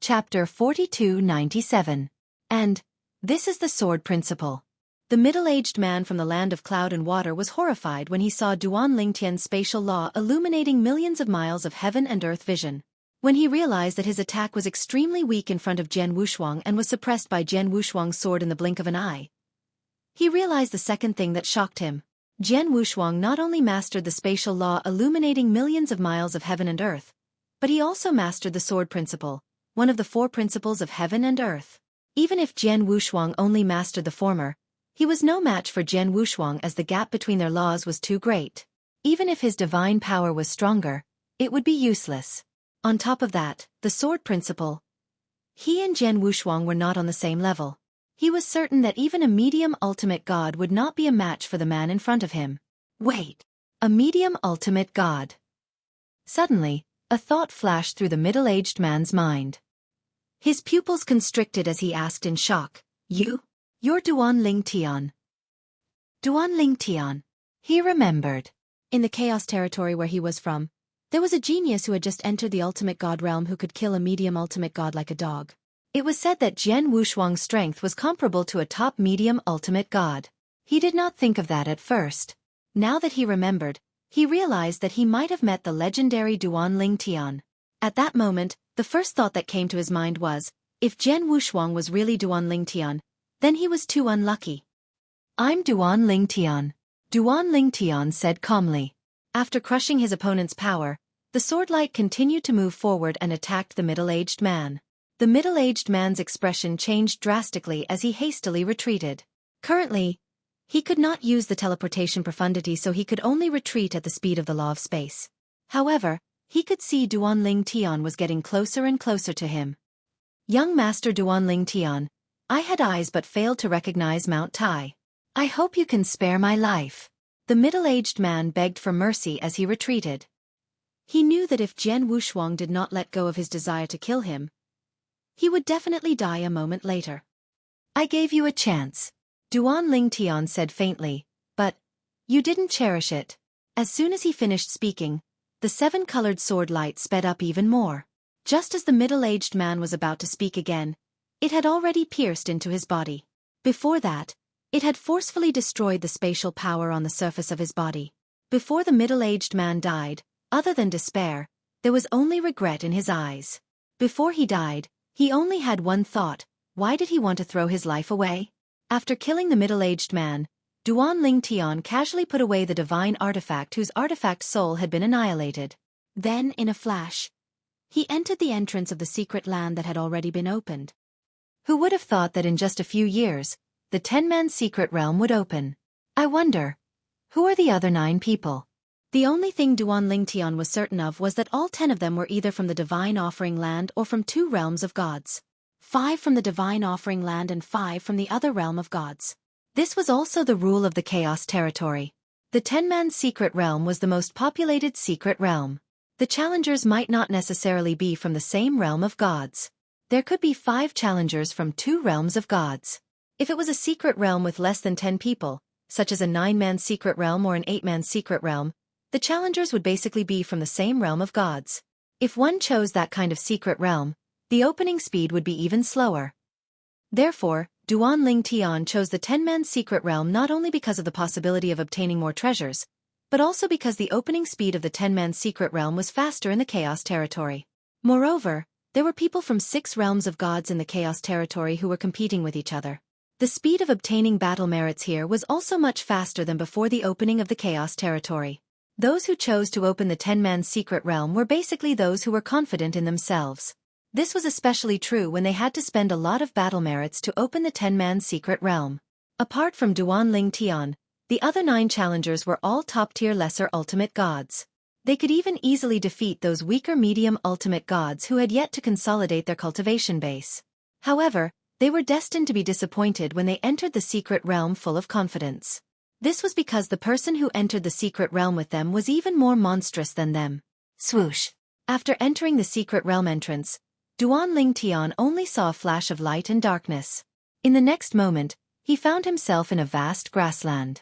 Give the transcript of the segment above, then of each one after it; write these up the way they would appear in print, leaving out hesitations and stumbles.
Chapter 4297. And, this is the sword principle. The middle-aged man from the land of cloud and water was horrified when he saw Duan Lingtian's spatial law illuminating millions of miles of heaven and earth vision. When he realized that his attack was extremely weak in front of Jian Wushuang and was suppressed by Jian Wushuang's sword in the blink of an eye, he realized the second thing that shocked him. Jian Wushuang not only mastered the spatial law illuminating millions of miles of heaven and earth, but he also mastered the sword principle, one of the four principles of heaven and earth. Even if Jian Wushuang only mastered the former, he was no match for Jian Wushuang as the gap between their laws was too great. Even if his divine power was stronger, it would be useless. On top of that, the sword principle. He and Jian Wushuang were not on the same level. He was certain that even a medium ultimate god would not be a match for the man in front of him. Wait! A medium ultimate god. Suddenly, a thought flashed through the middle-aged man's mind. His pupils constricted as he asked in shock, You're Duan Lingtian. Duan Lingtian. He remembered. In the Chaos Territory where he was from, there was a genius who had just entered the ultimate god realm who could kill a medium ultimate god like a dog. It was said that Jian Wushuang's strength was comparable to a top medium ultimate god. He did not think of that at first. Now that he remembered, he realized that he might have met the legendary Duan Lingtian. At that moment, the first thought that came to his mind was, if Jian Wushuang was really Duan Lingtian, then he was too unlucky. I'm Duan Lingtian. Duan Lingtian said calmly. After crushing his opponent's power, the swordlight continued to move forward and attacked the middle-aged man. The middle-aged man's expression changed drastically as he hastily retreated. Currently, he could not use the teleportation profundity, so he could only retreat at the speed of the law of space. However, he could see Duan Lingtian was getting closer and closer to him. Young Master Duan Lingtian, I had eyes but failed to recognize Mount Tai. I hope you can spare my life. The middle-aged man begged for mercy as he retreated. He knew that if Jian Wushuang did not let go of his desire to kill him, he would definitely die a moment later. I gave you a chance, Duan Lingtian said faintly, but you didn't cherish it. As soon as he finished speaking, the seven-colored sword light sped up even more. Just as the middle-aged man was about to speak again, it had already pierced into his body. Before that, it had forcefully destroyed the spatial power on the surface of his body. Before the middle-aged man died, other than despair, there was only regret in his eyes. Before he died, he only had one thought: why did he want to throw his life away? After killing the middle-aged man, Duan Lingtian casually put away the divine artifact whose artifact soul had been annihilated. Then, in a flash, he entered the entrance of the secret land that had already been opened. Who would have thought that in just a few years, the 10-man secret realm would open? I wonder, who are the other 9 people? The only thing Duan Lingtian was certain of was that all 10 of them were either from the Divine Offering Land or from 2 realms of gods. 5 from the Divine Offering Land and 5 from the other realm of gods. This was also the rule of the Chaos Territory. The 10-man secret realm was the most populated secret realm. The challengers might not necessarily be from the same realm of gods. There could be 5 challengers from 2 realms of gods. If it was a secret realm with less than 10 people, such as a 9-man secret realm or an 8-man secret realm, the challengers would basically be from the same realm of gods. If one chose that kind of secret realm, the opening speed would be even slower. Therefore, Duan Lingtian chose the 10-man secret realm not only because of the possibility of obtaining more treasures, but also because the opening speed of the 10-man secret realm was faster in the Chaos Territory. Moreover, there were people from 6 realms of gods in the Chaos Territory who were competing with each other. The speed of obtaining battle merits here was also much faster than before the opening of the Chaos Territory. Those who chose to open the 10-man secret realm were basically those who were confident in themselves. This was especially true when they had to spend a lot of battle merits to open the 10-man secret realm. Apart from Duan Lingtian, the other 9 challengers were all top-tier lesser ultimate gods. They could even easily defeat those weaker medium ultimate gods who had yet to consolidate their cultivation base. However, they were destined to be disappointed when they entered the secret realm full of confidence. This was because the person who entered the secret realm with them was even more monstrous than them. Swoosh! After entering the secret realm entrance, Duan Lingtian only saw a flash of light and darkness. In the next moment, he found himself in a vast grassland.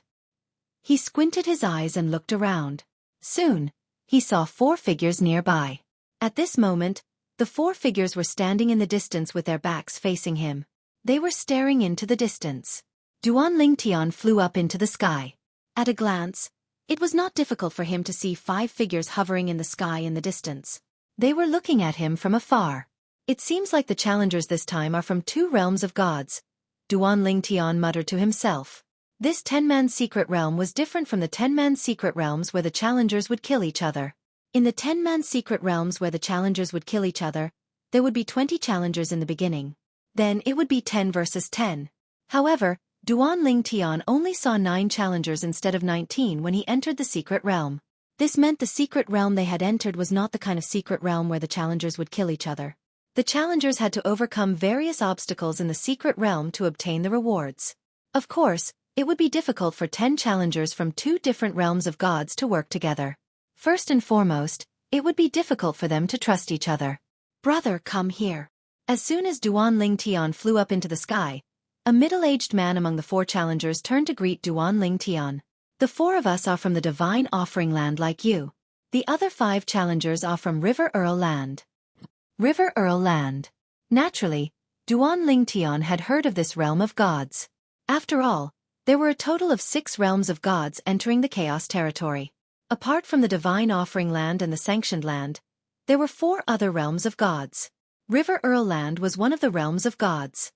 He squinted his eyes and looked around. Soon, he saw 4 figures nearby. At this moment, The four figures were standing in the distance with their backs facing him. They were staring into the distance. Duan Lingtian flew up into the sky. At a glance, it was not difficult for him to see 5 figures hovering in the sky in the distance. They were looking at him from afar. It seems like the challengers this time are from 2 realms of gods, Duan Lingtian muttered to himself. This 10-man secret realm was different from the 10-man secret realms where the challengers would kill each other. In the 10-man secret realms where the challengers would kill each other, there would be 20 challengers in the beginning. Then it would be 10 versus 10. However, Duan Lingtian only saw 9 challengers instead of 19 when he entered the secret realm. This meant the secret realm they had entered was not the kind of secret realm where the challengers would kill each other. The challengers had to overcome various obstacles in the secret realm to obtain the rewards. Of course, it would be difficult for 10 challengers from 2 different realms of gods to work together. First and foremost, it would be difficult for them to trust each other. Brother, come here. As soon as Duan Lingtian flew up into the sky, a middle-aged man among the 4 challengers turned to greet Duan Lingtian. The 4 of us are from the Divine Offering Land like you. The other 5 challengers are from River Earl Land. River Earl Land. Naturally, Duan Lingtian had heard of this realm of gods. After all, there were a total of 6 realms of gods entering the Chaos Territory. Apart from the Divine Offering Land and the Sanctioned Land, there were 4 other realms of gods. River Earl Land was one of the realms of gods.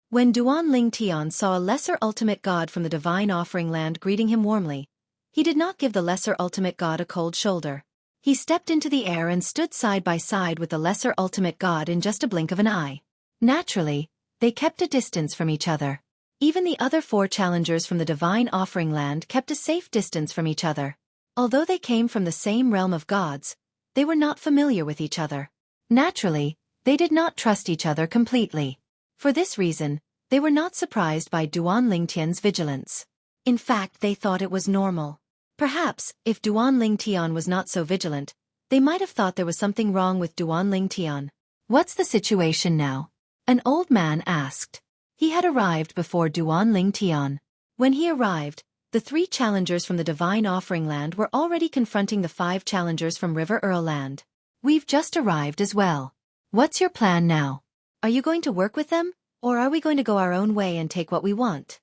When Duan Lingtian saw a lesser ultimate god from the Divine Offering Land greeting him warmly, he did not give the lesser ultimate god a cold shoulder. He stepped into the air and stood side by side with the lesser ultimate god in just a blink of an eye. Naturally, they kept a distance from each other. Even the other 4 challengers from the Divine Offering Land kept a safe distance from each other. Although they came from the same realm of gods, they were not familiar with each other. Naturally, they did not trust each other completely. For this reason, they were not surprised by Duan Lingtian's vigilance. In fact, they thought it was normal. Perhaps, if Duan Lingtian was not so vigilant, they might have thought there was something wrong with Duan Lingtian. What's the situation now? An old man asked. He had arrived before Duan Lingtian. When he arrived, the 3 challengers from the Divine Offering Land were already confronting the 5 challengers from River Earl Land. We've just arrived as well. What's your plan now? Are you going to work with them, or are we going to go our own way and take what we want?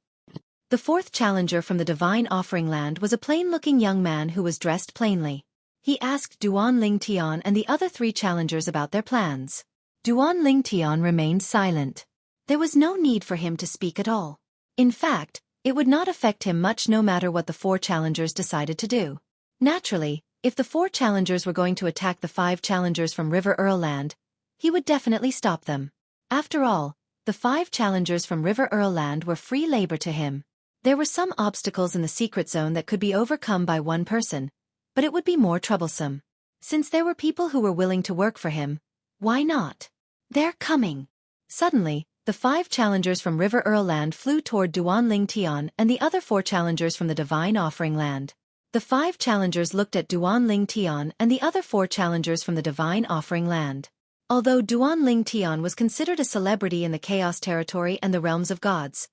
The 4th challenger from the Divine Offering Land was a plain-looking young man who was dressed plainly. He asked Duan Lingtian and the other 3 challengers about their plans. Duan Lingtian remained silent. There was no need for him to speak at all. In fact, it would not affect him much no matter what the 4 challengers decided to do. Naturally, if the 4 challengers were going to attack the 5 challengers from River Earl Land, he would definitely stop them. After all, the 5 challengers from River Earl Land were free labor to him. There were some obstacles in the secret zone that could be overcome by one person, but it would be more troublesome. Since there were people who were willing to work for him, why not? They're coming. Suddenly, the 5 challengers from River Earl Land flew toward Duan Lingtian and the other 4 challengers from the Divine Offering Land. The 5 challengers looked at Duan Lingtian and the other 4 challengers from the Divine Offering Land. Although Duan Lingtian was considered a celebrity in the Chaos Territory and the Realms of Gods,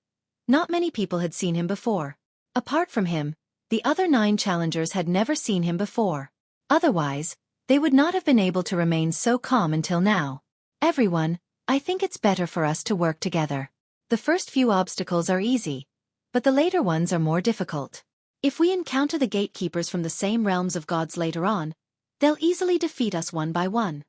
not many people had seen him before. Apart from him, the other 9 challengers had never seen him before. Otherwise, they would not have been able to remain so calm until now. Everyone, I think it's better for us to work together. The first few obstacles are easy, but the later ones are more difficult. If we encounter the gatekeepers from the same realms of gods later on, they'll easily defeat us one by one.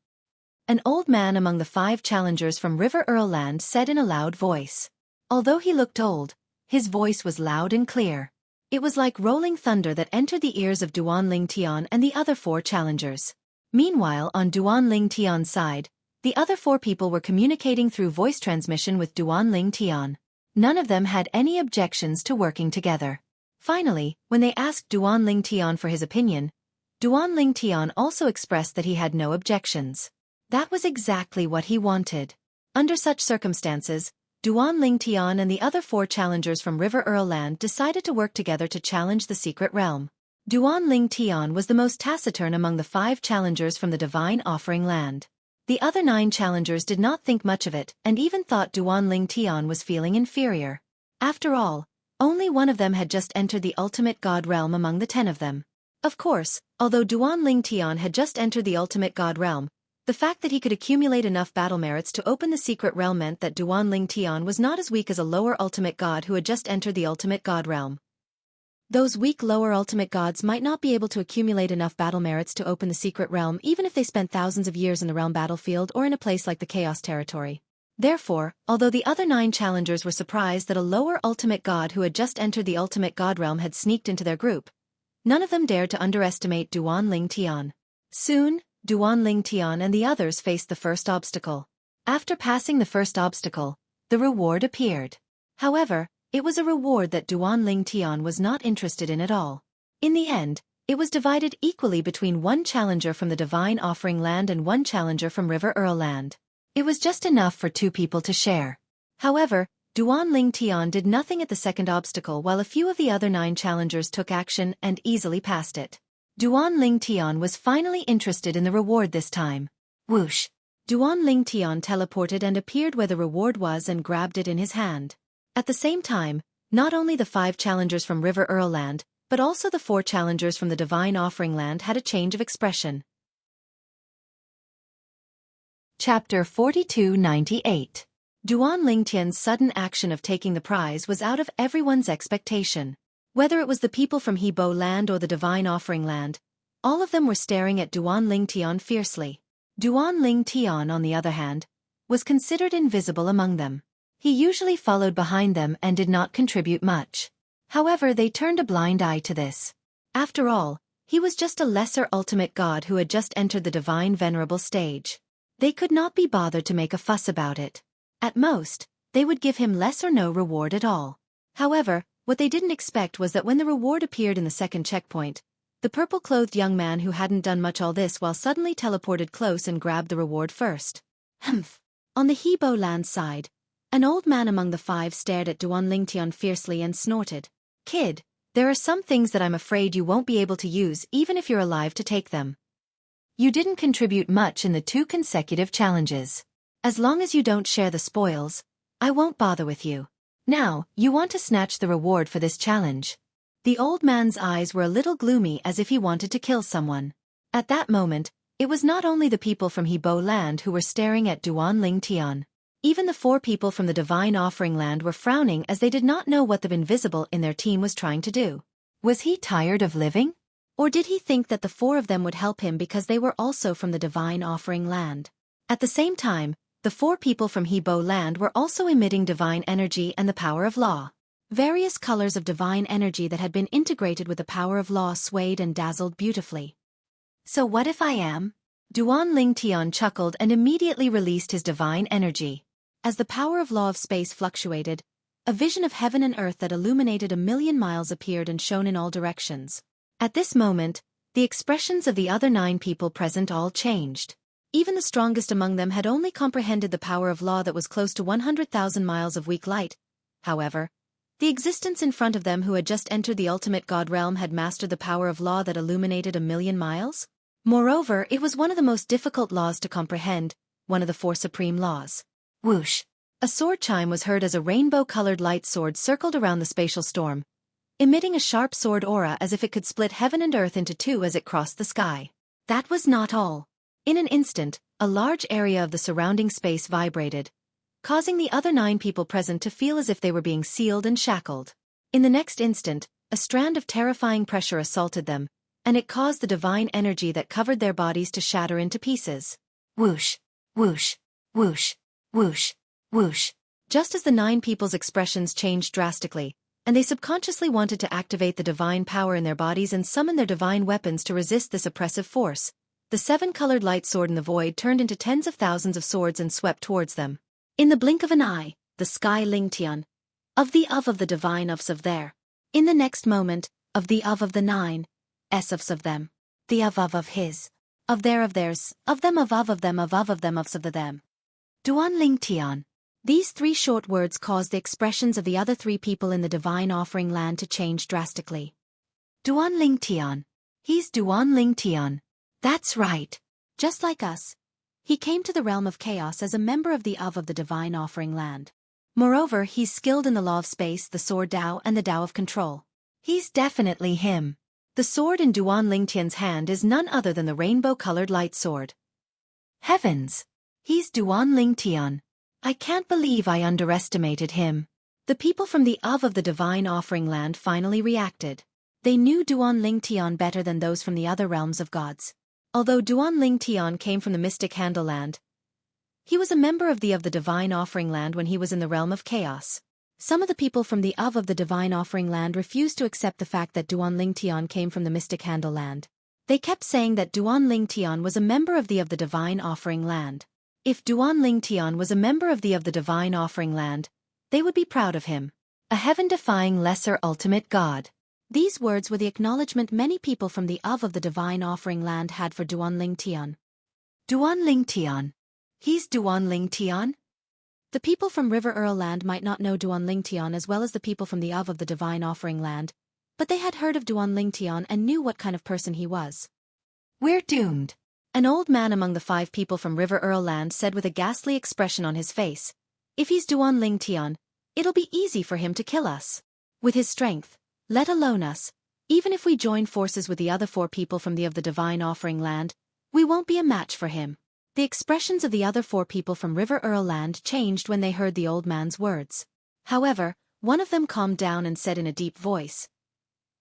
An old man among the 5 challengers from River Earl Land said in a loud voice. Although he looked old, his voice was loud and clear. It was like rolling thunder that entered the ears of Duan Lingtian and the other 4 challengers. Meanwhile, on Duan Lingtian's side, the other 4 people were communicating through voice transmission with Duan Lingtian. None of them had any objections to working together. Finally, when they asked Duan Lingtian for his opinion, Duan Lingtian also expressed that he had no objections. That was exactly what he wanted. Under such circumstances, Duan Lingtian and the other 4 challengers from River Earl Land decided to work together to challenge the secret realm. Duan Lingtian was the most taciturn among the 5 challengers from the Divine Offering Land. The other 9 challengers did not think much of it and even thought Duan Lingtian was feeling inferior. After all, only one of them had just entered the ultimate god realm among the 10 of them. Of course, although Duan Lingtian had just entered the ultimate god realm, The fact that he could accumulate enough battle merits to open the secret realm meant that Duan Ling Tian was not as weak as a lower ultimate god who had just entered the ultimate god realm. Those weak lower ultimate gods might not be able to accumulate enough battle merits to open the secret realm even if they spent thousands of years in the realm battlefield or in a place like the Chaos Territory. Therefore, although the other 9 challengers were surprised that a lower ultimate god who had just entered the ultimate god realm had sneaked into their group, none of them dared to underestimate Duan Ling Tian. Soon, Duan Ling Tian and the others faced the first obstacle. After passing the first obstacle, the reward appeared. However, it was a reward that Duan Ling Tian was not interested in at all. In the end, it was divided equally between 1 challenger from the Divine Offering Land and 1 challenger from River Earl Land. It was just enough for 2 people to share. However, Duan Ling Tian did nothing at the second obstacle while a few of the other 9 challengers took action and easily passed it. Duan Ling Tian was finally interested in the reward this time. Whoosh! Duan Ling Tian teleported and appeared where the reward was and grabbed it in his hand. At the same time, not only the 5 challengers from River Earl Land, but also the 4 challengers from the Divine Offering Land had a change of expression. Chapter 4298. Duan Ling Tian's sudden action of taking the prize was out of everyone's expectation. Whether it was the people from Hebo Land or the Divine Offering Land, all of them were staring at Duan Ling Tian fiercely. Duan Ling Tian, on the other hand, was considered invisible among them. He usually followed behind them and did not contribute much. However, they turned a blind eye to this. After all, he was just a lesser ultimate god who had just entered the Divine Venerable stage. They could not be bothered to make a fuss about it. At most, they would give him less or no reward at all. However, what they didn't expect was that when the reward appeared in the second checkpoint, the purple-clothed young man who hadn't done much all this while suddenly teleported close and grabbed the reward first. Humph! On the Hebo Land side, an old man among the 5 stared at Duan Ling Tian fiercely and snorted. Kid, there are some things that I'm afraid you won't be able to use even if you're alive to take them. You didn't contribute much in the 2 consecutive challenges. As long as you don't share the spoils, I won't bother with you. Now, you want to snatch the reward for this challenge. The old man's eyes were a little gloomy as if he wanted to kill someone. At that moment, it was not only the people from Hebo Land who were staring at Duan Ling Tian. Even the 4 people from the Divine Offering Land were frowning as they did not know what the invisible in their team was trying to do. Was he tired of living? Or did he think that the 4 of them would help him because they were also from the Divine Offering Land? At the same time, the 4 people from Hebo Land were also emitting divine energy and the power of law. Various colors of divine energy that had been integrated with the power of law swayed and dazzled beautifully. So what if I am? Duan Ling Tian chuckled and immediately released his divine energy. As the power of law of space fluctuated, a vision of heaven and earth that illuminated 1,000,000 miles appeared and shone in all directions. At this moment, the expressions of the other 9 people present all changed. Even the strongest among them had only comprehended the power of law that was close to 100,000 miles of weak light. However, the existence in front of them who had just entered the ultimate god realm had mastered the power of law that illuminated 1,000,000 miles. Moreover, it was one of the most difficult laws to comprehend, one of the 4 supreme laws. Whoosh! A sword chime was heard as a rainbow-colored light sword circled around the spatial storm, emitting a sharp sword aura as if it could split heaven and earth into 2 as it crossed the sky. That was not all. In an instant, a large area of the surrounding space vibrated, causing the other 9 people present to feel as if they were being sealed and shackled. In the next instant, a strand of terrifying pressure assaulted them, and it caused the divine energy that covered their bodies to shatter into pieces. Whoosh! Whoosh! Whoosh! Whoosh! Whoosh! Just as the 9 people's expressions changed drastically, and they subconsciously wanted to activate the divine power in their bodies and summon their divine weapons to resist this oppressive force, the 7-colored light sword in the void turned into tens of thousands of swords and swept towards them. In the blink of an eye, the sky Ling Tian, of the divine of there. In the next moment, of the 9, of them. The of his. Of their of theirs, of them of them of them of the them. Duan Ling Tian. These 3 short words caused the expressions of the other 3 people in the Divine Offering Land to change drastically. Duan Ling Tian. He's Duan Ling Tian. That's right. Just like us. He came to the realm of chaos as a member of the Divine Offering Land. Moreover, he's skilled in the law of space, the sword Tao, and the Tao of control. He's definitely him. The sword in Duan Ling Tian's hand is none other than the rainbow-colored light sword. Heavens! He's Duan Ling Tian. I can't believe I underestimated him. The people from the of the Divine Offering Land finally reacted. They knew Duan Ling Tian better than those from the other realms of gods. Although Duan Ling Tian came from the Mystic Handle Land, he was a member of the Divine Offering Land when he was in the realm of chaos. Some of the people from the of the Divine Offering Land refused to accept the fact that Duan Ling Tian came from the Mystic Handle Land. They kept saying that Duan Ling Tian was a member of the Divine Offering Land. If Duan Ling Tian was a member of the Divine Offering Land, they would be proud of him. A heaven-defying lesser ultimate god. These words were the acknowledgement many people from the of the Divine Offering Land had for Duan Ling Tian. Duan Ling Tian. He's Duan Ling Tian? The people from River Earl Land might not know Duan Ling Tian as well as the people from the of the Divine Offering Land, but they had heard of Duan Ling Tian and knew what kind of person he was. We're doomed. An old man among the 5 people from River Earl Land said with a ghastly expression on his face, "If he's Duan Ling Tian, it'll be easy for him to kill us. With his strength, let alone us, even if we join forces with the other 4 people from the of the Divine Offering Land, we won't be a match for him." The expressions of the other 4 people from River Earl Land changed when they heard the old man's words. However, one of them calmed down and said in a deep voice,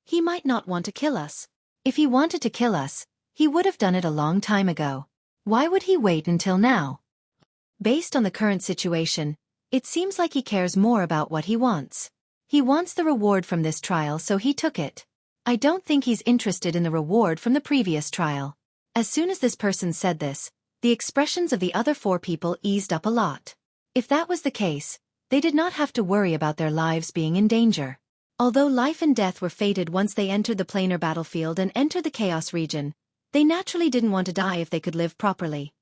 "He might not want to kill us. If he wanted to kill us, he would have done it a long time ago. Why would he wait until now?" Based on the current situation, it seems like he cares more about what he wants. He wants the reward from this trial, so he took it. I don't think he's interested in the reward from the previous trial. As soon as this person said this, the expressions of the other 4 people eased up a lot. If that was the case, they did not have to worry about their lives being in danger. Although life and death were fated once they entered the planar battlefield and entered the Chaos region, they naturally didn't want to die if they could live properly.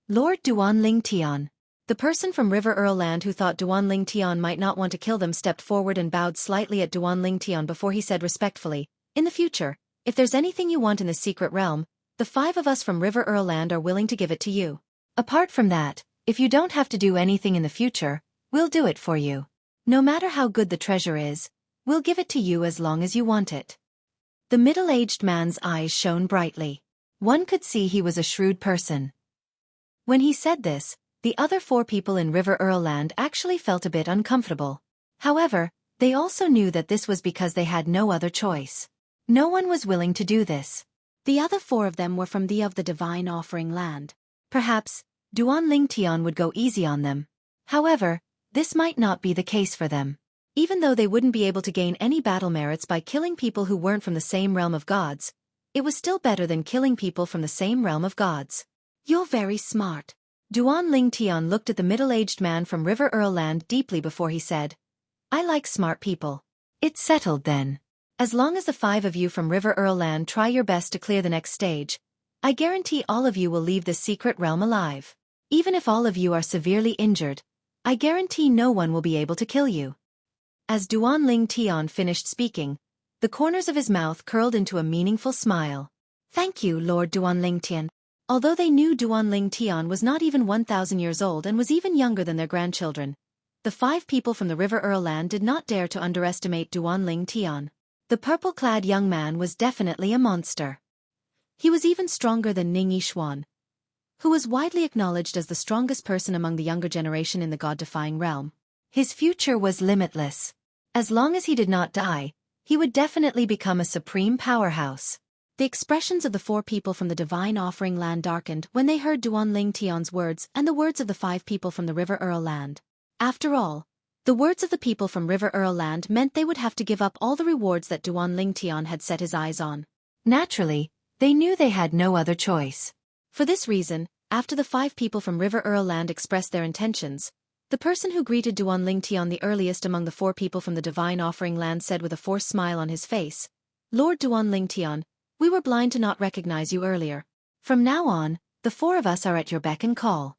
Lord Duan Ling Tian. The person from River Earl Land who thought Duan Ling Tian might not want to kill them stepped forward and bowed slightly at Duan Ling Tian before he said respectfully, "In the future, if there's anything you want in the secret realm, the 5 of us from River Earl Land are willing to give it to you. Apart from that, if you don't have to do anything in the future, we'll do it for you. No matter how good the treasure is, we'll give it to you as long as you want it." The middle-aged man's eyes shone brightly. One could see he was a shrewd person. When he said this, the other 4 people in River Earl Land actually felt a bit uncomfortable. However, they also knew that this was because they had no other choice. No one was willing to do this. The other 4 of them were from the of the Divine Offering Land. Perhaps, Duan Ling Tian would go easy on them. However, this might not be the case for them. Even though they wouldn't be able to gain any battle merits by killing people who weren't from the same realm of gods, it was still better than killing people from the same realm of gods. "You're very smart." Duan Ling Tian looked at the middle-aged man from River Earl Land deeply before he said, "I like smart people." It's settled then. As long as the 5 of you from River Earl Land try your best to clear the next stage, I guarantee all of you will leave this secret realm alive. Even if all of you are severely injured, I guarantee no one will be able to kill you. As Duan Ling Tian finished speaking, the corners of his mouth curled into a meaningful smile. "Thank you, Lord Duan Ling Tian." Although they knew Duan Ling Tian was not even 1,000 years old and was even younger than their grandchildren, the 5 people from the River Earl Land did not dare to underestimate Duan Ling Tian. The purple-clad young man was definitely a monster. He was even stronger than Ning Yixuan, who was widely acknowledged as the strongest person among the younger generation in the god-defying realm. His future was limitless. As long as he did not die, he would definitely become a supreme powerhouse. The expressions of the 4 people from the Divine Offering Land darkened when they heard Duan Ling Tian's words and the words of the 5 people from the River Earl Land. After all, the words of the people from River Earl Land meant they would have to give up all the rewards that Duan Ling Tian had set his eyes on. Naturally, they knew they had no other choice. For this reason, after the 5 people from River Earl Land expressed their intentions, the person who greeted Duan Ling Tian the earliest among the 4 people from the Divine Offering Land said with a forced smile on his face, "Lord Duan Ling Tian, we were blind to not recognize you earlier. From now on, the 4 of us are at your beck and call.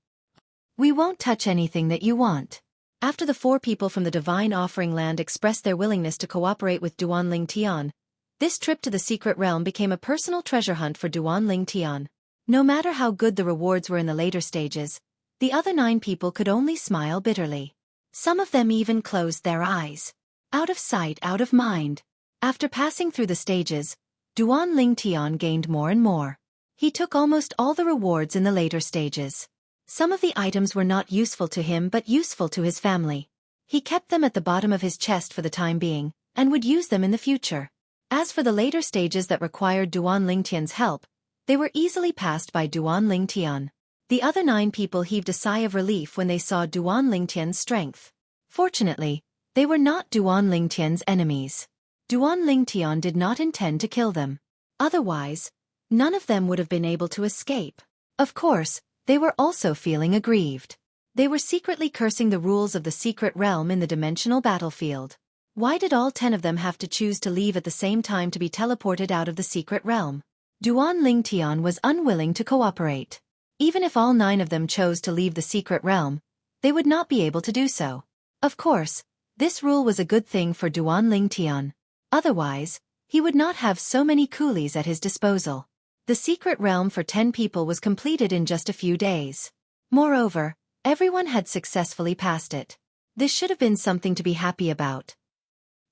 We won't touch anything that you want." After the 4 people from the Divine Offering Land expressed their willingness to cooperate with Duan Ling Tian, this trip to the secret realm became a personal treasure hunt for Duan Ling Tian. No matter how good the rewards were in the later stages, the other 9 people could only smile bitterly. Some of them even closed their eyes. Out of sight, out of mind. After passing through the stages, Duan Ling Tian gained more and more. He took almost all the rewards in the later stages. Some of the items were not useful to him but useful to his family. He kept them at the bottom of his chest for the time being, and would use them in the future. As for the later stages that required Duan Lingtian's help, they were easily passed by Duan Lingtian. The other 9 people heaved a sigh of relief when they saw Duan Lingtian's strength. Fortunately, they were not Duan Lingtian's enemies. Duan Lingtian did not intend to kill them. Otherwise, none of them would have been able to escape. Of course, they were also feeling aggrieved. They were secretly cursing the rules of the secret realm in the dimensional battlefield. Why did all 10 of them have to choose to leave at the same time to be teleported out of the secret realm? Duan Lingtian was unwilling to cooperate. Even if all 9 of them chose to leave the secret realm, they would not be able to do so. Of course, this rule was a good thing for Duan Lingtian. Otherwise, he would not have so many coolies at his disposal. The secret realm for 10 people was completed in just a few days. Moreover, everyone had successfully passed it. This should have been something to be happy about.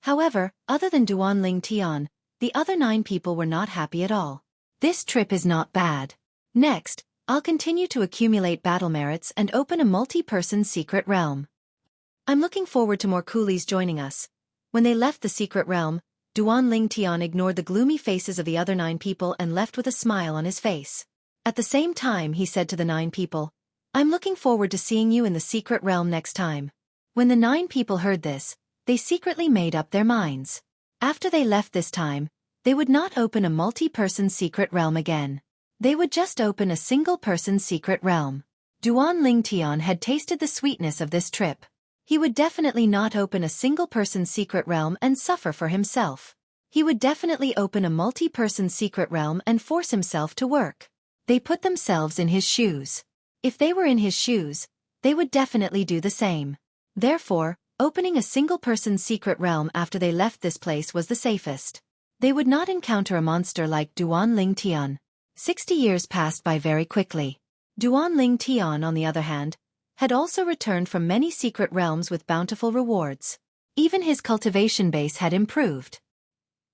However, other than Duan Lingtian, the other 9 people were not happy at all. This trip is not bad. Next, I'll continue to accumulate battle merits and open a multi-person secret realm. I'm looking forward to more coolies joining us. When they left the secret realm, Duan Lingtian ignored the gloomy faces of the other 9 people and left with a smile on his face. At the same time he said to the 9 people, "I'm looking forward to seeing you in the secret realm next time." When the 9 people heard this, they secretly made up their minds. After they left this time, they would not open a multi-person secret realm again. They would just open a single-person secret realm. Duan Lingtian had tasted the sweetness of this trip. He would definitely not open a single-person secret realm and suffer for himself. He would definitely open a multi-person secret realm and force himself to work. They put themselves in his shoes. If they were in his shoes, they would definitely do the same. Therefore, opening a single-person secret realm after they left this place was the safest. They would not encounter a monster like Duan Lingtian. 60 years passed by very quickly. Duan Lingtian, on the other hand, had also returned from many secret realms with bountiful rewards. Even his cultivation base had improved.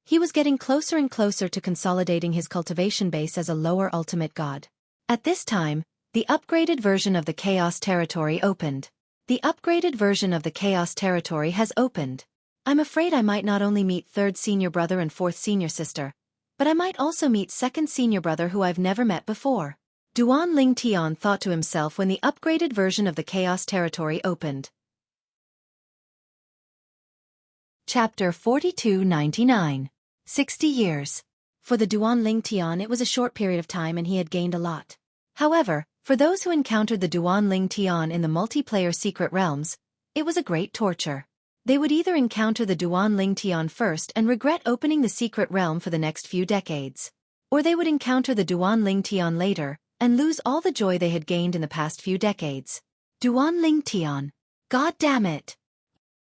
He was getting closer and closer to consolidating his cultivation base as a lower ultimate god. At this time, the upgraded version of the Chaos Territory opened. The upgraded version of the Chaos Territory has opened. I'm afraid I might not only meet 3rd senior brother and 4th senior sister, but I might also meet 2nd senior brother who I've never met before. Duan Lingtian thought to himself when the upgraded version of the Chaos Territory opened. Chapter 4299. 60 years. For the Duan Lingtian it was a short period of time and he had gained a lot. However, for those who encountered the Duan Lingtian in the multiplayer secret realms, it was a great torture. They would either encounter the Duan Lingtian first and regret opening the secret realm for the next few decades, or they would encounter the Duan Lingtian later and lose all the joy they had gained in the past few decades. Duan Lingtian. God damn it.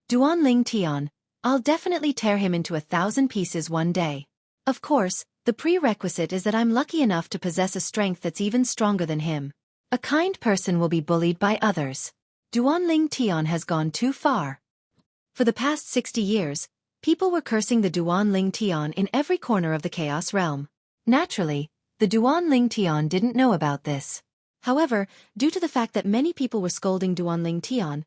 Duan Lingtian. I'll definitely tear him into 1,000 pieces one day. Of course, the prerequisite is that I'm lucky enough to possess a strength that's even stronger than him. A kind person will be bullied by others. Duan Lingtian has gone too far. For the past 60 years, people were cursing the Duan Lingtian in every corner of the Chaos Realm. Naturally, the Duan Lingtian didn't know about this. However, due to the fact that many people were scolding Duan Lingtian,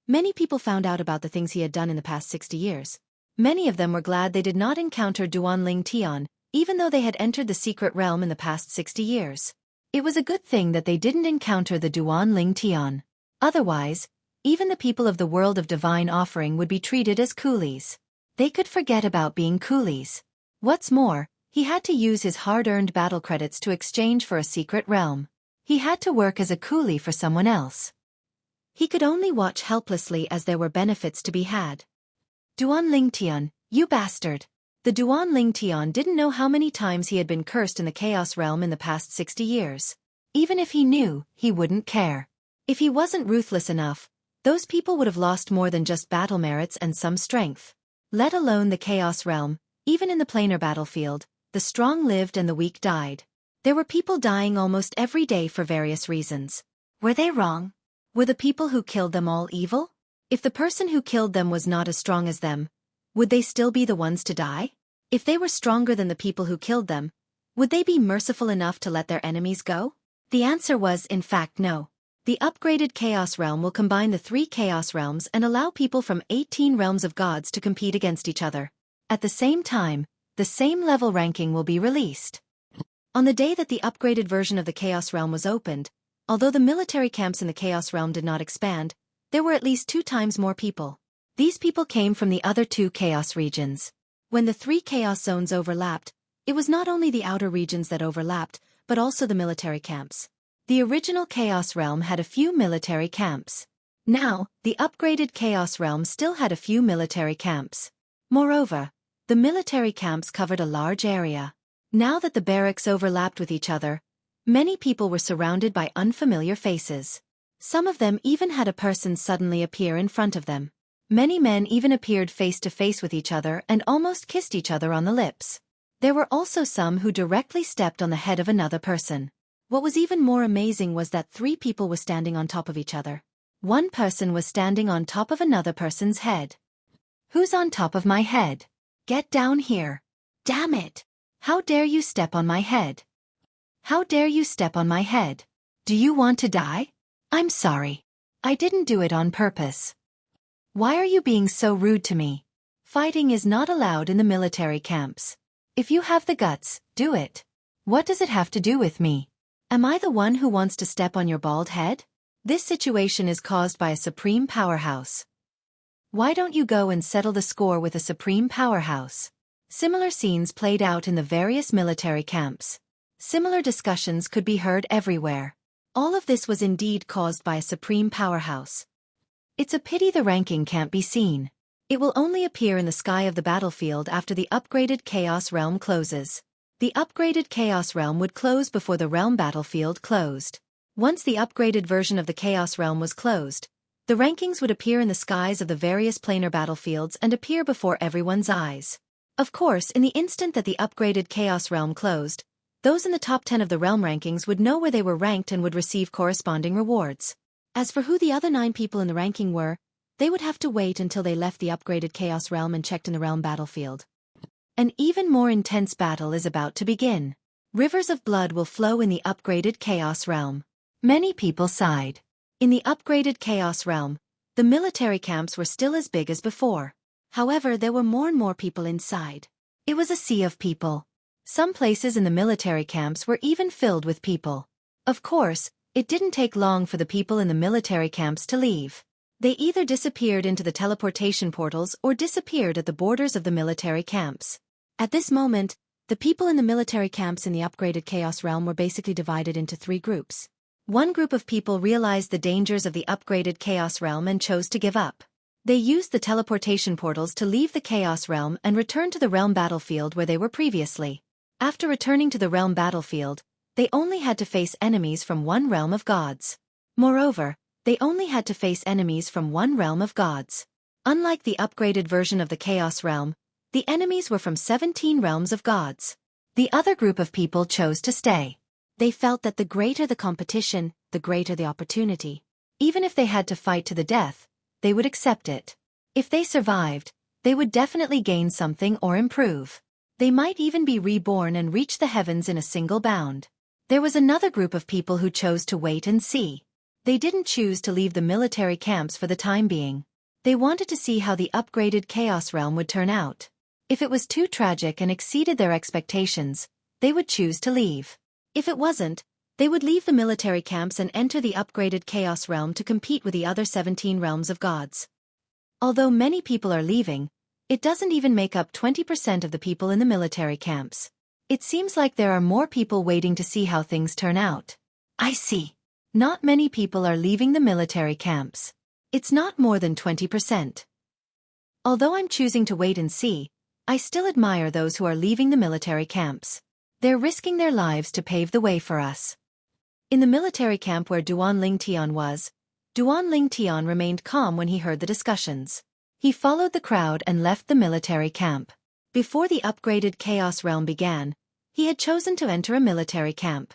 many people found out about the things he had done in the past 60 years. Many of them were glad they did not encounter Duan Lingtian, even though they had entered the secret realm in the past 60 years. It was a good thing that they didn't encounter the Duan Lingtian. Otherwise, even the people of the world of divine offering would be treated as coolies. They could forget about being coolies. What's more, he had to use his hard-earned battle credits to exchange for a secret realm. He had to work as a coolie for someone else. He could only watch helplessly as there were benefits to be had. Duan Lingtian, you bastard! The Duan Lingtian didn't know how many times he had been cursed in the Chaos Realm in the past 60 years. Even if he knew, he wouldn't care. If he wasn't ruthless enough, those people would have lost more than just battle merits and some strength. Let alone the Chaos Realm, even in the planar battlefield, the strong lived and the weak died. There were people dying almost every day for various reasons. Were they wrong? Were the people who killed them all evil? If the person who killed them was not as strong as them, would they still be the ones to die? If they were stronger than the people who killed them, Would they be merciful enough to let their enemies go? The answer was, in fact, no. The upgraded Chaos Realm will combine the 3 Chaos Realms and allow people from 18 realms of gods to compete against each other. At the same time, the same level ranking will be released. On the day that the upgraded version of the Chaos Realm was opened, although the military camps in the Chaos Realm did not expand, there were at least 2 times more people. These people came from the other 2 Chaos regions. When the 3 Chaos Zones overlapped, it was not only the outer regions that overlapped, but also the military camps. The original Chaos Realm had a few military camps. Now, the upgraded Chaos Realm still had a few military camps. Moreover, the military camps covered a large area. Now that the barracks overlapped with each other, many people were surrounded by unfamiliar faces. Some of them even had a person suddenly appear in front of them. Many men even appeared face to face with each other and almost kissed each other on the lips. There were also some who directly stepped on the head of another person. What was even more amazing was that 3 people were standing on top of each other. One person was standing on top of another person's head. Who's on top of my head? Get down here. Damn it! How dare you step on my head? How dare you step on my head? Do you want to die? I'm sorry. I didn't do it on purpose. Why are you being so rude to me? Fighting is not allowed in the military camps. If you have the guts, do it. What does it have to do with me? Am I the one who wants to step on your bald head? This situation is caused by a supreme powerhouse. Why don't you go and settle the score with a supreme powerhouse? Similar scenes played out in the various military camps. Similar discussions could be heard everywhere. All of this was indeed caused by a supreme powerhouse. It's a pity the ranking can't be seen. It will only appear in the sky of the battlefield after the upgraded Chaos Realm closes. The upgraded Chaos Realm would close before the realm battlefield closed. Once the upgraded version of the Chaos Realm was closed, the rankings would appear in the skies of the various planar battlefields and appear before everyone's eyes. Of course, in the instant that the upgraded Chaos Realm closed, those in the top 10 of the realm rankings would know where they were ranked and would receive corresponding rewards. As for who the other 9 people in the ranking were, they would have to wait until they left the upgraded Chaos Realm and checked in the realm battlefield. An even more intense battle is about to begin. Rivers of blood will flow in the upgraded Chaos Realm. Many people sighed. In the upgraded Chaos Realm, the military camps were still as big as before. However, there were more and more people inside. It was a sea of people. Some places in the military camps were even filled with people. Of course, it didn't take long for the people in the military camps to leave. They either disappeared into the teleportation portals or disappeared at the borders of the military camps. At this moment, the people in the military camps in the upgraded Chaos Realm were basically divided into 3 groups. One group of people realized the dangers of the upgraded Chaos Realm and chose to give up. They used the teleportation portals to leave the Chaos Realm and return to the realm battlefield where they were previously. After returning to the realm battlefield, they only had to face enemies from one realm of gods. Moreover, they only had to face enemies from one realm of gods. Unlike the upgraded version of the Chaos Realm, the enemies were from 17 realms of gods. The other group of people chose to stay. They felt that the greater the competition, the greater the opportunity. Even if they had to fight to the death, they would accept it. If they survived, they would definitely gain something or improve. They might even be reborn and reach the heavens in a single bound. There was another group of people who chose to wait and see. They didn't choose to leave the military camps for the time being. They wanted to see how the upgraded Chaos Realm would turn out. If it was too tragic and exceeded their expectations, they would choose to leave. If it wasn't, they would leave the military camps and enter the upgraded Chaos Realm to compete with the other 17 realms of gods. Although many people are leaving, it doesn't even make up 20% of the people in the military camps. It seems like there are more people waiting to see how things turn out. I see. Not many people are leaving the military camps. It's not more than 20%. Although I'm choosing to wait and see, I still admire those who are leaving the military camps. They're risking their lives to pave the way for us. In the military camp where Duan Ling Tian was, Duan Ling Tian remained calm when he heard the discussions. He followed the crowd and left the military camp. Before the upgraded Chaos Realm began, he had chosen to enter a military camp.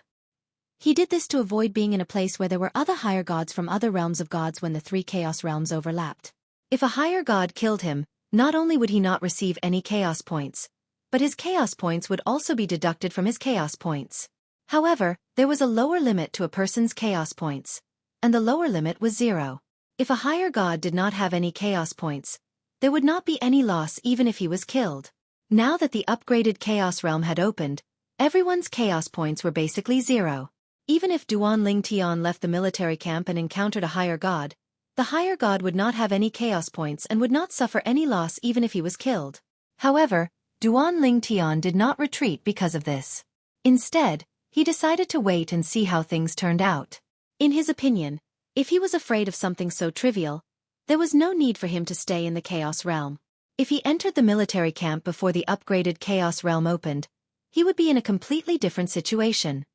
He did this to avoid being in a place where there were other higher gods from other realms of gods when the 3 Chaos Realms overlapped. If a higher god killed him, not only would he not receive any chaos points, but his chaos points would also be deducted from his chaos points. However, there was a lower limit to a person's chaos points, and the lower limit was 0. If a higher god did not have any chaos points, there would not be any loss even if he was killed. Now that the upgraded chaos realm had opened, everyone's chaos points were basically 0. Even if Duan Ling Tian left the military camp and encountered a higher god, the higher god would not have any chaos points and would not suffer any loss even if he was killed. However, Duan Ling Tian did not retreat because of this. Instead, he decided to wait and see how things turned out. In his opinion, if he was afraid of something so trivial, there was no need for him to stay in the Chaos Realm. If he entered the military camp before the upgraded Chaos Realm opened, he would be in a completely different situation.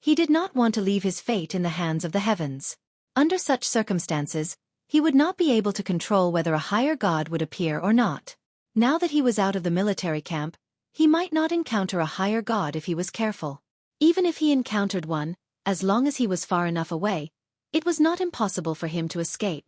He did not want to leave his fate in the hands of the heavens. Under such circumstances, he would not be able to control whether a higher god would appear or not. Now that he was out of the military camp, he might not encounter a higher god if he was careful. Even if he encountered one, as long as he was far enough away, it was not impossible for him to escape.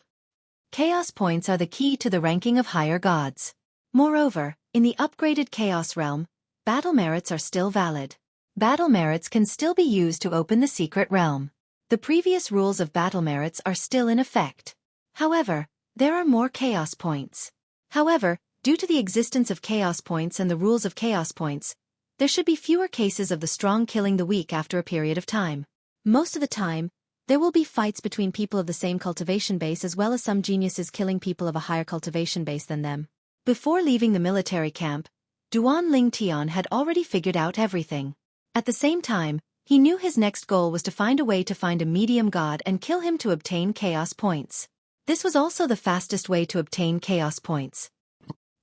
Chaos points are the key to the ranking of higher gods. Moreover, in the upgraded Chaos Realm, battle merits are still valid. Battle merits can still be used to open the secret realm. The previous rules of battle merits are still in effect. However, there are more chaos points. However, due to the existence of chaos points and the rules of chaos points, there should be fewer cases of the strong killing the weak after a period of time. Most of the time, there will be fights between people of the same cultivation base as well as some geniuses killing people of a higher cultivation base than them. Before leaving the military camp, Duan Ling Tian had already figured out everything. At the same time, he knew his next goal was to find a way to find a medium god and kill him to obtain chaos points. This was also the fastest way to obtain chaos points.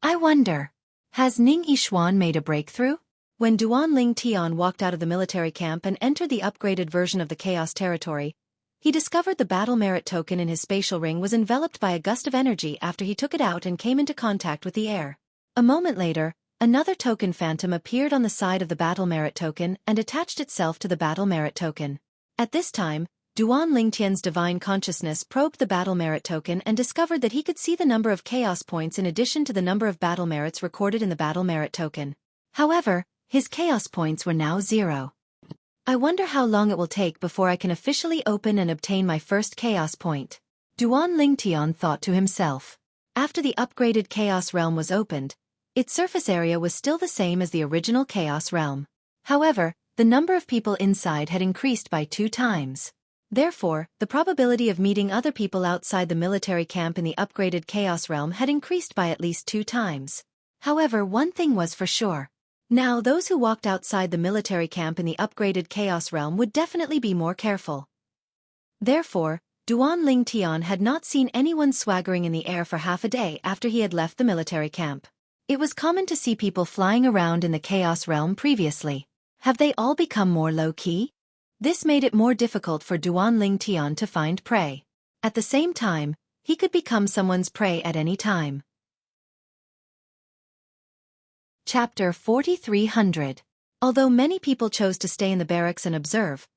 I wonder, has Ning Yixuan made a breakthrough? When Duan Ling Tian walked out of the military camp and entered the upgraded version of the Chaos Territory, he discovered the battle merit token in his spatial ring was enveloped by a gust of energy after he took it out and came into contact with the air. A moment later, another token phantom appeared on the side of the battle merit token and attached itself to the battle merit token. At this time, Duan Lingtian's divine consciousness probed the battle merit token and discovered that he could see the number of chaos points in addition to the number of battle merits recorded in the battle merit token. However, his chaos points were now 0. I wonder how long it will take before I can officially open and obtain my first chaos point. Duan Lingtian thought to himself. After the upgraded Chaos Realm was opened, its surface area was still the same as the original Chaos Realm. However, the number of people inside had increased by 2 times. Therefore, the probability of meeting other people outside the military camp in the upgraded Chaos Realm had increased by at least 2 times. However, one thing was for sure. Now those who walked outside the military camp in the upgraded Chaos Realm would definitely be more careful. Therefore, Duan Ling Tian had not seen anyone swaggering in the air for half a day after he had left the military camp. It was common to see people flying around in the Chaos Realm previously. Have they all become more low-key? This made it more difficult for Duan Ling Tian to find prey. At the same time, he could become someone's prey at any time. Chapter 4300. Although many people chose to stay in the barracks and observe,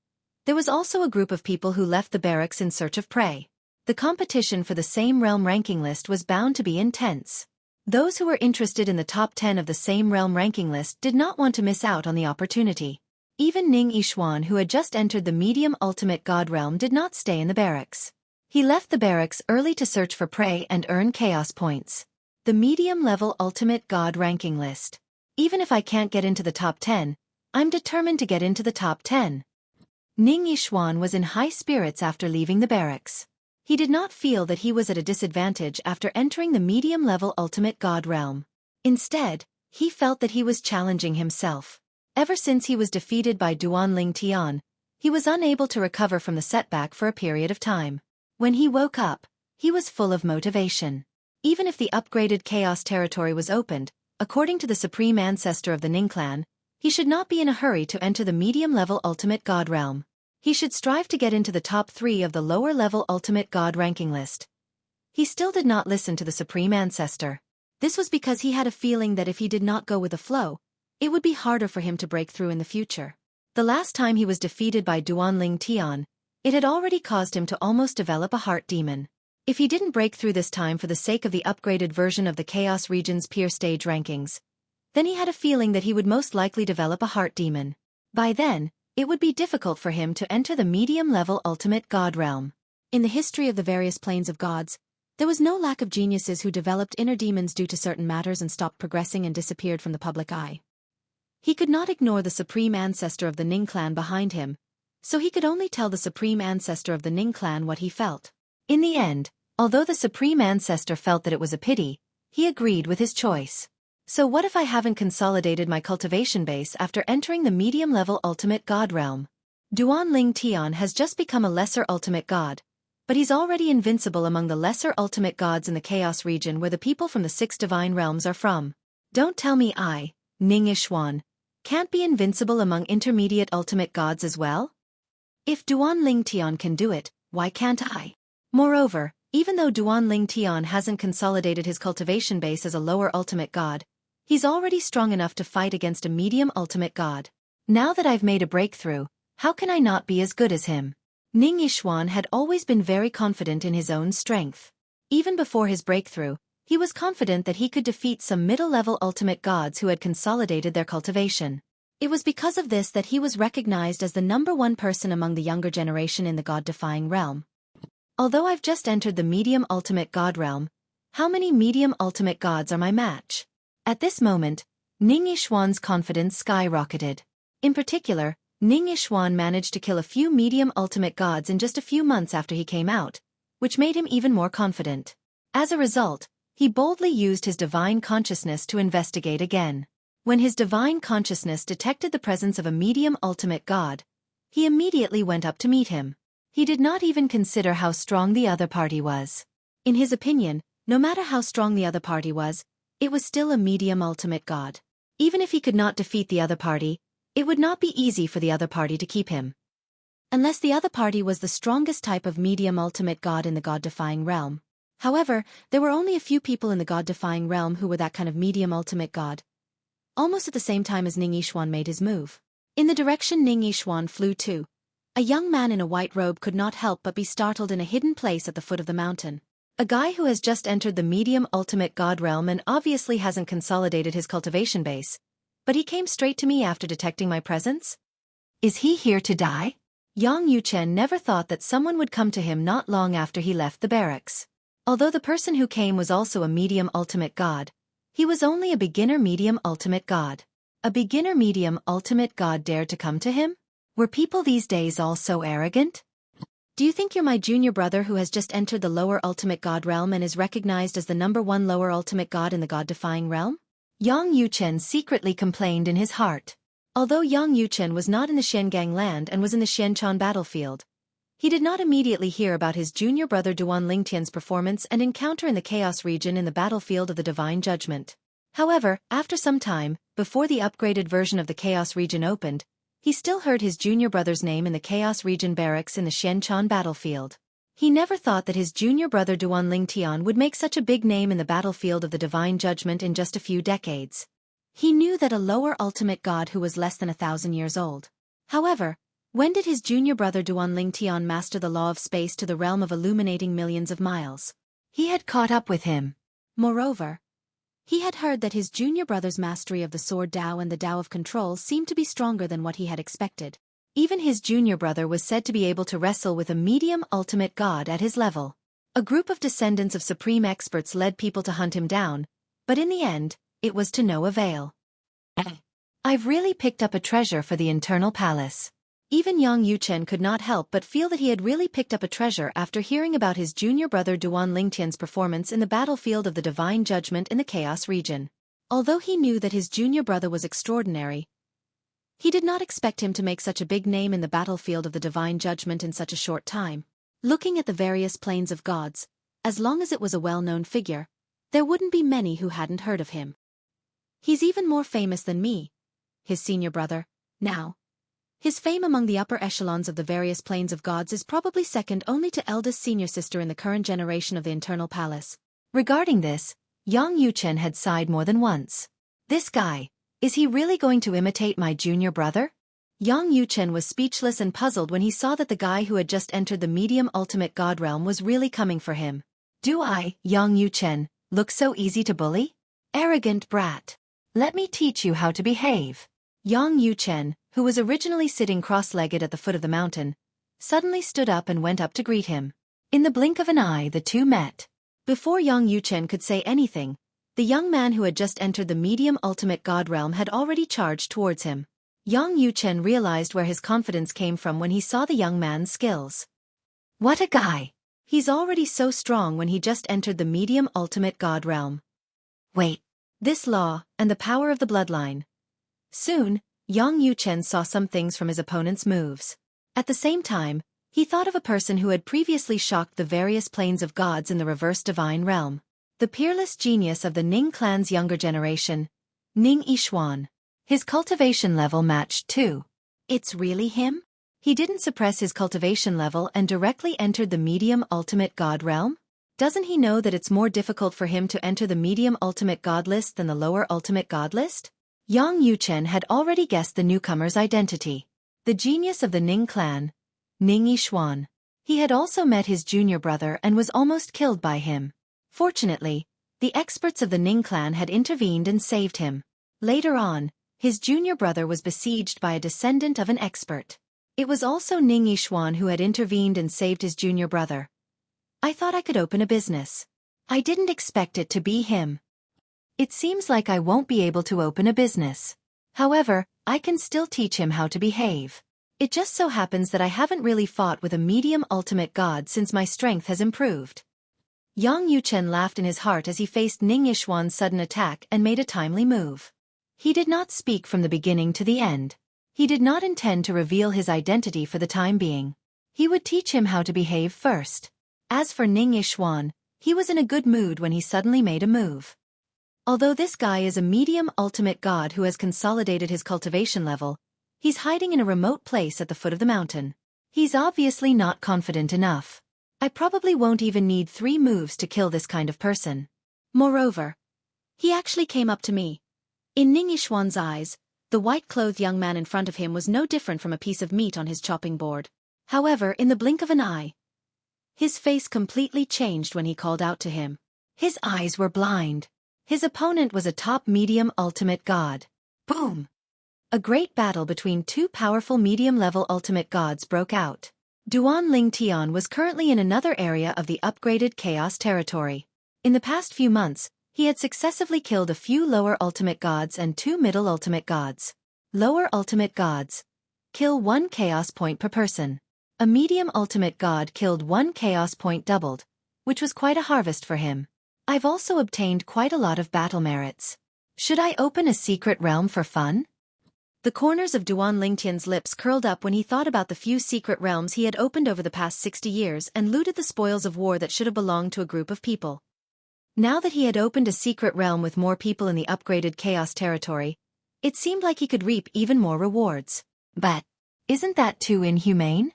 there was also a group of people who left the barracks in search of prey. The competition for the same realm ranking list was bound to be intense. Those who were interested in the top 10 of the same realm ranking list did not want to miss out on the opportunity. Even Ning Yixuan, who had just entered the medium ultimate god realm, did not stay in the barracks. He left the barracks early to search for prey and earn chaos points. The medium-level ultimate god ranking list. Even if I can't get into the top 10, I'm determined to get into the top 10. Ning Yixuan was in high spirits after leaving the barracks. He did not feel that he was at a disadvantage after entering the medium-level ultimate god realm. Instead, he felt that he was challenging himself. Ever since he was defeated by Duan Ling Tian, he was unable to recover from the setback for a period of time. When he woke up, he was full of motivation. Even if the upgraded Chaos Territory was opened, according to the Supreme Ancestor of the Ning clan, he should not be in a hurry to enter the medium-level ultimate god realm. He should strive to get into the top 3 of the lower-level ultimate god ranking list. He still did not listen to the Supreme Ancestor. This was because he had a feeling that if he did not go with the flow, it would be harder for him to break through in the future. The last time he was defeated by Duan Ling Tian, it had already caused him to almost develop a heart demon. If he didn't break through this time for the sake of the upgraded version of the Chaos Region's peer stage rankings, Then he had a feeling that he would most likely develop a heart demon. By then, it would be difficult for him to enter the medium-level ultimate god realm. In the history of the various planes of gods, there was no lack of geniuses who developed inner demons due to certain matters and stopped progressing and disappeared from the public eye. He could not ignore the supreme ancestor of the Ning clan behind him, so he could only tell the supreme ancestor of the Ning clan what he felt. In the end, although the supreme ancestor felt that it was a pity, he agreed with his choice. So what if I haven't consolidated my cultivation base after entering the medium-level ultimate god realm? Duan Ling Tian has just become a lesser ultimate god, but he's already invincible among the lesser ultimate gods in the chaos region where the people from the 6 divine realms are from. Don't tell me I, Ning Yixuan, can't be invincible among intermediate ultimate gods as well? If Duan Ling Tian can do it, why can't I? Moreover, even though Duan Ling Tian hasn't consolidated his cultivation base as a lower ultimate god, he's already strong enough to fight against a medium ultimate god. Now that I've made a breakthrough, how can I not be as good as him? Ning Yixuan had always been very confident in his own strength. Even before his breakthrough, he was confident that he could defeat some middle-level ultimate gods who had consolidated their cultivation. It was because of this that he was recognized as the #1 person among the younger generation in the god-defying realm. Although I've just entered the medium ultimate god realm, how many medium ultimate gods are my match? At this moment, Ning Yixuan's confidence skyrocketed. In particular, Ning Yixuan managed to kill a few medium ultimate gods in just a few months after he came out, which made him even more confident. As a result, he boldly used his divine consciousness to investigate again. When his divine consciousness detected the presence of a medium ultimate god, he immediately went up to meet him. He did not even consider how strong the other party was. In his opinion, no matter how strong the other party was, it was still a medium ultimate god. Even if he could not defeat the other party, it would not be easy for the other party to keep him. Unless the other party was the strongest type of medium ultimate god in the god-defying realm. However, there were only a few people in the god-defying realm who were that kind of medium ultimate god. Almost at the same time as Ning Yixuan made his move. In the direction Ning Yixuan flew to, a young man in a white robe could not help but be startled in a hidden place at the foot of the mountain. A guy who has just entered the medium ultimate god realm and obviously hasn't consolidated his cultivation base. But he came straight to me after detecting my presence? Is he here to die? Yang Yuchen never thought that someone would come to him not long after he left the barracks. Although the person who came was also a medium ultimate god, he was only a beginner medium ultimate god. A beginner medium ultimate god dared to come to him? Were people these days all so arrogant? Do you think you're my junior brother who has just entered the lower ultimate god realm and is recognized as the #1 lower ultimate god in the god-defying realm? Yang Yuchen secretly complained in his heart. Although Yang Yuchen was not in the Xiangang land and was in the Xianchan battlefield, he did not immediately hear about his junior brother Duan Lingtian's performance and encounter in the Chaos region in the battlefield of the Divine Judgment. However, after some time, before the upgraded version of the Chaos region opened, he still heard his junior brother's name in the Chaos region barracks in the Xianchan battlefield. He never thought that his junior brother Duan Lingtian would make such a big name in the battlefield of the Divine Judgment in just a few decades. He knew that a lower ultimate god who was less than 1,000 years old. However, when did his junior brother Duan Lingtian master the law of space to the realm of illuminating millions of miles? He had caught up with him. Moreover, he had heard that his junior brother's mastery of the sword Dao and the Dao of control seemed to be stronger than what he had expected. Even his junior brother was said to be able to wrestle with a medium ultimate god at his level. A group of descendants of supreme experts led people to hunt him down, but in the end, it was to no avail. I've really picked up a treasure for the internal palace. Even Yang Yuchen could not help but feel that he had really picked up a treasure after hearing about his junior brother Duan Lingtian's performance in the battlefield of the Divine Judgment in the Chaos region. Although he knew that his junior brother was extraordinary, he did not expect him to make such a big name in the battlefield of the Divine Judgment in such a short time. Looking at the various planes of gods, as long as it was a well-known figure, there wouldn't be many who hadn't heard of him. He's even more famous than me, his senior brother, now. His fame among the upper echelons of the various planes of gods is probably second only to eldest senior sister in the current generation of the internal palace. Regarding this, Yang Yuchen had sighed more than once. This guy, is he really going to imitate my junior brother? Yang Yuchen was speechless and puzzled when he saw that the guy who had just entered the medium ultimate god realm was really coming for him. Do I, Yang Yuchen, look so easy to bully? Arrogant brat. Let me teach you how to behave. Yang Yuchen, who was originally sitting cross-legged at the foot of the mountain, suddenly stood up and went up to greet him. In the blink of an eye, the two met. Before Yang Yuchen could say anything, the young man who had just entered the medium ultimate god realm had already charged towards him. Yang Yuchen realized where his confidence came from when he saw the young man's skills. What a guy! He's already so strong when he just entered the medium ultimate god realm. Wait. This law, and the power of the bloodline. Soon, Yang Yuchen saw some things from his opponent's moves. At the same time, he thought of a person who had previously shocked the various planes of gods in the reverse divine realm. The peerless genius of the Ning clan's younger generation, Ning Yixuan. His cultivation level matched too. It's really him? He didn't suppress his cultivation level and directly entered the medium ultimate god realm? Doesn't he know that it's more difficult for him to enter the medium ultimate god list than the lower ultimate god list? Yang Yuchen had already guessed the newcomer's identity. The genius of the Ning clan, Ning Yixuan. He had also met his junior brother and was almost killed by him. Fortunately, the experts of the Ning clan had intervened and saved him. Later on, his junior brother was besieged by a descendant of an expert. It was also Ning Yixuan who had intervened and saved his junior brother. I thought I could open a business. I didn't expect it to be him. It seems like I won't be able to open a business. However, I can still teach him how to behave. It just so happens that I haven't really fought with a medium ultimate god since my strength has improved. Yang Yuchen laughed in his heart as he faced Ning Yixuan's sudden attack and made a timely move. He did not speak from the beginning to the end. He did not intend to reveal his identity for the time being. He would teach him how to behave first. As for Ning Yixuan, he was in a good mood when he suddenly made a move. Although this guy is a medium ultimate god who has consolidated his cultivation level, he's hiding in a remote place at the foot of the mountain. He's obviously not confident enough. I probably won't even need 3 moves to kill this kind of person. Moreover, he actually came up to me. In Ning Yixuan's eyes, the white-clothed young man in front of him was no different from a piece of meat on his chopping board. However, in the blink of an eye, his face completely changed when he called out to him. His eyes were blind. His opponent was a top medium ultimate god. Boom! A great battle between 2 powerful medium-level ultimate gods broke out. Duan Lingtian was currently in another area of the upgraded Chaos territory. In the past few months, he had successively killed a few lower ultimate gods and 2 middle ultimate gods. Lower ultimate gods. Kill 1 chaos point per person. A medium ultimate god killed 1 chaos point doubled, which was quite a harvest for him. I've also obtained quite a lot of battle merits. Should I open a secret realm for fun? The corners of Duan Lingtian's lips curled up when he thought about the few secret realms he had opened over the past 60 years and looted the spoils of war that should have belonged to a group of people. Now that he had opened a secret realm with more people in the upgraded Chaos territory, it seemed like he could reap even more rewards. But, isn't that too inhumane?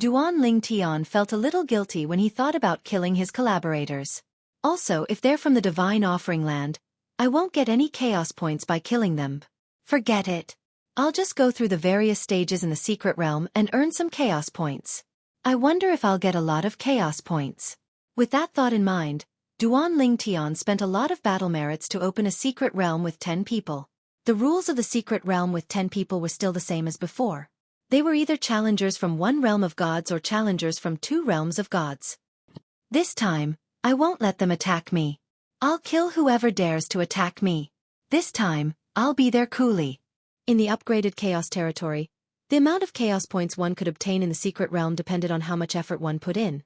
Duan Lingtian felt a little guilty when he thought about killing his collaborators. Also, if they're from the Divine Offering Land, I won't get any Chaos points by killing them. Forget it. I'll just go through the various stages in the secret realm and earn some Chaos points. I wonder if I'll get a lot of Chaos points. With that thought in mind, Duan Lingtian spent a lot of battle merits to open a secret realm with 10 people. The rules of the secret realm with 10 people were still the same as before. They were either challengers from 1 realm of gods or challengers from 2 realms of gods. This time, I won't let them attack me. I'll kill whoever dares to attack me. This time, I'll be their coolie. In the upgraded Chaos territory, the amount of Chaos points one could obtain in the secret realm depended on how much effort one put in.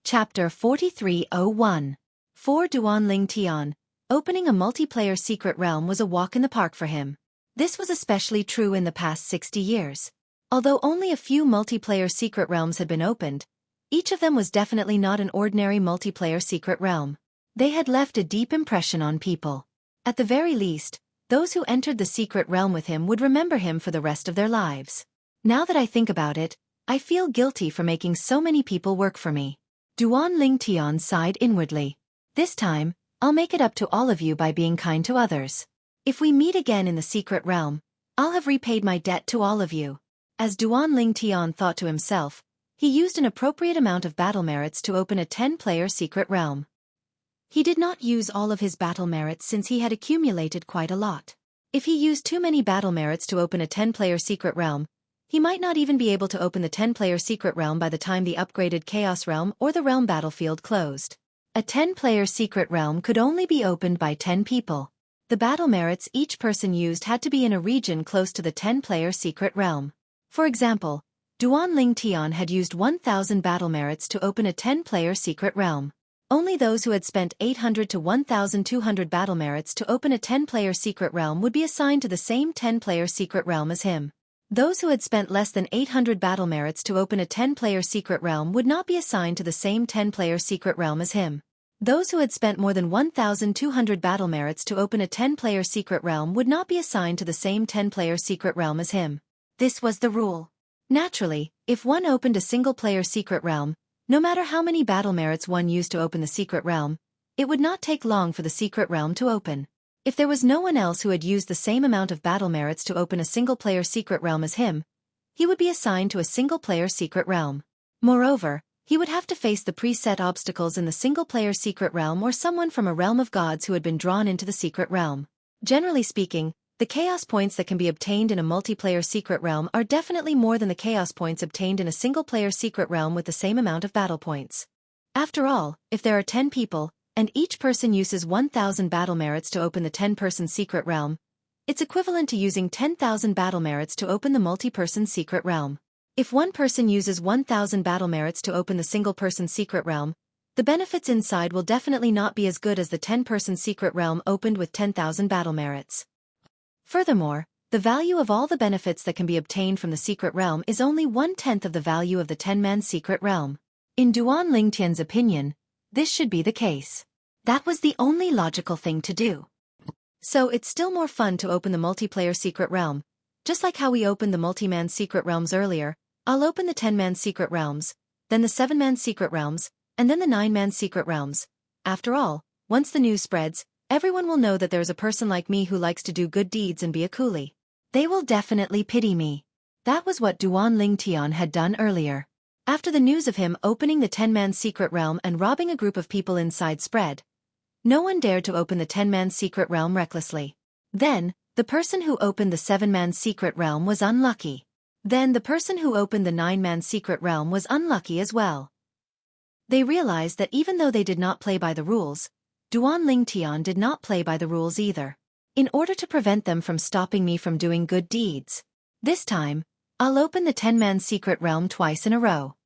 Chapter 4301. For Duan Lingtian, opening a multiplayer secret realm was a walk in the park for him. This was especially true in the past 60 years. Although only a few multiplayer secret realms had been opened, each of them was definitely not an ordinary multiplayer secret realm. They had left a deep impression on people. At the very least, those who entered the secret realm with him would remember him for the rest of their lives. Now that I think about it, I feel guilty for making so many people work for me. Duan Lingtian sighed inwardly. This time, I'll make it up to all of you by being kind to others. If we meet again in the secret realm, I'll have repaid my debt to all of you. As Duan Lingtian thought to himself, he used an appropriate amount of battle merits to open a 10-player secret realm. He did not use all of his battle merits since he had accumulated quite a lot. If he used too many battle merits to open a 10-player secret realm, he might not even be able to open the 10-player secret realm by the time the upgraded Chaos Realm or the realm battlefield closed. A 10-player secret realm could only be opened by 10 people. The battle merits each person used had to be in a region close to the 10-player secret realm. For example, Duan Ling Tian had used 1,000 battle merits to open a 10-player secret realm. Only those who had spent 800 to 1,200 battle merits to open a 10-player secret realm would be assigned to the same 10-player secret realm as him. Those who had spent less than 800 battle merits to open a 10-player secret realm would not be assigned to the same 10-player secret realm as him. Those who had spent more than 1,200 battle merits to open a 10-player secret realm would not be assigned to the same 10-player secret realm as him. This was the rule. Naturally, if one opened a single-player secret realm, no matter how many battle merits one used to open the secret realm, it would not take long for the secret realm to open. If there was no one else who had used the same amount of battle merits to open a single-player secret realm as him, he would be assigned to a single-player secret realm. Moreover, he would have to face the preset obstacles in the single-player secret realm or someone from a realm of gods who had been drawn into the secret realm. Generally speaking, the chaos points that can be obtained in a multiplayer secret realm are definitely more than the chaos points obtained in a single-player secret realm with the same amount of battle points. After all, if there are 10 people, and each person uses 1,000 battle merits to open the 10-person secret realm, it's equivalent to using 10,000 battle merits to open the multi-person secret realm. If one person uses 1,000 battle merits to open the single-person secret realm, the benefits inside will definitely not be as good as the 10-person secret realm opened with 10,000 battle merits. Furthermore, the value of all the benefits that can be obtained from the secret realm is only 1/10 of the value of the 10-man secret realm. In Duan Lingtian's opinion, this should be the case. That was the only logical thing to do. So it's still more fun to open the multiplayer secret realm. Just like how we opened the multi-man secret realms earlier, I'll open the 10-man secret realms, then the 7-man secret realms, and then the 9-man secret realms. After all, once the news spreads, everyone will know that there's a person like me who likes to do good deeds and be a coolie. They will definitely pity me. That was what Duan Ling Tian had done earlier. After the news of him opening the 10-man secret realm and robbing a group of people inside spread, no one dared to open the 10-man secret realm recklessly. Then, the person who opened the 7-man secret realm was unlucky. Then the person who opened the 9-man secret realm was unlucky as well. They realized that even though they did not play by the rules, Duan Ling Tian did not play by the rules either. In order to prevent them from stopping me from doing good deeds, this time, I'll open the 10-man secret realm twice in a row.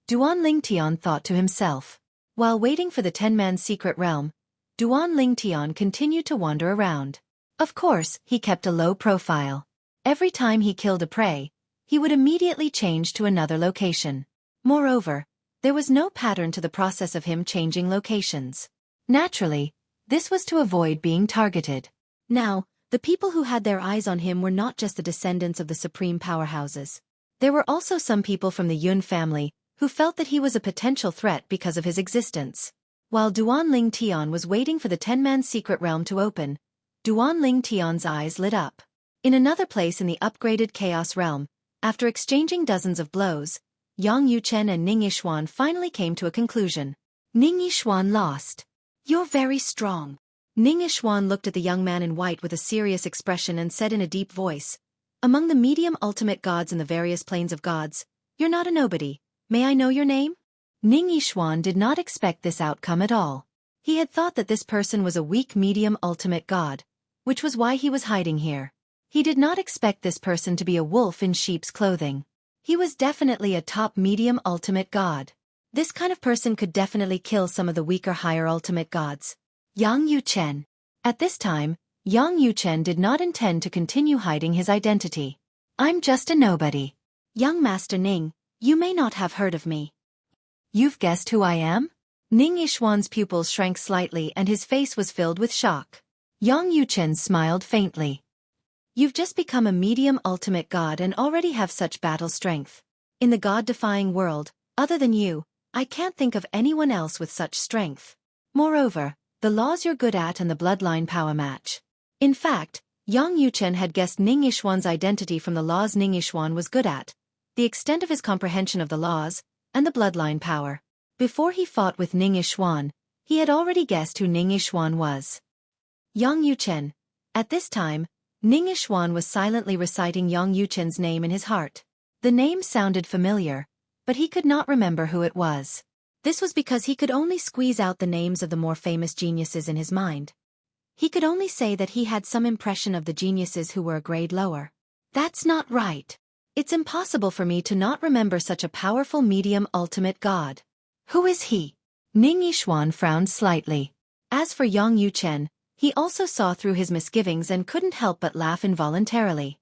Duan Ling Tian thought to himself. While waiting for the 10-man secret realm, Duan Ling Tian continued to wander around. Of course, he kept a low profile. Every time he killed a prey, he would immediately change to another location. Moreover, there was no pattern to the process of him changing locations. Naturally, this was to avoid being targeted. Now, the people who had their eyes on him were not just the descendants of the supreme powerhouses. There were also some people from the Yun family who felt that he was a potential threat because of his existence. While Duan Ling Tian was waiting for the 10-man secret realm to open, Duan Ling Tian's eyes lit up. In another place in the upgraded Chaos Realm, after exchanging dozens of blows, Yang Yuchen and Ning Yishuan finally came to a conclusion. Ning Yishuan lost. You're very strong. Ning Yishuan looked at the young man in white with a serious expression and said in a deep voice, "Among the medium ultimate gods in the various planes of gods, you're not a nobody. May I know your name?" Ning Yishuan did not expect this outcome at all. He had thought that this person was a weak medium ultimate god, which was why he was hiding here. He did not expect this person to be a wolf in sheep's clothing. He was definitely a top medium ultimate god. This kind of person could definitely kill some of the weaker higher ultimate gods. Yang Yuchen. At this time, Yang Yuchen did not intend to continue hiding his identity. I'm just a nobody. Young Master Ning, you may not have heard of me. You've guessed who I am? Ning Yishuan's pupils shrank slightly and his face was filled with shock. Yang Yuchen smiled faintly. You've just become a medium ultimate god and already have such battle strength. In the god-defying world, other than you, I can't think of anyone else with such strength. Moreover, the laws you're good at and the bloodline power match. In fact, Yang Yuchen had guessed Ning Yishuan's identity from the laws Ning Yishuan was good at, the extent of his comprehension of the laws, and the bloodline power. Before he fought with Ning Yishuan, He had already guessed who Ning Yixuan was. Yang Yuchen. At this time, Ning Yixuan was silently reciting Yang Yuchen's name in his heart. The name sounded familiar, but he could not remember who it was. This was because he could only squeeze out the names of the more famous geniuses in his mind. He could only say that he had some impression of the geniuses who were a grade lower. That's not right. It's impossible for me to not remember such a powerful medium ultimate god. Who is he? Ning Yixuan frowned slightly. As for Yang Yuchen, he also saw through his misgivings and couldn't help but laugh involuntarily.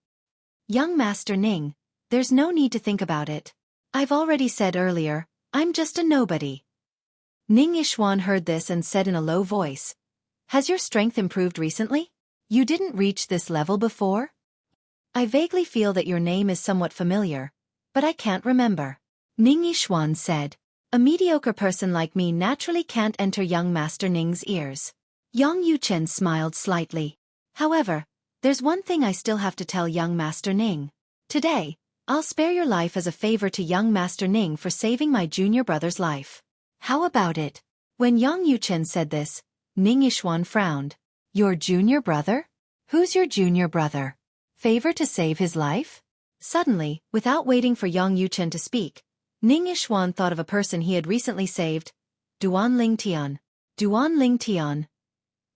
Young Master Ning, there's no need to think about it. I've already said earlier, I'm just a nobody. Ning Yixuan heard this and said in a low voice, Has your strength improved recently? You didn't reach this level before? I vaguely feel that your name is somewhat familiar, but I can't remember. Ning Yixuan said, A mediocre person like me naturally can't enter young Master Ning's ears. Yang Yuchen smiled slightly. However, there's one thing I still have to tell young Master Ning. Today, I'll spare your life as a favor to young Master Ning for saving my junior brother's life. How about it? When Yang Yuchen said this, Ning Yixuan frowned. Your junior brother? Who's your junior brother? Favor to save his life? Suddenly, without waiting for Yang Yuchen to speak, Ning Yixuan thought of a person he had recently saved. Duan Lingtian. Duan Lingtian.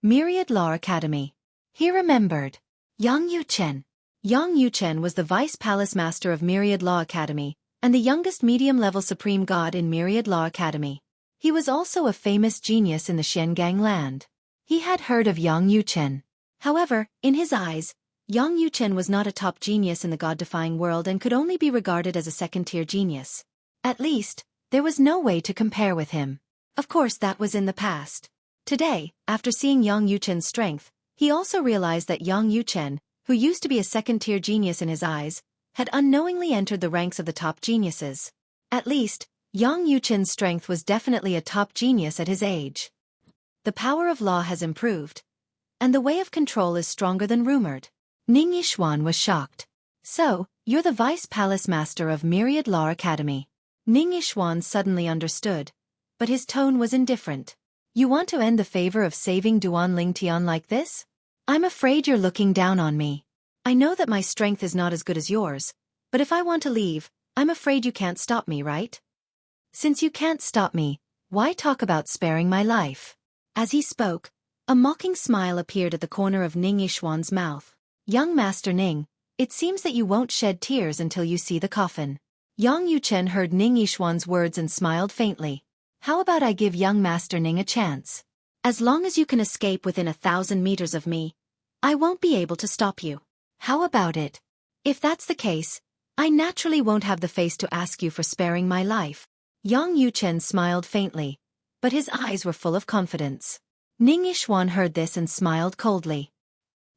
Myriad Law Academy. He remembered. Yang Yuchen. Yang Yuchen was the Vice Palace Master of Myriad Law Academy, and the youngest medium-level supreme god in Myriad Law Academy. He was also a famous genius in the Xiangang land. He had heard of Yang Yuchen. However, in his eyes, Yang Yuchen was not a top genius in the god-defying world and could only be regarded as a second-tier genius. At least, there was no way to compare with him. Of course that was in the past. Today, after seeing Yang Yuchen's strength, he also realized that Yang Yuchen, who used to be a second-tier genius in his eyes, had unknowingly entered the ranks of the top geniuses. At least, Yang Yuchen's strength was definitely a top genius at his age. The power of law has improved, and the way of control is stronger than rumored. Ning Yixuan was shocked. So, you're the Vice Palace Master of Myriad Law Academy. Ning Yixuan suddenly understood, but his tone was indifferent. You want to end the favor of saving Duan Lingtian like this? I'm afraid you're looking down on me. I know that my strength is not as good as yours, but if I want to leave, I'm afraid you can't stop me, right? Since you can't stop me, why talk about sparing my life? As he spoke, a mocking smile appeared at the corner of Ning Yixuan's mouth. Young Master Ning, it seems that you won't shed tears until you see the coffin. Yang Yuchen heard Ning Yixuan's words and smiled faintly. How about I give young Master Ning a chance? As long as you can escape within 1,000 meters of me, I won't be able to stop you. How about it? If that's the case, I naturally won't have the face to ask you for sparing my life. Yang Yuchen smiled faintly, but his eyes were full of confidence. Ning Yixuan heard this and smiled coldly.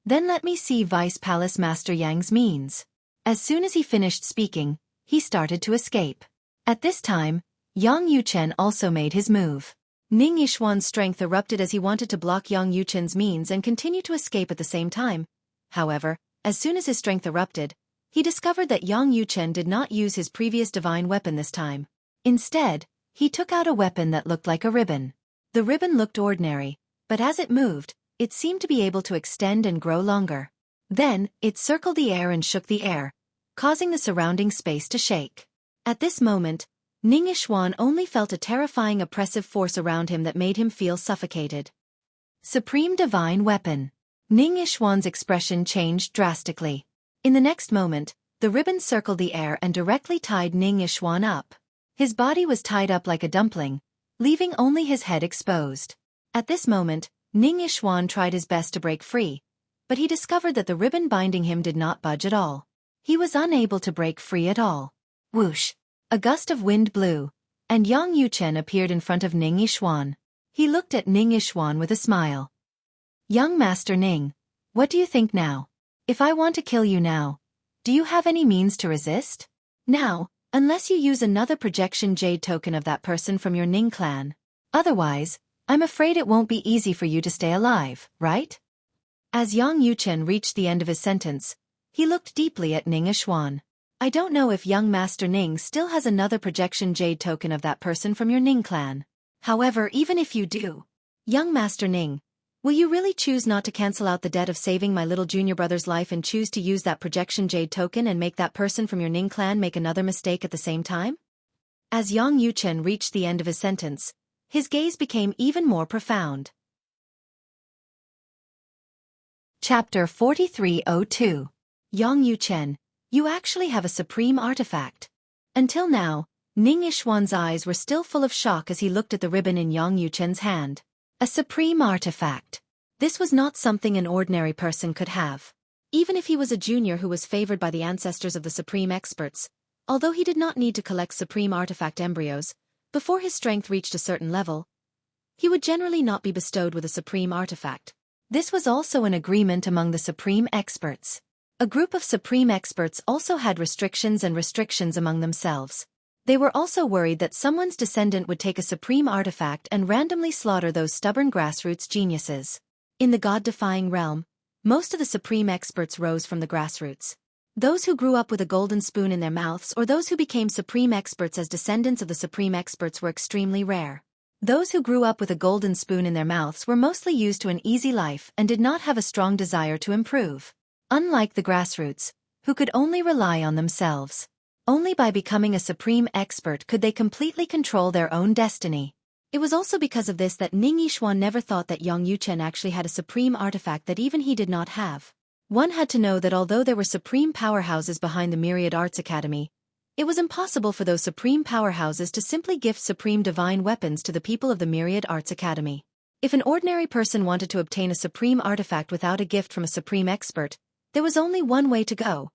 Then let me see Vice Palace Master Yang's means. As soon as he finished speaking, he started to escape. At this time, Yang Yuchen also made his move. Ning Yixuan's strength erupted as he wanted to block Yang Yuchen's means and continue to escape at the same time. However, as soon as his strength erupted, he discovered that Yang Yuchen did not use his previous divine weapon this time. Instead, he took out a weapon that looked like a ribbon. The ribbon looked ordinary, but as it moved, it seemed to be able to extend and grow longer. Then, it circled the air and shook the air, causing the surrounding space to shake. At this moment, Ning Yixuan only felt a terrifying oppressive force around him that made him feel suffocated. Supreme Divine Weapon. Ning Yixuan's expression changed drastically. In the next moment, the ribbon circled the air and directly tied Ning Yixuan up. His body was tied up like a dumpling, leaving only his head exposed. At this moment, Ning Yixuan tried his best to break free, but he discovered that the ribbon binding him did not budge at all. He was unable to break free at all. Whoosh! A gust of wind blew, and Yang Yuchen appeared in front of Ning Yixuan. He looked at Ning Yixuan with a smile. Young Master Ning, what do you think now? If I want to kill you now, do you have any means to resist? Now, unless you use another projection jade token of that person from your Ning clan. Otherwise, I'm afraid it won't be easy for you to stay alive, right? As Yang Yuchen reached the end of his sentence, he looked deeply at Ning Yixuan. I don't know if young Master Ning still has another projection jade token of that person from your Ning clan. However, even if you do, Young Master Ning, will you really choose not to cancel out the debt of saving my little junior brother's life and choose to use that projection jade token and make that person from your Ning clan make another mistake at the same time? As Yang Yuchen reached the end of his sentence, his gaze became even more profound. Chapter 4302. Yang Yuchen, you actually have a supreme artifact. Until now, Ning Yixuan's eyes were still full of shock as he looked at the ribbon in Yang Yuchen's hand. A supreme artifact. This was not something an ordinary person could have. Even if he was a junior who was favored by the ancestors of the supreme experts, although he did not need to collect supreme artifact embryos, before his strength reached a certain level, he would generally not be bestowed with a supreme artifact. This was also an agreement among the supreme experts. A group of supreme experts also had restrictions among themselves. They were also worried that someone's descendant would take a supreme artifact and randomly slaughter those stubborn grassroots geniuses. In the god-defying realm, most of the supreme experts rose from the grassroots. Those who grew up with a golden spoon in their mouths or those who became supreme experts as descendants of the supreme experts were extremely rare. Those who grew up with a golden spoon in their mouths were mostly used to an easy life and did not have a strong desire to improve. Unlike the grassroots, who could only rely on themselves. Only by becoming a supreme expert could they completely control their own destiny. It was also because of this that Ning Yixuan never thought that Yang Yuchen actually had a supreme artifact that even he did not have. One had to know that although there were supreme powerhouses behind the Myriad Arts Academy, it was impossible for those supreme powerhouses to simply gift supreme divine weapons to the people of the Myriad Arts Academy. If an ordinary person wanted to obtain a supreme artifact without a gift from a supreme expert, there was only one way to go.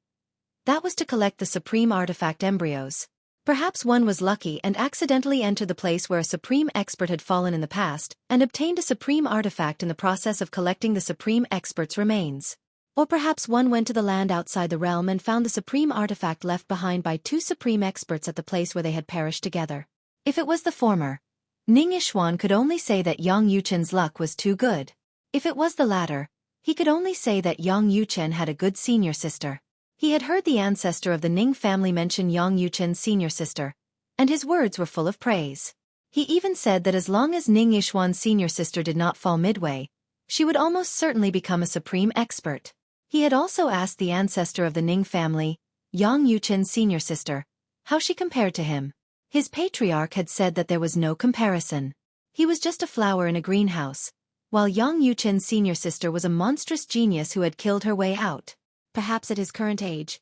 That was to collect the supreme artifact embryos. Perhaps one was lucky and accidentally entered the place where a supreme expert had fallen in the past and obtained a supreme artifact in the process of collecting the supreme expert's remains. Or perhaps one went to the land outside the realm and found the supreme artifact left behind by two supreme experts at the place where they had perished together. If it was the former, Ning Yixuan could only say that Yang Yuchen's luck was too good. If it was the latter, he could only say that Yang Yuchen had a good senior sister. He had heard the ancestor of the Ning family mention Yang Yuchen's senior sister, and his words were full of praise. He even said that as long as Ning Yixuan's senior sister did not fall midway, she would almost certainly become a supreme expert. He had also asked the ancestor of the Ning family, Yang Yuchen's senior sister, how she compared to him. His patriarch had said that there was no comparison. He was just a flower in a greenhouse, while Yang Yuchen's senior sister was a monstrous genius who had killed her way out. Perhaps at his current age,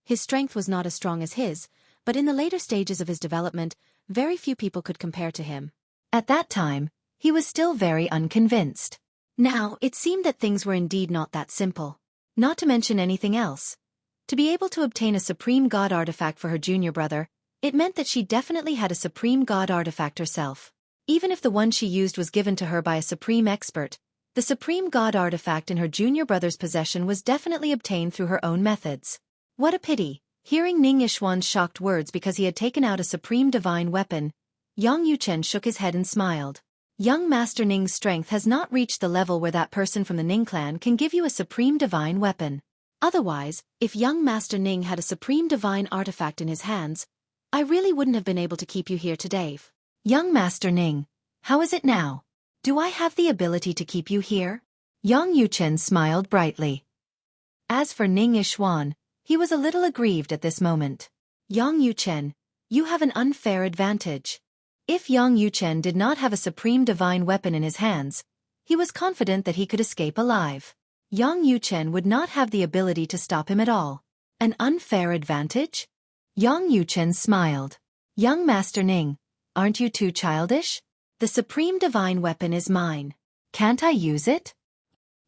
his strength was not as strong as his, but in the later stages of his development, very few people could compare to him. At that time, he was still very unconvinced. Now, it seemed that things were indeed not that simple. Not to mention anything else. To be able to obtain a supreme god artifact for her junior brother, it meant that she definitely had a supreme god artifact herself. Even if the one she used was given to her by a supreme expert, the supreme god artifact in her junior brother's possession was definitely obtained through her own methods. What a pity. Hearing Ning Yixuan's shocked words because he had taken out a supreme divine weapon, Yang Yuchen shook his head and smiled. Young Master Ning's strength has not reached the level where that person from the Ning clan can give you a supreme divine weapon. Otherwise, if young Master Ning had a supreme divine artifact in his hands, I really wouldn't have been able to keep you here today. Young Master Ning, how is it now? Do I have the ability to keep you here? Yang Yuchen smiled brightly. As for Ning Yixuan, he was a little aggrieved at this moment. Yang Yuchen, you have an unfair advantage. If Yang Yuchen did not have a supreme divine weapon in his hands, he was confident that he could escape alive. Yang Yuchen would not have the ability to stop him at all. An unfair advantage? Yang Yuchen smiled. Young Master Ning, aren't you too childish? The supreme divine weapon is mine. Can't I use it?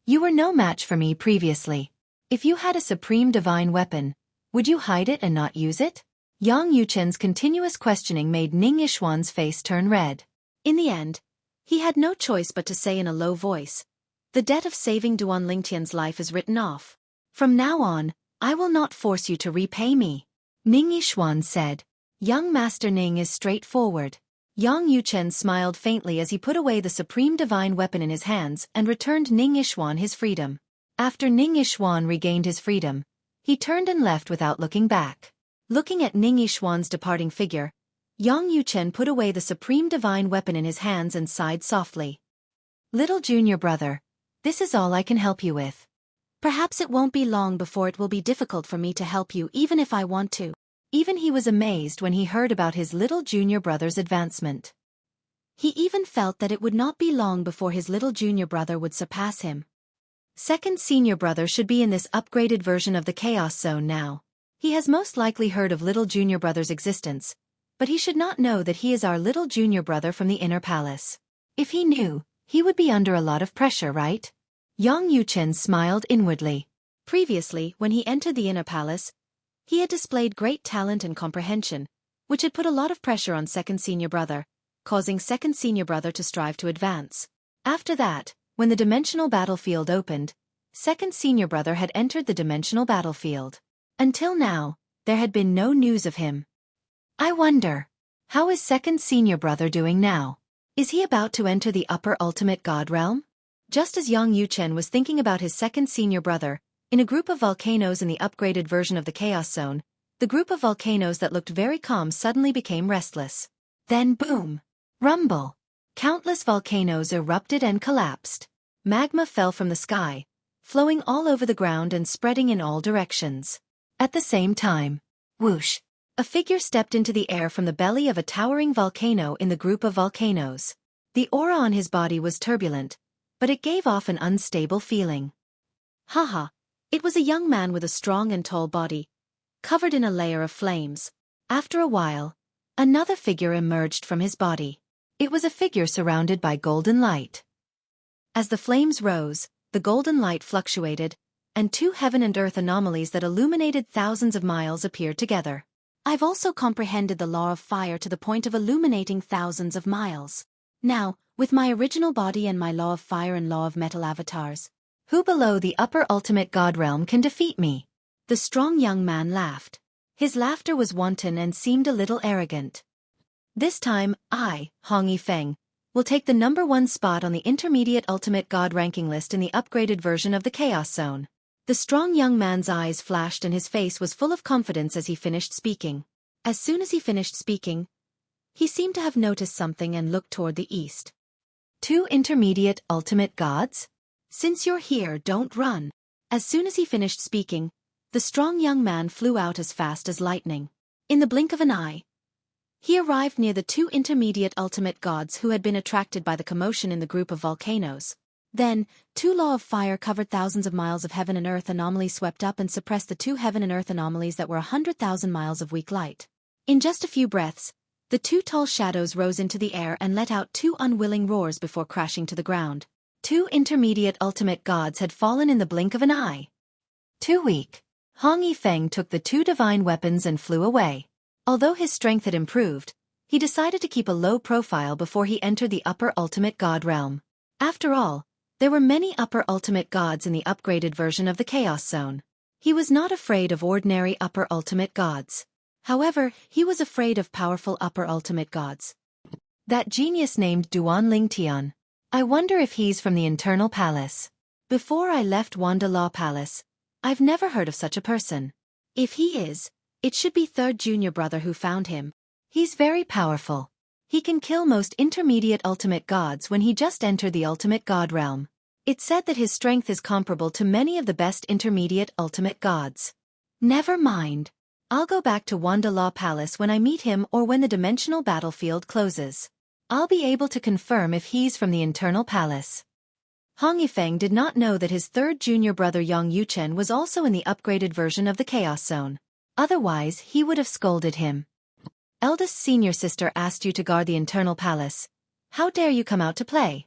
You were no match for me previously. If you had a supreme divine weapon, would you hide it and not use it? Yang Yuchen's continuous questioning made Ning Yixuan's face turn red. In the end, he had no choice but to say in a low voice, "The debt of saving Duan Lingtian's life is written off. From now on, I will not force you to repay me." Ning Yixuan said. Young Master Ning is straightforward. Yang Yuchen smiled faintly as he put away the supreme divine weapon in his hands and returned Ning Yixuan his freedom. After Ning Yixuan regained his freedom, he turned and left without looking back. Looking at Ning Yixuan's departing figure, Yang Yuchen put away the supreme divine weapon in his hands and sighed softly. Little junior brother, this is all I can help you with. Perhaps it won't be long before it will be difficult for me to help you even if I want to. Even he was amazed when he heard about his little junior brother's advancement. He even felt that it would not be long before his little junior brother would surpass him. Second senior brother should be in this upgraded version of the Chaos Zone now. He has most likely heard of little junior brother's existence, but he should not know that he is our little junior brother from the inner palace. If he knew, he would be under a lot of pressure, right? Yang Yuchen smiled inwardly. Previously, when he entered the inner palace, he had displayed great talent and comprehension, which had put a lot of pressure on second senior brother, causing second senior brother to strive to advance. After that, when the dimensional battlefield opened, second senior brother had entered the dimensional battlefield. Until now, there had been no news of him. I wonder, how is second senior brother doing now? Is he about to enter the upper ultimate god realm? Just as Yang Yuchen was thinking about his second senior brother, in a group of volcanoes in the upgraded version of the Chaos Zone, the group of volcanoes that looked very calm suddenly became restless. Then boom! Rumble! Countless volcanoes erupted and collapsed. Magma fell from the sky, flowing all over the ground and spreading in all directions. At the same time, whoosh! A figure stepped into the air from the belly of a towering volcano in the group of volcanoes. The aura on his body was turbulent, but it gave off an unstable feeling. Haha! It was a young man with a strong and tall body, covered in a layer of flames. After a while, another figure emerged from his body. It was a figure surrounded by golden light. As the flames rose, the golden light fluctuated, and two heaven and earth anomalies that illuminated thousands of miles appeared together. I've also comprehended the law of fire to the point of illuminating thousands of miles. Now, with my original body and my law of fire and law of metal avatars, who below the upper ultimate god realm can defeat me? The strong young man laughed. His laughter was wanton and seemed a little arrogant. This time, I, Hong Yifeng, will take the #1 spot on the intermediate ultimate god ranking list in the upgraded version of the Chaos Zone. The strong young man's eyes flashed and his face was full of confidence as he finished speaking. As soon as he finished speaking, he seemed to have noticed something and looked toward the east. 2 intermediate ultimate gods? Since you're here, don't run. As soon as he finished speaking, the strong young man flew out as fast as lightning. In the blink of an eye, he arrived near the 2 intermediate ultimate gods who had been attracted by the commotion in the group of volcanoes. Then, 2 law of fire covered thousands of miles of heaven and earth anomalies swept up and suppressed the 2 heaven and earth anomalies that were 100,000 miles of weak light. In just a few breaths, the 2 tall shadows rose into the air and let out 2 unwilling roars before crashing to the ground. 2 intermediate ultimate gods had fallen in the blink of an eye. Too weak. Hong Yifeng took the 2 divine weapons and flew away. Although his strength had improved, he decided to keep a low profile before he entered the upper ultimate god realm. After all, there were many upper ultimate gods in the upgraded version of the Chaos Zone. He was not afraid of ordinary upper ultimate gods. However, he was afraid of powerful upper ultimate gods. That genius named Duan Lingtian. I wonder if he's from the Internal Palace. Before I left Wanda Law Palace, I've never heard of such a person. If he is, it should be third junior brother who found him. He's very powerful. He can kill most intermediate ultimate gods when he just entered the ultimate god realm. It's said that his strength is comparable to many of the best intermediate ultimate gods. Never mind. I'll go back to Wanda Law Palace when I meet him or when the dimensional battlefield closes. I'll be able to confirm if he's from the Internal Palace. Hong Yifeng did not know that his third junior brother Yang Yuchen was also in the upgraded version of the Chaos Zone. Otherwise, he would have scolded him. Eldest senior sister asked you to guard the Internal Palace. How dare you come out to play?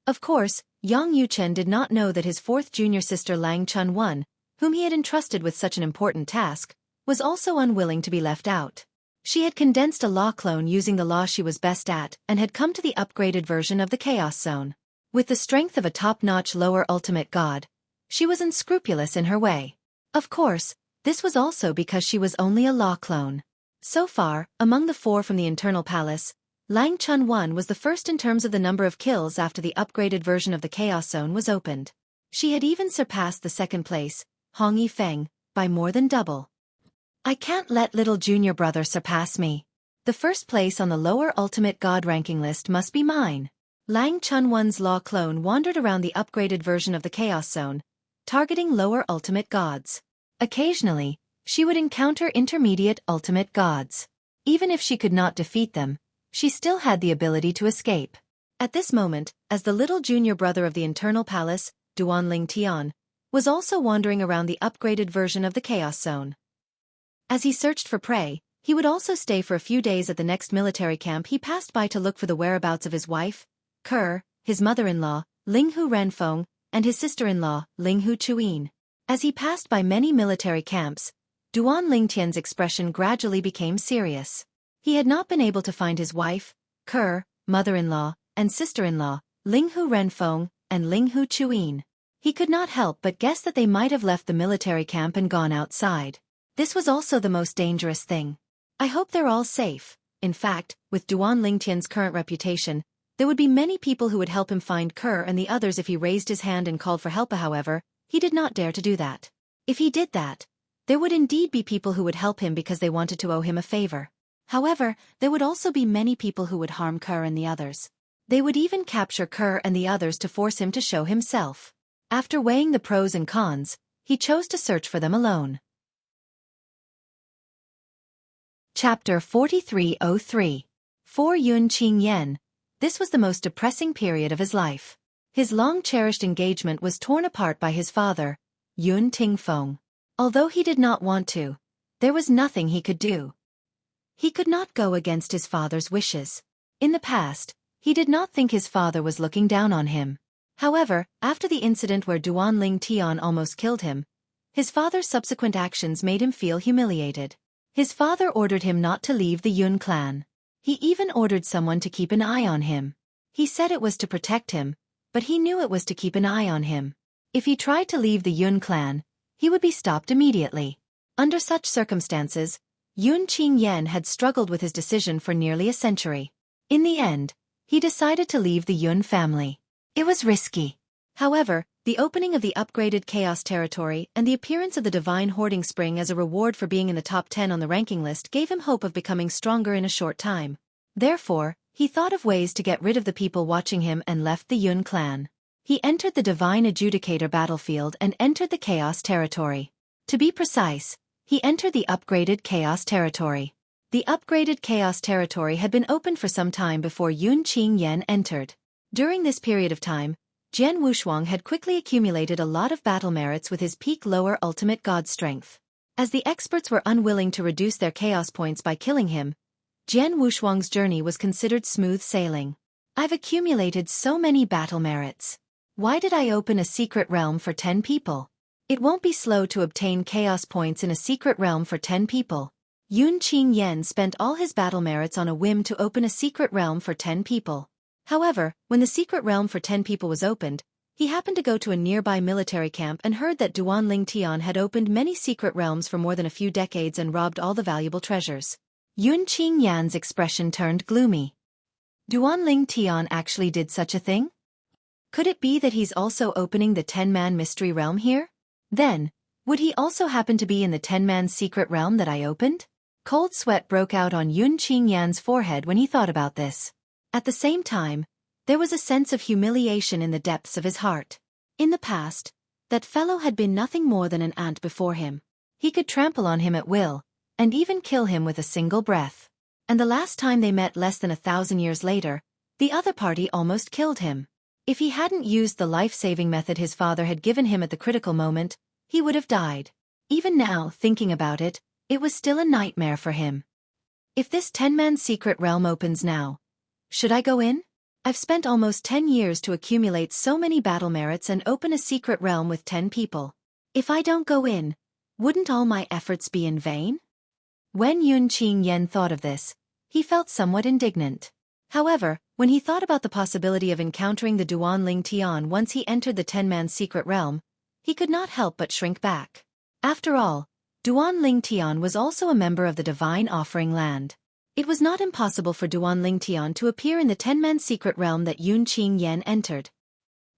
Of course, Yang Yuchen did not know that his fourth junior sister Lang Chun-Wan, whom he had entrusted with such an important task, was also unwilling to be left out. She had condensed a law clone using the law she was best at and had come to the upgraded version of the Chaos Zone. With the strength of a top-notch lower ultimate god, she was unscrupulous in her way. Of course, this was also because she was only a law clone. So far, among the 4 from the Internal Palace, Lang Chun-Wan was the first in terms of the number of kills after the upgraded version of the Chaos Zone was opened. She had even surpassed the second place, Hong Yifeng, by more than double. I can't let little junior brother surpass me. The first place on the lower ultimate god ranking list must be mine. Lang Chunwan's law clone wandered around the upgraded version of the Chaos Zone, targeting lower ultimate gods. Occasionally, she would encounter intermediate ultimate gods. Even if she could not defeat them, she still had the ability to escape. At this moment, as the little junior brother of the Internal Palace, Duanling Tian, was also wandering around the upgraded version of the Chaos Zone. As he searched for prey, he would also stay for a few days at the next military camp he passed by to look for the whereabouts of his wife, Ke, his mother-in-law, Linghu Renfeng, and his sister-in-law, Linghu Chuyin. As he passed by many military camps, Duan Lingtian's expression gradually became serious. He had not been able to find his wife, Ke, mother-in-law, and sister-in-law, Linghu Renfeng, and Linghu Chuyin. He could not help but guess that they might have left the military camp and gone outside. This was also the most dangerous thing. I hope they're all safe. In fact, with Duan Lingtian's current reputation, there would be many people who would help him find Ke and the others if he raised his hand and called for help. However, he did not dare to do that. If he did that, there would indeed be people who would help him because they wanted to owe him a favor. However, there would also be many people who would harm Ke and the others. They would even capture Ke and the others to force him to show himself. After weighing the pros and cons, he chose to search for them alone. Chapter 4303. For Yun Qingyan, this was the most depressing period of his life. His long-cherished engagement was torn apart by his father, Yun Tingfeng. Although he did not want to, there was nothing he could do. He could not go against his father's wishes. In the past, he did not think his father was looking down on him. However, after the incident where Duan Ling Tian almost killed him, his father's subsequent actions made him feel humiliated. His father ordered him not to leave the Yun clan. He even ordered someone to keep an eye on him. He said it was to protect him, but he knew it was to keep an eye on him. If he tried to leave the Yun clan, he would be stopped immediately. Under such circumstances, Yun Qingyan had struggled with his decision for nearly a century. In the end, he decided to leave the Yun family. It was risky. However, the opening of the upgraded Chaos territory and the appearance of the Divine Hoarding Spring as a reward for being in the top 10 on the ranking list gave him hope of becoming stronger in a short time. Therefore, he thought of ways to get rid of the people watching him and left the Yun clan. He entered the Divine Adjudicator battlefield and entered the Chaos territory. To be precise, he entered the upgraded Chaos territory. The upgraded Chaos territory had been opened for some time before Yun Qingyan entered. During this period of time, Jian Wushuang had quickly accumulated a lot of battle merits with his peak lower ultimate god strength. As the experts were unwilling to reduce their chaos points by killing him, Jian Wushuang's journey was considered smooth sailing. I've accumulated so many battle merits. Why did I open a secret realm for 10 people? It won't be slow to obtain chaos points in a secret realm for 10 people. Yun Qingyan spent all his battle merits on a whim to open a secret realm for 10 people. However, when the secret realm for 10 people was opened, he happened to go to a nearby military camp and heard that Duan Ling Tian had opened many secret realms for more than a few decades and robbed all the valuable treasures. Yun Qingyan's expression turned gloomy. Duan Ling Tian actually did such a thing? Could it be that he's also opening the 10-man mystery realm here? Then, would he also happen to be in the 10-man secret realm that I opened? Cold sweat broke out on Yun Qingyan's forehead when he thought about this. At the same time, there was a sense of humiliation in the depths of his heart. In the past, that fellow had been nothing more than an ant before him. He could trample on him at will, and even kill him with a single breath. And the last time they met less than 1,000 years later, the other party almost killed him. If he hadn't used the life-saving method his father had given him at the critical moment, he would have died. Even now, thinking about it, it was still a nightmare for him. If this 10-man secret realm opens now, should I go in? I've spent almost 10 years to accumulate so many battle merits and open a secret realm with 10 people. If I don't go in, wouldn't all my efforts be in vain? When Yun Qingyan thought of this, he felt somewhat indignant. However, when he thought about the possibility of encountering the Duan Ling Tian once he entered the 10-man secret realm, he could not help but shrink back. After all, Duan Ling Tian was also a member of the Divine Offering Land. It was not impossible for Duan Ling Tian to appear in the 10-man secret realm that Yun Qingyan entered.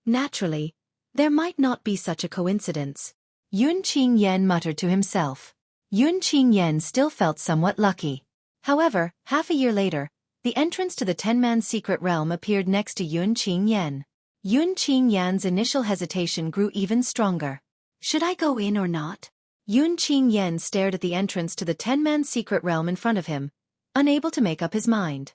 Naturally, there might not be such a coincidence. Yun Qingyan muttered to himself. Yun Qingyan still felt somewhat lucky. However, half a year later, the entrance to the 10-man secret realm appeared next to Yun Qingyan. Yun Qingyan's initial hesitation grew even stronger. Should I go in or not? Yun Qingyan stared at the entrance to the 10-man secret realm in front of him, unable to make up his mind.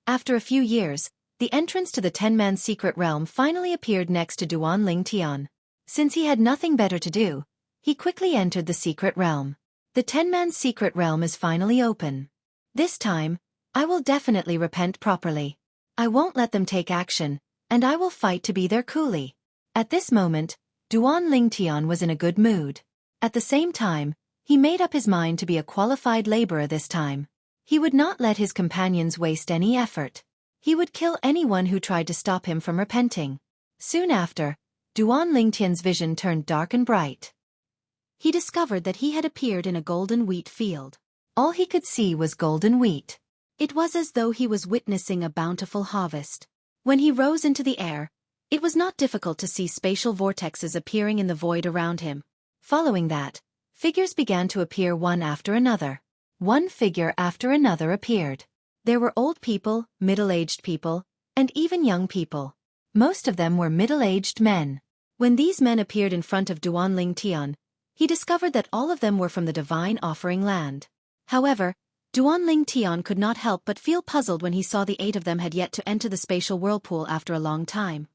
After a few years, the entrance to the 10-man secret realm finally appeared next to Duan Lingtian. Since he had nothing better to do, he quickly entered the secret realm. The 10-man secret realm is finally open. This time, I will definitely repent properly. I won't let them take action, and I will fight to be their coolie. At this moment, Duan Lingtian was in a good mood. At the same time, he made up his mind to be a qualified laborer this time. He would not let his companions waste any effort. He would kill anyone who tried to stop him from repenting. Soon after, Duan Lingtian's vision turned dark and bright. He discovered that he had appeared in a golden wheat field. All he could see was golden wheat. It was as though he was witnessing a bountiful harvest. When he rose into the air, it was not difficult to see spatial vortexes appearing in the void around him. Following that, figures began to appear one after another. One figure after another appeared. There were old people, middle-aged people, and even young people. Most of them were middle-aged men. When these men appeared in front of Duan Lingtian, he discovered that all of them were from the divine offering land. However, Duan Lingtian could not help but feel puzzled when he saw the 8 of them had yet to enter the spatial whirlpool after a long time.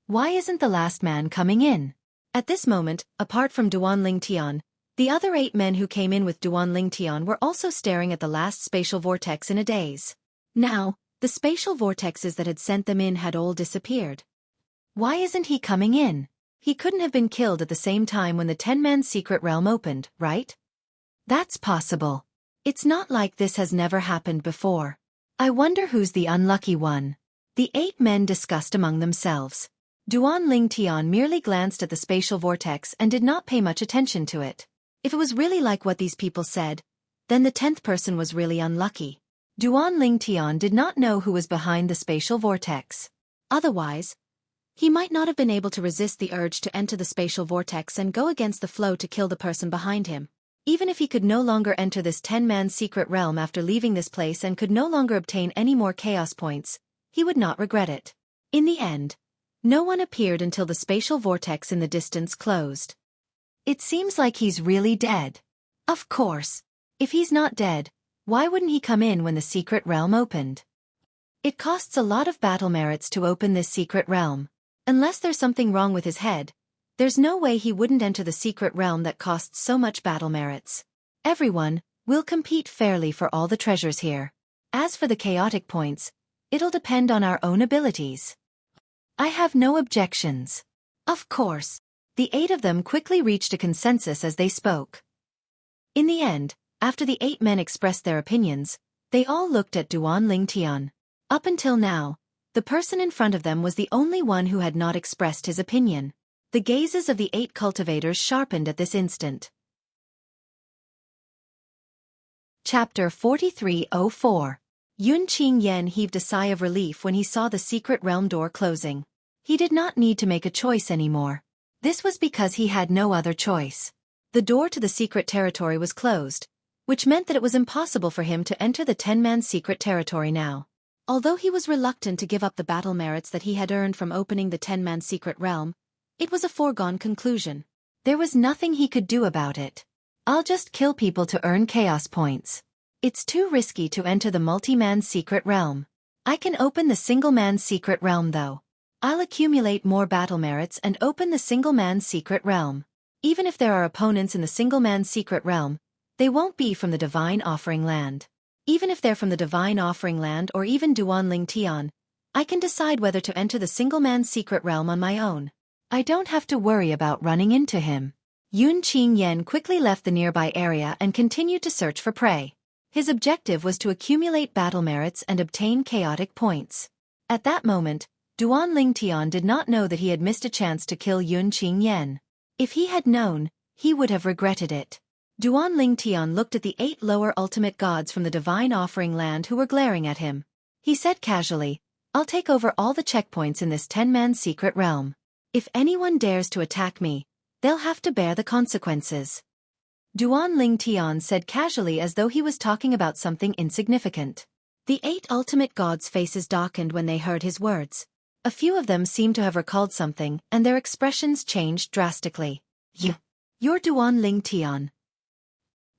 Why isn't the last man coming in? At this moment, apart from Duan Lingtian, the other 8 men who came in with Duan Lingtian were also staring at the last spatial vortex in a daze. Now, the spatial vortexes that had sent them in had all disappeared. Why isn't he coming in? He couldn't have been killed at the same time when the 10-man secret realm opened, right? That's possible. It's not like this has never happened before. I wonder who's the unlucky one. The 8 men discussed among themselves. Duan Lingtian merely glanced at the spatial vortex and did not pay much attention to it. If it was really like what these people said, then the 10th person was really unlucky. Duan Lingtian did not know who was behind the spatial vortex. Otherwise, he might not have been able to resist the urge to enter the spatial vortex and go against the flow to kill the person behind him. Even if he could no longer enter this 10-man secret realm after leaving this place and could no longer obtain any more chaos points, he would not regret it. In the end, no one appeared until the spatial vortex in the distance closed. It seems like he's really dead. Of course. If he's not dead, why wouldn't he come in when the secret realm opened? It costs a lot of battle merits to open this secret realm. Unless there's something wrong with his head, there's no way he wouldn't enter the secret realm that costs so much battle merits. Everyone will compete fairly for all the treasures here. As for the chaotic points, it'll depend on our own abilities. I have no objections. Of course. The 8 of them quickly reached a consensus as they spoke. In the end, after the 8 men expressed their opinions, they all looked at Duan Lingtian. Up until now, the person in front of them was the only one who had not expressed his opinion. The gazes of the 8 cultivators sharpened at this instant. Chapter 4304. Yun Qingyan heaved a sigh of relief when he saw the secret realm door closing. He did not need to make a choice anymore. This was because he had no other choice. The door to the secret territory was closed, which meant that it was impossible for him to enter the 10-man secret territory now. Although he was reluctant to give up the battle merits that he had earned from opening the 10-man secret realm, it was a foregone conclusion. There was nothing he could do about it. I'll just kill people to earn chaos points. It's too risky to enter the multi-man secret realm. I can open the single-man secret realm though. I'll accumulate more battle merits and open the single-man secret realm. Even if there are opponents in the single-man secret realm, they won't be from the divine offering land. Even if they're from the divine offering land or even Duan Lingtian, I can decide whether to enter the single-man secret realm on my own. I don't have to worry about running into him. Yun Qingyan quickly left the nearby area and continued to search for prey. His objective was to accumulate battle merits and obtain chaotic points. At that moment, Duan Lingtian did not know that he had missed a chance to kill Yun Qingyan. If he had known, he would have regretted it. Duan Lingtian looked at the 8 lower ultimate gods from the divine offering land who were glaring at him. He said casually, I'll take over all the checkpoints in this 10-man secret realm. If anyone dares to attack me, they'll have to bear the consequences. Duan Lingtian said casually as though he was talking about something insignificant. The 8 ultimate gods' faces darkened when they heard his words. A few of them seemed to have recalled something, and their expressions changed drastically. You're Duan Ling Tian.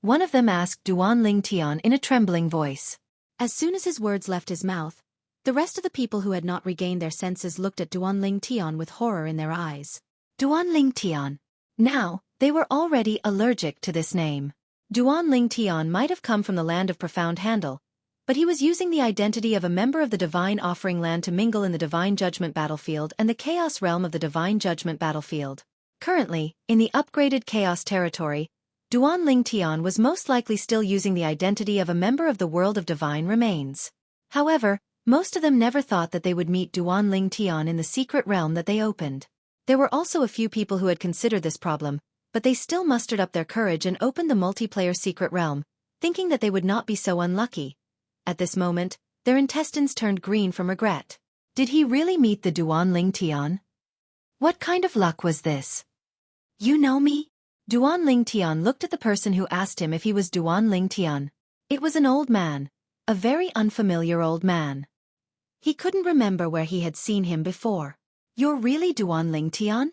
One of them asked Duan Ling Tian in a trembling voice. As soon as his words left his mouth, the rest of the people who had not regained their senses looked at Duan Ling Tian with horror in their eyes. Duan Ling Tian. Now, they were already allergic to this name. Duan Ling Tian might have come from the land of profound handle, but he was using the identity of a member of the Divine Offering Land to mingle in the Divine Judgment battlefield and the Chaos realm of the Divine Judgment battlefield. Currently, in the upgraded Chaos territory, Duan Ling Tian was most likely still using the identity of a member of the World of Divine Remains. However, most of them never thought that they would meet Duan Ling Tian in the secret realm that they opened. There were also a few people who had considered this problem, but they still mustered up their courage and opened the multiplayer secret realm, thinking that they would not be so unlucky. At this moment, their intestines turned green from regret. Did he really meet the Duan Ling Tian? What kind of luck was this? You know me? Duan Ling Tian looked at the person who asked him if he was Duan Ling Tian. It was an old man, a very unfamiliar old man. He couldn't remember where he had seen him before. You're really Duan Ling Tian?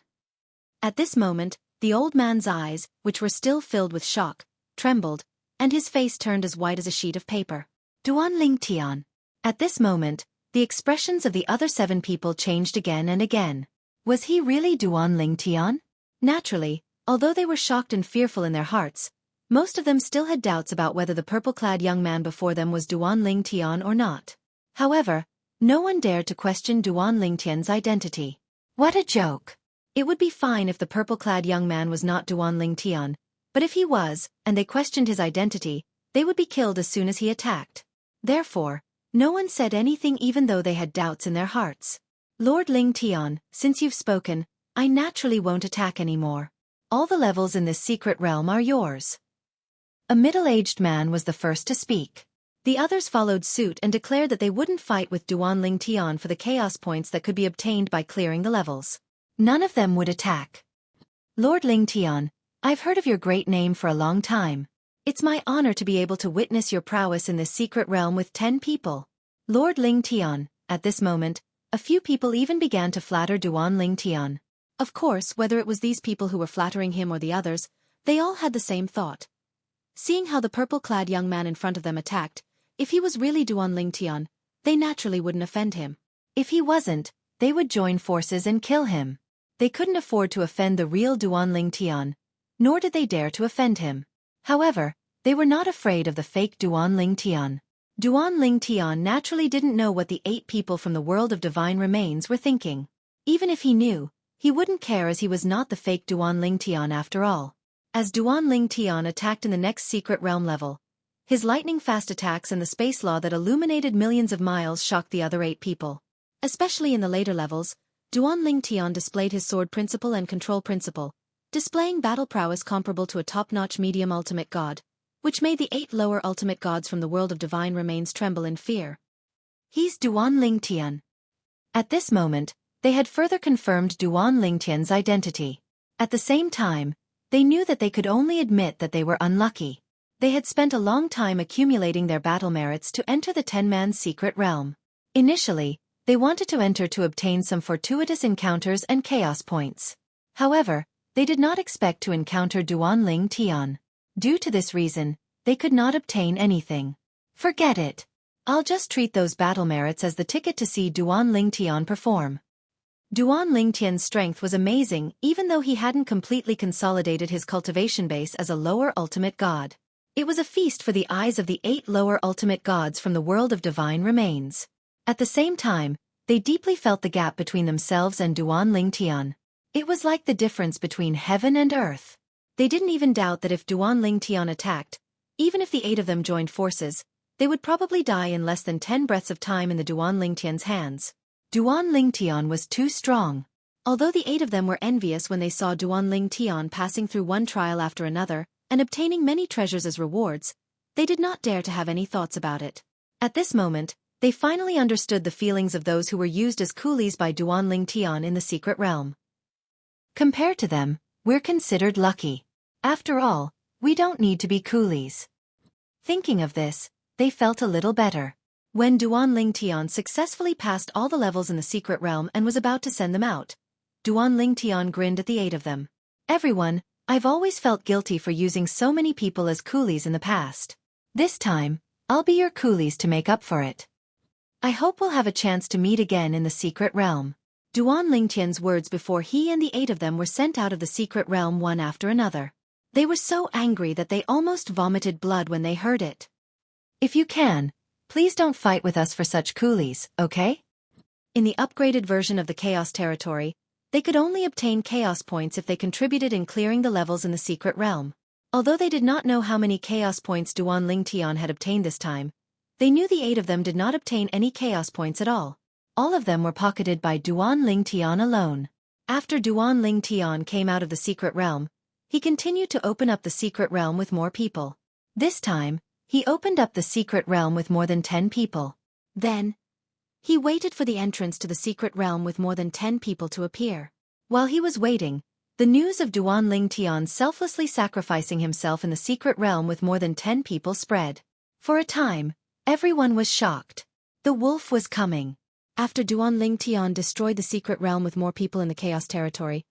At this moment, the old man's eyes, which were still filled with shock, trembled, and his face turned as white as a sheet of paper. Duan Ling Tian. At this moment, the expressions of the other 7 people changed again and again. Was he really Duan Ling Tian? Naturally, although they were shocked and fearful in their hearts, most of them still had doubts about whether the purple-clad young man before them was Duan Ling Tian or not. However, no one dared to question Duan Ling Tian's identity. What a joke! It would be fine if the purple-clad young man was not Duan Ling Tian, but if he was, and they questioned his identity, they would be killed as soon as he attacked. Therefore, no one said anything even though they had doubts in their hearts. Lord Ling Tian, since you've spoken, I naturally won't attack anymore. All the levels in this secret realm are yours. A middle-aged man was the first to speak. The others followed suit and declared that they wouldn't fight with Duan Ling Tian for the chaos points that could be obtained by clearing the levels. None of them would attack. Lord Ling Tian, I've heard of your great name for a long time. It's my honor to be able to witness your prowess in this secret realm with 10 people. Lord Ling Tian. At this moment, a few people even began to flatter Duan Ling Tian. Of course, whether it was these people who were flattering him or the others, they all had the same thought. Seeing how the purple-clad young man in front of them attacked, if he was really Duan Ling Tian, they naturally wouldn't offend him. If he wasn't, they would join forces and kill him. They couldn't afford to offend the real Duan Ling Tian, nor did they dare to offend him. However, they were not afraid of the fake Duan Ling Tian. Duan Ling Tian naturally didn't know what the 8 people from the world of divine remains were thinking. Even if he knew, he wouldn't care as he was not the fake Duan Ling Tian after all. As Duan Ling Tian attacked in the next secret realm level, his lightning-fast attacks and the space law that illuminated millions of miles shocked the other 8 people. Especially in the later levels, Duan Ling Tian displayed his sword principle and control principle, displaying battle prowess comparable to a top-notch medium ultimate god, which made the 8 lower ultimate gods from the world of divine remains tremble in fear. He's Duan Ling Tian. At this moment, they had further confirmed Duan Ling Tian's identity. At the same time, they knew that they could only admit that they were unlucky. They had spent a long time accumulating their battle merits to enter the 10-man secret realm. Initially, they wanted to enter to obtain some fortuitous encounters and chaos points. However, they did not expect to encounter Duan Ling Tian. Due to this reason, they could not obtain anything. Forget it. I'll just treat those battle merits as the ticket to see Duan Ling Tian perform. Duan Ling Tian's strength was amazing even though he hadn't completely consolidated his cultivation base as a lower ultimate god. It was a feast for the eyes of the 8 lower ultimate gods from the world of divine remains. At the same time, they deeply felt the gap between themselves and Duan Ling Tian. It was like the difference between heaven and earth. They didn't even doubt that if Duan Ling Tian attacked, even if the 8 of them joined forces, they would probably die in less than 10 breaths of time in the Duan Ling Tian's hands. Duan Ling Tian was too strong. Although the 8 of them were envious when they saw Duan Ling Tian passing through one trial after another, and obtaining many treasures as rewards, they did not dare to have any thoughts about it. At this moment, they finally understood the feelings of those who were used as coolies by Duan Ling Tian in the secret realm. Compared to them, we're considered lucky. After all, we don't need to be coolies. Thinking of this, they felt a little better. When Duan Lingtian successfully passed all the levels in the secret realm and was about to send them out, Duan Lingtian grinned at the 8 of them. Everyone, I've always felt guilty for using so many people as coolies in the past. This time, I'll be your coolies to make up for it. I hope we'll have a chance to meet again in the secret realm. Duan Lingtian's words before he and the 8 of them were sent out of the secret realm one after another. They were so angry that they almost vomited blood when they heard it. If you can, please don't fight with us for such coolies, okay? In the upgraded version of the Chaos Territory, they could only obtain Chaos Points if they contributed in clearing the levels in the secret realm. Although they did not know how many Chaos Points Duan Lingtian had obtained this time, they knew the 8 of them did not obtain any Chaos Points at all. All of them were pocketed by Duan Lingtian alone. After Duan Lingtian came out of the secret realm, he continued to open up the secret realm with more people. This time, he opened up the secret realm with more than 10 people. Then, he waited for the entrance to the secret realm with more than 10 people to appear. While he was waiting, the news of Duan Lingtian selflessly sacrificing himself in the secret realm with more than 10 people spread. For a time, everyone was shocked. The wolf was coming. After Duan Lingtian destroyed the secret realm with more people in the Chaos Territory,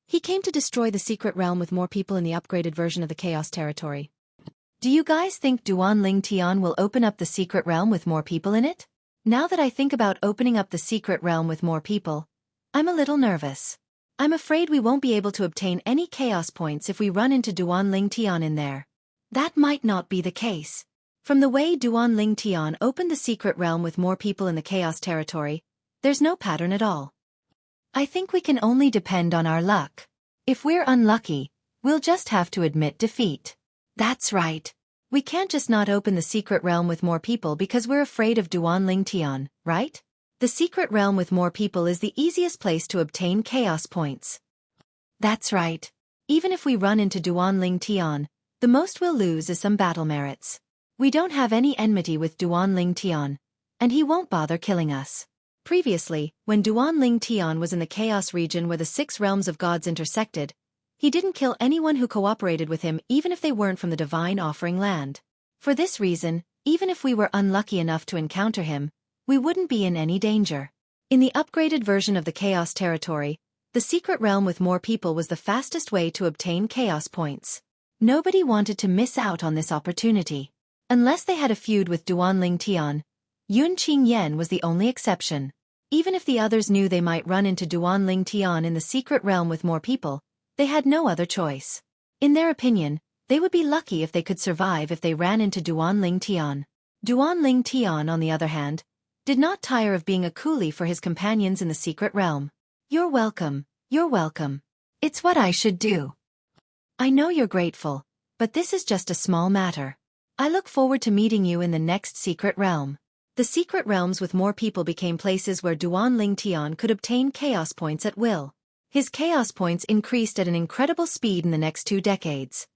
he came to destroy the secret realm with more people in the upgraded version of the Chaos Territory. Do you guys think Duan Lingtian will open up the secret realm with more people in it? Now that I think about opening up the secret realm with more people, I'm a little nervous. I'm afraid we won't be able to obtain any Chaos Points if we run into Duan Lingtian in there. That might not be the case. From the way Duan Lingtian opened the secret realm with more people in the Chaos Territory, there's no pattern at all. I think we can only depend on our luck. If we're unlucky, we'll just have to admit defeat. That's right. We can't just not open the secret realm with more people because we're afraid of Duan Lingtian, right? The secret realm with more people is the easiest place to obtain Chaos Points. That's right. Even if we run into Duan Lingtian, the most we'll lose is some battle merits. We don't have any enmity with Duan Lingtian, and he won't bother killing us. Previously, when Duan Lingtian was in the Chaos region where the 6 realms of gods intersected, he didn't kill anyone who cooperated with him even if they weren't from the Divine Offering Land. For this reason, even if we were unlucky enough to encounter him, we wouldn't be in any danger. In the upgraded version of the Chaos Territory, the secret realm with more people was the fastest way to obtain Chaos Points. Nobody wanted to miss out on this opportunity. Unless they had a feud with Duan Lingtian, Yun Qingyan was the only exception. Even if the others knew they might run into Duan Lingtian in the secret realm with more people, they had no other choice. In their opinion, they would be lucky if they could survive if they ran into Duan Lingtian. Duan Lingtian, on the other hand, did not tire of being a coolie for his companions in the secret realm. You're welcome, you're welcome. It's what I should do. I know you're grateful, but this is just a small matter. I look forward to meeting you in the next secret realm. The secret realms with more people became places where Duan Lingtian could obtain Chaos Points at will. His Chaos Points increased at an incredible speed in the next 2 decades.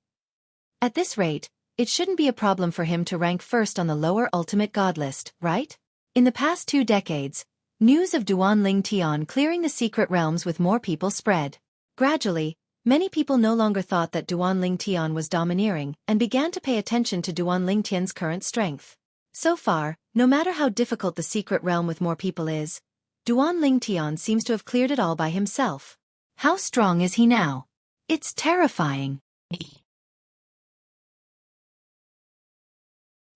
At this rate, it shouldn't be a problem for him to rank first on the lower ultimate god list, right? In the past 2 decades, news of Duan Lingtian clearing the secret realms with more people spread. Gradually, many people no longer thought that Duan Lingtian was domineering and began to pay attention to Duan Lingtian's current strength. So far, no matter how difficult the secret realm with more people is, Duan Lingtian seems to have cleared it all by himself. How strong is he now? It's terrifying.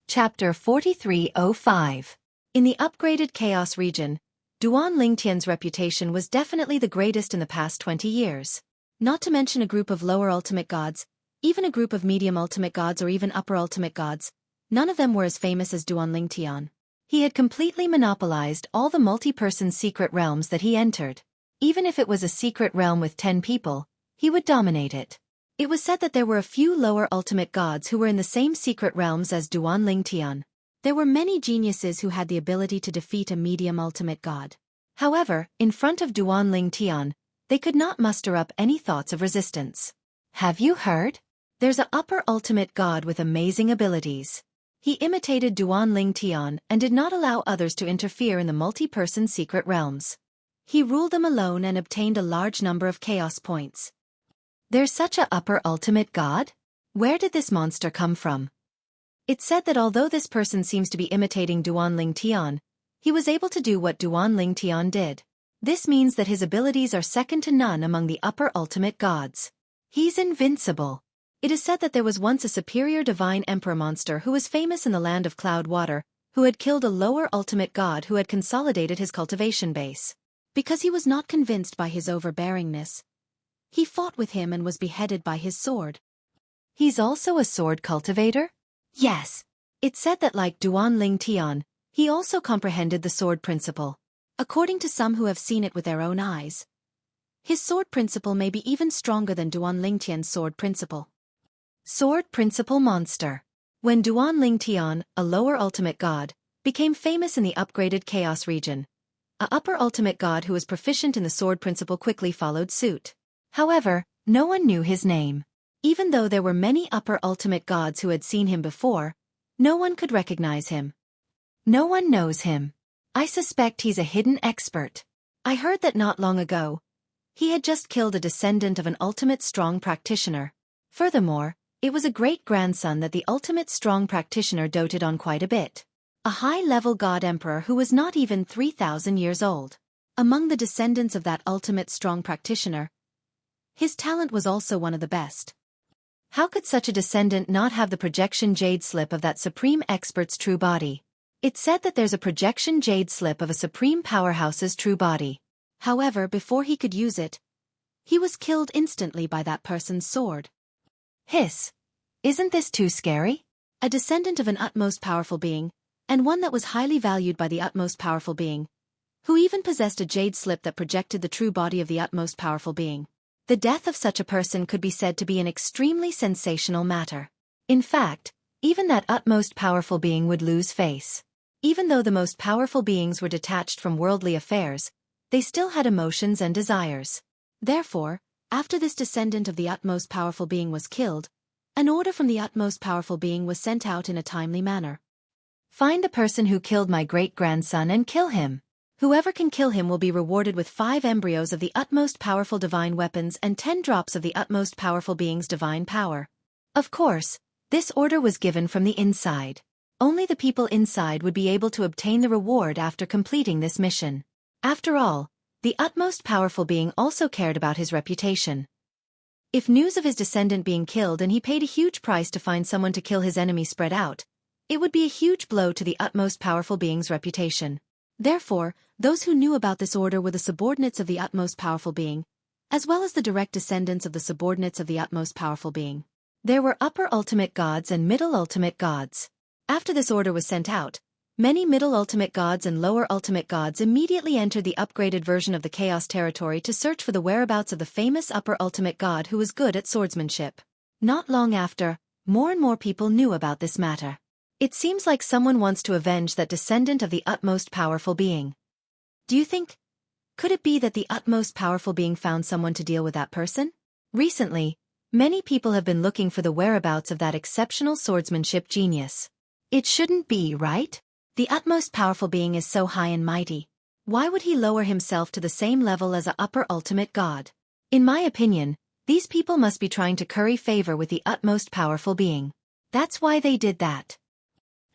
Chapter 4305. In the upgraded Chaos region, Duan Lingtian's reputation was definitely the greatest in the past 20 years. Not to mention a group of lower ultimate gods, even a group of medium ultimate gods or even upper ultimate gods, none of them were as famous as Duan Lingtian. He had completely monopolized all the multi-person secret realms that he entered. Even if it was a secret realm with 10 people, he would dominate it. It was said that there were a few lower ultimate gods who were in the same secret realms as Duan Lingtian. There were many geniuses who had the ability to defeat a medium ultimate god. However, in front of Duan Lingtian, they could not muster up any thoughts of resistance. Have you heard? There's an upper ultimate god with amazing abilities. He imitated Duan Lingtian and did not allow others to interfere in the multi-person secret realms. He ruled them alone and obtained a large number of Chaos Points. There's such a upper ultimate god? Where did this monster come from? It's said that although this person seems to be imitating Duan Ling Tian, he was able to do what Duan Ling Tian did. This means that his abilities are second to none among the upper ultimate gods. He's invincible. It is said that there was once a superior divine emperor monster who was famous in the land of cloud water, who had killed a lower ultimate god who had consolidated his cultivation base. Because he was not convinced by his overbearingness, he fought with him and was beheaded by his sword. He's also a sword cultivator? Yes. It's said that like Duan Ling Tian, he also comprehended the sword principle. According to some who have seen it with their own eyes, his sword principle may be even stronger than Duan Ling Tian's sword principle. Sword principle monster. When Duan Ling Tian, a lower ultimate god, became famous in the upgraded chaos region, a upper ultimate god who was proficient in the sword principle quickly followed suit. However, no one knew his name. Even though there were many upper ultimate gods who had seen him before, no one could recognize him. No one knows him. I suspect he's a hidden expert. I heard that not long ago, he had just killed a descendant of an ultimate strong practitioner. Furthermore, it was a great-grandson that the ultimate strong practitioner doted on quite a bit. A high-level god emperor who was not even 3,000 years old. Among the descendants of that ultimate strong practitioner, his talent was also one of the best. How could such a descendant not have the projection jade slip of that supreme expert's true body? It's said that there's a projection jade slip of a supreme powerhouse's true body. However, before he could use it, he was killed instantly by that person's sword. Hiss. Isn't this too scary? A descendant of an utmost powerful being, and one that was highly valued by the utmost powerful being, who even possessed a jade slip that projected the true body of the utmost powerful being. The death of such a person could be said to be an extremely sensational matter. In fact, even that utmost powerful being would lose face. Even though the most powerful beings were detached from worldly affairs, they still had emotions and desires. Therefore, after this descendant of the utmost powerful being was killed, an order from the utmost powerful being was sent out in a timely manner. Find the person who killed my great-grandson and kill him. Whoever can kill him will be rewarded with 5 embryos of the utmost powerful divine weapons and 10 drops of the utmost powerful being's divine power. Of course, this order was given from the inside. Only the people inside would be able to obtain the reward after completing this mission. After all, the utmost powerful being also cared about his reputation. If news of his descendant being killed and he paid a huge price to find someone to kill his enemy spread out, it would be a huge blow to the utmost powerful being's reputation. Therefore, those who knew about this order were the subordinates of the utmost powerful being, as well as the direct descendants of the subordinates of the utmost powerful being. There were upper ultimate gods and middle ultimate gods. After this order was sent out, many middle ultimate gods and lower ultimate gods immediately entered the upgraded version of the Chaos Territory to search for the whereabouts of the famous upper ultimate god who was good at swordsmanship. Not long after, more and more people knew about this matter. It seems like someone wants to avenge that descendant of the utmost powerful being. Do you think? Could it be that the utmost powerful being found someone to deal with that person? Recently, many people have been looking for the whereabouts of that exceptional swordsmanship genius. It shouldn't be, right? The utmost powerful being is so high and mighty. Why would he lower himself to the same level as an upper ultimate god? In my opinion, these people must be trying to curry favor with the utmost powerful being. That's why they did that.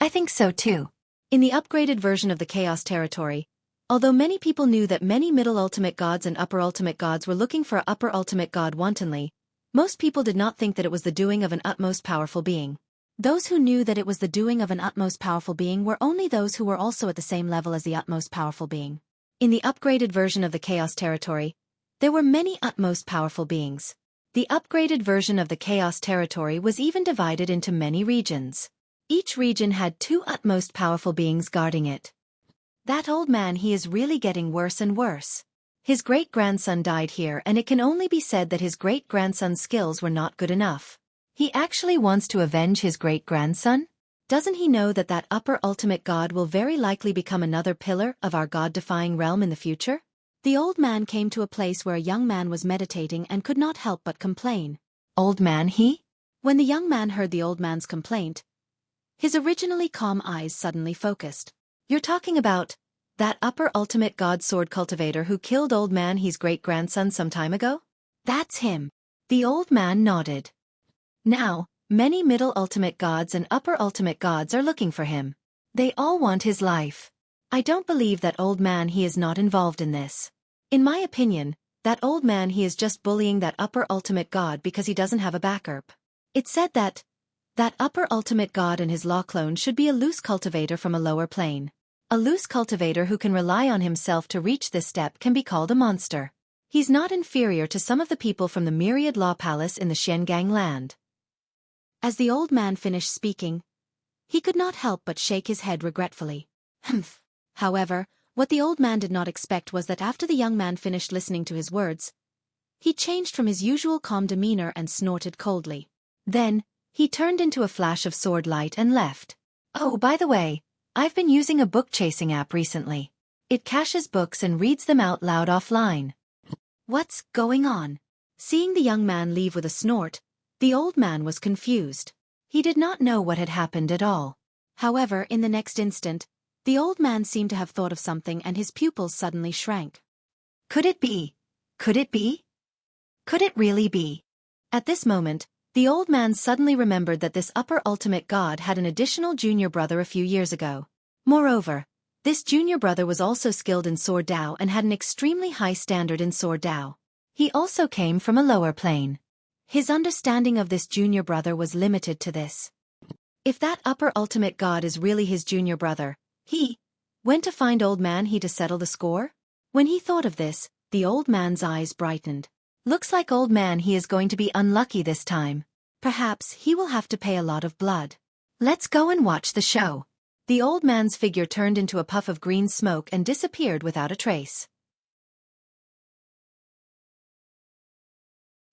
I think so too. In the upgraded version of the Chaos Territory, although many people knew that many middle ultimate gods and upper ultimate gods were looking for an upper ultimate god wantonly, most people did not think that it was the doing of an utmost powerful being. Those who knew that it was the doing of an utmost powerful being were only those who were also at the same level as the utmost powerful being. In the upgraded version of the Chaos Territory, there were many utmost powerful beings. The upgraded version of the Chaos Territory was even divided into many regions. Each region had 2 utmost powerful beings guarding it. That old man, he is really getting worse and worse. His great-grandson died here, and it can only be said that his great-grandson's skills were not good enough. He actually wants to avenge his great-grandson? Doesn't he know that that upper ultimate god will very likely become another pillar of our god-defying realm in the future? The old man came to a place where a young man was meditating and could not help but complain. Old man he? When the young man heard the old man's complaint, his originally calm eyes suddenly focused. You're talking about that upper ultimate god sword cultivator who killed old man his great-grandson some time ago? That's him. The old man nodded. Now, Many middle ultimate gods and upper ultimate gods are looking for him. They all want his life. I don't believe that old man he is not involved in this. In my opinion, that old man he is just bullying that upper ultimate god because he doesn't have a backup. It's said that upper ultimate god and his law clone should be a loose cultivator from a lower plane. A loose cultivator who can rely on himself to reach this step can be called a monster. He's not inferior to some of the people from the Myriad Law Palace in the Xiangang land. As the old man finished speaking, he could not help but shake his head regretfully. Humph. However, what the old man did not expect was that after the young man finished listening to his words, he changed from his usual calm demeanor and snorted coldly. Then, he turned into a flash of sword light and left. Oh, by the way, I've been using a book-chasing app recently. It caches books and reads them out loud offline. What's going on? Seeing the young man leave with a snort, the old man was confused. He did not know what had happened at all. However, in the next instant, the old man seemed to have thought of something and his pupils suddenly shrank. Could it be? Could it be? Could it really be? At this moment, the old man suddenly remembered that this upper ultimate god had an additional junior brother a few years ago. Moreover, this junior brother was also skilled in sword Dao and had an extremely high standard in sword Dao. He also came from a lower plane. His understanding of this junior brother was limited to this. If that upper ultimate god is really his junior brother, he went to find old man he to settle the score? When he thought of this, the old man's eyes brightened. Looks like old man he is going to be unlucky this time. Perhaps he will have to pay a lot of blood. Let's go and watch the show. The old man's figure turned into a puff of green smoke and disappeared without a trace.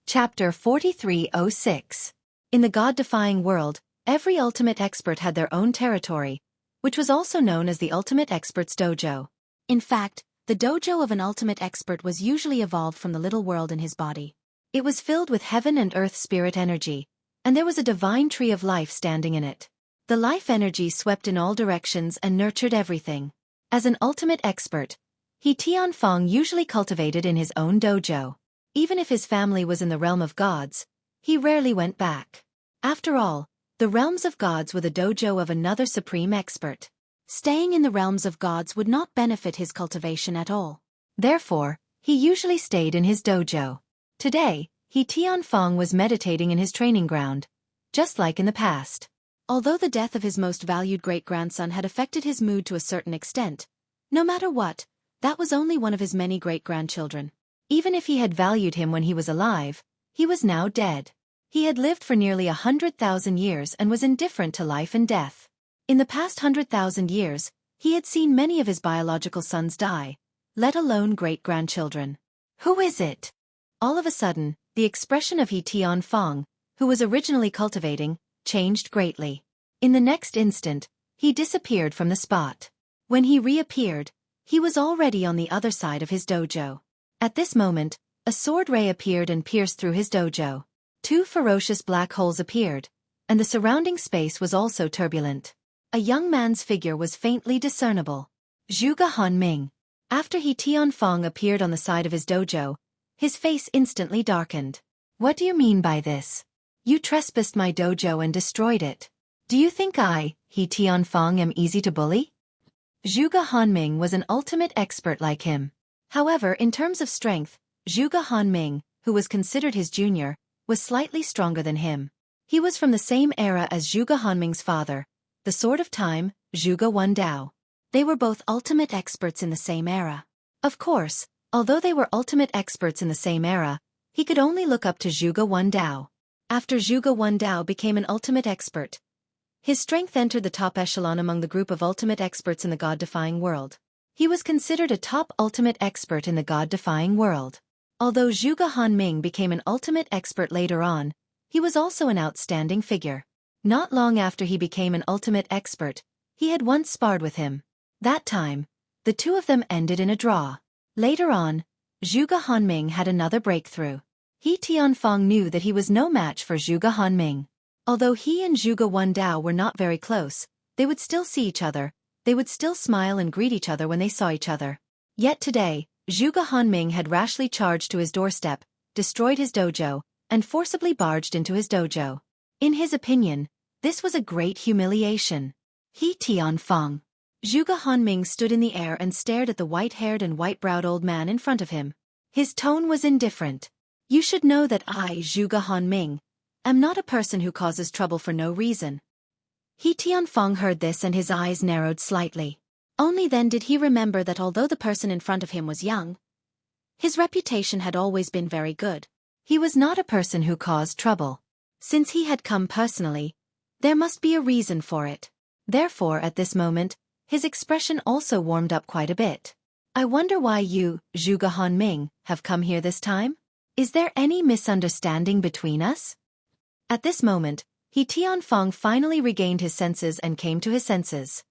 Chapter 4306. In the God-defying world, every ultimate expert had their own territory, which was also known as the Ultimate Expert's Dojo. In fact, the dojo of an ultimate expert was usually evolved from the little world in his body. It was filled with heaven and earth spirit energy, and there was a divine tree of life standing in it. The life energy swept in all directions and nurtured everything. As an ultimate expert, He Tianfeng usually cultivated in his own dojo. Even if his family was in the realm of gods, he rarely went back. After all, the realms of gods were the dojo of another supreme expert. Staying in the realms of gods would not benefit his cultivation at all. Therefore, he usually stayed in his dojo. Today, He Tianfeng was meditating in his training ground, just like in the past. Although the death of his most valued great-grandson had affected his mood to a certain extent, no matter what, that was only one of his many great-grandchildren. Even if he had valued him when he was alive, he was now dead. He had lived for nearly 100,000 years and was indifferent to life and death. In the past 100,000 years, he had seen many of his biological sons die, let alone great-grandchildren. Who is it? All of a sudden, the expression of He Tianfeng, who was originally cultivating, changed greatly. In the next instant, he disappeared from the spot. When he reappeared, he was already on the other side of his dojo. At this moment, a sword ray appeared and pierced through his dojo. Two ferocious black holes appeared, and the surrounding space was also turbulent. A young man's figure was faintly discernible. Zhuge Hanming. After He Tianfeng appeared on the side of his dojo, his face instantly darkened. What do you mean by this? You trespassed my dojo and destroyed it. Do you think I, He Tianfeng, am easy to bully? Zhuge Hanming was an ultimate expert like him. However, in terms of strength, Zhuge Hanming, who was considered his junior, was slightly stronger than him. He was from the same era as Zhuge Hanming's father, the Sword of Time, Zhuge Wandao. They were both ultimate experts in the same era. Of course, although they were ultimate experts in the same era, he could only look up to Zhuge Wandao. After Zhuge Wandao became an ultimate expert, his strength entered the top echelon among the group of ultimate experts in the God-defying world. He was considered a top ultimate expert in the God-defying world. Although Zhuge Hanming became an ultimate expert later on, he was also an outstanding figure. Not long after he became an ultimate expert, he had once sparred with him. That time, the two of them ended in a draw. Later on, Zhuge Hanming had another breakthrough. He Tianfeng knew that he was no match for Zhuge Hanming. Although he and Zhuge Wandao were not very close, they would still see each other. They would still smile and greet each other when they saw each other. Yet today, Zhuge Hanming had rashly charged to his doorstep, destroyed his dojo, and forcibly barged into his dojo. In his opinion, this was a great humiliation. He Tianfeng. Zhuge Hanming stood in the air and stared at the white-haired and white-browed old man in front of him. His tone was indifferent. You should know that I, Zhuge Hanming, am not a person who causes trouble for no reason. He Tianfeng heard this and his eyes narrowed slightly. Only then did he remember that although the person in front of him was young, his reputation had always been very good. He was not a person who caused trouble. Since he had come personally, there must be a reason for it. Therefore, at this moment, his expression also warmed up quite a bit. I wonder why you, Zhuge Hanming, have come here this time? Is there any misunderstanding between us? At this moment, He Tianfeng finally regained his senses and came to his senses.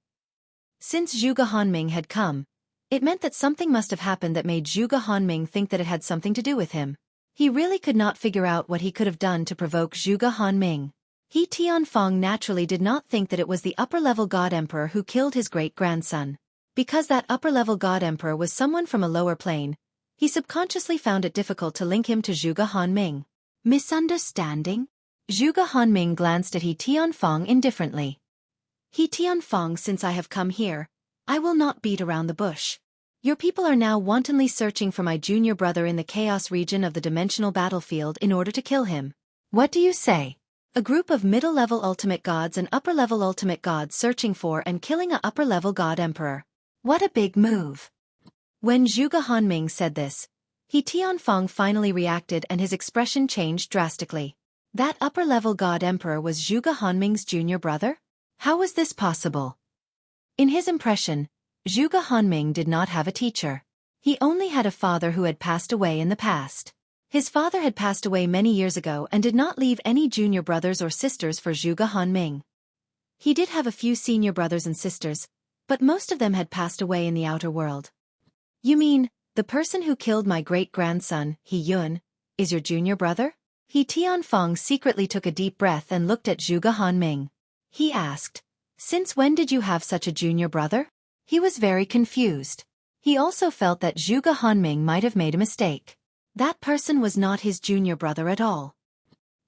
Since Zhuge Hanming had come, it meant that something must have happened that made Zhuge Hanming think that it had something to do with him. He really could not figure out what he could have done to provoke Zhuge Hanming. He Tianfeng naturally did not think that it was the upper-level God Emperor who killed his great-grandson. Because that upper-level God Emperor was someone from a lower plane, he subconsciously found it difficult to link him to Zhuge Hanming. Misunderstanding? Zhuge Hanming glanced at He Tianfeng indifferently. He Tianfeng, since I have come here, I will not beat around the bush. Your people are now wantonly searching for my junior brother in the chaos region of the dimensional battlefield in order to kill him. What do you say? A group of middle-level ultimate gods and upper-level ultimate gods searching for and killing a upper-level god emperor. What a big move. When Zhuge Hanming said this, He Tianfeng finally reacted and his expression changed drastically. That upper-level god emperor was Zhuge Hanming's junior brother? How was this possible? In his impression, Zhuge Hanming did not have a teacher. He only had a father who had passed away in the past. His father had passed away many years ago and did not leave any junior brothers or sisters for Zhuge Hanming. He did have a few senior brothers and sisters, but most of them had passed away in the outer world. You mean, the person who killed my great-grandson, He Yun, is your junior brother? He Tianfeng secretly took a deep breath and looked at Zhuge Hanming. He asked, "Since when did you have such a junior brother?" He was very confused. He also felt that Zhuge Hanming might have made a mistake. That person was not his junior brother at all.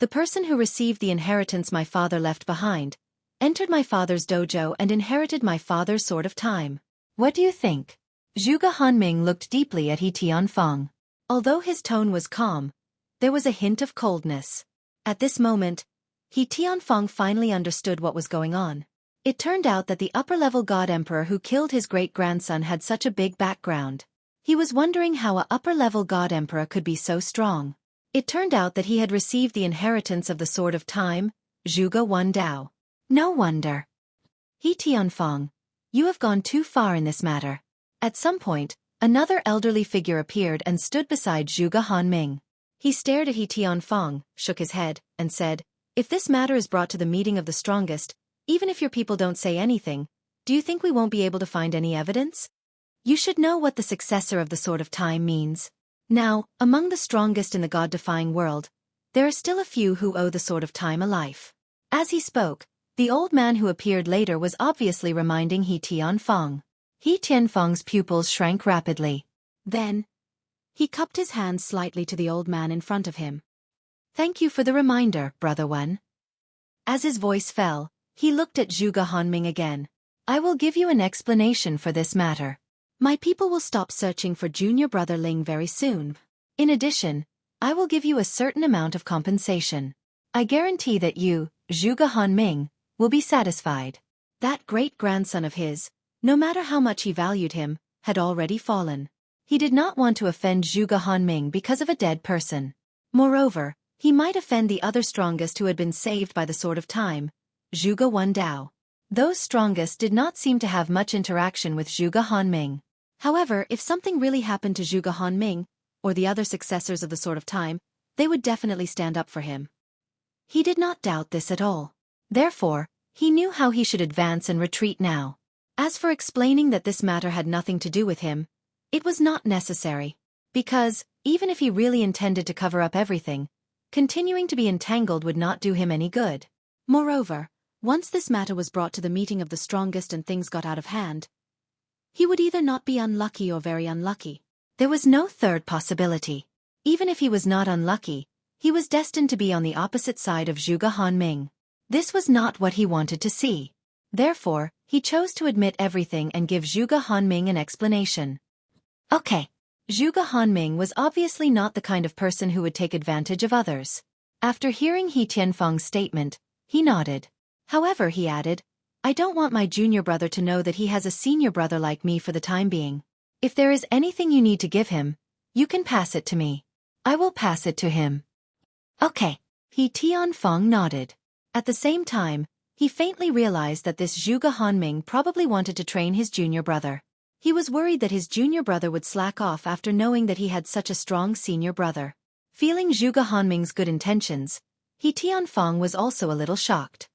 The person who received the inheritance my father left behind, entered my father's dojo and inherited my father's sword of time. What do you think? Zhuge Hanming looked deeply at He Tianfeng. Although his tone was calm, there was a hint of coldness. At this moment, He Tianfeng finally understood what was going on. It turned out that the upper-level god emperor who killed his great-grandson had such a big background. He was wondering how a upper-level god emperor could be so strong. It turned out that he had received the inheritance of the sword of time, Zhuge Wan Dao. No wonder. He Tianfeng, you have gone too far in this matter. At some point, another elderly figure appeared and stood beside Zhuge Hanming. He stared at He Tianfeng, shook his head, and said, "If this matter is brought to the meeting of the strongest, even if your people don't say anything, do you think we won't be able to find any evidence? You should know what the successor of the Sword of Time means. Now, among the strongest in the God-defying world, there are still a few who owe the Sword of Time a life." As he spoke, the old man who appeared later was obviously reminding He Tianfeng. He Tianfeng's pupils shrank rapidly. Then, he cupped his hands slightly to the old man in front of him. "Thank you for the reminder, Brother Wen." As his voice fell, he looked at Zhuge Hanming again. "I will give you an explanation for this matter. My people will stop searching for junior brother Ling very soon. In addition, I will give you a certain amount of compensation. I guarantee that you, Zhuge Hanming, will be satisfied." That great-grandson of his, no matter how much he valued him, had already fallen. He did not want to offend Zhuge Hanming because of a dead person. Moreover, he might offend the other strongest who had been saved by the Sword of Time, Zhuge Wan Dao. Those strongest did not seem to have much interaction with Zhuge Hanming. However, if something really happened to Zhuge Hanming, or the other successors of the Sword of Time, they would definitely stand up for him. He did not doubt this at all. Therefore, he knew how he should advance and retreat now. As for explaining that this matter had nothing to do with him, it was not necessary. Because, even if he really intended to cover up everything, continuing to be entangled would not do him any good. Moreover, once this matter was brought to the meeting of the strongest and things got out of hand, he would either not be unlucky or very unlucky. There was no third possibility. Even if he was not unlucky, He was destined to be on the opposite side of Zhuge Hanming. This was not what he wanted to see. Therefore, he chose to admit everything and give Zhuge Hanming an explanation. Okay. Zhuge Hanming was obviously not the kind of person who would take advantage of others. After hearing He Tianfeng's statement, he nodded. However, he added, I don't want my junior brother to know that he has a senior brother like me for the time being. If there is anything you need to give him, you can pass it to me. I will pass it to him. Okay. He Tianfeng nodded. At the same time, he faintly realized that this Zhuge Hanming probably wanted to train his junior brother. He was worried that his junior brother would slack off after knowing that he had such a strong senior brother. Feeling Zhuge Hanming's good intentions, He Tianfeng was also a little shocked.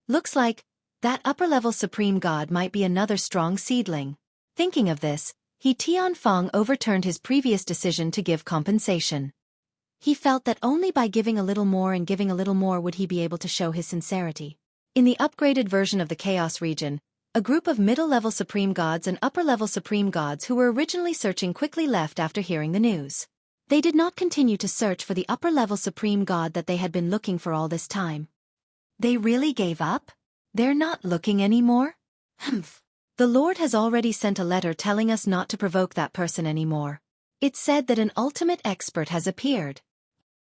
Looks like that upper-level supreme god might be another strong seedling. Thinking of this, He Tianfeng overturned his previous decision to give compensation. He felt that only by giving a little more and giving a little more would he be able to show his sincerity. In the upgraded version of the Chaos region, a group of middle-level supreme gods and upper-level supreme gods who were originally searching quickly left after hearing the news. They did not continue to search for the upper-level supreme god that they had been looking for all this time. They really gave up? They're not looking anymore? Humph. The Lord has already sent a letter telling us not to provoke that person anymore. It said that an ultimate expert has appeared.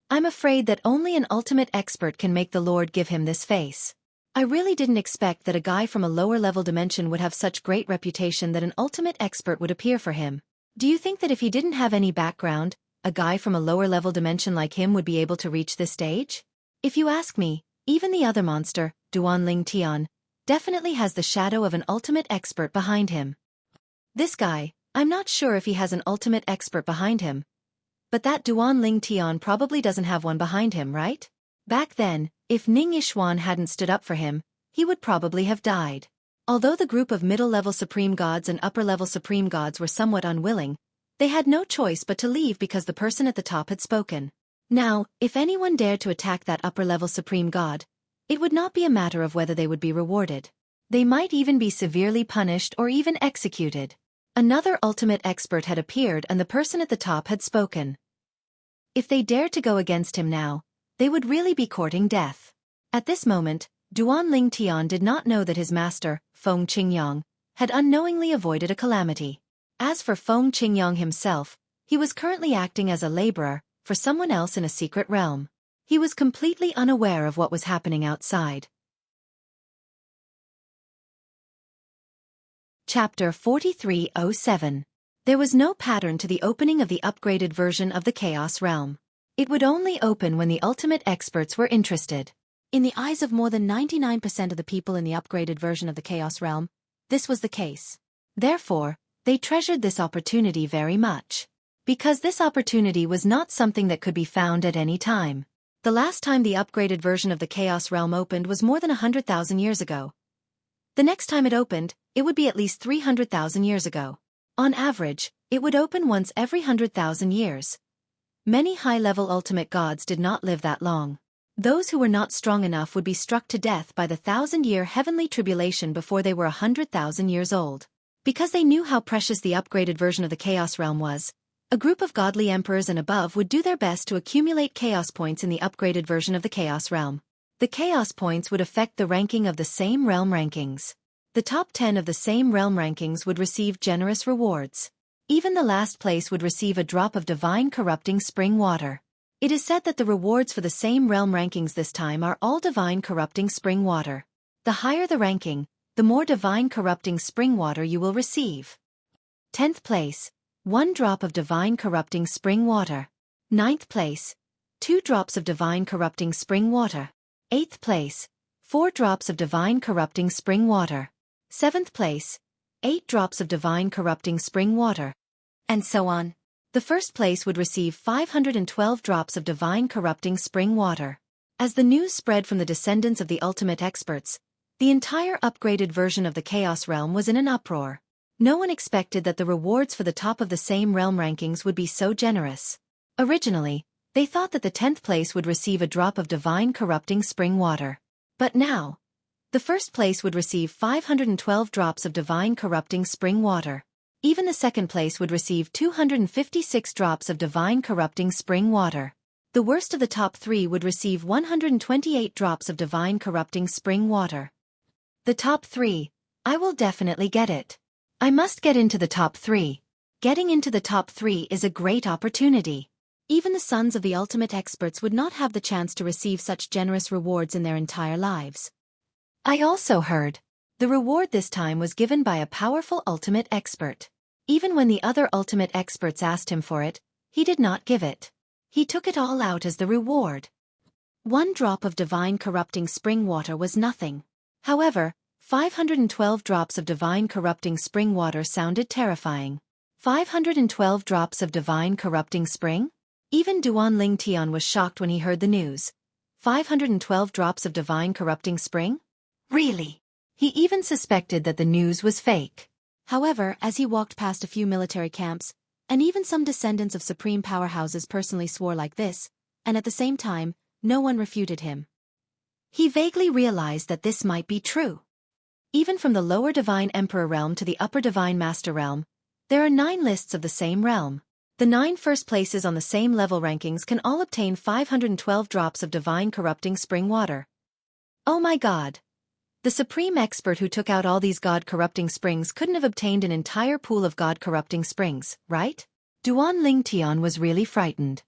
I'm afraid that only an ultimate expert can make the Lord give him this face. I really didn't expect that a guy from a lower-level dimension would have such great reputation that an ultimate expert would appear for him. Do you think that if he didn't have any background, a guy from a lower-level dimension like him would be able to reach this stage? If you ask me, even the other monster, Duanling Tian, definitely has the shadow of an ultimate expert behind him. This guy, I'm not sure if he has an ultimate expert behind him. But that Duanling Tian probably doesn't have one behind him, right? Back then, if Ning Yishuan hadn't stood up for him, he would probably have died. Although the group of middle-level supreme gods and upper-level supreme gods were somewhat unwilling, they had no choice but to leave because the person at the top had spoken. Now, if anyone dared to attack that upper-level supreme god, it would not be a matter of whether they would be rewarded. They might even be severely punished or even executed. Another ultimate expert had appeared and the person at the top had spoken. If they dared to go against him now, they would really be courting death. At this moment, Duanling Tian did not know that his master, Feng Qingyang, had unknowingly avoided a calamity. As for Feng Qingyang himself, he was currently acting as a laborer for someone else in a secret realm. He was completely unaware of what was happening outside. Chapter 4307. There was no pattern to the opening of the upgraded version of the Chaos Realm. It would only open when the ultimate experts were interested. In the eyes of more than 99% of the people in the upgraded version of the Chaos Realm, this was the case. Therefore, they treasured this opportunity very much. Because this opportunity was not something that could be found at any time. The last time the upgraded version of the Chaos Realm opened was more than 100,000 years ago. The next time it opened, it would be at least 300,000 years ago. On average, it would open once every 100,000 years. Many high-level ultimate gods did not live that long. Those who were not strong enough would be struck to death by the 1,000-year heavenly tribulation before they were 100,000 years old. Because they knew how precious the upgraded version of the Chaos Realm was, a group of godly emperors and above would do their best to accumulate chaos points in the upgraded version of the Chaos Realm. The chaos points would affect the ranking of the same realm rankings. The top 10 of the same realm rankings would receive generous rewards. Even the last place would receive a drop of divine corrupting spring water. It is said that the rewards for the same realm rankings this time are all divine corrupting spring water. The higher the ranking, the more divine corrupting spring water you will receive. 10th place, 1 drop of divine corrupting spring water. 9th place, 2 drops of divine corrupting spring water. 8th place, 4 drops of divine corrupting spring water. 7th place, 8 drops of divine corrupting spring water. And so on. The first place would receive 512 drops of divine corrupting spring water. As the news spread from the descendants of the ultimate experts, the entire upgraded version of the Chaos Realm was in an uproar. No one expected that the rewards for the top of the same realm rankings would be so generous. Originally, they thought that the 10th place would receive a drop of divine corrupting spring water. But now, the first place would receive 512 drops of divine corrupting spring water. Even the second place would receive 256 drops of divine corrupting spring water. The worst of the top 3 would receive 128 drops of divine corrupting spring water. The top 3. I will definitely get it. I must get into the top 3. Getting into the top 3 is a great opportunity. Even the sons of the ultimate experts would not have the chance to receive such generous rewards in their entire lives. I also heard. The reward this time was given by a powerful ultimate expert. Even when the other ultimate experts asked him for it, he did not give it. He took it all out as the reward. 1 drop of divine corrupting spring water was nothing. However, 512 drops of divine corrupting spring water sounded terrifying. 512 drops of divine corrupting spring? Even Duan Ling Tian was shocked when he heard the news. 512 drops of divine corrupting spring? Really? He even suspected that the news was fake. However, as he walked past a few military camps, and even some descendants of supreme powerhouses personally swore like this, and at the same time, no one refuted him. He vaguely realized that this might be true. Even from the lower Divine Emperor realm to the upper Divine Master realm, there are 9 lists of the same realm. The 9 first places on the same level rankings can all obtain 512 drops of divine corrupting spring water. Oh my god! The supreme expert who took out all these god-corrupting springs couldn't have obtained an entire pool of god-corrupting springs, right? Duan Ling Tian was really frightened.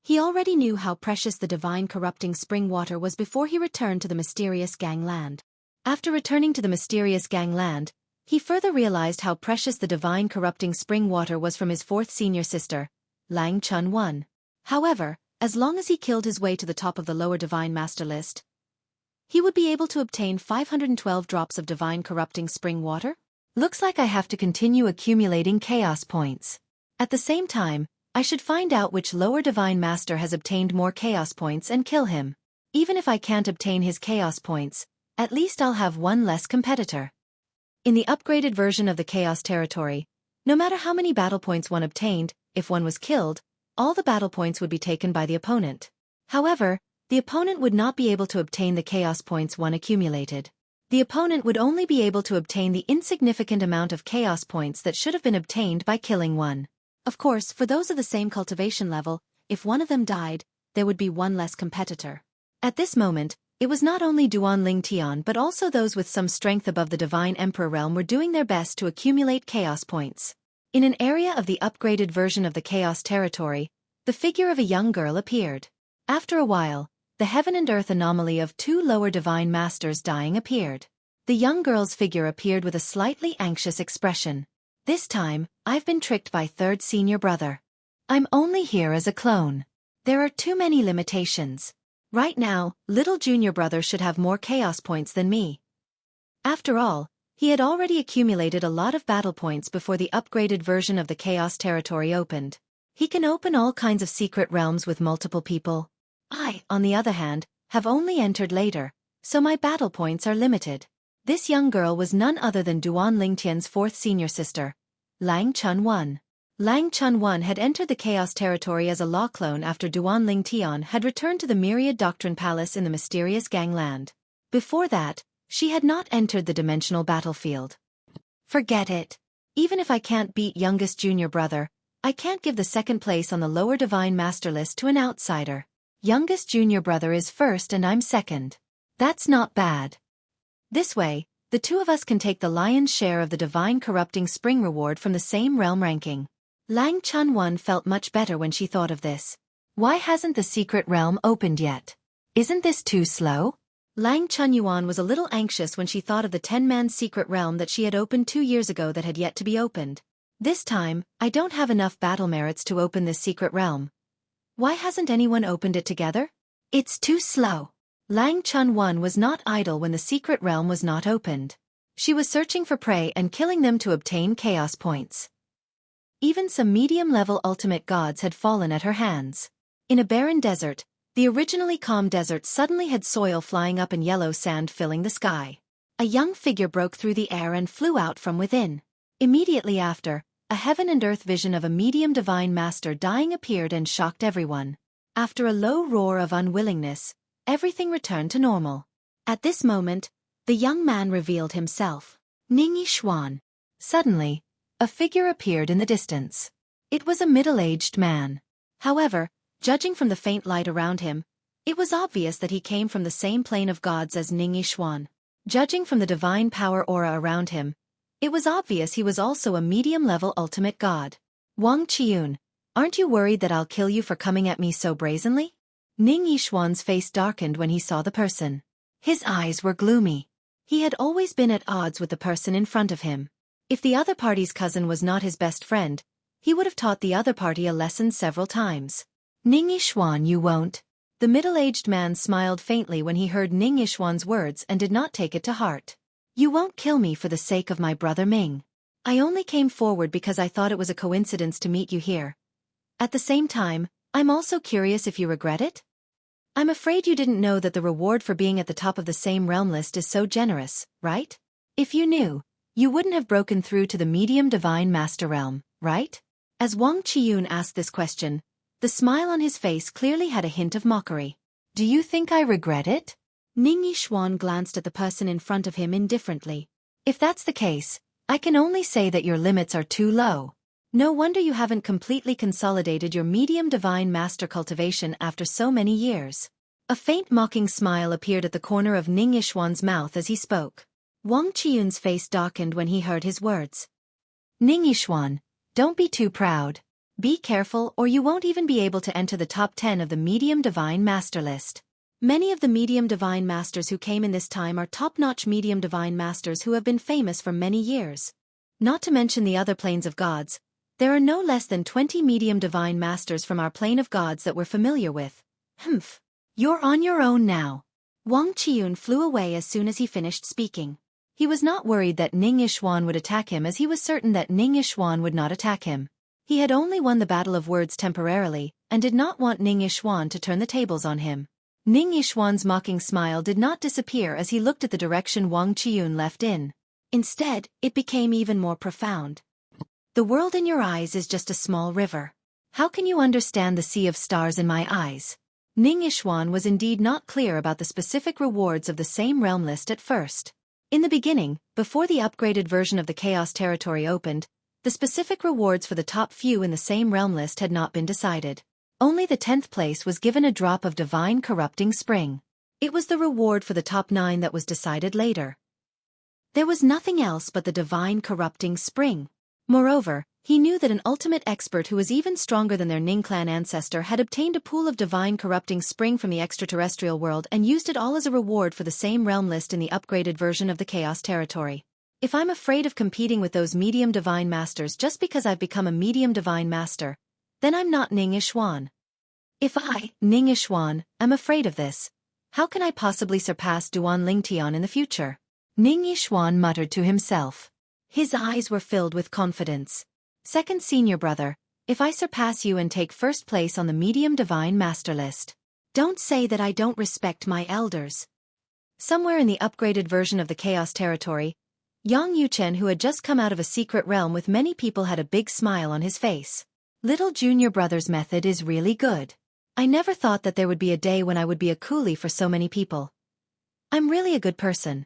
He already knew how precious the divine corrupting spring water was before he returned to the mysterious gangland. After returning to the mysterious gangland, he further realized how precious the divine corrupting spring water was from his 4th senior sister, Lang Chun-1. However, as long as he killed his way to the top of the lower divine master list, he would be able to obtain 512 drops of divine corrupting spring water? Looks like I have to continue accumulating chaos points. At the same time, I should find out which lower divine master has obtained more chaos points and kill him. Even if I can't obtain his chaos points, at least I'll have 1 less competitor. In the upgraded version of the Chaos Territory, no matter how many battle points one obtained, if one was killed, all the battle points would be taken by the opponent. However, the opponent would not be able to obtain the chaos points one accumulated. The opponent would only be able to obtain the insignificant amount of chaos points that should have been obtained by killing one. Of course, for those of the same cultivation level, if one of them died, there would be 1 less competitor. At this moment, it was not only Duan Ling Tian but also those with some strength above the Divine Emperor realm were doing their best to accumulate chaos points. In an area of the upgraded version of the Chaos Territory, the figure of a young girl appeared. After a while, the heaven and earth anomaly of 2 lower divine masters dying appeared. The young girl's figure appeared with a slightly anxious expression. This time, I've been tricked by 3rd senior brother. I'm only here as a clone. There are too many limitations. Right now, little junior brother should have more chaos points than me. After all, he had already accumulated a lot of battle points before the upgraded version of the Chaos Territory opened. He can open all kinds of secret realms with multiple people. I, on the other hand, have only entered later, so my battle points are limited. This young girl was none other than Duan Ling Tian's 4th senior sister, Lang Chun-1. Lang Chun-1 had entered the Chaos Territory as a law clone after Duan Ling Tian had returned to the Myriad Doctrine Palace in the mysterious gangland. Before that, she had not entered the dimensional battlefield. Forget it. Even if I can't beat youngest junior brother, I can't give the 2nd place on the lower divine master list to an outsider. Youngest junior brother is 1st and I'm 2nd. That's not bad. This way, the 2 of us can take the lion's share of the divine corrupting spring reward from the same realm ranking. Lang Chun-1 felt much better when she thought of this. Why hasn't the secret realm opened yet? Isn't this too slow? Lang Chun-Yuan was a little anxious when she thought of the 10-man secret realm that she had opened 2 years ago that had yet to be opened. This time, I don't have enough battle merits to open this secret realm. Why hasn't anyone opened it together? It's too slow. Lang Chun-1 was not idle when the secret realm was not opened. She was searching for prey and killing them to obtain chaos points. Even some medium-level ultimate gods had fallen at her hands. In a barren desert, the originally calm desert suddenly had soil flying up and yellow sand filling the sky. A young figure broke through the air and flew out from within. Immediately after, a heaven and earth vision of a medium divine master dying appeared and shocked everyone. After a low roar of unwillingness, everything returned to normal. At this moment, the young man revealed himself. Ningyi Xuan. Suddenly, a figure appeared in the distance. It was a middle-aged man. However, Judging from the faint light around him, it was obvious that he came from the same plane of gods as Ning Yixuan. Judging from the divine power aura around him, it was obvious he was also a medium-level ultimate god. Wang Qiun, aren't you worried that I'll kill you for coming at me so brazenly? Ning Yixuan's face darkened when he saw the person. His eyes were gloomy. He had always been at odds with the person in front of him. If the other party's cousin was not his best friend, he would have taught the other party a lesson several times. Ning Yixuan, you won't. The middle-aged man smiled faintly when he heard Ning Yixuan's words and did not take it to heart. You won't kill me for the sake of my brother Ming. I only came forward because I thought it was a coincidence to meet you here. At the same time, I'm also curious if you regret it? I'm afraid you didn't know that the reward for being at the top of the same realm list is so generous, right? If you knew, you wouldn't have broken through to the medium divine master realm, right? As Wang Qiun asked this question, the smile on his face clearly had a hint of mockery. Do you think I regret it? Ning Yixuan glanced at the person in front of him indifferently. If that's the case, I can only say that your limits are too low. No wonder you haven't completely consolidated your medium divine master cultivation after so many years. A faint mocking smile appeared at the corner of Ning Yixuan's mouth as he spoke. Wang Qiun's face darkened when he heard his words. Ning Yixuan, don't be too proud. Be careful or you won't even be able to enter the top 10 of the medium divine master list. Many of the medium divine masters who came in this time are top-notch medium divine masters who have been famous for many years. Not to mention the other planes of gods, there are no less than 20 medium divine masters from our plane of gods that we're familiar with. Humph. You're on your own now. Wang Qiun flew away as soon as he finished speaking. He was not worried that Ning Yixuan would attack him as he was certain that Ning Yixuan would not attack him. He had only won the battle of words temporarily and did not want Ning Yixuan to turn the tables on him. Ning Yixuan's mocking smile did not disappear as he looked at the direction Wang Qiun left in. Instead, it became even more profound. The world in your eyes is just a small river. How can you understand the sea of stars in my eyes? Ning Yixuan was indeed not clear about the specific rewards of the same realm list at first. In the beginning, before the upgraded version of the Chaos Territory opened, the specific rewards for the top few in the same realm list had not been decided. Only the 10th place was given a drop of divine corrupting spring. It was the reward for the top 9 that was decided later. There was nothing else but the divine corrupting spring. Moreover, he knew that an ultimate expert who was even stronger than their Ning clan ancestor had obtained a pool of divine corrupting spring from the extraterrestrial world and used it all as a reward for the same realm list in the upgraded version of the Chaos Territory. If I'm afraid of competing with those medium divine masters just because I've become a medium divine master, then I'm not Ning Yixuan. If I, Ning Yixuan, am afraid of this, how can I possibly surpass Duan Lingtian in the future? Ning Yixuan muttered to himself. His eyes were filled with confidence. Second senior brother, if I surpass you and take first place on the medium divine master list, don't say that I don't respect my elders. Somewhere in the upgraded version of the Chaos Territory, Yang Yuchen, who had just come out of a secret realm with many people, had a big smile on his face. Little junior brother's method is really good. I never thought that there would be a day when I would be a coolie for so many people. I'm really a good person.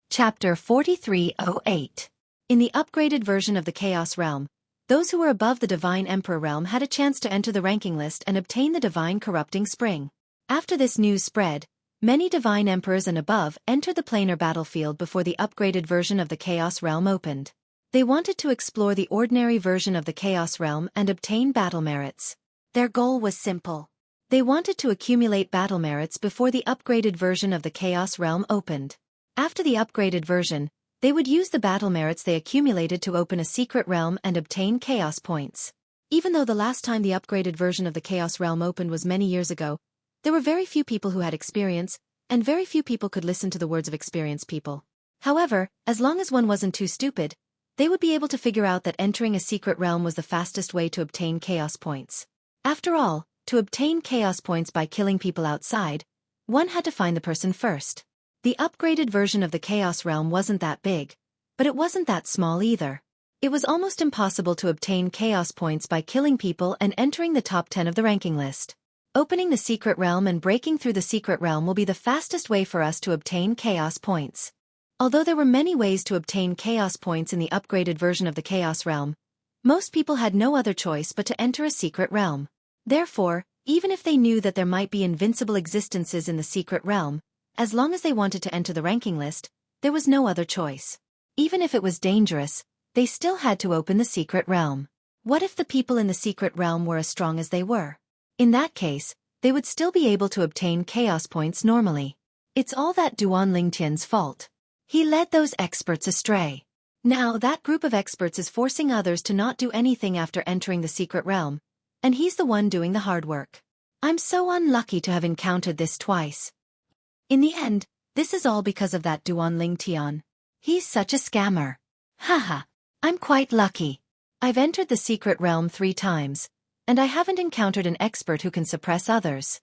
Chapter 4308. In the upgraded version of the Chaos Realm, those who were above the Divine Emperor realm had a chance to enter the ranking list and obtain the Divine Corrupting Spring. After this news spread, many Divine Emperors and above entered the planar battlefield before the upgraded version of the Chaos Realm opened. They wanted to explore the ordinary version of the Chaos Realm and obtain battle merits. Their goal was simple. They wanted to accumulate battle merits before the upgraded version of the Chaos Realm opened. After the upgraded version, they would use the battle merits they accumulated to open a secret realm and obtain chaos points. Even though the last time the upgraded version of the Chaos Realm opened was many years ago, there were very few people who had experience, and very few people could listen to the words of experienced people. However, as long as one wasn't too stupid, they would be able to figure out that entering a secret realm was the fastest way to obtain chaos points. After all, to obtain chaos points by killing people outside, one had to find the person first. The upgraded version of the Chaos Realm wasn't that big, but it wasn't that small either. It was almost impossible to obtain chaos points by killing people and entering the top 10 of the ranking list. Opening the secret realm and breaking through the secret realm will be the fastest way for us to obtain chaos points. Although there were many ways to obtain chaos points in the upgraded version of the Chaos Realm, Most people had no other choice but to enter a secret realm. Therefore, even if they knew that there might be invincible existences in the secret realm, as long as they wanted to enter the ranking list, there was no other choice. Even if it was dangerous, they still had to open the secret realm. What if the people in the secret realm were as strong as they were? In that case, they would still be able to obtain chaos points normally. It's all that Duan Lingtian's fault. He led those experts astray. Now that group of experts is forcing others to not do anything after entering the secret realm, and he's the one doing the hard work. I'm so unlucky to have encountered this twice. In the end, this is all because of that Duan Lingtian. He's such a scammer. Haha, I'm quite lucky. I've entered the secret realm 3 times, and I haven't encountered an expert who can suppress others.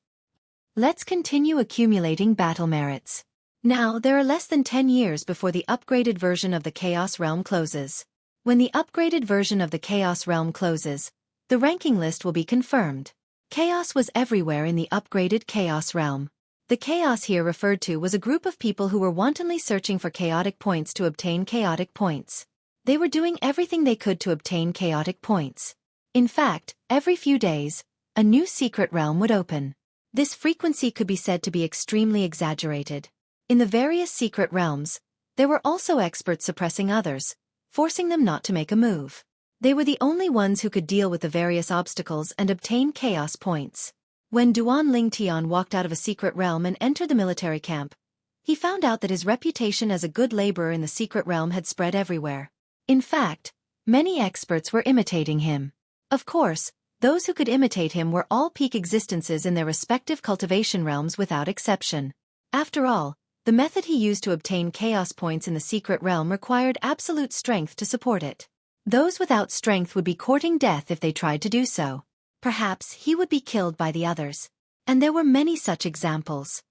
Let's continue accumulating battle merits. Now there are less than 10 years before the upgraded version of the Chaos Realm closes. When the upgraded version of the Chaos Realm closes, the ranking list will be confirmed. Chaos was everywhere in the upgraded Chaos Realm. The chaos here referred to was a group of people who were wantonly searching for chaotic points to obtain chaotic points. They were doing everything they could to obtain chaotic points. In fact, every few days, a new secret realm would open. This frequency could be said to be extremely exaggerated. In the various secret realms, there were also experts suppressing others, forcing them not to make a move. They were the only ones who could deal with the various obstacles and obtain chaos points. When Duan Lingtian walked out of a secret realm and entered the military camp, he found out that his reputation as a good laborer in the secret realm had spread everywhere. In fact, many experts were imitating him. Of course, those who could imitate him were all peak existences in their respective cultivation realms without exception. After all, the method he used to obtain chaos points in the secret realm required absolute strength to support it. Those without strength would be courting death if they tried to do so. Perhaps he would be killed by the others. And there were many such examples.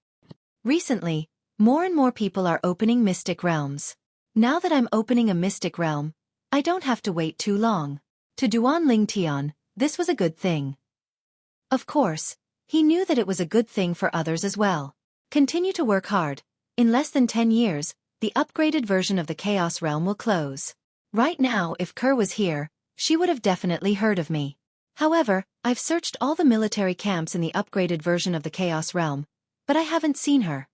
Recently, more and more people are opening mystic realms. Now that I'm opening a mystic realm, I don't have to wait too long. To Duan Lingtian, this was a good thing. Of course, he knew that it was a good thing for others as well. Continue to work hard. In less than 10 years, the upgraded version of the Chaos Realm will close. Right now, if Kerr was here, she would have definitely heard of me. However, I've searched all the military camps in the upgraded version of the Chaos Realm, but I haven't seen her.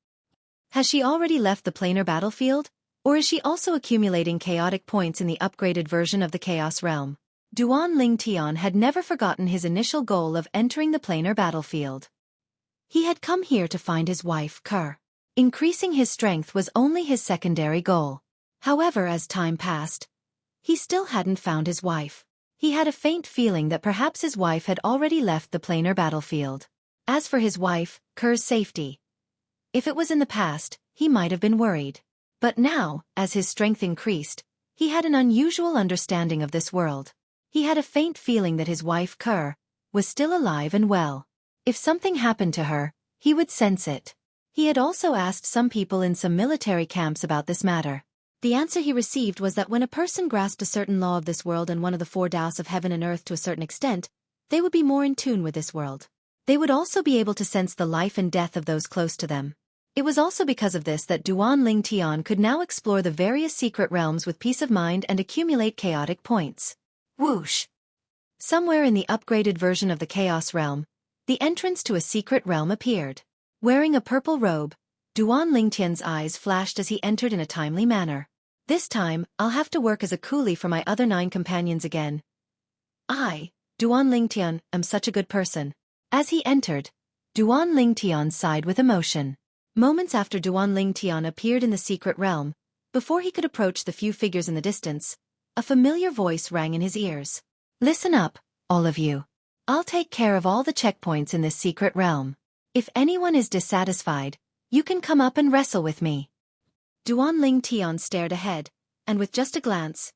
Has she already left the planar battlefield? Or is she also accumulating chaotic points in the upgraded version of the Chaos Realm? Duan Lingtian had never forgotten his initial goal of entering the planar battlefield. He had come here to find his wife, Kerr. Increasing his strength was only his secondary goal. However, as time passed, he still hadn't found his wife. He had a faint feeling that perhaps his wife had already left the planar battlefield. As for his wife, Kerr's safety, if it was in the past, he might have been worried. But now, as his strength increased, he had an unusual understanding of this world. He had a faint feeling that his wife, Kerr, was still alive and well. If something happened to her, he would sense it. He had also asked some people in some military camps about this matter. The answer he received was that when a person grasped a certain law of this world and one of the 4 Tao's of heaven and earth to a certain extent, they would be more in tune with this world. They would also be able to sense the life and death of those close to them. It was also because of this that Duan Lingtian could now explore the various secret realms with peace of mind and accumulate chaotic points. Whoosh! Somewhere in the upgraded version of the Chaos Realm, the entrance to a secret realm appeared. Wearing a purple robe, Duan Lingtian's eyes flashed as he entered in a timely manner. This time, I'll have to work as a coolie for my other 9 companions again. I, Duan Lingtian, am such a good person. As he entered, Duan Lingtian sighed with emotion. Moments after Duan Lingtian appeared in the secret realm, before he could approach the few figures in the distance, a familiar voice rang in his ears. Listen up, all of you. I'll take care of all the checkpoints in this secret realm. If anyone is dissatisfied, you can come up and wrestle with me. Duan Lingtian stared ahead, and with just a glance,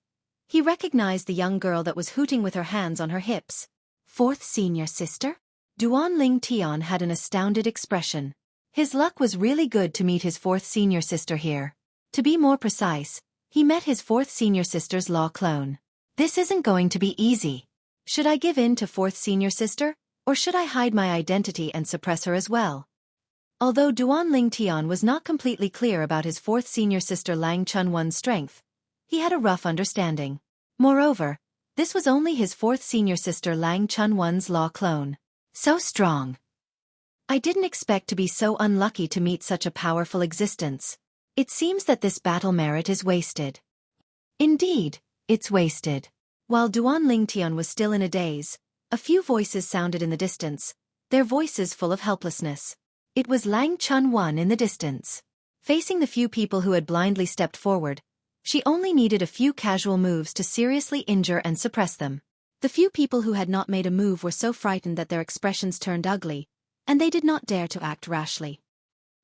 he recognized the young girl that was hooting with her hands on her hips. 4th senior sister? Duan Lingtian had an astounded expression. His luck was really good to meet his 4th senior sister here. To be more precise, he met his 4th senior sister's law clone. This isn't going to be easy. Should I give in to 4th senior sister, or should I hide my identity and suppress her as well? Although Duan Lingtian was not completely clear about his 4th senior sister Lang Chunwon's strength, he had a rough understanding. Moreover, This was only his fourth senior sister Lang Chun-won's law clone. So strong. I didn't expect to be so unlucky to meet such a powerful existence. It seems that this battle merit is wasted. Indeed, it's wasted. While Duan Lingtian was still in a daze, a few voices sounded in the distance, their voices full of helplessness. It was Lang Chun-won in the distance. Facing the few people who had blindly stepped forward, she only needed a few casual moves to seriously injure and suppress them. The few people who had not made a move were so frightened that their expressions turned ugly, and they did not dare to act rashly.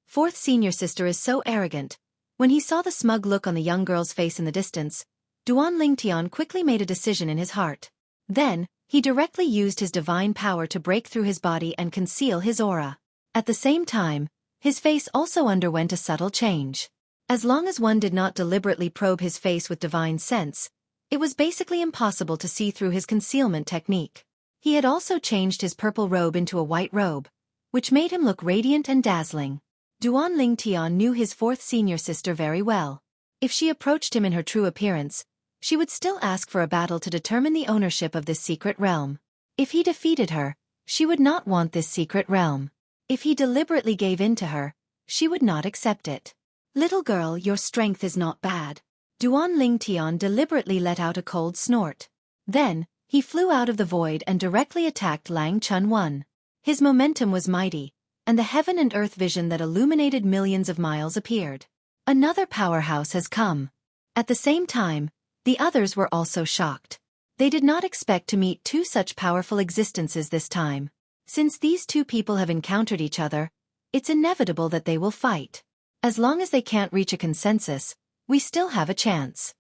Fourth senior sister is so arrogant. When he saw the smug look on the young girl's face in the distance, Duan Lingtian quickly made a decision in his heart. Then, he directly used his divine power to break through his body and conceal his aura. At the same time, his face also underwent a subtle change. As long as one did not deliberately probe his face with divine sense, it was basically impossible to see through his concealment technique. He had also changed his purple robe into a white robe, which made him look radiant and dazzling. Duan Lingtian knew his fourth senior sister very well. If she approached him in her true appearance, she would still ask for a battle to determine the ownership of this secret realm. If he defeated her, she would not want this secret realm. If he deliberately gave in to her, she would not accept it. Little girl, your strength is not bad. Duan Lingtian deliberately let out a cold snort. Then, he flew out of the void and directly attacked Lang Chun-won. His momentum was mighty, and the heaven and earth vision that illuminated millions of miles appeared. Another powerhouse has come. At the same time, the others were also shocked. They did not expect to meet two such powerful existences this time. Since these two people have encountered each other, it's inevitable that they will fight. As long as they can't reach a consensus, we still have a chance.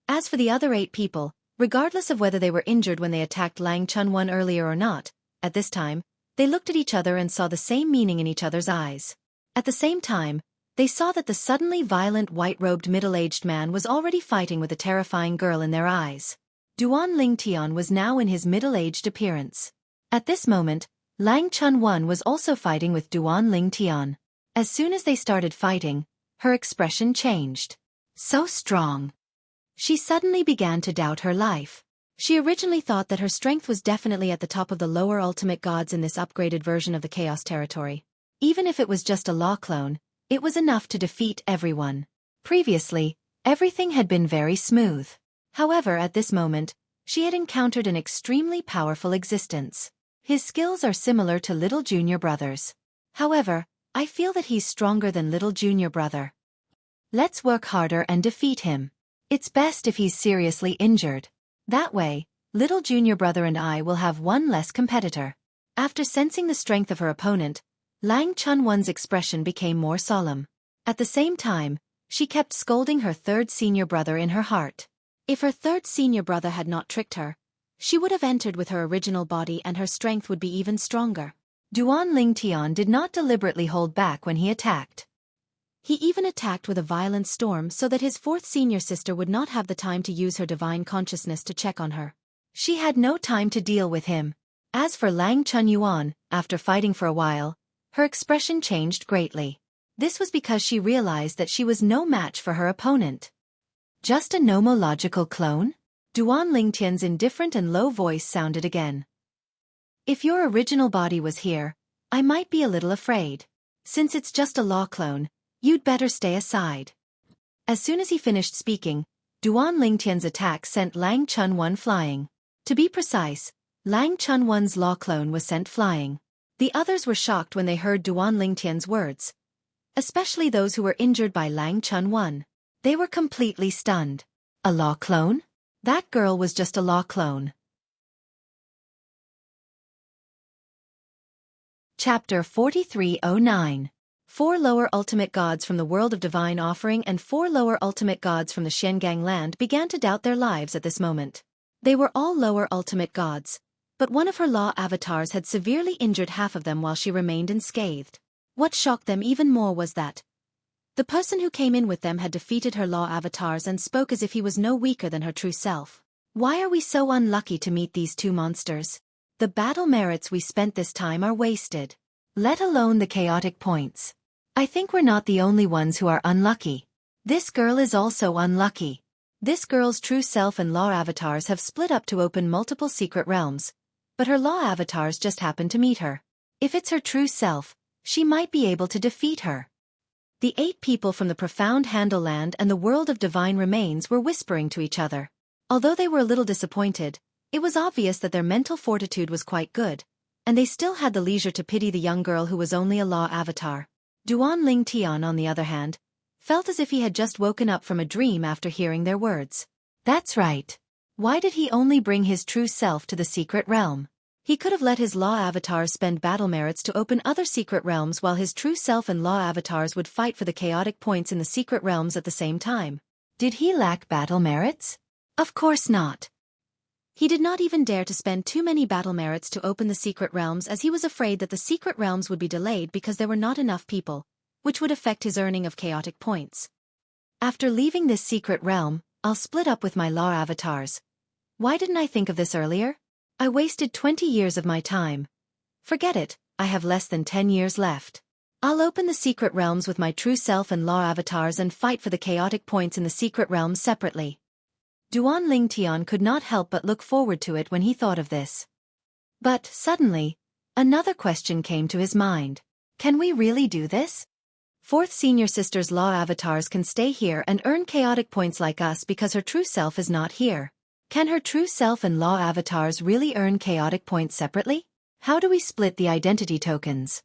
As for the other 8 people, regardless of whether they were injured when they attacked Lang Chun-won earlier or not, at this time, they looked at each other and saw the same meaning in each other's eyes. At the same time, they saw that the suddenly violent white-robed middle-aged man was already fighting with a terrifying girl in their eyes. Duan Lingtian was now in his middle-aged appearance. At this moment, Lang Chun-won was also fighting with Duan Lingtian. As soon as they started fighting, her expression changed. So strong. She suddenly began to doubt her life. She originally thought that her strength was definitely at the top of the lower ultimate gods in this upgraded version of the Chaos Territory. Even if it was just a law clone, it was enough to defeat everyone. Previously, everything had been very smooth. However, at this moment, she had encountered an extremely powerful existence. His skills are similar to little junior brother's. However, I feel that he's stronger than little junior brother. Let's work harder and defeat him. It's best if he's seriously injured. That way, little junior brother and I will have one less competitor. After sensing the strength of her opponent, Lang Chun-won's expression became more solemn. At the same time, she kept scolding her third senior brother in her heart. If her third senior brother had not tricked her, she would have entered with her original body and her strength would be even stronger. Duan Lingtian did not deliberately hold back when he attacked. He even attacked with a violent storm so that his fourth senior sister would not have the time to use her divine consciousness to check on her. She had no time to deal with him. As for Lang Chun-yuan, after fighting for a while, her expression changed greatly. This was because she realized that she was no match for her opponent. Just a nomological clone? Duan Lingtian's indifferent and low voice sounded again. If your original body was here, I might be a little afraid. Since it's just a law clone, you'd better stay aside. As soon as he finished speaking, Duan Lingtian's attack sent Lang Chun-won flying. To be precise, Lang Chun-won's law clone was sent flying. The others were shocked when they heard Duan Lingtian's words, especially those who were injured by Lang Chun-won. They were completely stunned. A law clone? That girl was just a law clone. Chapter 4309. 4 lower ultimate gods from the world of divine offering and 4 lower ultimate gods from the Xiangang land began to doubt their lives at this moment. They were all lower ultimate gods, but one of her law avatars had severely injured half of them while she remained unscathed. What shocked them even more was that the person who came in with them had defeated her law avatars and spoke as if he was no weaker than her true self. Why are we so unlucky to meet these 2 monsters? The battle merits we spent this time are wasted. Let alone the chaotic points. I think we're not the only ones who are unlucky. This girl is also unlucky. This girl's true self and law avatars have split up to open multiple secret realms, but her law avatars just happen to meet her. If it's her true self, she might be able to defeat her. The 8 people from the profound Handle Land and the world of divine remains were whispering to each other. Although they were a little disappointed, it was obvious that their mental fortitude was quite good, and they still had the leisure to pity the young girl who was only a law avatar. Duan Ling Tian, on the other hand, felt as if he had just woken up from a dream after hearing their words. That's right. Why did he only bring his true self to the secret realm? He could have let his law avatars spend battle merits to open other secret realms while his true self and law avatars would fight for the chaotic points in the secret realms at the same time. Did he lack battle merits? Of course not. He did not even dare to spend too many battle merits to open the secret realms, as he was afraid that the secret realms would be delayed because there were not enough people, which would affect his earning of chaotic points. After leaving this secret realm, I'll split up with my law avatars. Why didn't I think of this earlier? I wasted 20 years of my time. Forget it, I have less than 10 years left. I'll open the secret realms with my true self and law avatars and fight for the chaotic points in the secret realms separately. Duan Ling Tian could not help but look forward to it when he thought of this. But, suddenly, another question came to his mind. Can we really do this? 4th Senior Sister's law avatars can stay here and earn chaotic points like us because her true self is not here. Can her true self and law avatars really earn chaotic points separately? How do we split the identity tokens?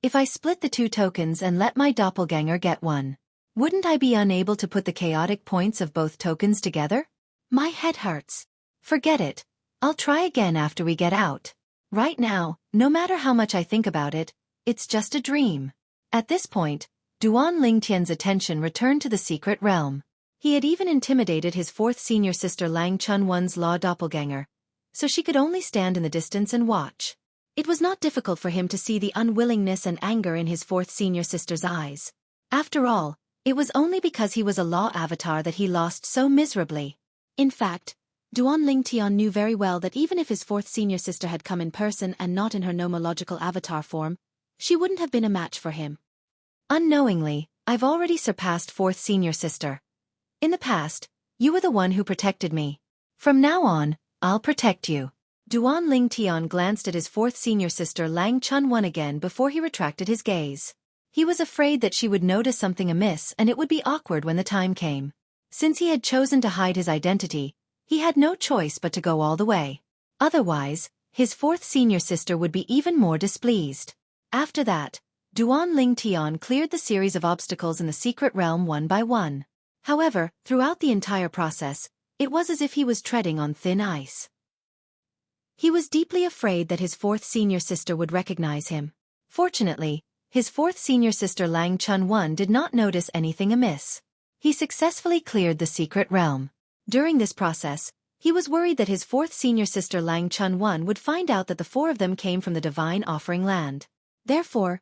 If I split the 2 tokens and let my doppelganger get 1, wouldn't I be unable to put the chaotic points of both tokens together? My head hurts. Forget it. I'll try again after we get out. Right now, no matter how much I think about it, it's just a dream. At this point, Duan Ling Tian's attention returned to the secret realm. He had even intimidated his 4th Senior Sister Lang Chun-Won's law doppelganger, so she could only stand in the distance and watch. It was not difficult for him to see the unwillingness and anger in his 4th Senior Sister's eyes. After all, it was only because he was a law avatar that he lost so miserably. In fact, Duan Ling Tian knew very well that even if his 4th Senior Sister had come in person and not in her nomological avatar form, she wouldn't have been a match for him. Unknowingly, I've already surpassed 4th Senior Sister. In the past, you were the one who protected me. From now on, I'll protect you. Duan Ling Tian glanced at his 4th Senior Sister Lang Chun-Won again before he retracted his gaze. He was afraid that she would notice something amiss and it would be awkward when the time came. Since he had chosen to hide his identity, he had no choice but to go all the way. Otherwise, his 4th Senior Sister would be even more displeased. After that, Duan Ling Tian cleared the series of obstacles in the secret realm one by one. However, throughout the entire process, it was as if he was treading on thin ice. He was deeply afraid that his 4th Senior Sister would recognize him. Fortunately, his 4th Senior Sister Lang Chun-Won did not notice anything amiss. He successfully cleared the secret realm. During this process, he was worried that his 4th Senior Sister Lang Chun-Won would find out that the 4 of them came from the Divine Offering Land. Therefore,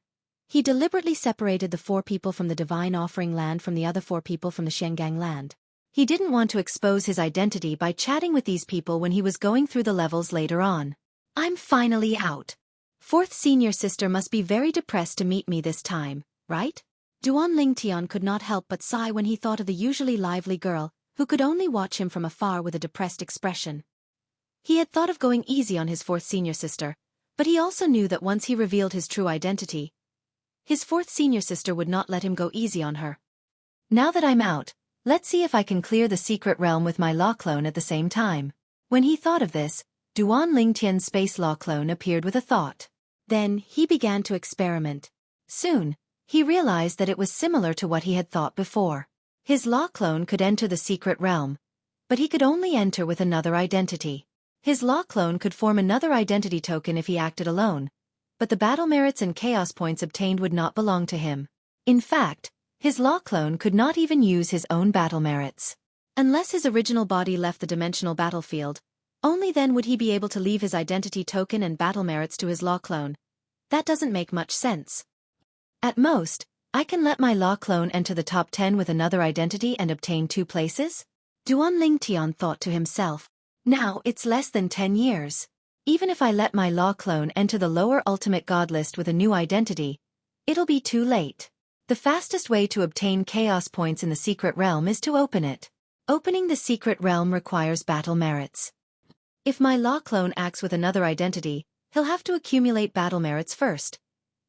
he deliberately separated the 4 people from the Divine Offering Land from the other 4 people from the Shengang Land. He didn't want to expose his identity by chatting with these people when he was going through the levels later on. I'm finally out. 4th Senior Sister must be very depressed to meet me this time, right? Duan Ling Tian could not help but sigh when he thought of the usually lively girl, who could only watch him from afar with a depressed expression. He had thought of going easy on his 4th Senior Sister, but he also knew that once he revealed his true identity, his 4th Senior Sister would not let him go easy on her. Now that I'm out, let's see if I can clear the secret realm with my law clone at the same time. When he thought of this, Duan Ling Tian's space law clone appeared with a thought. Then, he began to experiment. Soon, he realized that it was similar to what he had thought before. His law clone could enter the secret realm, but he could only enter with another identity. His law clone could form another identity token if he acted alone, but the battle merits and chaos points obtained would not belong to him. In fact, his law clone could not even use his own battle merits. Unless his original body left the dimensional battlefield, only then would he be able to leave his identity token and battle merits to his law clone. That doesn't make much sense. At most, I can let my law clone enter the top 10 with another identity and obtain 2 places? Duan Ling Tian thought to himself. Now it's less than 10 years. Even if I let my law clone enter the lower ultimate god list with a new identity, it'll be too late. The fastest way to obtain chaos points in the secret realm is to open it. Opening the secret realm requires battle merits. If my law clone acts with another identity, he'll have to accumulate battle merits first.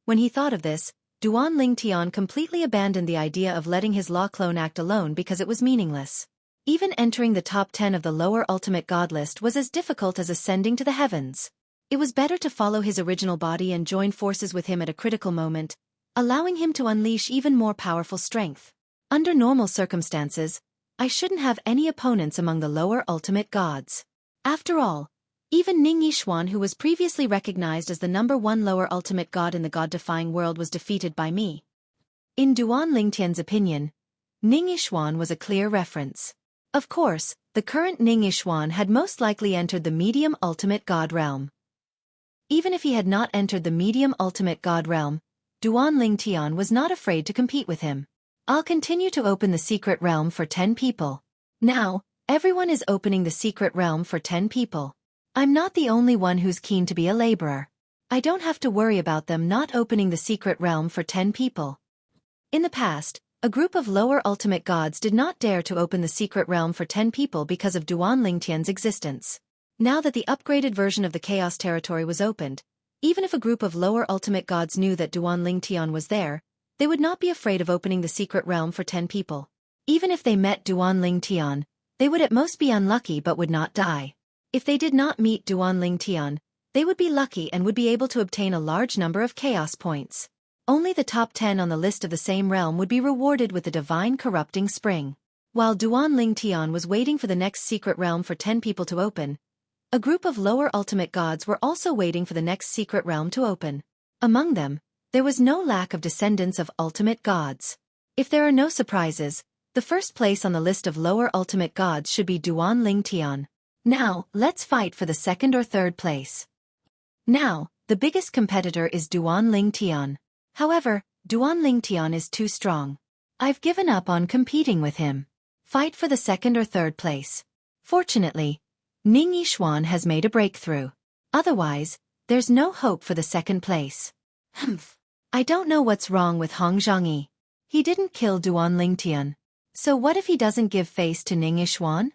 When he thought of this, Duan Lingtian completely abandoned the idea of letting his law clone act alone because it was meaningless. Even entering the top 10 of the lower ultimate god list was as difficult as ascending to the heavens. It was better to follow his original body and join forces with him at a critical moment, allowing him to unleash even more powerful strength. Under normal circumstances, I shouldn't have any opponents among the lower ultimate gods. After all, even Ning Yixuan, who was previously recognized as the #1 lower ultimate god in the god-defying world, was defeated by me. In Duan Lingtian's opinion, Ning Yixuan was a clear reference. Of course, the current Ning Yixuan had most likely entered the medium ultimate god realm. Even if he had not entered the medium ultimate god realm, Duan Lingtian was not afraid to compete with him. I'll continue to open the secret realm for 10 people. Now, everyone is opening the secret realm for 10 people. I'm not the only one who's keen to be a laborer. I don't have to worry about them not opening the secret realm for 10 people. In the past, a group of lower ultimate gods did not dare to open the secret realm for 10 people because of Duan Lingtian's existence. Now that the upgraded version of the Chaos Territory was opened, even if a group of lower ultimate gods knew that Duan Lingtian was there, they would not be afraid of opening the secret realm for 10 people. Even if they met Duan Lingtian, they would at most be unlucky but would not die. If they did not meet Duan Lingtian, they would be lucky and would be able to obtain a large number of chaos points. Only the top 10 on the list of the same realm would be rewarded with the divine corrupting spring. While Duan Lingtian was waiting for the next secret realm for 10 people to open, a group of lower ultimate gods were also waiting for the next secret realm to open. Among them, there was no lack of descendants of ultimate gods. If there are no surprises, the first place on the list of lower ultimate gods should be Duan Lingtian. Now, let's fight for the second or third place. Now, the biggest competitor is Duan Lingtian. However, Duan Lingtian is too strong. I've given up on competing with him. Fight for the second or third place. Fortunately, Ning Yixuan has made a breakthrough. Otherwise, there's no hope for the second place. I don't know what's wrong with Hong Zhongyi. He didn't kill Duan Lingtian. So what if he doesn't give face to Ning Yixuan?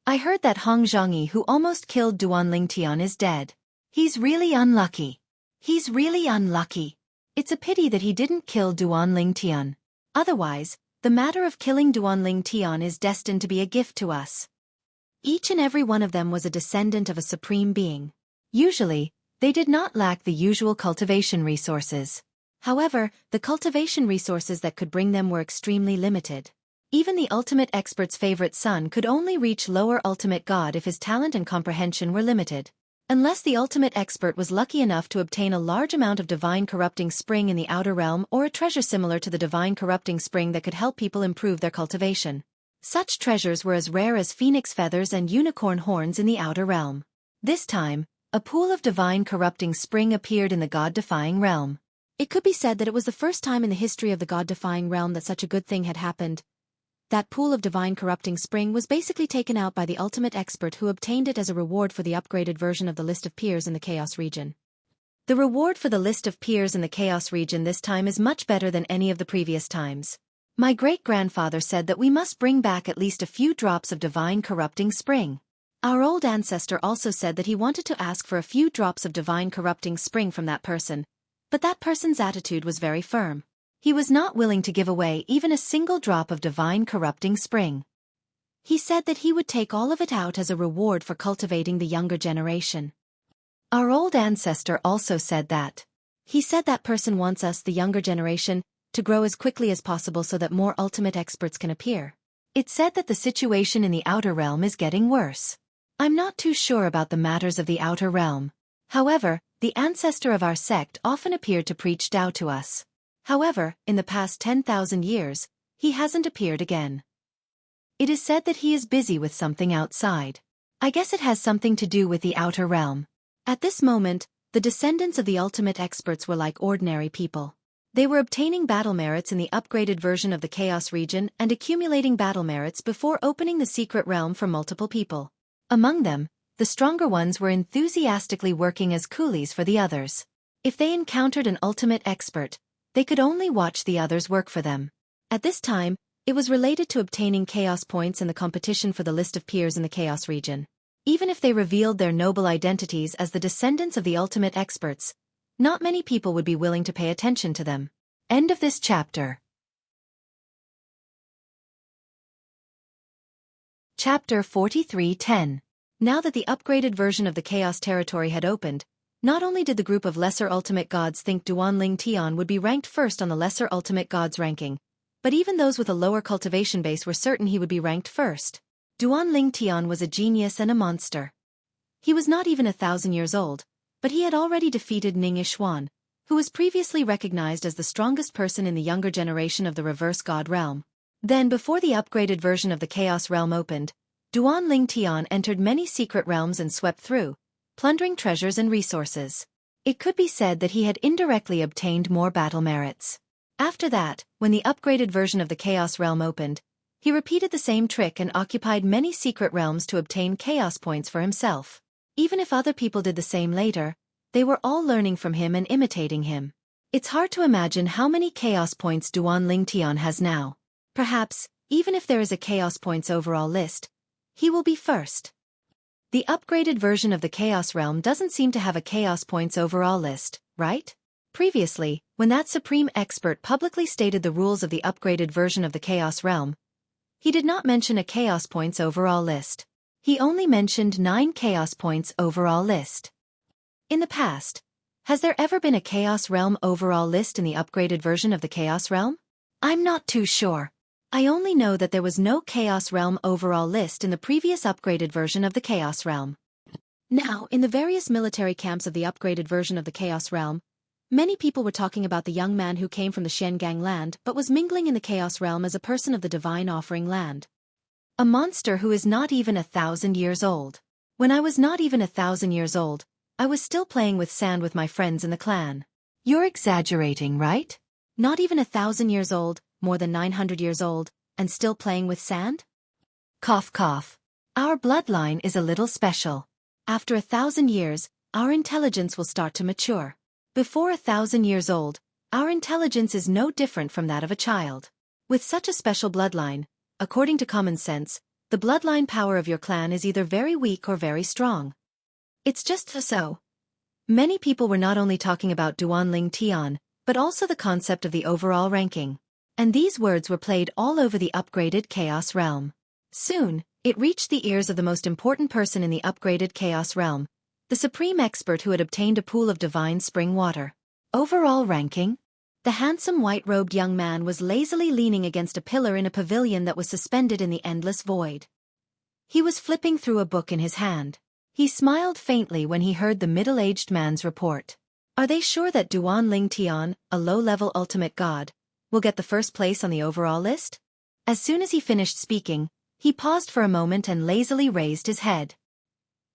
I heard that Hong Zhongyi, who almost killed Duan Lingtian, is dead. He's really unlucky. He's really unlucky. It's a pity that he didn't kill Duan Lingtian. Otherwise, the matter of killing Duan Lingtian is destined to be a gift to us. Each and every one of them was a descendant of a supreme being. Usually, they did not lack the usual cultivation resources. However, the cultivation resources that could bring them were extremely limited. Even the ultimate expert's favorite son could only reach lower ultimate god if his talent and comprehension were limited. Unless the ultimate expert was lucky enough to obtain a large amount of divine corrupting spring in the outer realm or a treasure similar to the divine corrupting spring that could help people improve their cultivation. Such treasures were as rare as phoenix feathers and unicorn horns in the outer realm. This time, a pool of divine corrupting spring appeared in the god-defying realm. It could be said that it was the first time in the history of the god-defying realm that such a good thing had happened. That pool of divine corrupting spring was basically taken out by the ultimate expert who obtained it as a reward for the upgraded version of the list of peers in the Chaos region. The reward for the list of peers in the Chaos region this time is much better than any of the previous times. My great-grandfather said that we must bring back at least a few drops of divine corrupting spring. Our old ancestor also said that he wanted to ask for a few drops of divine corrupting spring from that person, but that person's attitude was very firm. He was not willing to give away even a single drop of divine corrupting spring. He said that he would take all of it out as a reward for cultivating the younger generation. Our old ancestor also said that. He said that person wants us, the younger generation, to grow as quickly as possible so that more ultimate experts can appear. It said that the situation in the outer realm is getting worse. I'm not too sure about the matters of the outer realm. However, the ancestor of our sect often appeared to preach Tao to us. However, in the past 10,000 years, he hasn't appeared again. It is said that he is busy with something outside. I guess it has something to do with the outer realm. At this moment, the descendants of the ultimate experts were like ordinary people. They were obtaining battle merits in the upgraded version of the Chaos region and accumulating battle merits before opening the secret realm for multiple people. Among them, the stronger ones were enthusiastically working as coolies for the others. If they encountered an ultimate expert, they could only watch the others work for them. At this time, It was related to obtaining chaos points in the competition for the list of peers in the chaos region. Even if they revealed their noble identities as the descendants of the ultimate experts, not many people would be willing to pay attention to them. End of this chapter. Chapter 43:10. Now that the upgraded version of the Chaos Territory had opened, not only did the group of Lesser Ultimate Gods think Duanling Tian would be ranked first on the Lesser Ultimate Gods ranking, but even those with a lower cultivation base were certain he would be ranked first. Duanling Tian was a genius and a monster. He was not even 1,000 years old, but he had already defeated Ning Yishuan, who was previously recognized as the strongest person in the younger generation of the Reverse God Realm. Then, before the upgraded version of the Chaos Realm opened, Duanling Tian entered many secret realms and swept through, plundering treasures and resources. It could be said that he had indirectly obtained more battle merits. After that, when the upgraded version of the Chaos Realm opened, he repeated the same trick and occupied many secret realms to obtain chaos points for himself. Even if other people did the same later, they were all learning from him and imitating him. It's hard to imagine how many chaos points Duanling Tian has now. Perhaps, even if there is a chaos points overall list, he will be first. The upgraded version of the Chaos Realm doesn't seem to have a chaos points overall list, right? Previously, when that supreme expert publicly stated the rules of the upgraded version of the Chaos Realm, he did not mention a chaos points overall list. He only mentioned 9 chaos points overall list. In the past, has there ever been a Chaos Realm overall list in the upgraded version of the Chaos Realm? I'm not too sure. I only know that there was no Chaos Realm overall list in the previous upgraded version of the Chaos Realm. Now, in the various military camps of the upgraded version of the Chaos Realm, many people were talking about the young man who came from the Shengang land but was mingling in the Chaos Realm as a person of the Divine Offering land. A monster who is not even 1,000 years old. When I was not even 1,000 years old, I was still playing with sand with my friends in the clan. You're exaggerating, right? Not even 1,000 years old, more than 900 years old, and still playing with sand? Cough cough. Our bloodline is a little special. After 1,000 years, our intelligence will start to mature. Before 1,000 years old, our intelligence is no different from that of a child. With such a special bloodline, according to common sense, the bloodline power of your clan is either very weak or very strong. It's just so. Many people were not only talking about Duanling Tian, but also the concept of the overall ranking. And these words were played all over the upgraded Chaos Realm. Soon, it reached the ears of the most important person in the upgraded Chaos Realm, the supreme expert who had obtained a pool of divine spring water. Overall ranking? The handsome white-robed young man was lazily leaning against a pillar in a pavilion that was suspended in the endless void. He was flipping through a book in his hand. He smiled faintly when he heard the middle-aged man's report. Are they sure that Duanling Tian, a low-level ultimate god, will get the first place on the overall list? As soon as he finished speaking, he paused for a moment and lazily raised his head.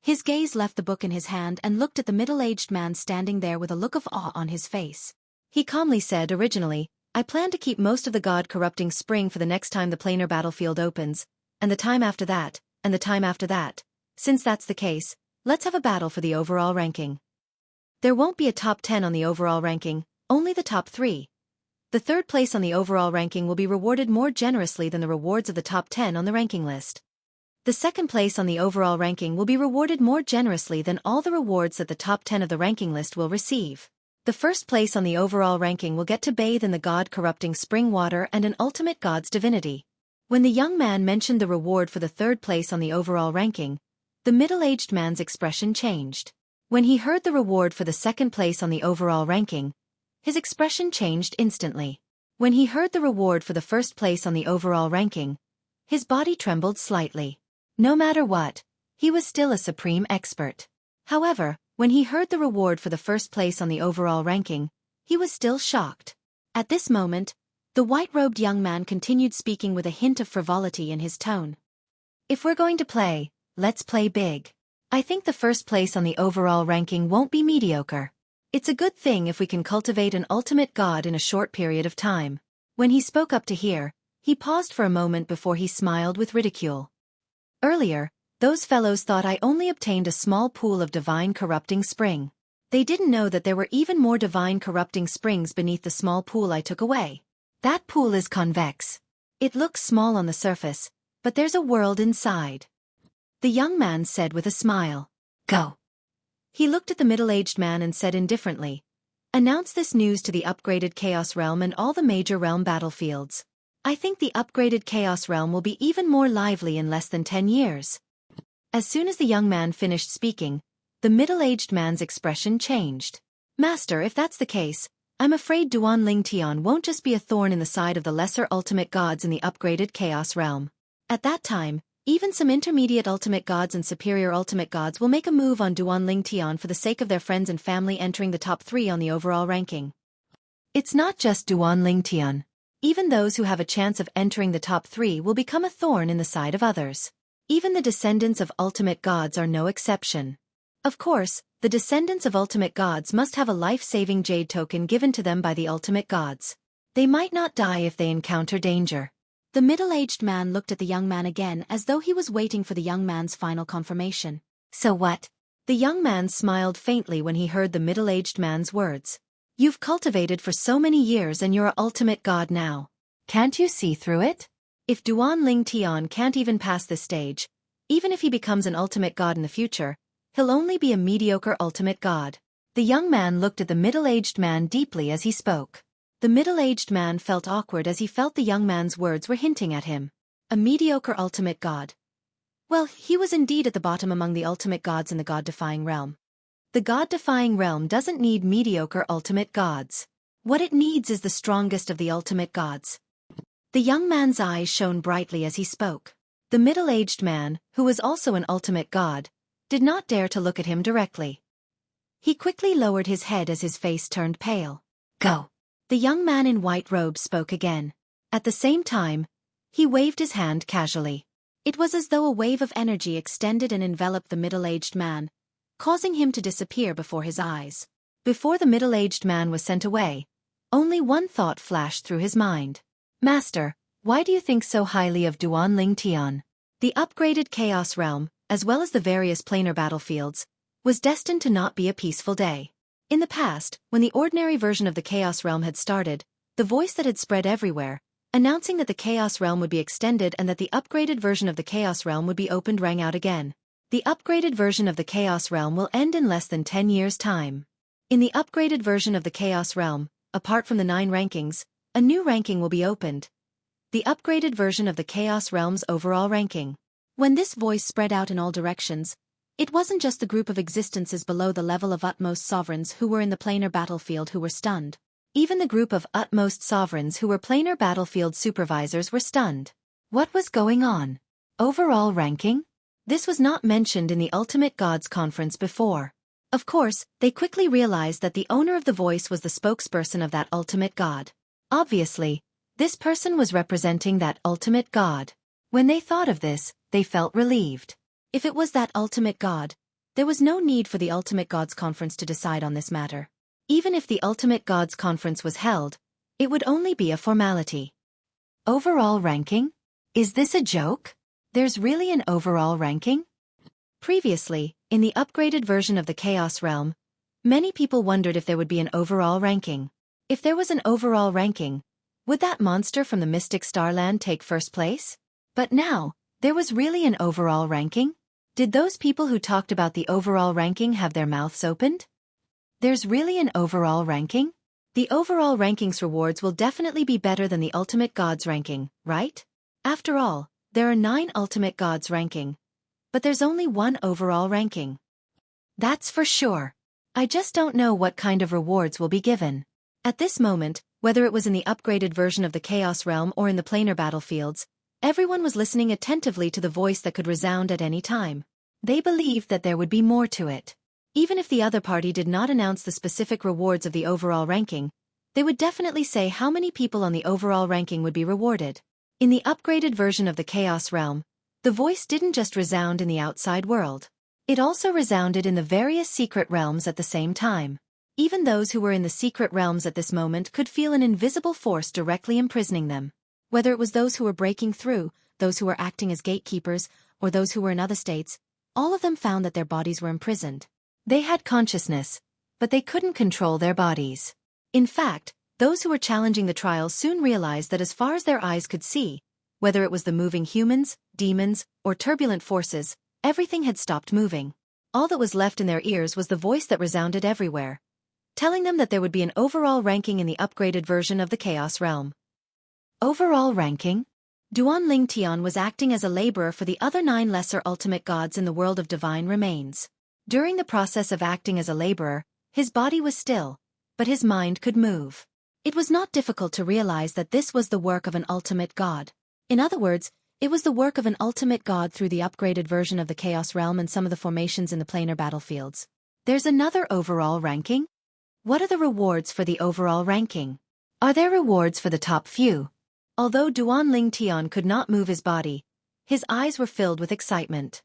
His gaze left the book in his hand and looked at the middle-aged man standing there with a look of awe on his face. He calmly said, originally, I plan to keep most of the god-corrupting spring for the next time the planar battlefield opens, and the time after that, and the time after that. Since that's the case, let's have a battle for the overall ranking. There won't be a top 10 on the overall ranking, only the top 3. The third place on the overall ranking will be rewarded more generously than the rewards of the top 10 on the ranking list. The second place on the overall ranking will be rewarded more generously than all the rewards that the top 10 of the ranking list will receive. The first place on the overall ranking will get to bathe in the god-corrupting spring water and an ultimate god's divinity. When the young man mentioned the reward for the third place on the overall ranking, the middle-aged man's expression changed. When he heard the reward for the second place on the overall ranking, his expression changed instantly. When he heard the reward for the first place on the overall ranking, his body trembled slightly. No matter what, he was still a supreme expert. However, when he heard the reward for the first place on the overall ranking, he was still shocked. At this moment, the white-robed young man continued speaking with a hint of frivolity in his tone. If we're going to play, let's play big. I think the first place on the overall ranking won't be mediocre. It's a good thing if we can cultivate an ultimate god in a short period of time. When he spoke up to hear, he paused for a moment before he smiled with ridicule. Earlier, those fellows thought I only obtained a small pool of divine corrupting spring. They didn't know that there were even more divine corrupting springs beneath the small pool I took away. That pool is convex. It looks small on the surface, but there's a world inside. The young man said with a smile. Go. He looked at the middle-aged man and said indifferently, announce this news to the upgraded Chaos Realm and all the major realm battlefields. I think the upgraded Chaos Realm will be even more lively in less than 10 years. As soon as the young man finished speaking, the middle-aged man's expression changed. Master, if that's the case, I'm afraid Duan Ling Tian won't just be a thorn in the side of the lesser ultimate gods in the upgraded Chaos Realm. At that time, even some intermediate ultimate gods and superior ultimate gods will make a move on Duan Ling Tian for the sake of their friends and family entering the top 3 on the overall ranking. It's not just Duan Ling Tian. Even those who have a chance of entering the top 3 will become a thorn in the side of others. Even the descendants of ultimate gods are no exception. Of course, the descendants of ultimate gods must have a life-saving jade token given to them by the ultimate gods. They might not die if they encounter danger. The middle-aged man looked at the young man again as though he was waiting for the young man's final confirmation. So what? The young man smiled faintly when he heard the middle-aged man's words. You've cultivated for so many years and you're an ultimate god now. Can't you see through it? If Duan Ling Tian can't even pass this stage, even if he becomes an ultimate god in the future, he'll only be a mediocre ultimate god. The young man looked at the middle-aged man deeply as he spoke. The middle-aged man felt awkward as he felt the young man's words were hinting at him. A mediocre ultimate god. Well, he was indeed at the bottom among the ultimate gods in the god-defying realm. The god-defying realm doesn't need mediocre ultimate gods. What it needs is the strongest of the ultimate gods. The young man's eyes shone brightly as he spoke. The middle-aged man, who was also an ultimate god, did not dare to look at him directly. He quickly lowered his head as his face turned pale. Go. The young man in white robes spoke again. At the same time, he waved his hand casually. It was as though a wave of energy extended and enveloped the middle-aged man, causing him to disappear before his eyes. Before the middle-aged man was sent away, only one thought flashed through his mind. Master, why do you think so highly of Duan Ling Tian? The upgraded Chaos Realm, as well as the various planar battlefields, was destined to not be a peaceful day. In the past, when the ordinary version of the Chaos Realm had started, the voice that had spread everywhere, announcing that the Chaos Realm would be extended and that the upgraded version of the Chaos Realm would be opened rang out again. The upgraded version of the Chaos Realm will end in less than 10 years' time. In the upgraded version of the Chaos Realm, apart from the 9 rankings, a new ranking will be opened. The upgraded version of the Chaos Realm's overall ranking. When this voice spread out in all directions, it wasn't just the group of existences below the level of utmost sovereigns who were in the planar battlefield who were stunned. Even the group of utmost sovereigns who were planar battlefield supervisors were stunned. What was going on? Overall ranking? This was not mentioned in the Ultimate Gods Conference before. Of course, they quickly realized that the owner of the voice was the spokesperson of that ultimate god. Obviously, this person was representing that ultimate god. When they thought of this, they felt relieved. If it was that ultimate god, there was no need for the Ultimate Gods Conference to decide on this matter. Even if the Ultimate Gods Conference was held, it would only be a formality. Overall ranking? Is this a joke? There's really an overall ranking? Previously, in the upgraded version of the Chaos Realm, many people wondered if there would be an overall ranking. If there was an overall ranking, would that monster from the Mystic Starland take first place? But now, there was really an overall ranking? Did those people who talked about the overall ranking have their mouths opened? There's really an overall ranking? The overall ranking's rewards will definitely be better than the Ultimate Gods ranking, right? After all, there are 9 Ultimate Gods ranking. But there's only 1 overall ranking. That's for sure. I just don't know what kind of rewards will be given. At this moment, whether it was in the upgraded version of the Chaos Realm or in the planar battlefields, everyone was listening attentively to the voice that could resound at any time. They believed that there would be more to it. Even if the other party did not announce the specific rewards of the overall ranking, they would definitely say how many people on the overall ranking would be rewarded. In the upgraded version of the Chaos Realm, the voice didn't just resound in the outside world. It also resounded in the various secret realms at the same time. Even those who were in the secret realms at this moment could feel an invisible force directly imprisoning them. Whether it was those who were breaking through, those who were acting as gatekeepers, or those who were in other states, all of them found that their bodies were imprisoned. They had consciousness, but they couldn't control their bodies. In fact, those who were challenging the trial soon realized that as far as their eyes could see, Whether it was the moving humans, demons, or turbulent forces, everything had stopped moving. All that was left in their ears was the voice that resounded everywhere, telling them that there would be an overall ranking in the upgraded version of the Chaos Realm. Overall ranking? Duan Tian was acting as a laborer for the other 9 lesser ultimate gods in the world of divine remains. During the process of acting as a laborer, his body was still, but his mind could move. It was not difficult to realize that this was the work of an ultimate god. In other words, it was the work of an ultimate god through the upgraded version of the Chaos Realm and some of the formations in the planar battlefields. There's another overall ranking? What are the rewards for the overall ranking? Are there rewards for the top few? Although Duan Tian could not move his body, his eyes were filled with excitement.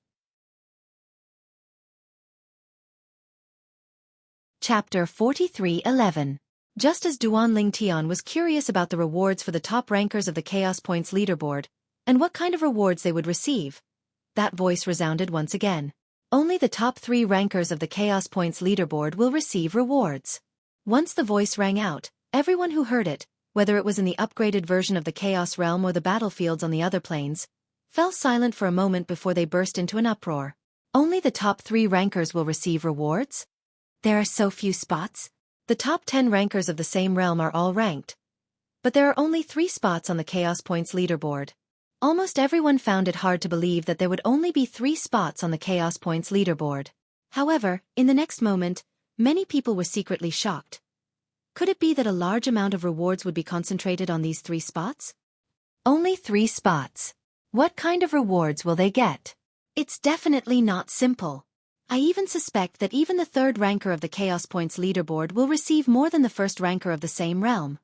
Chapter 43:11. Just as Duan Tian was curious about the rewards for the top rankers of the Chaos Points leaderboard, and what kind of rewards they would receive, that voice resounded once again. Only the top 3 rankers of the Chaos Points leaderboard will receive rewards. Once the voice rang out, everyone who heard it, whether it was in the upgraded version of the Chaos Realm or the battlefields on the other planes, fell silent for a moment before they burst into an uproar. Only the top 3 rankers will receive rewards? There are so few spots. The top 10 rankers of the same realm are all ranked. But there are only 3 spots on the Chaos Points leaderboard. Almost everyone found it hard to believe that there would only be 3 spots on the Chaos Points leaderboard. However, in the next moment, many people were secretly shocked. Could it be that a large amount of rewards would be concentrated on these 3 spots? Only 3 spots. What kind of rewards will they get? It's definitely not simple. I even suspect that even the 3rd ranker of the Chaos Points leaderboard will receive more than the 1st ranker of the same realm.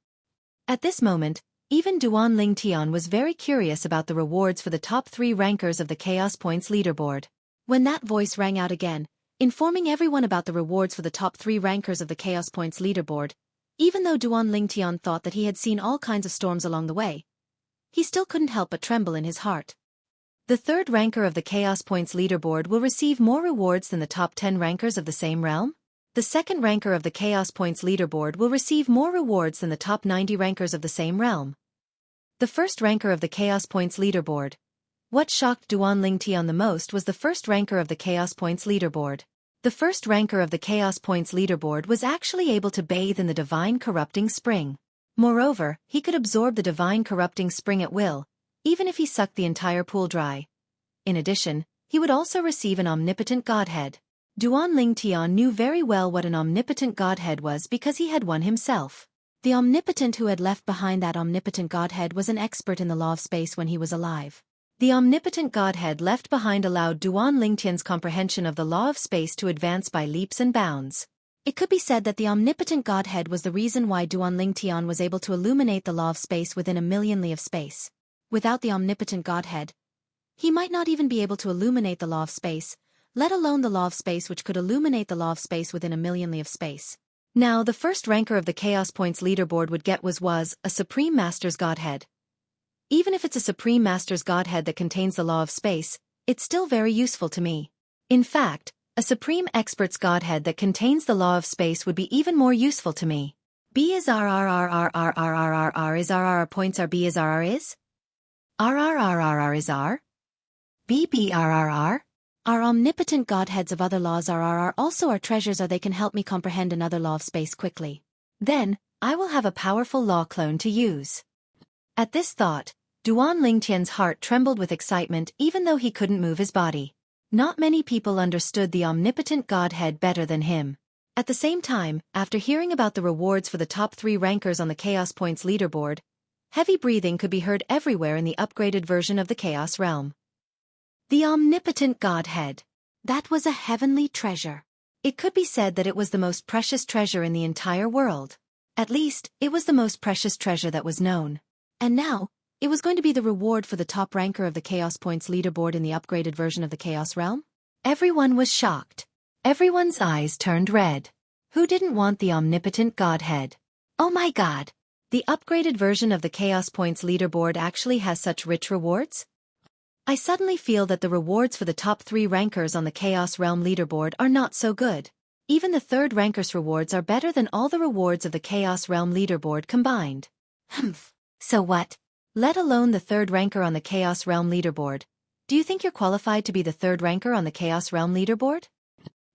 At this moment, even Duan Tian was very curious about the rewards for the top 3 rankers of the Chaos Points leaderboard. When that voice rang out again, informing everyone about the rewards for the top 3 rankers of the Chaos Points leaderboard, even though Duan Tian thought that he had seen all kinds of storms along the way, he still couldn't help but tremble in his heart. The 3rd ranker of the Chaos Points leaderboard will receive more rewards than the top 10 rankers of the same realm? The 2nd ranker of the Chaos Points leaderboard will receive more rewards than the top 90 rankers of the same realm. The 1st ranker of the Chaos Points leaderboard. What shocked Duan Tian the most was the 1st ranker of the Chaos Points leaderboard. The 1st ranker of the Chaos Points leaderboard was actually able to bathe in the Divine Corrupting Spring. Moreover, he could absorb the Divine Corrupting Spring at will, even if he sucked the entire pool dry. In addition, he would also receive an omnipotent godhead. Duan Tian knew very well what an omnipotent godhead was because he had one himself. The omnipotent who had left behind that omnipotent godhead was an expert in the law of space when he was alive. The omnipotent godhead left behind allowed Duan Tian's comprehension of the law of space to advance by leaps and bounds. It could be said that the omnipotent godhead was the reason why Duan Tian was able to illuminate the law of space within a million li of space. Without the omnipotent godhead, he might not even be able to illuminate the law of space, let alone the law of space which could illuminate the law of space within a million li of space. Now, the 1st ranker of the Chaos Points leaderboard would get was a Supreme Master's godhead. Even if it's a Supreme Master's godhead that contains the law of space, it's still very useful to me. In fact, a Supreme Expert's godhead that contains the law of space would be even more useful to me. B is R is R points are B is R is? R is R? B R. Our omnipotent godheads of other laws are also our treasures they can help me comprehend another law of space quickly. Then, I will have a powerful law clone to use. At this thought, Duan Tian's heart trembled with excitement even though he couldn't move his body. Not many people understood the omnipotent godhead better than him. At the same time, after hearing about the rewards for the top 3 rankers on the Chaos Points leaderboard, heavy breathing could be heard everywhere in the upgraded version of the Chaos Realm. The omnipotent godhead. That was a heavenly treasure. It could be said that it was the most precious treasure in the entire world. At least, it was the most precious treasure that was known. And now, it was going to be the reward for the top ranker of the Chaos Points leaderboard in the upgraded version of the Chaos Realm? Everyone was shocked. Everyone's eyes turned red. Who didn't want the omnipotent godhead? Oh my god! The upgraded version of the Chaos Points leaderboard actually has such rich rewards? I suddenly feel that the rewards for the top 3 rankers on the Chaos Realm leaderboard are not so good. Even the 3rd ranker's rewards are better than all the rewards of the Chaos Realm leaderboard combined. Humph. So what? let alone the third ranker on the Chaos Realm leaderboard. Do you think you're qualified to be the third ranker on the Chaos Realm leaderboard?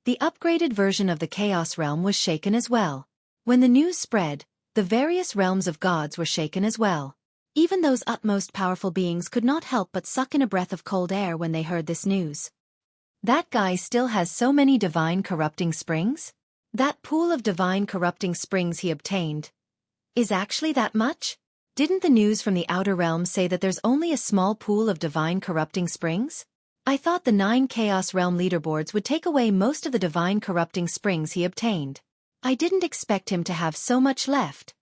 The upgraded version of the Chaos Realm was shaken as well. When the news spread, the various realms of gods were shaken as well. Even those utmost powerful beings could not help but suck in a breath of cold air when they heard this news. That guy still has so many divine corrupting springs? That pool of divine corrupting springs he obtained is actually that much? Didn't the news from the outer realms say that there's only a small pool of divine corrupting springs? I thought the 9 Chaos Realm leaderboards would take away most of the divine corrupting springs he obtained. I didn't expect him to have so much left.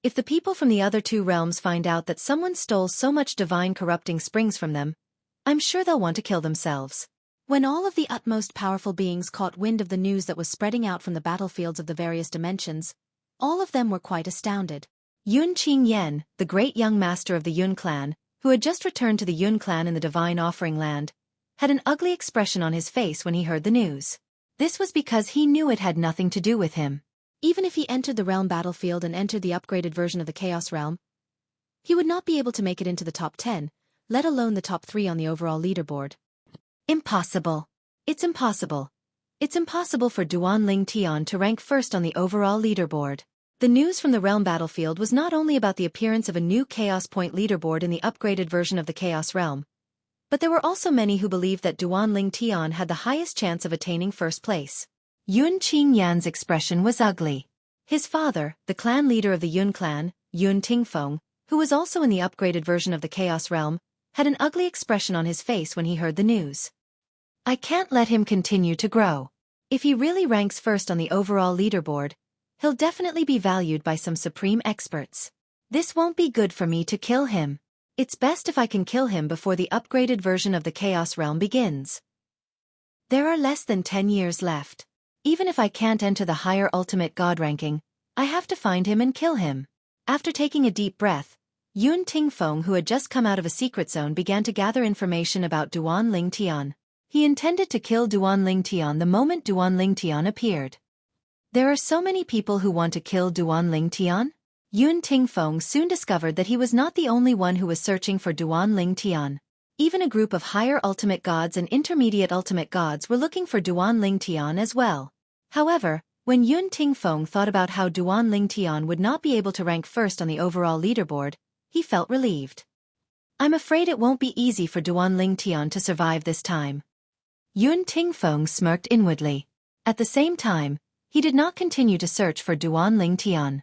If the people from the other 2 realms find out that someone stole so much divine corrupting springs from them, I'm sure they'll want to kill themselves. When all of the utmost powerful beings caught wind of the news that was spreading out from the battlefields of the various dimensions, all of them were quite astounded. Yun Qingyan, the great young master of the Yun clan, who had just returned to the Yun clan in the Divine Offering Land, had an ugly expression on his face when he heard the news. This was because he knew it had nothing to do with him. Even if he entered the realm battlefield and entered the upgraded version of the Chaos Realm, he would not be able to make it into the top 10, let alone the top 3 on the overall leaderboard. Impossible. It's impossible. It's impossible for Duan Ling Tian to rank first on the overall leaderboard. The news from the realm battlefield was not only about the appearance of a new Chaos Point leaderboard in the upgraded version of the Chaos Realm, but there were also many who believed that Duan Ling Tian had the highest chance of attaining first place. Yun Qingyan's expression was ugly. His father, the clan leader of the Yun clan, Yun Tingfeng, who was also in the upgraded version of the Chaos Realm, had an ugly expression on his face when he heard the news. I can't let him continue to grow. If he really ranks first on the overall leaderboard, he'll definitely be valued by some supreme experts. This won't be good for me to kill him. It's best if I can kill him before the upgraded version of the Chaos Realm begins. There are less than 10 years left. Even if I can't enter the higher ultimate god ranking, I have to find him and kill him. After taking a deep breath, Yun Tingfeng, who had just come out of a secret zone, began to gather information about Duan Ling Tian. He intended to kill Duan Ling Tian the moment Duan Ling Tian appeared. There are so many people who want to kill Duan Ling Tian? Yun Tingfeng soon discovered that he was not the only one who was searching for Duan Ling Tian. Even a group of higher ultimate gods and intermediate ultimate gods were looking for Duan Ling Tian as well. However, when Yun Tingfeng thought about how Duan Ling Tian would not be able to rank first on the overall leaderboard, he felt relieved. I'm afraid it won't be easy for Duan Ling Tian to survive this time. Yun Tingfeng smirked inwardly. At the same time, he did not continue to search for Duan Ling Tian.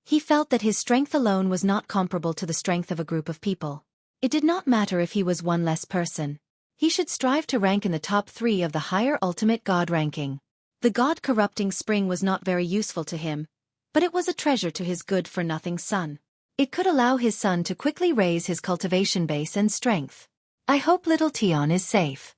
He felt that his strength alone was not comparable to the strength of a group of people. It did not matter if he was one less person. He should strive to rank in the top 3 of the higher ultimate god ranking. The god-corrupting spring was not very useful to him, but it was a treasure to his good-for-nothing son. It could allow his son to quickly raise his cultivation base and strength. I hope little Tian is safe.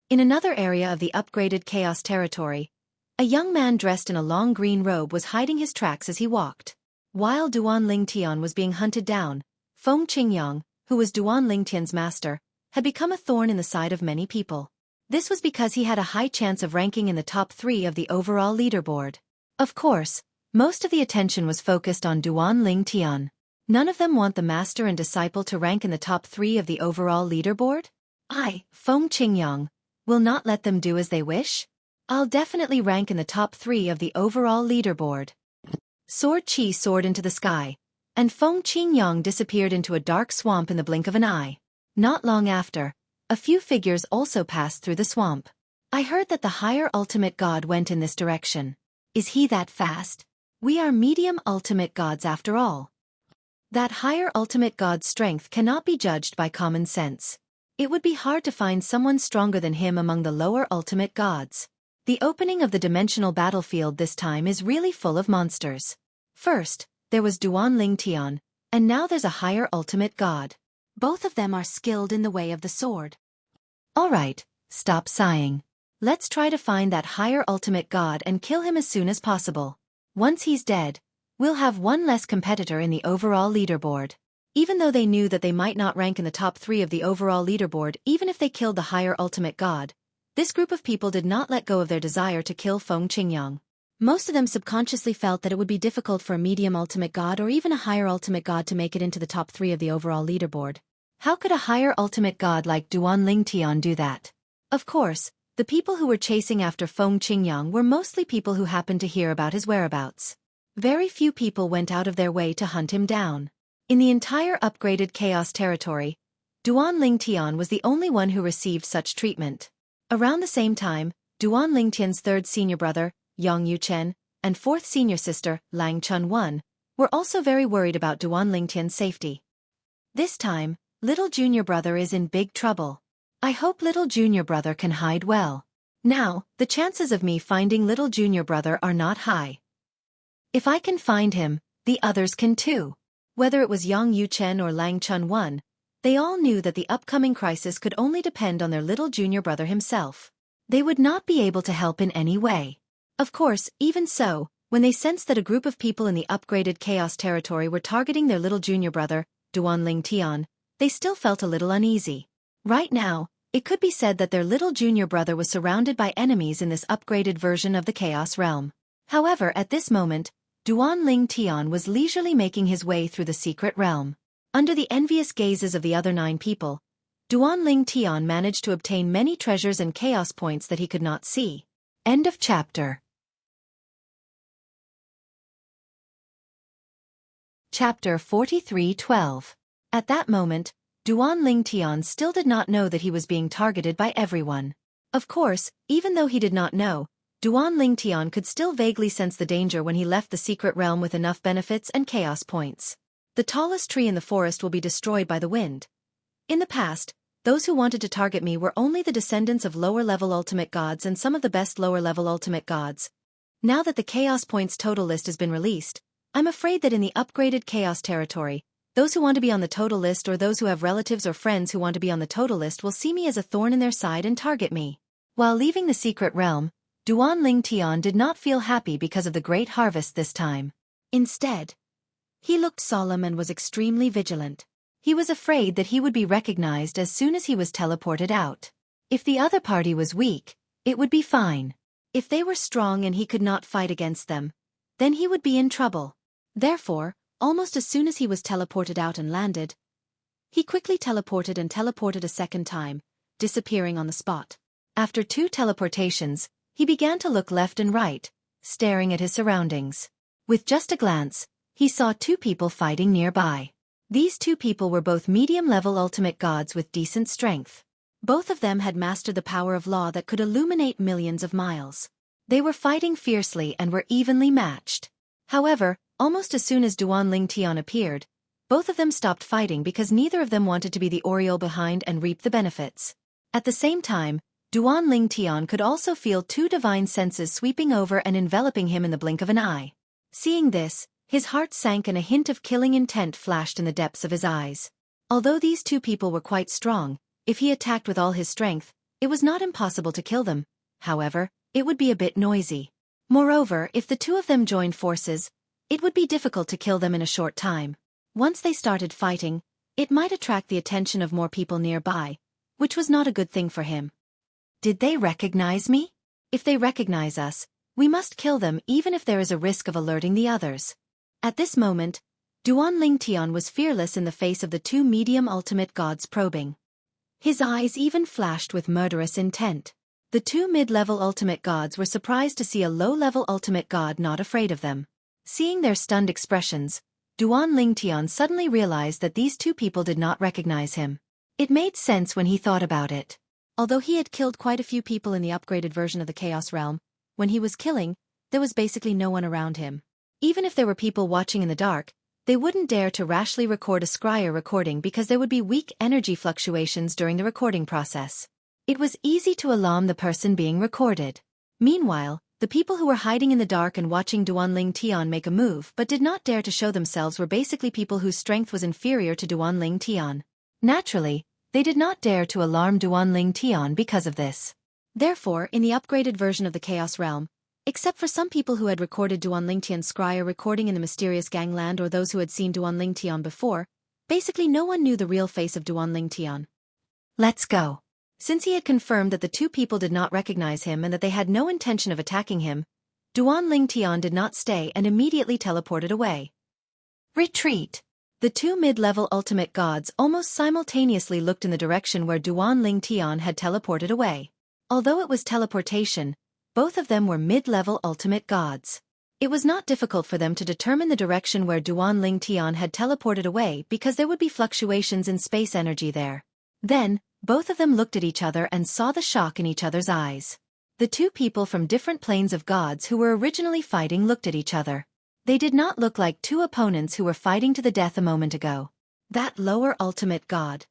In another area of the upgraded Chaos territory, a young man dressed in a long green robe was hiding his tracks as he walked. While Duan Ling Tian was being hunted down, Feng Qingyang, who was Duan Ling Tian's master, had become a thorn in the side of many people. This was because he had a high chance of ranking in the top 3 of the overall leaderboard. Of course, most of the attention was focused on Duan Ling Tian. None of them want the master and disciple to rank in the top 3 of the overall leaderboard? I, Feng Qingyang, will not let them do as they wish. I'll definitely rank in the top 3 of the overall leaderboard. Xueqi soared into the sky, and Feng Qingyang disappeared into a dark swamp in the blink of an eye. Not long after, a few figures also passed through the swamp. I heard that the higher ultimate god went in this direction. Is he that fast? We are medium ultimate gods after all. That higher ultimate god's strength cannot be judged by common sense. It would be hard to find someone stronger than him among the lower ultimate gods. The opening of the dimensional battlefield this time is really full of monsters. First, there was Duan Ling Tian, and now there's a higher ultimate god. Both of them are skilled in the way of the sword. Alright, stop sighing. Let's try to find that higher ultimate god and kill him as soon as possible. Once he's dead, we'll have one less competitor in the overall leaderboard. Even though they knew that they might not rank in the top 3 of the overall leaderboard even if they killed the higher ultimate god, this group of people did not let go of their desire to kill Feng Qingyang. Most of them subconsciously felt that it would be difficult for a medium ultimate god or even a higher ultimate god to make it into the top 3 of the overall leaderboard. How could a higher ultimate god like Duan Lingtian do that? Of course, the people who were chasing after Feng Qingyang were mostly people who happened to hear about his whereabouts. Very few people went out of their way to hunt him down. In the entire upgraded Chaos territory, Duan Lingtian was the only one who received such treatment. Around the same time, Duan Lingtian's third senior brother, Yang Yuchen, and fourth senior sister, Lang Chun-Wan, were also very worried about Duan Lingtian's safety. This time, little junior brother is in big trouble. I hope little junior brother can hide well. Now, the chances of me finding little junior brother are not high. If I can find him, the others can too. Whether it was Yang Yuchen or Lang Chun-Wan, they all knew that the upcoming crisis could only depend on their little junior brother himself. They would not be able to help in any way. Of course, even so, when they sensed that a group of people in the upgraded Chaos territory were targeting their little junior brother, Duan Lingtian, they still felt a little uneasy. Right now, it could be said that their little junior brother was surrounded by enemies in this upgraded version of the Chaos realm. However, at this moment, Duan Lingtian was leisurely making his way through the secret realm. Under the envious gazes of the other 9 people, Duan Lingtian managed to obtain many treasures and chaos points that he could not see. End of chapter. Chapter 43:12. At that moment, Duan Lingtian still did not know that he was being targeted by everyone. Of course, even though he did not know, Duan Lingtian could still vaguely sense the danger when he left the secret realm with enough benefits and chaos points. The tallest tree in the forest will be destroyed by the wind. In the past, those who wanted to target me were only the descendants of lower-level ultimate gods and some of the best lower-level ultimate gods. Now that the chaos points total list has been released, I'm afraid that in the upgraded Chaos territory, those who want to be on the total list or those who have relatives or friends who want to be on the total list will see me as a thorn in their side and target me. While leaving the secret realm, Duan Lingtian did not feel happy because of the great harvest this time. Instead, he looked solemn and was extremely vigilant. He was afraid that he would be recognized as soon as he was teleported out. If the other party was weak, it would be fine. If they were strong and he could not fight against them, then he would be in trouble. Therefore, almost as soon as he was teleported out and landed, he quickly teleported a second time, disappearing on the spot. After 2 teleportations, he began to look left and right, staring at his surroundings. With just a glance, he saw 2 people fighting nearby. These 2 people were both medium-level ultimate gods with decent strength. Both of them had mastered the power of law that could illuminate millions of miles. They were fighting fiercely and were evenly matched. However, almost as soon as Duan Lingtian appeared, both of them stopped fighting because neither of them wanted to be the Oriole behind and reap the benefits. At the same time, Duan Lingtian could also feel 2 divine senses sweeping over and enveloping him in the blink of an eye. Seeing this, his heart sank and a hint of killing intent flashed in the depths of his eyes. Although these 2 people were quite strong, if he attacked with all his strength, it was not impossible to kill them. However, it would be a bit noisy. Moreover, if the 2 of them joined forces, it would be difficult to kill them in a short time. Once they started fighting, it might attract the attention of more people nearby, which was not a good thing for him. Did they recognize me? If they recognize us, we must kill them even if there is a risk of alerting the others. At this moment, Duan Lingtian was fearless in the face of the 2 medium ultimate gods probing. His eyes even flashed with murderous intent. The 2 mid-level ultimate gods were surprised to see a low-level ultimate god not afraid of them. Seeing their stunned expressions, Duan Lingtian suddenly realized that these 2 people did not recognize him. It made sense when he thought about it. Although he had killed quite a few people in the upgraded version of the Chaos realm, when he was killing, there was basically no one around him. Even if there were people watching in the dark, they wouldn't dare to rashly record a scryer recording because there would be weak energy fluctuations during the recording process. It was easy to alarm the person being recorded. Meanwhile, the people who were hiding in the dark and watching Duan Lingtian make a move but did not dare to show themselves were basically people whose strength was inferior to Duan Lingtian. Naturally, they did not dare to alarm Duan Lingtian because of this. Therefore, in the upgraded version of the Chaos realm, except for some people who had recorded Duan Lingtian's scryer recording in the mysterious gangland or those who had seen Duan Lingtian before, basically no one knew the real face of Duan Lingtian. Let's go. Since he had confirmed that the 2 people did not recognize him and that they had no intention of attacking him, Duan Lingtian did not stay and immediately teleported away. Retreat! The two mid-level ultimate gods almost simultaneously looked in the direction where Duan Lingtian had teleported away. Although it was teleportation, both of them were mid-level ultimate gods. It was not difficult for them to determine the direction where Duan Lingtian had teleported away because there would be fluctuations in space energy there. Then, both of them looked at each other and saw the shock in each other's eyes. The two people from different planes of gods who were originally fighting looked at each other. They did not look like two opponents who were fighting to the death a moment ago. That lower ultimate god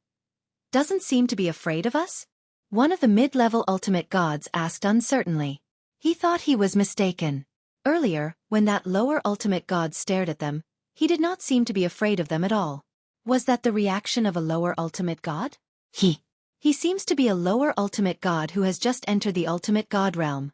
doesn't seem to be afraid of us? One of the mid-level ultimate gods asked uncertainly. He thought he was mistaken. Earlier, when that lower ultimate god stared at them, he did not seem to be afraid of them at all. Was that the reaction of a lower ultimate god? He seems to be a lower ultimate god who has just entered the ultimate god realm.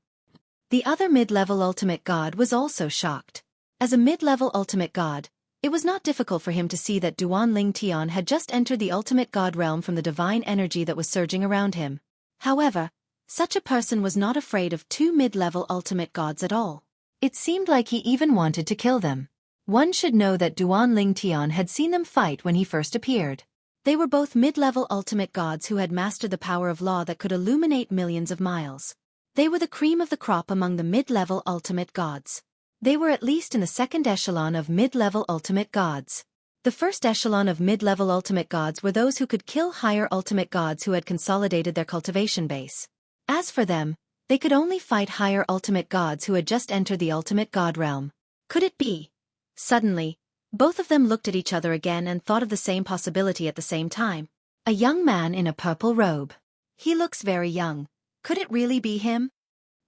The other mid-level ultimate god was also shocked. As a mid-level ultimate god, it was not difficult for him to see that Duan Lingtian had just entered the ultimate god realm from the divine energy that was surging around him. However, such a person was not afraid of two mid-level ultimate gods at all. It seemed like he even wanted to kill them. One should know that Duan Lingtian had seen them fight when he first appeared. They were both mid-level ultimate gods who had mastered the power of law that could illuminate millions of miles. They were the cream of the crop among the mid-level ultimate gods. They were at least in the second echelon of mid-level ultimate gods. The first echelon of mid-level ultimate gods were those who could kill higher ultimate gods who had consolidated their cultivation base. As for them, they could only fight higher ultimate gods who had just entered the ultimate god realm. Could it be? Suddenly, both of them looked at each other again and thought of the same possibility at the same time. A young man in a purple robe. He looks very young. Could it really be him?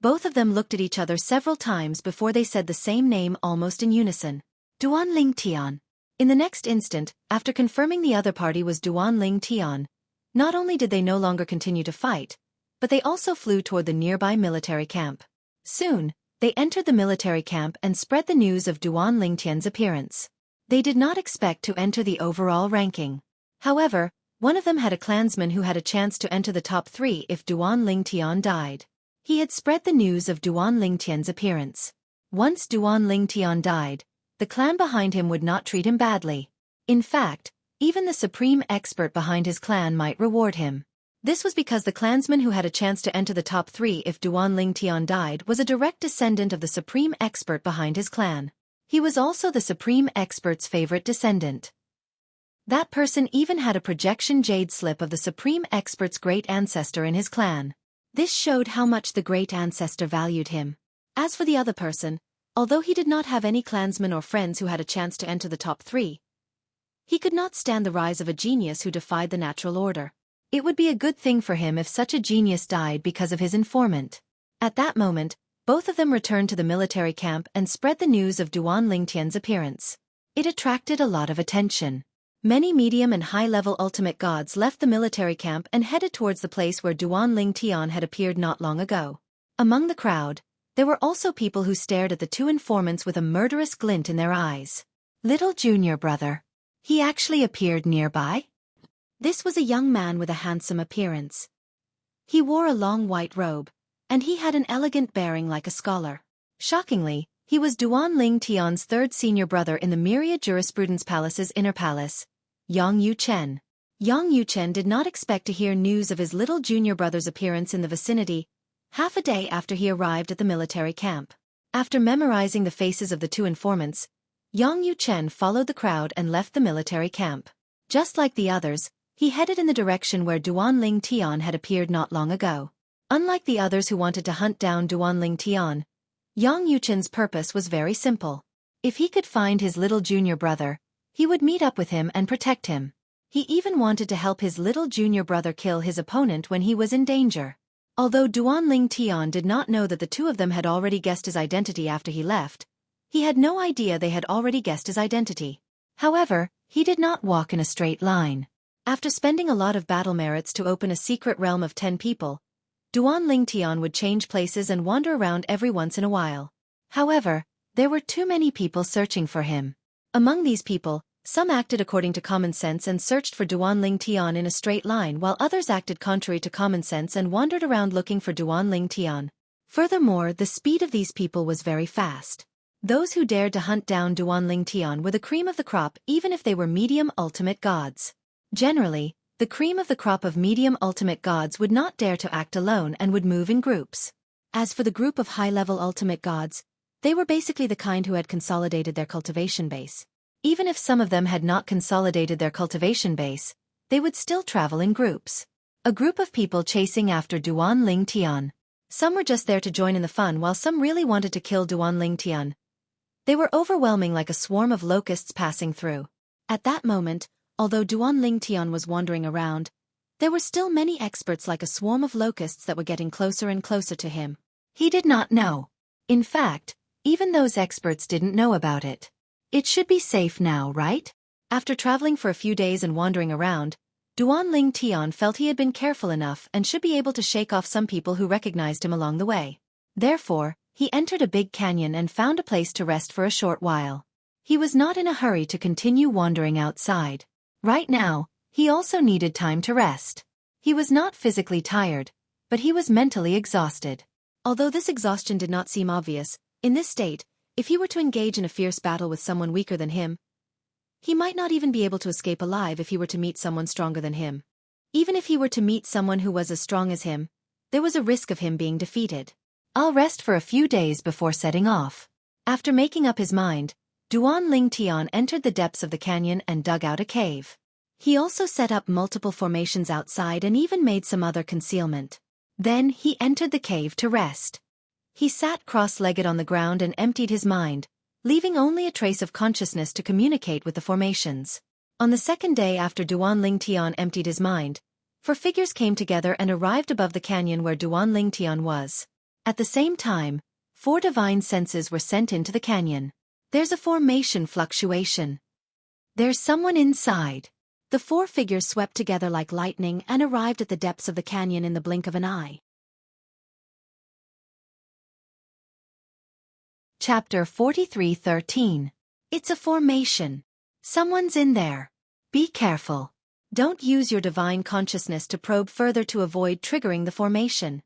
Both of them looked at each other several times before they said the same name almost in unison. Duan Lingtian. In the next instant, after confirming the other party was Duan Lingtian, not only did they no longer continue to fight, but they also flew toward the nearby military camp. Soon, they entered the military camp and spread the news of Duan Lingtian's appearance. They did not expect to enter the overall ranking. However, one of them had a clansman who had a chance to enter the top 3 if Duan Lingtian died. He had spread the news of Duan Lingtian's appearance. Once Duan Lingtian died, the clan behind him would not treat him badly. In fact, even the supreme expert behind his clan might reward him. This was because the clansman who had a chance to enter the top 3 if Duan Lingtian died was a direct descendant of the supreme expert behind his clan. He was also the supreme expert's favorite descendant. That person even had a projection jade slip of the supreme expert's great ancestor in his clan. This showed how much the great ancestor valued him. As for the other person, although he did not have any clansmen or friends who had a chance to enter the top 3, he could not stand the rise of a genius who defied the natural order. It would be a good thing for him if such a genius died because of his informant. At that moment, both of them returned to the military camp and spread the news of Duan Lingtian's appearance. It attracted a lot of attention. Many medium and high-level ultimate gods left the military camp and headed towards the place where Duan Lingtian had appeared not long ago. Among the crowd, there were also people who stared at the two informants with a murderous glint in their eyes. Little junior brother. He actually appeared nearby? This was a young man with a handsome appearance. He wore a long white robe, and he had an elegant bearing like a scholar. Shockingly, he was Duan Lingtian's third senior brother in the Myriad Jurisprudence Palace's inner palace, Yang Yuchen. Yang Yuchen did not expect to hear news of his little junior brother's appearance in the vicinity, half a day after he arrived at the military camp. After memorizing the faces of the two informants, Yang Yuchen followed the crowd and left the military camp. Just like the others, he headed in the direction where Duan Lingtian had appeared not long ago. Unlike the others who wanted to hunt down Duan Lingtian, Yang Yuchen's purpose was very simple. If he could find his little junior brother, he would meet up with him and protect him. He even wanted to help his little junior brother kill his opponent when he was in danger. Although Duan Lingtian did not know that the two of them had already guessed his identity after he left, he had no idea they had already guessed his identity. However, he did not walk in a straight line. After spending a lot of battle merits to open a secret realm of 10 people, Duan Lingtian would change places and wander around every once in a while. However, there were too many people searching for him. Among these people, some acted according to common sense and searched for Duan Lingtian in a straight line while others acted contrary to common sense and wandered around looking for Duan Lingtian. Furthermore, the speed of these people was very fast. Those who dared to hunt down Duanling Tian were the cream of the crop, even if they were medium ultimate gods. Generally, the cream of the crop of medium ultimate gods would not dare to act alone and would move in groups. As for the group of high-level ultimate gods, they were basically the kind who had consolidated their cultivation base. Even if some of them had not consolidated their cultivation base, they would still travel in groups. A group of people chasing after Duanling Tian. Some were just there to join in the fun while some really wanted to kill Duanling Tian. They were overwhelming like a swarm of locusts passing through. At that moment, although Duanling Tian was wandering around, there were still many experts like a swarm of locusts that were getting closer and closer to him. He did not know. In fact, even those experts didn't know about it. It should be safe now, right? After traveling for a few days and wandering around, Duanling Tian felt he had been careful enough and should be able to shake off some people who recognized him along the way. Therefore, he entered a big canyon and found a place to rest for a short while. He was not in a hurry to continue wandering outside. Right now, he also needed time to rest. He was not physically tired, but he was mentally exhausted. Although this exhaustion did not seem obvious, in this state, if he were to engage in a fierce battle with someone weaker than him, he might not even be able to escape alive if he were to meet someone stronger than him. Even if he were to meet someone who was as strong as him, there was a risk of him being defeated. I'll rest for a few days before setting off. After making up his mind, Duanling Tian entered the depths of the canyon and dug out a cave. He also set up multiple formations outside and even made some other concealment. Then he entered the cave to rest. He sat cross-legged on the ground and emptied his mind, leaving only a trace of consciousness to communicate with the formations. On the second day after Duanling Tian emptied his mind, 4 figures came together and arrived above the canyon where Duanling Tian was. At the same time, 4 divine senses were sent into the canyon. There's a formation fluctuation. There's someone inside. The 4 figures swept together like lightning and arrived at the depths of the canyon in the blink of an eye. Chapter 43:13. It's a formation. Someone's in there. Be careful. Don't use your divine consciousness to probe further to avoid triggering the formation.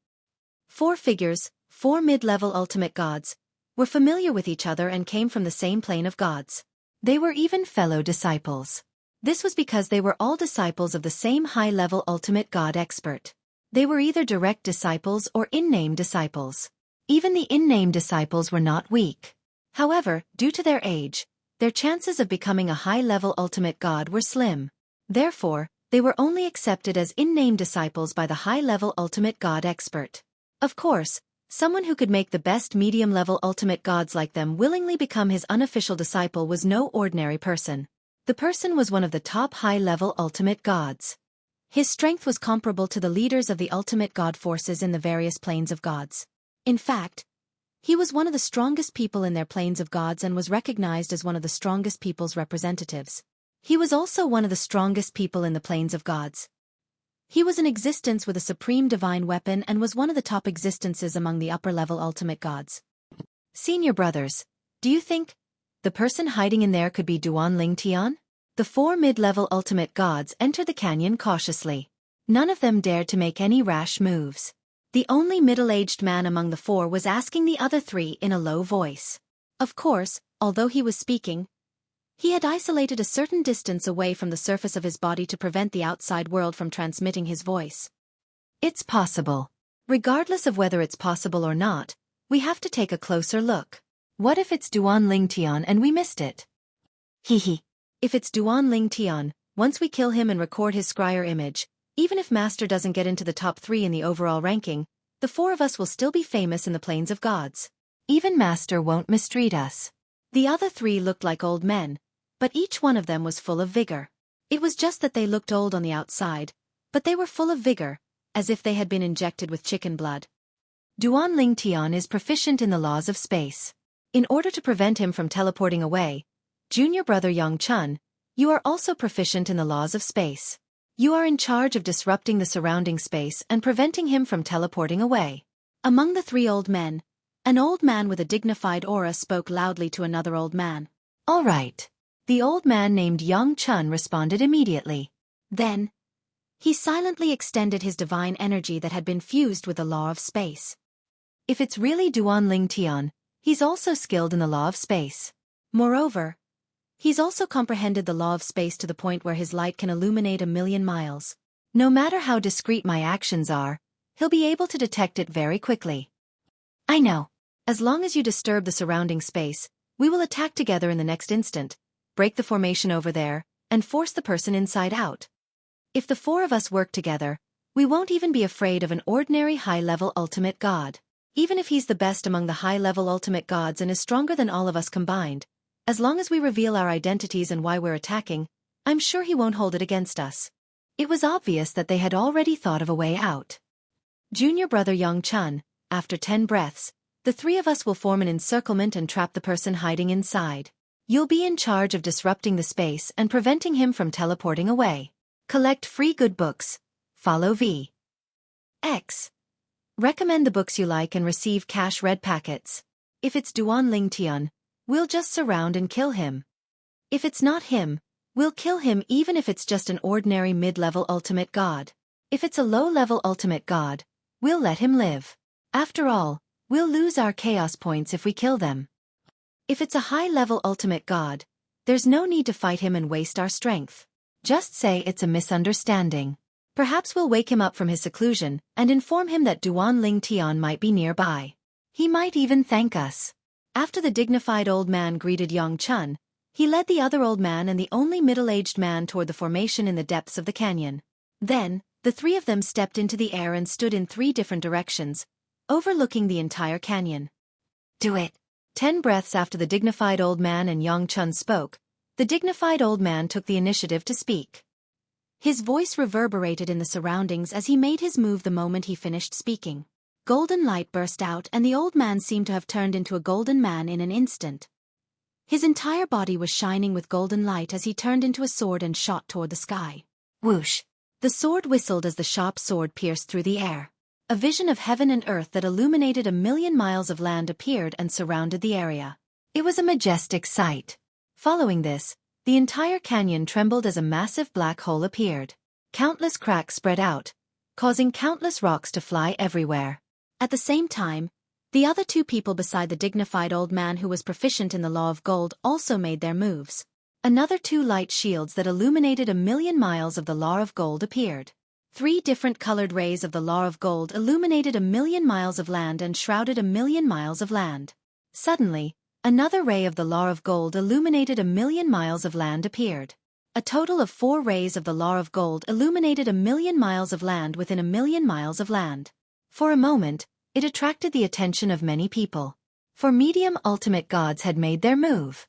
4 figures, 4 mid-level ultimate gods, were familiar with each other and came from the same plane of gods. They were even fellow disciples. This was because they were all disciples of the same high-level ultimate god expert. They were either direct disciples or in-name disciples. Even the in-name disciples were not weak. However, due to their age, their chances of becoming a high-level ultimate god were slim. Therefore, they were only accepted as in-name disciples by the high-level ultimate god expert. Of course, someone who could make the best medium-level ultimate gods like them willingly become his unofficial disciple was no ordinary person. The person was one of the top high-level ultimate gods. His strength was comparable to the leaders of the ultimate god forces in the various planes of gods. In fact, he was one of the strongest people in their planes of gods and was recognized as one of the strongest people's representatives. He was also one of the strongest people in the planes of gods. He was an existence with a supreme divine weapon and was one of the top existences among the upper-level ultimate gods. Senior brothers, do you think the person hiding in there could be Duanling Tian? The 4 mid-level ultimate gods entered the canyon cautiously. None of them dared to make any rash moves. The only middle-aged man among the 4 was asking the other 3 in a low voice. Of course, although he was speaking, he had isolated a certain distance away from the surface of his body to prevent the outside world from transmitting his voice. It's possible. Regardless of whether it's possible or not, we have to take a closer look. What if it's Duanling Tian and we missed it? Hehe. If it's Duanling Tian, once we kill him and record his scryer image, even if Master doesn't get into the top 3 in the overall ranking, the 4 of us will still be famous in the planes of gods. Even Master won't mistreat us. The other 3 looked like old men, but each one of them was full of vigor. It was just that they looked old on the outside, but they were full of vigor, as if they had been injected with chicken blood. Duanling Tian is proficient in the laws of space. In order to prevent him from teleporting away, junior brother Yang Chun, you are also proficient in the laws of space. You are in charge of disrupting the surrounding space and preventing him from teleporting away. Among the 3 old men, an old man with a dignified aura spoke loudly to another old man. All right. The old man named Yang Chun responded immediately. Then, he silently extended his divine energy that had been fused with the law of space. If it's really Duan Ling Tian, he's also skilled in the law of space. Moreover, he's also comprehended the law of space to the point where his light can illuminate 1,000,000 miles. No matter how discreet my actions are, he'll be able to detect it very quickly. I know. As long as you disturb the surrounding space, we will attack together in the next instant, break the formation over there, and force the person inside out. If the four of us work together, we won't even be afraid of an ordinary high-level ultimate god. Even if he's the best among the high-level ultimate gods and is stronger than all of us combined, as long as we reveal our identities and why we're attacking, I'm sure he won't hold it against us. It was obvious that they had already thought of a way out. Junior brother Yang Chun, after 10 breaths, the three of us will form an encirclement and trap the person hiding inside. You'll be in charge of disrupting the space and preventing him from teleporting away. Collect free good books. Follow V. X. Recommend the books you like and receive cash red packets. If it's Duan Ling Tian, we'll just surround and kill him. If it's not him, we'll kill him even if it's just an ordinary mid-level ultimate god. If it's a low-level ultimate god, we'll let him live. After all, we'll lose our chaos points if we kill them. If it's a high-level ultimate god, there's no need to fight him and waste our strength. Just say it's a misunderstanding. Perhaps we'll wake him up from his seclusion and inform him that Duan Ling Tian might be nearby. He might even thank us. After the dignified old man greeted Yang Chun, he led the other old man and the only middle-aged man toward the formation in the depths of the canyon. Then, the three of them stepped into the air and stood in 3 different directions, overlooking the entire canyon. Do it. 10 breaths after the dignified old man and Yang Chun spoke, the dignified old man took the initiative to speak. His voice reverberated in the surroundings as he made his move the moment he finished speaking. Golden light burst out and the old man seemed to have turned into a golden man in an instant. His entire body was shining with golden light as he turned into a sword and shot toward the sky. Whoosh! The sword whistled as the sharp sword pierced through the air. A vision of heaven and earth that illuminated 1,000,000 miles of land appeared and surrounded the area. It was a majestic sight. Following this, the entire canyon trembled as a massive black hole appeared. Countless cracks spread out, causing countless rocks to fly everywhere. At the same time, the other 2 people beside the dignified old man who was proficient in the law of gold also made their moves. Another 2 light shields that illuminated 1,000,000 miles of the law of gold appeared. 3 different colored rays of the law of gold illuminated 1,000,000 miles of land and shrouded 1,000,000 miles of land. Suddenly, another ray of the law of gold illuminated 1,000,000 miles of land appeared. A total of 4 rays of the law of gold illuminated 1,000,000 miles of land within 1,000,000 miles of land. For a moment, it attracted the attention of many people. For medium ultimate gods had made their move.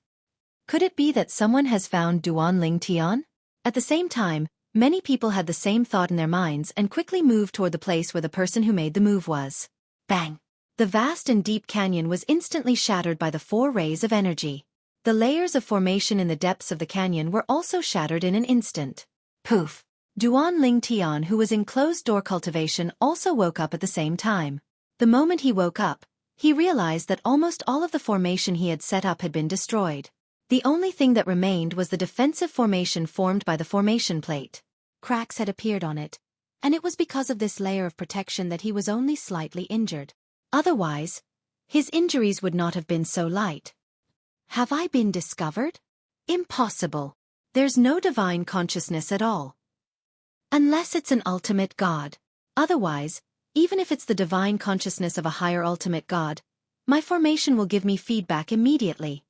Could it be that someone has found Duan Ling Tian? At the same time, many people had the same thought in their minds and quickly moved toward the place where the person who made the move was. Bang! The vast and deep canyon was instantly shattered by the 4 rays of energy. The layers of formation in the depths of the canyon were also shattered in an instant. Poof! Duan Ling Tian, who was in closed-door cultivation, also woke up at the same time. The moment he woke up, he realized that almost all of the formation he had set up had been destroyed. The only thing that remained was the defensive formation formed by the formation plate. Cracks had appeared on it, and it was because of this layer of protection that he was only slightly injured. Otherwise, his injuries would not have been so light. Have I been discovered? Impossible. There's no divine consciousness at all. Unless it's an ultimate god. Otherwise, even if it's the divine consciousness of a higher ultimate god, my formation will give me feedback immediately.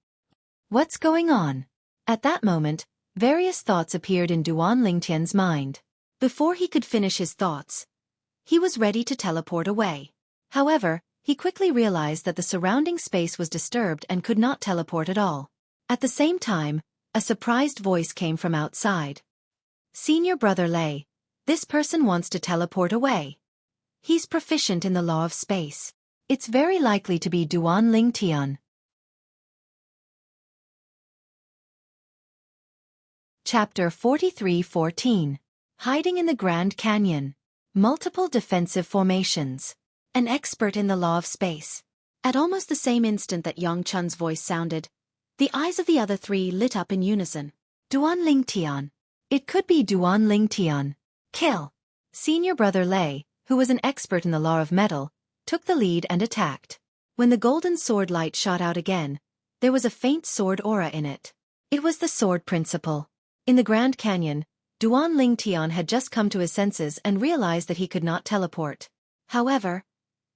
What's going on? At that moment, various thoughts appeared in Duan Lingtian's mind. Before he could finish his thoughts, he was ready to teleport away. However, he quickly realized that the surrounding space was disturbed and could not teleport at all. At the same time, a surprised voice came from outside. Senior Brother Lei, this person wants to teleport away. He's proficient in the law of space. It's very likely to be Duan Lingtian. Chapter 43:14. Hiding in the Grand Canyon. Multiple defensive formations. An expert in the law of space. At almost the same instant that Yang Chun's voice sounded, the eyes of the other 3 lit up in unison. Duan Lingtian. It could be Duan Lingtian. Kill. Senior Brother Lei, who was an expert in the law of metal, took the lead and attacked. When the golden sword light shot out again, there was a faint sword aura in it. It was the sword principle. In the Grand Canyon, Duan Lingtian had just come to his senses and realized that he could not teleport. However,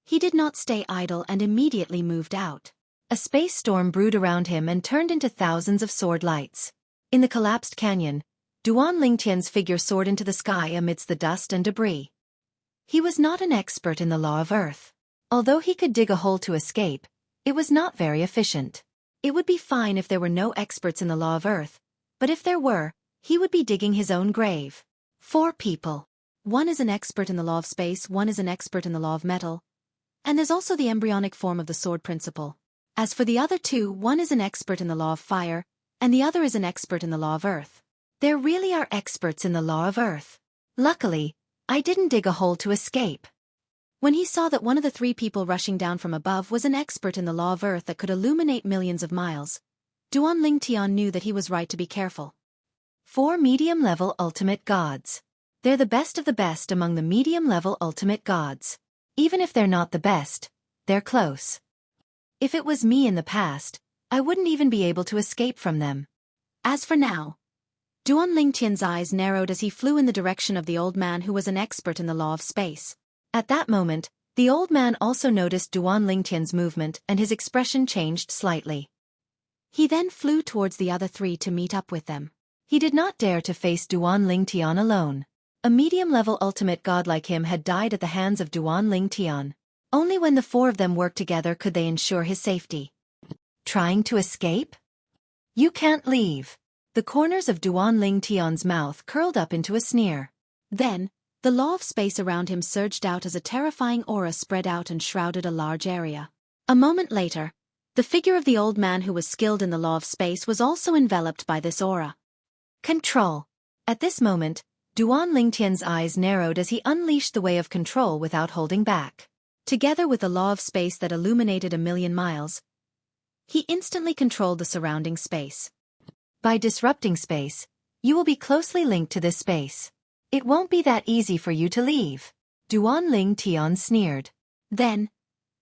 he did not stay idle and immediately moved out. A space storm brewed around him and turned into thousands of sword lights. In the collapsed canyon, Duan Lingtian's figure soared into the sky amidst the dust and debris. He was not an expert in the law of Earth. Although he could dig a hole to escape, it was not very efficient. It would be fine if there were no experts in the law of Earth, but if there were, he would be digging his own grave. 4 people. One is an expert in the law of space, one is an expert in the law of metal, and there's also the embryonic form of the sword principle. As for the other 2, one is an expert in the law of fire, and the other is an expert in the law of Earth. There really are experts in the law of Earth. Luckily, I didn't dig a hole to escape. When he saw that one of the 3 people rushing down from above was an expert in the law of Earth that could illuminate millions of miles, Duan Lingtian knew that he was right to be careful. 4 medium-level ultimate gods. They're the best of the best among the medium-level ultimate gods. Even if they're not the best, they're close. If it was me in the past, I wouldn't even be able to escape from them. As for now, Duan Lingtian's eyes narrowed as he flew in the direction of the old man who was an expert in the law of space. At that moment, the old man also noticed Duan Lingtian's movement and his expression changed slightly. He then flew towards the other 3 to meet up with them. He did not dare to face Duan Lingtian alone. A medium-level ultimate god like him had died at the hands of Duan Lingtian. Only when the 4 of them worked together could they ensure his safety. Trying to escape? You can't leave. The corners of Duan Lingtian's mouth curled up into a sneer. Then, the law of space around him surged out as a terrifying aura spread out and shrouded a large area. A moment later, the figure of the old man who was skilled in the law of space was also enveloped by this aura. Control. At this moment, Duan Lingtian's eyes narrowed as he unleashed the way of control without holding back. Together with the law of space that illuminated 1,000,000 miles, he instantly controlled the surrounding space. By disrupting space, you will be closely linked to this space. It won't be that easy for you to leave. Duan Lingtian sneered. Then,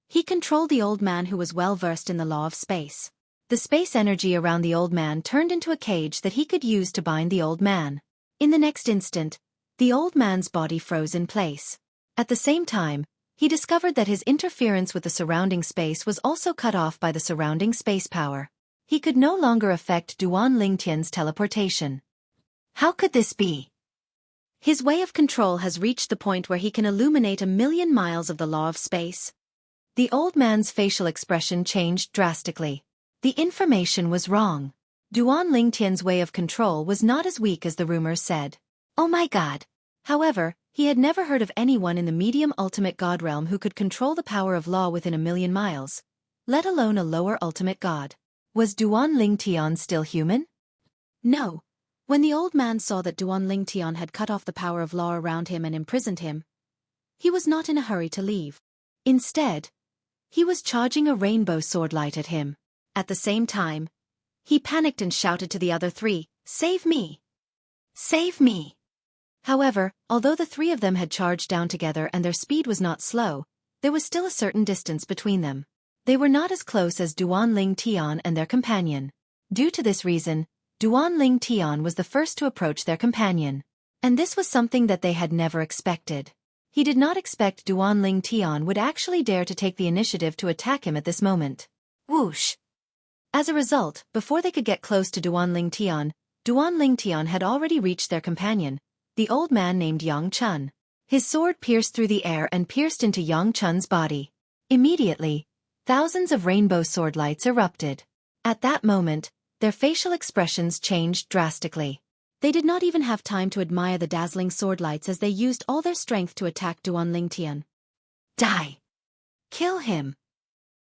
he controlled the old man who was well versed in the law of space. The space energy around the old man turned into a cage that he could use to bind the old man. In the next instant, the old man's body froze in place. At the same time, he discovered that his interference with the surrounding space was also cut off by the surrounding space power. He could no longer affect Duan Lingtian's teleportation. How could this be? His way of control has reached the point where he can illuminate 1,000,000 miles of the law of space. The old man's facial expression changed drastically. The information was wrong. Duan Lingtian's way of control was not as weak as the rumors said. Oh my god. However, he had never heard of anyone in the medium ultimate god realm who could control the power of law within 1,000,000 miles, let alone a lower ultimate god. Was Duan Lingtian still human? No. When the old man saw that Duan Lingtian had cut off the power of law around him and imprisoned him, he was not in a hurry to leave. Instead, he was charging a rainbow sword light at him. At the same time, he panicked and shouted to the other 3, "Save me! Save me!" However, although the 3 of them had charged down together and their speed was not slow, there was still a certain distance between them. They were not as close as Duan Lingtian and their companion. Due to this reason, Duan Lingtian was the first to approach their companion. And this was something that they had never expected. He did not expect Duan Lingtian would actually dare to take the initiative to attack him at this moment. Whoosh! As a result, before they could get close to Duan Lingtian had already reached their companion, the old man named Yang Chun. His sword pierced through the air and pierced into Yang Chun's body. Immediately, thousands of rainbow sword lights erupted. At that moment, their facial expressions changed drastically. They did not even have time to admire the dazzling sword lights as they used all their strength to attack Duan Lingtian. Die! Kill him!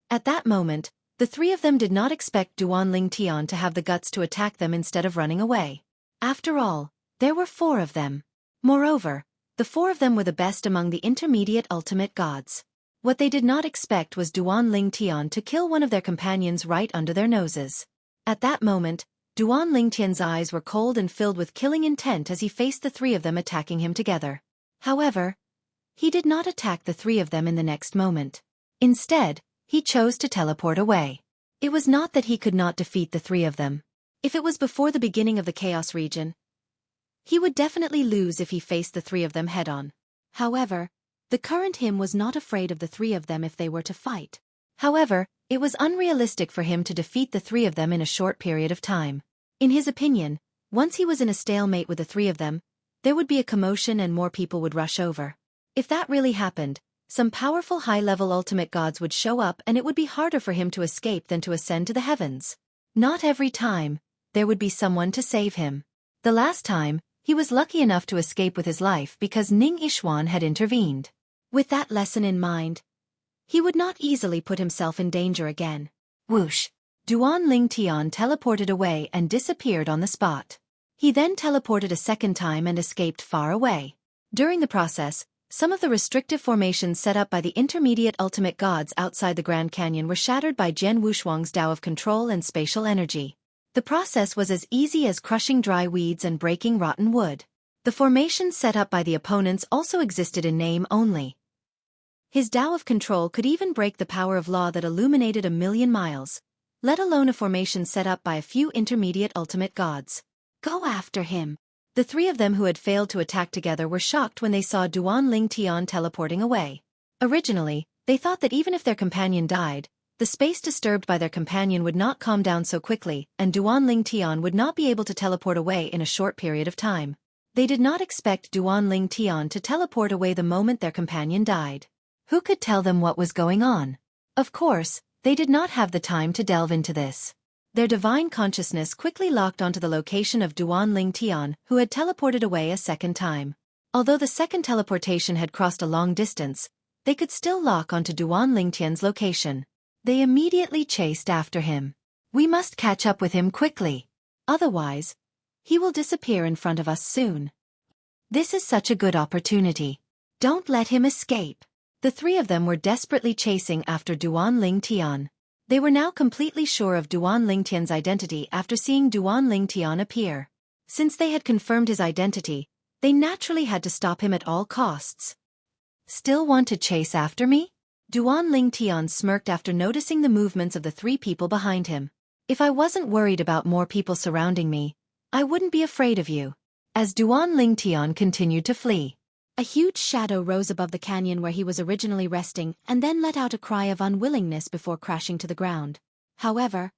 At that moment, the 3 of them did not expect Duan Lingtian to have the guts to attack them instead of running away. After all, there were 4 of them. Moreover, the 4 of them were the best among the intermediate ultimate gods. What they did not expect was Duan Lingtian to kill one of their companions right under their noses. At that moment, Duan Lingtian's eyes were cold and filled with killing intent as he faced the 3 of them attacking him together. However, he did not attack the 3 of them in the next moment. Instead, he chose to teleport away. It was not that he could not defeat the three of them. If it was before the beginning of the Chaos region, he would definitely lose if he faced the three of them head-on. However, the current him was not afraid of the three of them if they were to fight. However, it was unrealistic for him to defeat the three of them in a short period of time. In his opinion, once he was in a stalemate with the three of them, there would be a commotion and more people would rush over. If that really happened, some powerful high-level ultimate gods would show up and it would be harder for him to escape than to ascend to the heavens. Not every time, there would be someone to save him. The last time, he was lucky enough to escape with his life because Ning Yixuan had intervened. With that lesson in mind, he would not easily put himself in danger again. Whoosh! Duan Lingtian teleported away and disappeared on the spot. He then teleported a second time and escaped far away. During the process, some of the restrictive formations set up by the intermediate ultimate gods outside the Grand Canyon were shattered by Jian Wushuang's Tao of control and spatial energy. The process was as easy as crushing dry weeds and breaking rotten wood. The formations set up by the opponents also existed in name only. His Tao of control could even break the power of law that illuminated 1,000,000 miles, let alone a formation set up by a few intermediate ultimate gods. Go after him. The three of them who had failed to attack together were shocked when they saw Duan Lingtian teleporting away. Originally, they thought that even if their companion died, the space disturbed by their companion would not calm down so quickly and Duan Lingtian would not be able to teleport away in a short period of time. They did not expect Duan Lingtian to teleport away the moment their companion died. Who could tell them what was going on? Of course, they did not have the time to delve into this. Their divine consciousness quickly locked onto the location of Duan Lingtian, who had teleported away a second time. Although the second teleportation had crossed a long distance, they could still lock onto Duan Lingtian's location. They immediately chased after him. We must catch up with him quickly. Otherwise, he will disappear in front of us soon. This is such a good opportunity. Don't let him escape. The three of them were desperately chasing after Duan Lingtian. They were now completely sure of Duan Lingtian's identity after seeing Duan Lingtian appear. Since they had confirmed his identity, they naturally had to stop him at all costs. Still want to chase after me? Duan Lingtian smirked after noticing the movements of the three people behind him. If I wasn't worried about more people surrounding me, I wouldn't be afraid of you. As Duan Lingtian continued to flee, a huge shadow rose above the canyon where he was originally resting and then let out a cry of unwillingness before crashing to the ground. However,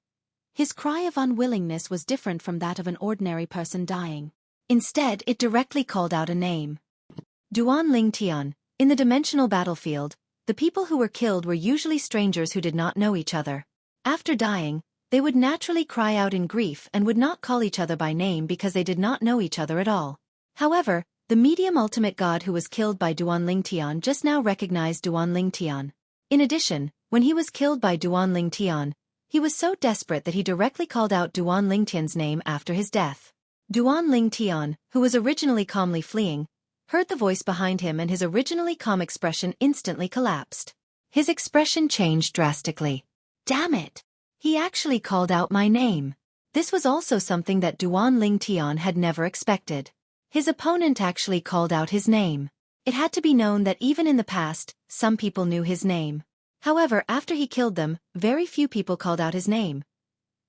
his cry of unwillingness was different from that of an ordinary person dying. Instead, it directly called out a name. Duan Lingtian. In the dimensional battlefield, the people who were killed were usually strangers who did not know each other. After dying, they would naturally cry out in grief and would not call each other by name because they did not know each other at all. However, the medium ultimate god who was killed by Duan Lingtian just now recognized Duan Lingtian. In addition, when he was killed by Duan Lingtian, he was so desperate that he directly called out Duan Lingtian's name after his death. Duan Lingtian, who was originally calmly fleeing, heard the voice behind him and his originally calm expression instantly collapsed. His expression changed drastically. Damn it! He actually called out my name. This was also something that Duan Lingtian had never expected. His opponent actually called out his name. It had to be known that even in the past, some people knew his name. However, after he killed them, very few people called out his name.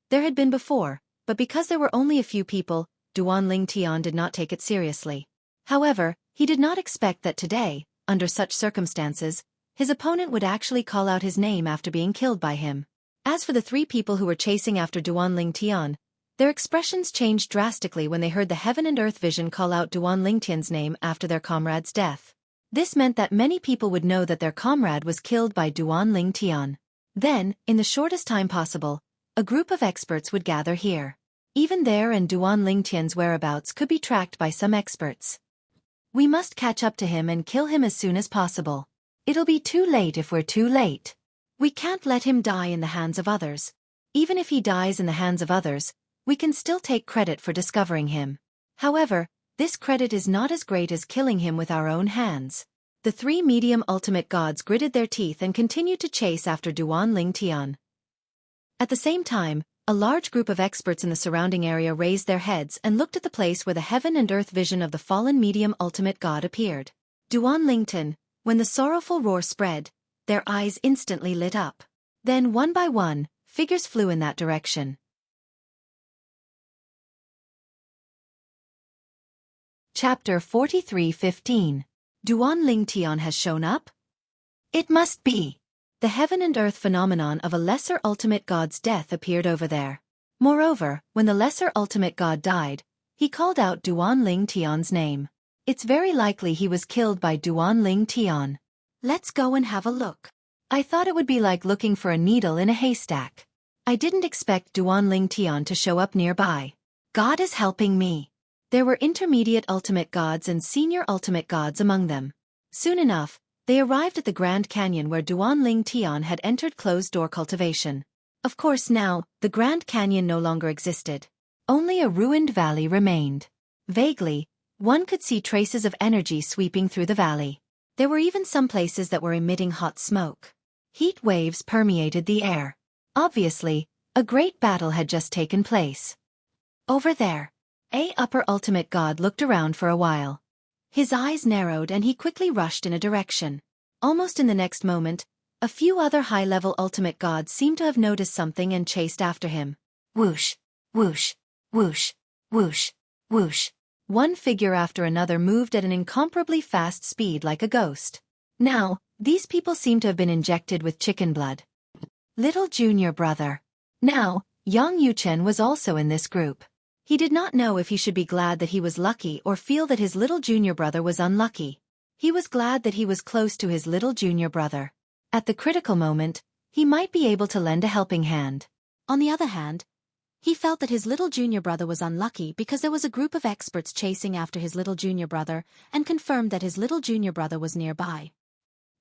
There had been before, but because there were only a few people, Duan Lingtian did not take it seriously. However, he did not expect that today, under such circumstances, his opponent would actually call out his name after being killed by him. As for the three people who were chasing after Duan Lingtian, their expressions changed drastically when they heard the heaven and earth vision call out Duan Lingtian's name after their comrade's death. This meant that many people would know that their comrade was killed by Duan Lingtian. Then, in the shortest time possible, a group of experts would gather here. Even there and Duan Lingtian's whereabouts could be tracked by some experts. We must catch up to him and kill him as soon as possible. It'll be too late if we're too late. We can't let him die in the hands of others. Even if he dies in the hands of others, we can still take credit for discovering him. However, this credit is not as great as killing him with our own hands. The three medium ultimate gods gritted their teeth and continued to chase after Duan Lingtian. At the same time, a large group of experts in the surrounding area raised their heads and looked at the place where the heaven and earth vision of the fallen medium ultimate god appeared. Duan Lingtian. When the sorrowful roar spread, Their eyes instantly lit up. Then one by one, figures flew in that direction. Chapter 43:15. Duan Lingtian has shown up? It must be. The heaven and earth phenomenon of a lesser ultimate god's death appeared over there. Moreover, when the lesser ultimate god died, he called out Duan Lingtian's name. It's very likely he was killed by Duan Lingtian. Let's go and have a look. I thought it would be like looking for a needle in a haystack. I didn't expect Duan Lingtian to show up nearby. God is helping me. There were intermediate ultimate gods and senior ultimate gods among them. Soon enough, they arrived at the Grand Canyon where Duan Lingtian had entered closed-door cultivation. Of course now, the Grand Canyon no longer existed. Only a ruined valley remained. Vaguely, one could see traces of energy sweeping through the valley. There were even some places that were emitting hot smoke. Heat waves permeated the air. Obviously, a great battle had just taken place. Over there, a upper ultimate god looked around for a while. His eyes narrowed and he quickly rushed in a direction. Almost in the next moment, a few other high-level ultimate gods seemed to have noticed something and chased after him. Whoosh, whoosh, whoosh, whoosh, whoosh. One figure after another moved at an incomparably fast speed like a ghost. Now, these people seemed to have been injected with chicken blood. Little junior brother. Now, Yang Yuchen was also in this group. He did not know if he should be glad that he was lucky or feel that his little junior brother was unlucky. He was glad that he was close to his little junior brother. At the critical moment, he might be able to lend a helping hand. On the other hand, he felt that his little junior brother was unlucky because there was a group of experts chasing after his little junior brother and confirmed that his little junior brother was nearby.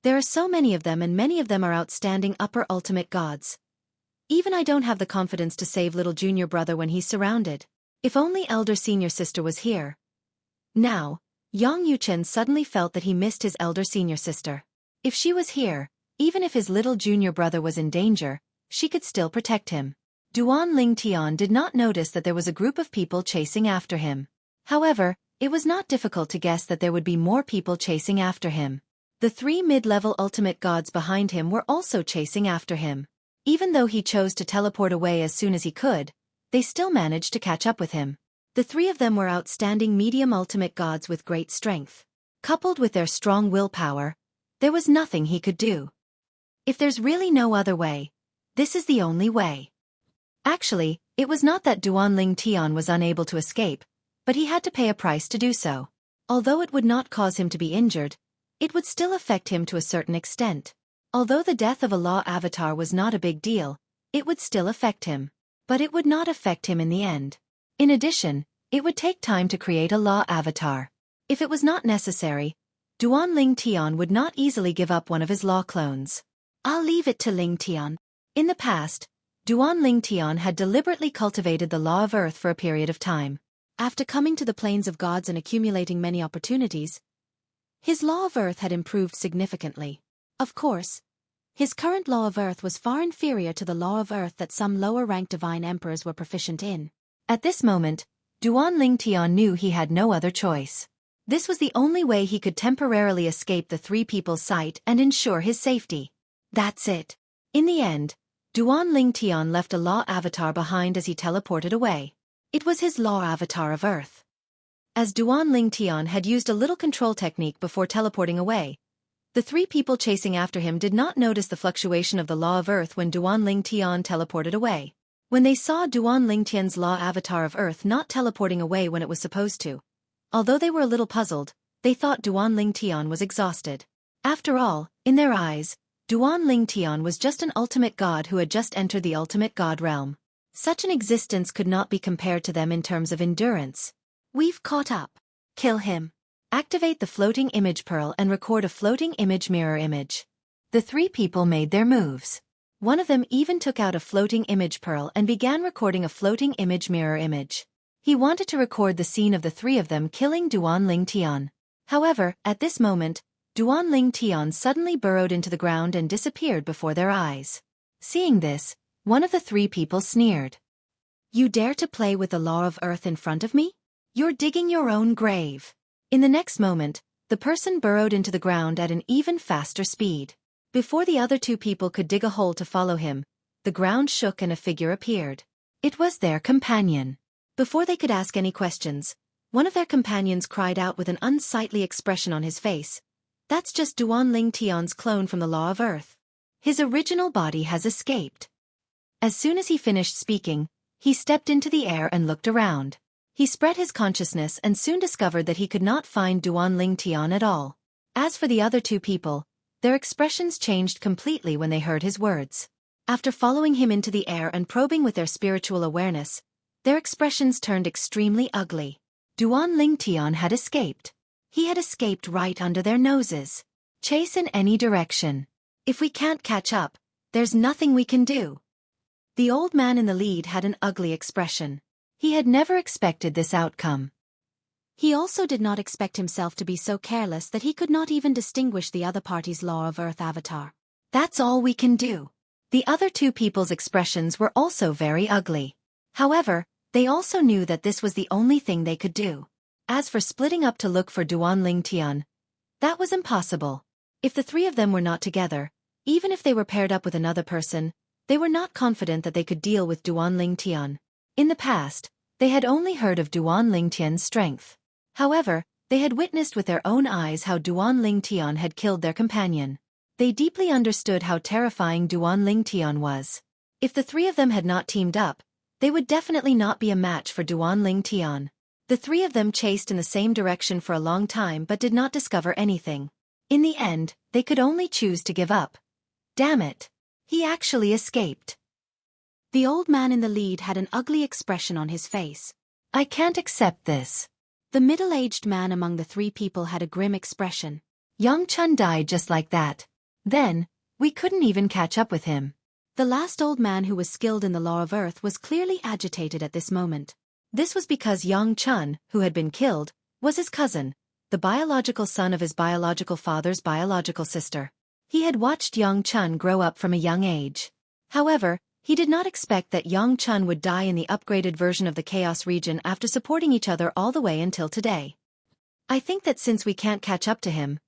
There are so many of them and many of them are outstanding upper ultimate gods. Even I don't have the confidence to save little junior brother when he's surrounded. If only elder senior sister was here. Now, Yang Yuchen suddenly felt that he missed his elder senior sister. If she was here, even if his little junior brother was in danger, she could still protect him. Duan Lingtian did not notice that there was a group of people chasing after him. However, it was not difficult to guess that there would be more people chasing after him. The three mid-level ultimate gods behind him were also chasing after him. Even though he chose to teleport away as soon as he could, they still managed to catch up with him. The three of them were outstanding medium ultimate gods with great strength. Coupled with their strong willpower, there was nothing he could do. If there's really no other way, this is the only way. Actually, it was not that Duan Lingtian was unable to escape, but he had to pay a price to do so. Although it would not cause him to be injured, it would still affect him to a certain extent. Although the death of a law avatar was not a big deal, it would still affect him. But it would not affect him in the end. In addition, it would take time to create a law avatar. If it was not necessary, Duan Lingtian would not easily give up one of his law clones. I'll leave it to Lingtian. In the past, Duan Lingtian had deliberately cultivated the law of earth for a period of time. After coming to the plains of gods and accumulating many opportunities, his law of earth had improved significantly. Of course, his current law of earth was far inferior to the law of earth that some lower-ranked divine emperors were proficient in. At this moment, Duan Lingtian knew he had no other choice. This was the only way he could temporarily escape the three people's sight and ensure his safety. That's it. In the end, Duan Lingtian left a law avatar behind as he teleported away. It was his law avatar of earth. As Duan Lingtian had used a little control technique before teleporting away, the three people chasing after him did not notice the fluctuation of the law of earth when Duan Lingtian teleported away. When they saw Duan Lingtian's law avatar of earth not teleporting away when it was supposed to, although they were a little puzzled, they thought Duan Lingtian was exhausted. After all, in their eyes, Duan Lingtian was just an ultimate god who had just entered the ultimate god realm. Such an existence could not be compared to them in terms of endurance. We've caught up. Kill him. Activate the floating image pearl and record a floating image mirror image. The three people made their moves. One of them even took out a floating image pearl and began recording a floating image mirror image. He wanted to record the scene of the three of them killing Duan Lingtian. However, at this moment, Duan Lingtian suddenly burrowed into the ground and disappeared before their eyes. Seeing this, one of the three people sneered. You dare to play with the law of earth in front of me? You're digging your own grave. In the next moment, the person burrowed into the ground at an even faster speed. Before the other two people could dig a hole to follow him, the ground shook and a figure appeared. It was their companion. Before they could ask any questions, one of their companions cried out with an unsightly expression on his face. That's just Duan Ling Tian's clone from the Law of Earth. His original body has escaped. As soon as he finished speaking, he stepped into the air and looked around. He spread his consciousness and soon discovered that he could not find Duan Ling Tian at all. As for the other two people, their expressions changed completely when they heard his words. After following him into the air and probing with their spiritual awareness, their expressions turned extremely ugly. Duan Ling Tian had escaped. He had escaped right under their noses. Chase in any direction. If we can't catch up, there's nothing we can do. The old man in the lead had an ugly expression. He had never expected this outcome. He also did not expect himself to be so careless that he could not even distinguish the other party's Law of Earth avatar. That's all we can do. The other two people's expressions were also very ugly. However, they also knew that this was the only thing they could do. As for splitting up to look for Duan Ling Tian, that was impossible. If the three of them were not together, even if they were paired up with another person, they were not confident that they could deal with Duan Ling Tian. In the past, they had only heard of Duan Ling Tian's strength. However, they had witnessed with their own eyes how Duan Ling Tian had killed their companion. They deeply understood how terrifying Duan Ling Tian was. If the three of them had not teamed up, they would definitely not be a match for Duan Ling Tian. The three of them chased in the same direction for a long time but did not discover anything. In the end, they could only choose to give up. Damn it! He actually escaped. The old man in the lead had an ugly expression on his face. I can't accept this. The middle-aged man among the three people had a grim expression. Yang Chun died just like that. Then, we couldn't even catch up with him. The last old man who was skilled in the Law of Earth was clearly agitated at this moment. This was because Yang Chun, who had been killed, was his cousin, the biological son of his biological father's biological sister. He had watched Yang Chun grow up from a young age. However, he did not expect that Yang Chun would die in the upgraded version of the Chaos region after supporting each other all the way until today. I think that since we can't catch up to him,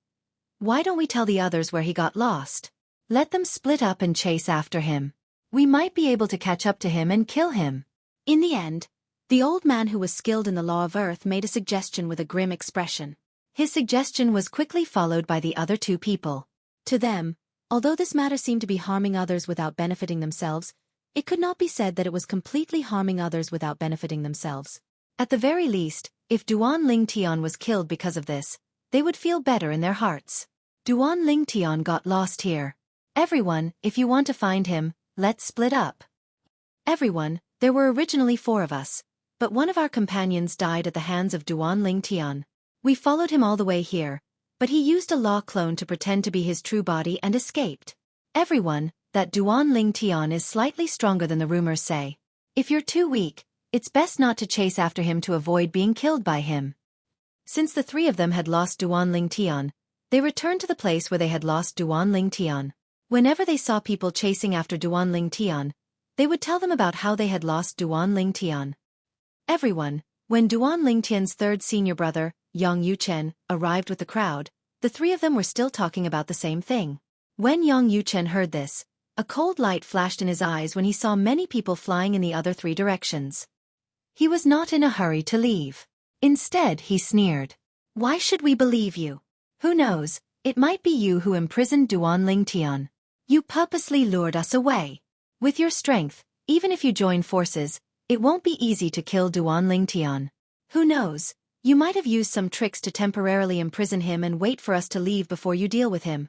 why don't we tell the others where he got lost? Let them split up and chase after him. We might be able to catch up to him and kill him. In the end, the old man who was skilled in the Law of Earth made a suggestion with a grim expression. His suggestion was quickly followed by the other two people. To them, although this matter seemed to be harming others without benefiting themselves, it could not be said that it was completely harming others without benefiting themselves. At the very least, if Duan Ling Tian was killed because of this, they would feel better in their hearts. Duan Ling Tian got lost here. Everyone, if you want to find him, let's split up. Everyone, there were originally 4 of us, but one of our companions died at the hands of Duan Ling Tian. We followed him all the way here, but he used a law clone to pretend to be his true body and escaped. Everyone, that Duan Ling Tian is slightly stronger than the rumors say. If you're too weak, it's best not to chase after him to avoid being killed by him. Since the 3 of them had lost Duan Ling Tian, they returned to the place where they had lost Duan Ling Tian. Whenever they saw people chasing after Duan Ling Tian, they would tell them about how they had lost Duan Ling Tian. Everyone, when Duan Ling Tian's 3rd senior brother, Yang Yuchen, arrived with the crowd, the 3 of them were still talking about the same thing. When Yang Yuchen heard this, a cold light flashed in his eyes when he saw many people flying in the other 3 directions. He was not in a hurry to leave. Instead, he sneered. Why should we believe you? Who knows, it might be you who imprisoned Duan Ling Tian. You purposely lured us away. With your strength, even if you join forces, it won't be easy to kill Duan Ling Tian. Who knows, you might have used some tricks to temporarily imprison him and wait for us to leave before you deal with him.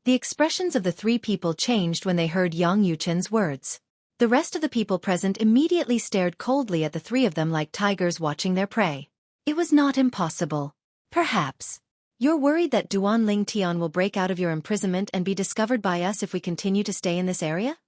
The expressions of the 3 people changed when they heard Yang Yuchen's words. The rest of the people present immediately stared coldly at the 3 of them like tigers watching their prey. It was not impossible. Perhaps. You're worried that Duan Ling Tian will break out of your imprisonment and be discovered by us if we continue to stay in this area?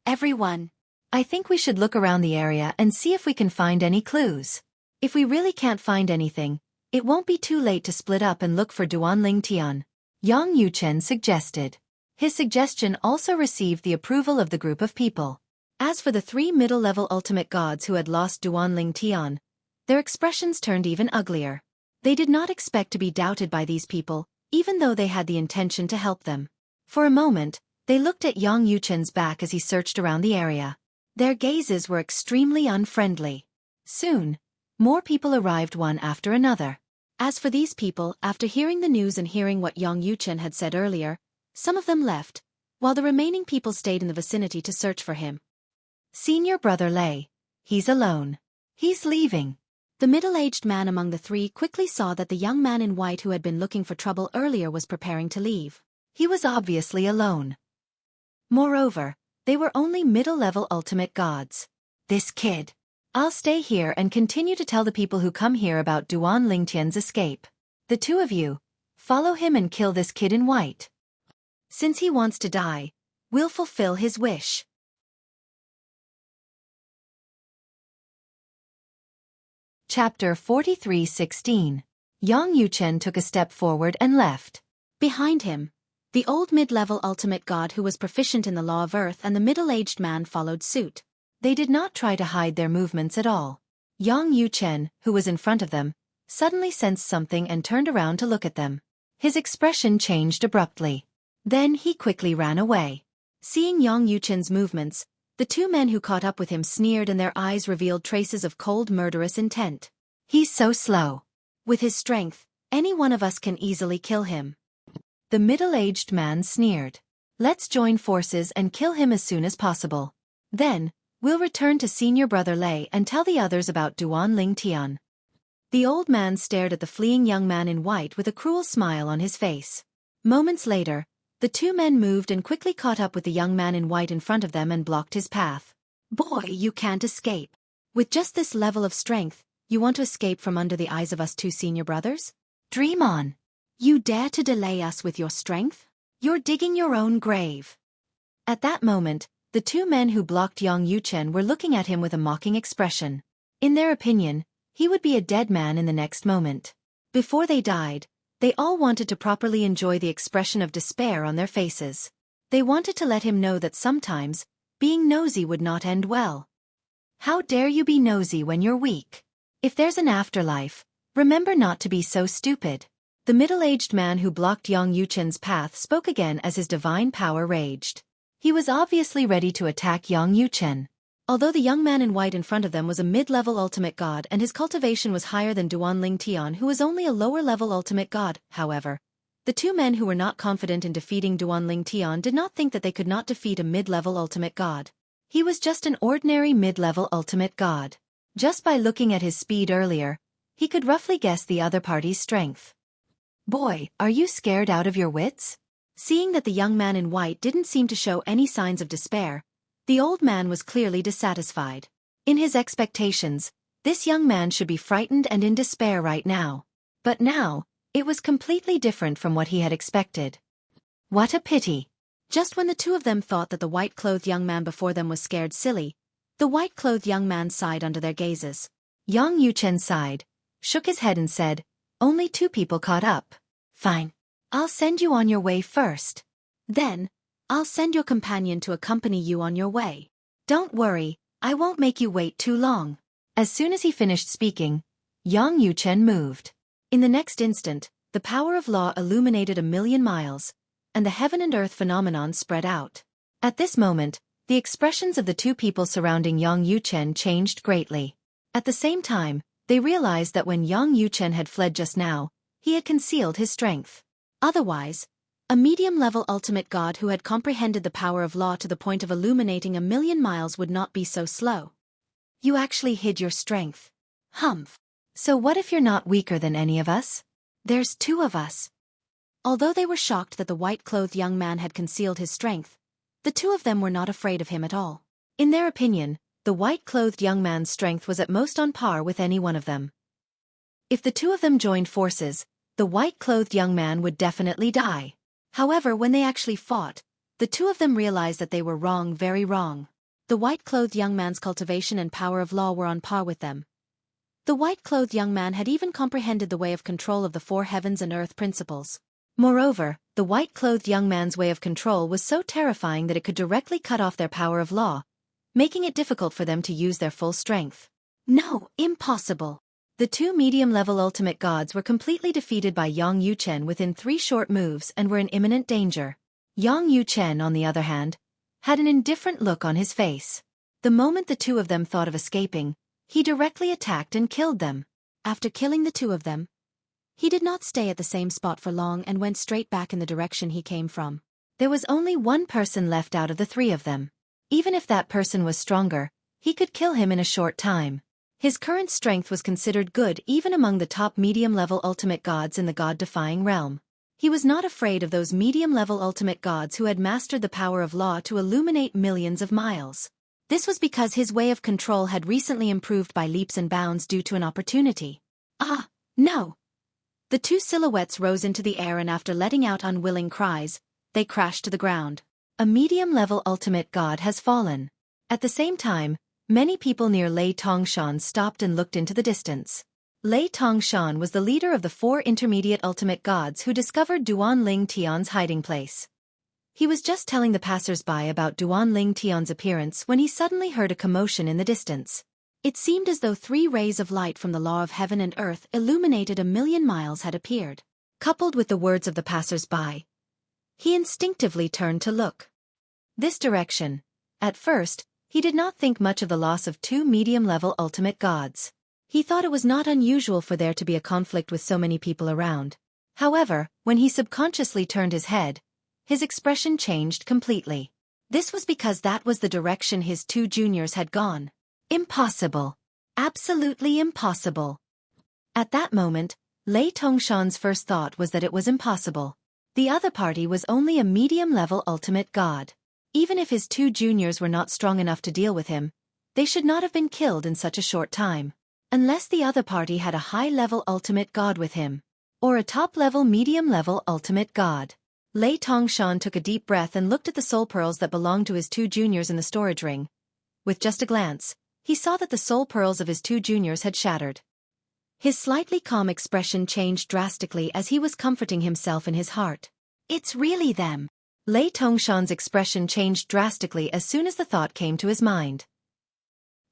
Everyone. I think we should look around the area and see if we can find any clues. If we really can't find anything, it won't be too late to split up and look for Duan Ling Tian. Yang Yuchen suggested. His suggestion also received the approval of the group of people. As for the 3 middle-level ultimate gods who had lost Duan Ling Tian, their expressions turned even uglier. They did not expect to be doubted by these people, even though they had the intention to help them. For a moment, they looked at Yang Yuchen's back as he searched around the area. Their gazes were extremely unfriendly. Soon, more people arrived one after another. As for these people, after hearing the news and hearing what Yang Yuchen had said earlier, some of them left, while the remaining people stayed in the vicinity to search for him. Senior brother Lei. He's alone. He's leaving. The middle-aged man among the three quickly saw that the young man in white who had been looking for trouble earlier was preparing to leave. He was obviously alone. Moreover, they were only middle-level ultimate gods. This kid. I'll stay here and continue to tell the people who come here about Duan Lingtian's escape. The two of you, follow him and kill this kid in white. Since he wants to die, we'll fulfill his wish. Chapter 43:16. Yang Yuchen took a step forward and left. Behind him, the old mid-level ultimate god who was proficient in the law of earth and the middle-aged man followed suit. They did not try to hide their movements at all. Yang Yuchen, who was in front of them, suddenly sensed something and turned around to look at them. His expression changed abruptly. Then he quickly ran away. Seeing Yang Yuchen's movements, the two men who caught up with him sneered and their eyes revealed traces of cold murderous intent. He's so slow. With his strength, any one of us can easily kill him. The middle-aged man sneered. Let's join forces and kill him as soon as possible. Then, we'll return to senior brother Lei and tell the others about Duan Lingtian. The old man stared at the fleeing young man in white with a cruel smile on his face. Moments later, the two men moved and quickly caught up with the young man in white in front of them and blocked his path. Boy, you can't escape. With just this level of strength, you want to escape from under the eyes of us two senior brothers? Dream on. You dare to delay us with your strength? You're digging your own grave. At that moment, the two men who blocked Yang Yuchen were looking at him with a mocking expression. In their opinion, he would be a dead man in the next moment. Before they died, they all wanted to properly enjoy the expression of despair on their faces. They wanted to let him know that sometimes, being nosy would not end well. How dare you be nosy when you're weak? If there's an afterlife, remember not to be so stupid. The middle-aged man who blocked Yang Yuchen's path spoke again as his divine power raged. He was obviously ready to attack Yang Yuchen. Although the young man in white in front of them was a mid-level ultimate god and his cultivation was higher than Duan Lingtian who was only a lower-level ultimate god, however, the two men who were not confident in defeating Duan Lingtian did not think that they could not defeat a mid-level ultimate god. He was just an ordinary mid-level ultimate god. Just by looking at his speed earlier, he could roughly guess the other party's strength. Boy, are you scared out of your wits? Seeing that the young man in white didn't seem to show any signs of despair, the old man was clearly dissatisfied. In his expectations, this young man should be frightened and in despair right now. But now, it was completely different from what he had expected. What a pity. Just when the two of them thought that the white-clothed young man before them was scared silly, the white-clothed young man sighed under their gazes. Yang Yuchen sighed, shook his head and said, only two people caught up. Fine. I'll send you on your way first. Then, I'll send your companion to accompany you on your way. Don't worry, I won't make you wait too long. As soon as he finished speaking, Yang Yuchen moved. In the next instant, the power of law illuminated 1,000,000 miles, and the heaven and earth phenomenon spread out. At this moment, the expressions of the two people surrounding Yang Yuchen changed greatly. At the same time, they realized that when Yang Yuchen had fled just now, he had concealed his strength. Otherwise, a medium-level ultimate god who had comprehended the power of law to the point of illuminating 1,000,000 miles would not be so slow. You actually hid your strength. Humph. So what if you're not weaker than any of us? There's two of us. Although they were shocked that the white-clothed young man had concealed his strength, the two of them were not afraid of him at all. In their opinion, the white-clothed young man's strength was at most on par with any one of them. If the two of them joined forces, the white-clothed young man would definitely die. However, when they actually fought, the two of them realized that they were wrong, very wrong. The white-clothed young man's cultivation and power of law were on par with them. The white-clothed young man had even comprehended the way of control of the four heavens and earth principles. Moreover, the white-clothed young man's way of control was so terrifying that it could directly cut off their power of law, making it difficult for them to use their full strength. No, impossible. The two medium-level ultimate gods were completely defeated by Yang Yuchen within 3 short moves and were in imminent danger. Yang Yuchen, on the other hand, had an indifferent look on his face. The moment the two of them thought of escaping, he directly attacked and killed them. After killing the two of them, he did not stay at the same spot for long and went straight back in the direction he came from. There was only one person left out of the three of them. Even if that person was stronger, he could kill him in a short time. His current strength was considered good even among the top medium-level ultimate gods in the god-defying realm. He was not afraid of those medium-level ultimate gods who had mastered the power of law to illuminate millions of miles. This was because his way of control had recently improved by leaps and bounds due to an opportunity. Ah, no! The two silhouettes rose into the air, and after letting out unwilling cries, they crashed to the ground. A medium-level ultimate god has fallen. At the same time, many people near Lei Tongshan stopped and looked into the distance. Lei Tongshan was the leader of the four intermediate ultimate gods who discovered Duan Ling Tian's hiding place. He was just telling the passers-by about Duan Ling Tian's appearance when he suddenly heard a commotion in the distance. It seemed as though 3 rays of light from the law of heaven and earth illuminated 1,000,000 miles had appeared. Coupled with the words of the passers-by, he instinctively turned to look this direction. At first, he did not think much of the loss of 2 medium-level ultimate gods. He thought it was not unusual for there to be a conflict with so many people around. However, when he subconsciously turned his head, his expression changed completely. This was because that was the direction his 2 juniors had gone. Impossible. Absolutely impossible. At that moment, Lei Tongshan's first thought was that it was impossible. The other party was only a medium-level ultimate god. Even if his 2 juniors were not strong enough to deal with him, they should not have been killed in such a short time. Unless the other party had a high-level ultimate god with him, or a top-level medium-level ultimate god. Lei Tongshan took a deep breath and looked at the soul pearls that belonged to his 2 juniors in the storage ring. With just a glance, he saw that the soul pearls of his 2 juniors had shattered. His slightly calm expression changed drastically as he was comforting himself in his heart. It's really them. Lei Tongshan's expression changed drastically as soon as the thought came to his mind.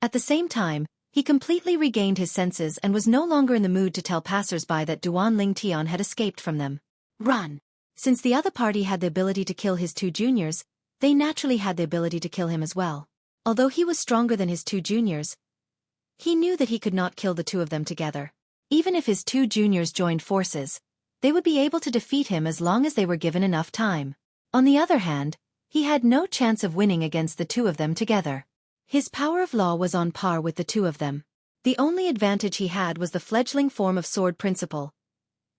At the same time, he completely regained his senses and was no longer in the mood to tell passers-by that Duan Ling Tian had escaped from them. Run! Since the other party had the ability to kill his 2 juniors, they naturally had the ability to kill him as well. Although he was stronger than his 2 juniors, he knew that he could not kill the 2 of them together. Even if his 2 juniors joined forces, they would be able to defeat him as long as they were given enough time. On the other hand, he had no chance of winning against the 2 of them together. His power of law was on par with the 2 of them. The only advantage he had was the fledgling form of sword principle.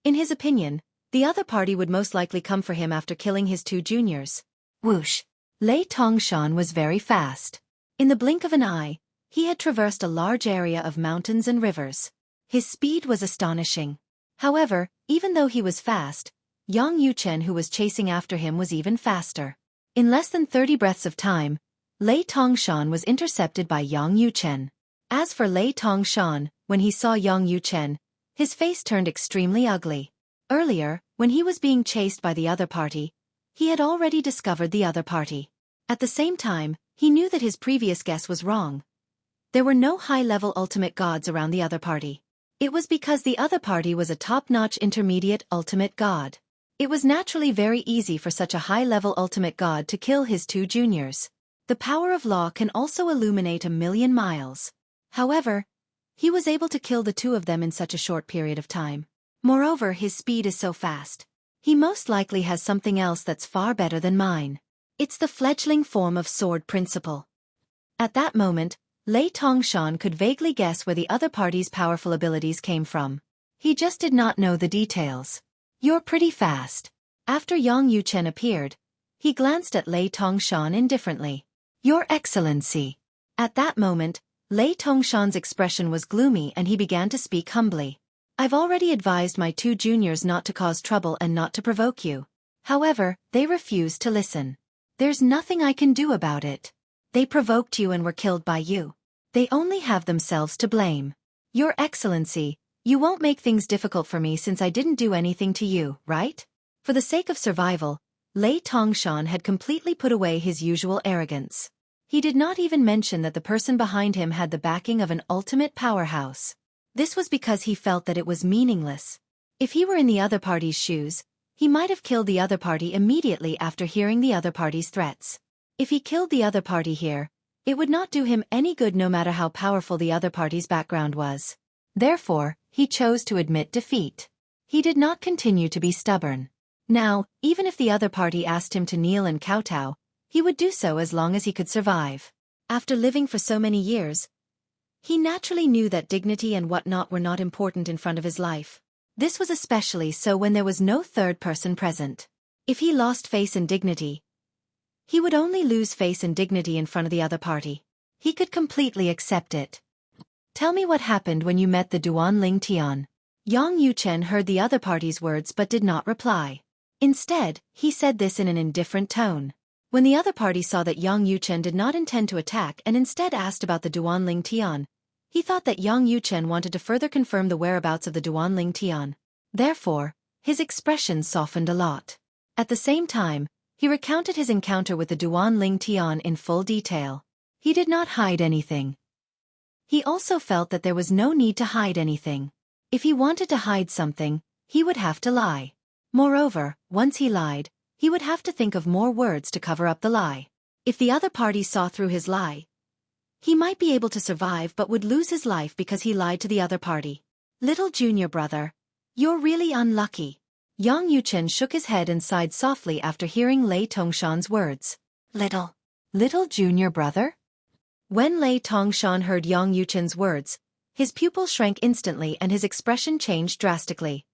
In his opinion, the other party would most likely come for him after killing his 2 juniors. Whoosh! Lei Tongshan was very fast. In the blink of an eye, he had traversed a large area of mountains and rivers. His speed was astonishing. However, even though he was fast, Yang Yuchen, who was chasing after him, was even faster. In less than 30 breaths of time, Lei Tongshan was intercepted by Yang Yuchen. As for Lei Tongshan, when he saw Yang Yuchen, his face turned extremely ugly. Earlier, when he was being chased by the other party, he had already discovered the other party. At the same time, he knew that his previous guess was wrong. There were no high-level ultimate gods around the other party. It was because the other party was a top-notch intermediate ultimate god. It was naturally very easy for such a high-level ultimate god to kill his 2 juniors. The power of law can also illuminate 1,000,000 miles. However, he was able to kill the 2 of them in such a short period of time. Moreover, his speed is so fast. He most likely has something else that's far better than mine. It's the fledgling form of sword principle. At that moment, Lei Tongshan could vaguely guess where the other party's powerful abilities came from. He just did not know the details. You're pretty fast. After Yang Yuchen appeared, he glanced at Lei Tongshan indifferently. Your Excellency. At that moment, Lei Tongshan's expression was gloomy and he began to speak humbly. I've already advised my 2 juniors not to cause trouble and not to provoke you. However, they refused to listen. There's nothing I can do about it. They provoked you and were killed by you. They only have themselves to blame. Your Excellency, you won't make things difficult for me since I didn't do anything to you, right? For the sake of survival, Lei Tongshan had completely put away his usual arrogance. He did not even mention that the person behind him had the backing of an ultimate powerhouse. This was because he felt that it was meaningless. If he were in the other party's shoes, he might have killed the other party immediately after hearing the other party's threats. If he killed the other party here, it would not do him any good no matter how powerful the other party's background was. Therefore, he chose to admit defeat. He did not continue to be stubborn. Now, even if the other party asked him to kneel and kowtow, he would do so as long as he could survive. After living for so many years, he naturally knew that dignity and whatnot were not important in front of his life. This was especially so when there was no third person present. If he lost face and dignity, he would only lose face and dignity in front of the other party. He could completely accept it. Tell me what happened when you met the Duan Ling Tian. Yang Yuchen heard the other party's words but did not reply. Instead, he said this in an indifferent tone. When the other party saw that Yang Yuchen did not intend to attack and instead asked about the Duan Ling Tian, he thought that Yang Yuchen wanted to further confirm the whereabouts of the Duan Ling Tian. Therefore, his expression softened a lot. At the same time, he recounted his encounter with the Duan Ling Tian in full detail. He did not hide anything. He also felt that there was no need to hide anything. If he wanted to hide something, he would have to lie. Moreover, once he lied, he would have to think of more words to cover up the lie. If the other party saw through his lie, he might be able to survive but would lose his life because he lied to the other party. Little junior brother, you're really unlucky. Yang Yuchen shook his head and sighed softly after hearing Lei Tongshan's words. Little junior brother? When Lei Tongshan heard Yang Yuchen's words, his pupil shrank instantly and his expression changed drastically.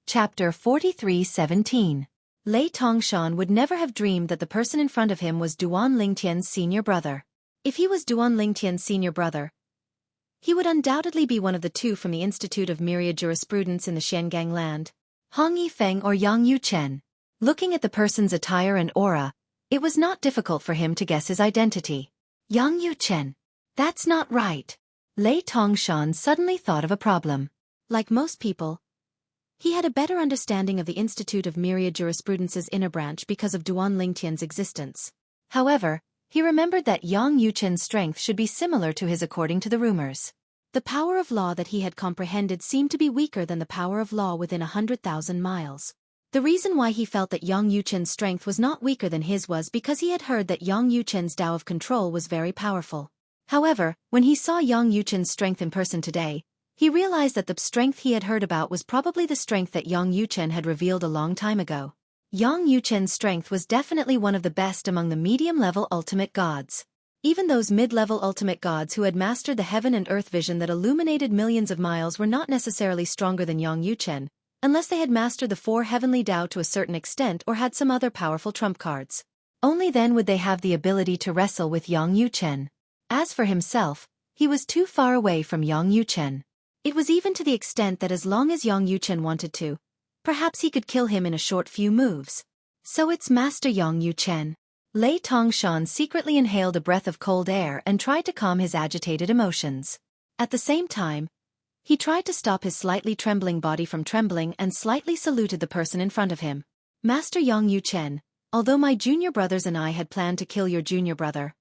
Chapter 43:17. Lei Tongshan would never have dreamed that the person in front of him was Duan Lingtian's senior brother. If he was Duan Lingtian's senior brother, he would undoubtedly be one of the two from the Institute of Myriad Jurisprudence in the Xiangang land, Hong Yifeng or Yang Yuchen. Looking at the person's attire and aura, it was not difficult for him to guess his identity. Yang Yuchen. That's not right. Lei Tongshan suddenly thought of a problem. Like most people, he had a better understanding of the Institute of Myriad Jurisprudence's inner branch because of Duan Lingtian's existence. However, he remembered that Yang Yuchen's strength should be similar to his according to the rumors. The power of law that he had comprehended seemed to be weaker than the power of law within 100,000 miles. The reason why he felt that Yang Yuchen's strength was not weaker than his was because he had heard that Yang Yuchen's Tao of control was very powerful. However, when he saw Yang Yuchen's strength in person today, he realized that the strength he had heard about was probably the strength that Yang Yuchen had revealed a long time ago. Yang Yuchen's strength was definitely one of the best among the medium-level ultimate gods. Even those mid-level ultimate gods who had mastered the heaven and earth vision that illuminated millions of miles were not necessarily stronger than Yang Yuchen, unless they had mastered the four heavenly Tao to a certain extent or had some other powerful trump cards. Only then would they have the ability to wrestle with Yang Yuchen. As for himself, he was too far away from Yang Yuchen. It was even to the extent that as long as Yang Yuchen wanted to, perhaps he could kill him in a short few moves. So it's Master Yang Yuchen. Lei Tongshan secretly inhaled a breath of cold air and tried to calm his agitated emotions. At the same time, he tried to stop his slightly trembling body from trembling and slightly saluted the person in front of him. Master Yang Yuchen, although my junior brothers and I had planned to kill your junior brother,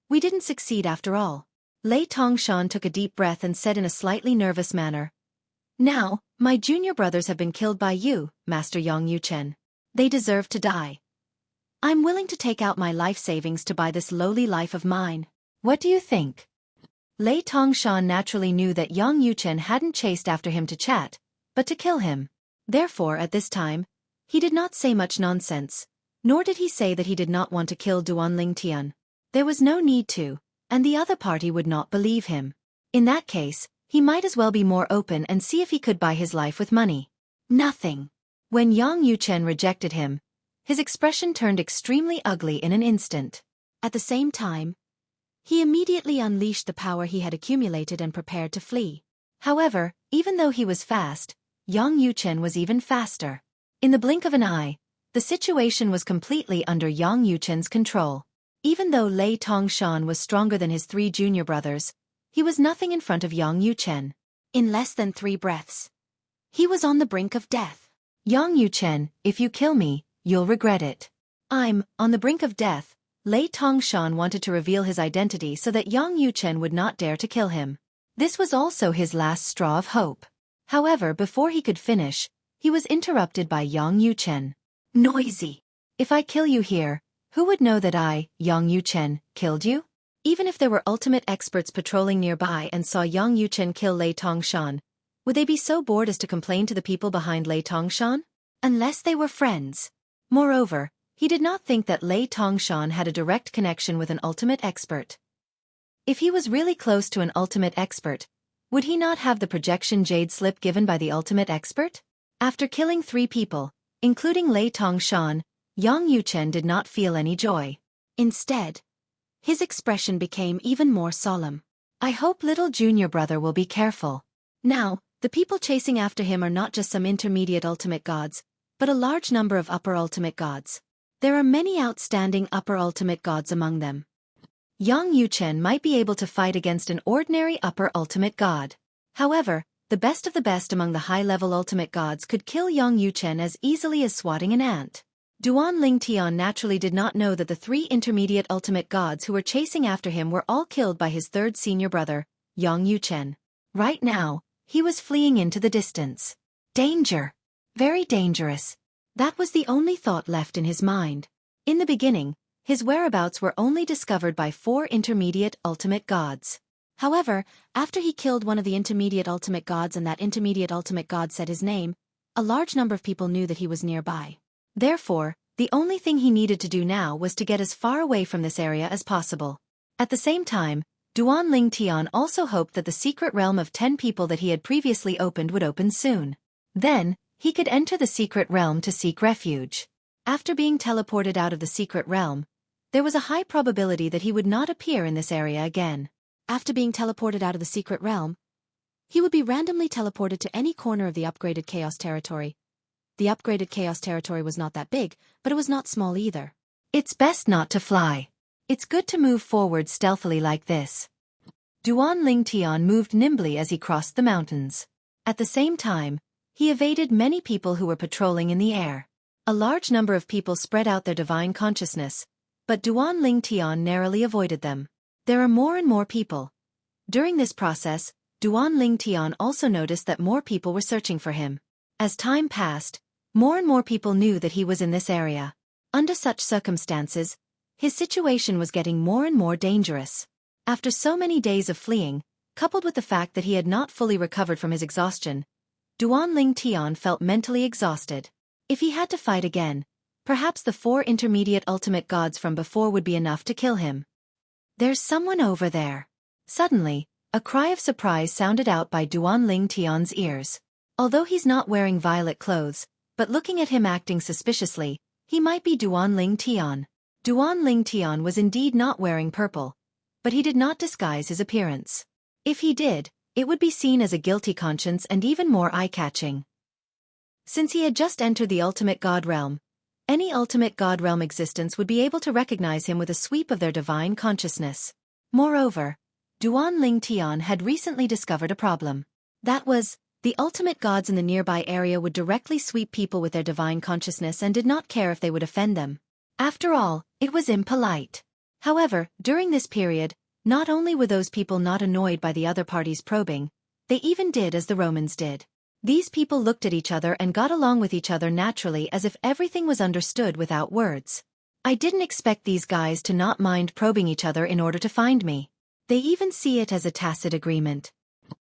we didn't succeed after all. Lei Tongshan took a deep breath and said in a slightly nervous manner, Now, my junior brothers have been killed by you, Master Yang Yuchen. They deserve to die. I'm willing to take out my life savings to buy this lowly life of mine. What do you think? Lei Tongshan naturally knew that Yang Yuchen hadn't chased after him to chat, but to kill him. Therefore, at this time, he did not say much nonsense, nor did he say that he did not want to kill Duan Lingtian. There was no need to, and the other party would not believe him. In that case, he might as well be more open and see if he could buy his life with money. Nothing. When Yang Yuchen rejected him, his expression turned extremely ugly in an instant. At the same time, he immediately unleashed the power he had accumulated and prepared to flee. However, even though he was fast, Yang Yuchen was even faster. In the blink of an eye, the situation was completely under Yang Yuchen's control. Even though Lei Tongshan was stronger than his three junior brothers, he was nothing in front of Yang Yuchen. In less than 3 breaths, he was on the brink of death. Yang Yuchen, if you kill me, you'll regret it. I'm on the brink of death. Lei Tongshan wanted to reveal his identity so that Yang Yuchen would not dare to kill him. This was also his last straw of hope. However, before he could finish, he was interrupted by Yang Yuchen. Noisy! If I kill you here, who would know that I, Yang Yuchen, killed you? Even if there were ultimate experts patrolling nearby and saw Yang Yuchen kill Lei Tongshan, would they be so bored as to complain to the people behind Lei Tongshan? Unless they were friends. Moreover, he did not think that Lei Tongshan had a direct connection with an ultimate expert. If he was really close to an ultimate expert, would he not have the projection jade slip given by the ultimate expert? After killing 3 people, including Lei Tongshan, Yang Yuchen did not feel any joy. Instead, his expression became even more solemn. I hope little junior brother will be careful. Now, the people chasing after him are not just some intermediate ultimate gods, but a large number of upper ultimate gods. There are many outstanding upper ultimate gods among them. Yang Yuchen might be able to fight against an ordinary upper ultimate god. However, the best among the high-level ultimate gods could kill Yang Yuchen as easily as swatting an ant. Duan Lingtian naturally did not know that the 3 intermediate ultimate gods who were chasing after him were all killed by his 3rd senior brother, Yang Yuchen. Right now, he was fleeing into the distance. Danger! Very dangerous. That was the only thought left in his mind. In the beginning, his whereabouts were only discovered by 4 intermediate ultimate gods. However, after he killed one of the intermediate ultimate gods and that intermediate ultimate god said his name, a large number of people knew that he was nearby. Therefore, the only thing he needed to do now was to get as far away from this area as possible. At the same time, Duan Lingtian also hoped that the secret realm of 10 people that he had previously opened would open soon. Then, he could enter the secret realm to seek refuge. After being teleported out of the secret realm, there was a high probability that he would not appear in this area again. After being teleported out of the secret realm, he would be randomly teleported to any corner of the upgraded Chaos Territory. The upgraded Chaos Territory was not that big, but it was not small either. It's best not to fly. It's good to move forward stealthily like this. Duan Lingtian moved nimbly as he crossed the mountains. At the same time, he evaded many people who were patrolling in the air. A large number of people spread out their divine consciousness, but Duan Lingtian narrowly avoided them. There are more and more people. During this process, Duan Lingtian also noticed that more people were searching for him. As time passed, more and more people knew that he was in this area. Under such circumstances, his situation was getting more and more dangerous. After so many days of fleeing, coupled with the fact that he had not fully recovered from his exhaustion, Duan Lingtian felt mentally exhausted. If he had to fight again, perhaps the 4 intermediate ultimate gods from before would be enough to kill him. There's someone over there. Suddenly, a cry of surprise sounded out by Duan Lingtian's ears. Although he's not wearing violet clothes, but looking at him acting suspiciously, he might be Duan Lingtian. Duan Lingtian was indeed not wearing purple, but he did not disguise his appearance. If he did, it would be seen as a guilty conscience and even more eye-catching. Since he had just entered the ultimate god realm, any ultimate god realm existence would be able to recognize him with a sweep of their divine consciousness. Moreover, Duan Lingtian had recently discovered a problem. That was, the ultimate gods in the nearby area would directly sweep people with their divine consciousness and did not care if they would offend them. After all, it was impolite. However, during this period, not only were those people not annoyed by the other party's probing, they even did as the Romans did. These people looked at each other and got along with each other naturally as if everything was understood without words. I didn't expect these guys to not mind probing each other in order to find me. They even see it as a tacit agreement.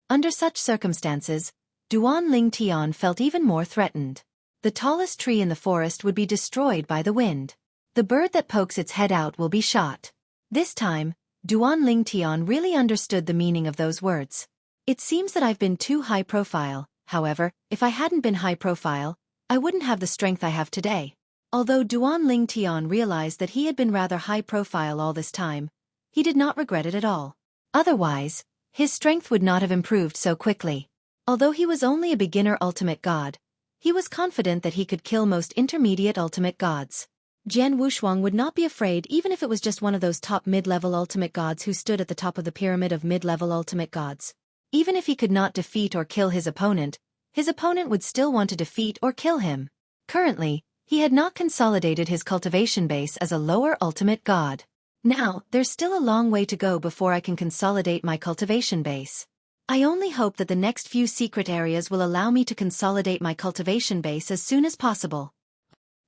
Under such circumstances, Duan Lingtian felt even more threatened. The tallest tree in the forest would be destroyed by the wind. The bird that pokes its head out will be shot. This time, Duan Lingtian really understood the meaning of those words. It seems that I've been too high profile. However, if I hadn't been high profile, I wouldn't have the strength I have today. Although Duan Lingtian realized that he had been rather high profile all this time, he did not regret it at all. Otherwise, his strength would not have improved so quickly. Although he was only a beginner ultimate god, he was confident that he could kill most intermediate ultimate gods. Jian Wushuang would not be afraid even if it was just one of those top mid-level ultimate gods who stood at the top of the pyramid of mid-level ultimate gods. Even if he could not defeat or kill his opponent would still want to defeat or kill him. Currently, he had not consolidated his cultivation base as a lower ultimate god. Now, there's still a long way to go before I can consolidate my cultivation base. I only hope that the next few secret areas will allow me to consolidate my cultivation base as soon as possible.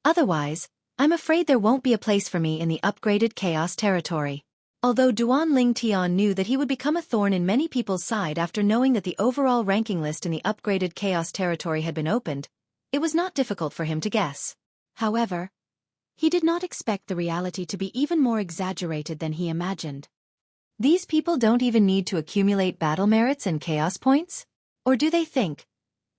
Otherwise, I'm afraid there won't be a place for me in the upgraded Chaos territory. Although Duan Ling Tian knew that he would become a thorn in many people's side after knowing that the overall ranking list in the upgraded Chaos territory had been opened, it was not difficult for him to guess. However, he did not expect the reality to be even more exaggerated than he imagined. These people don't even need to accumulate battle merits and chaos points? Or do they think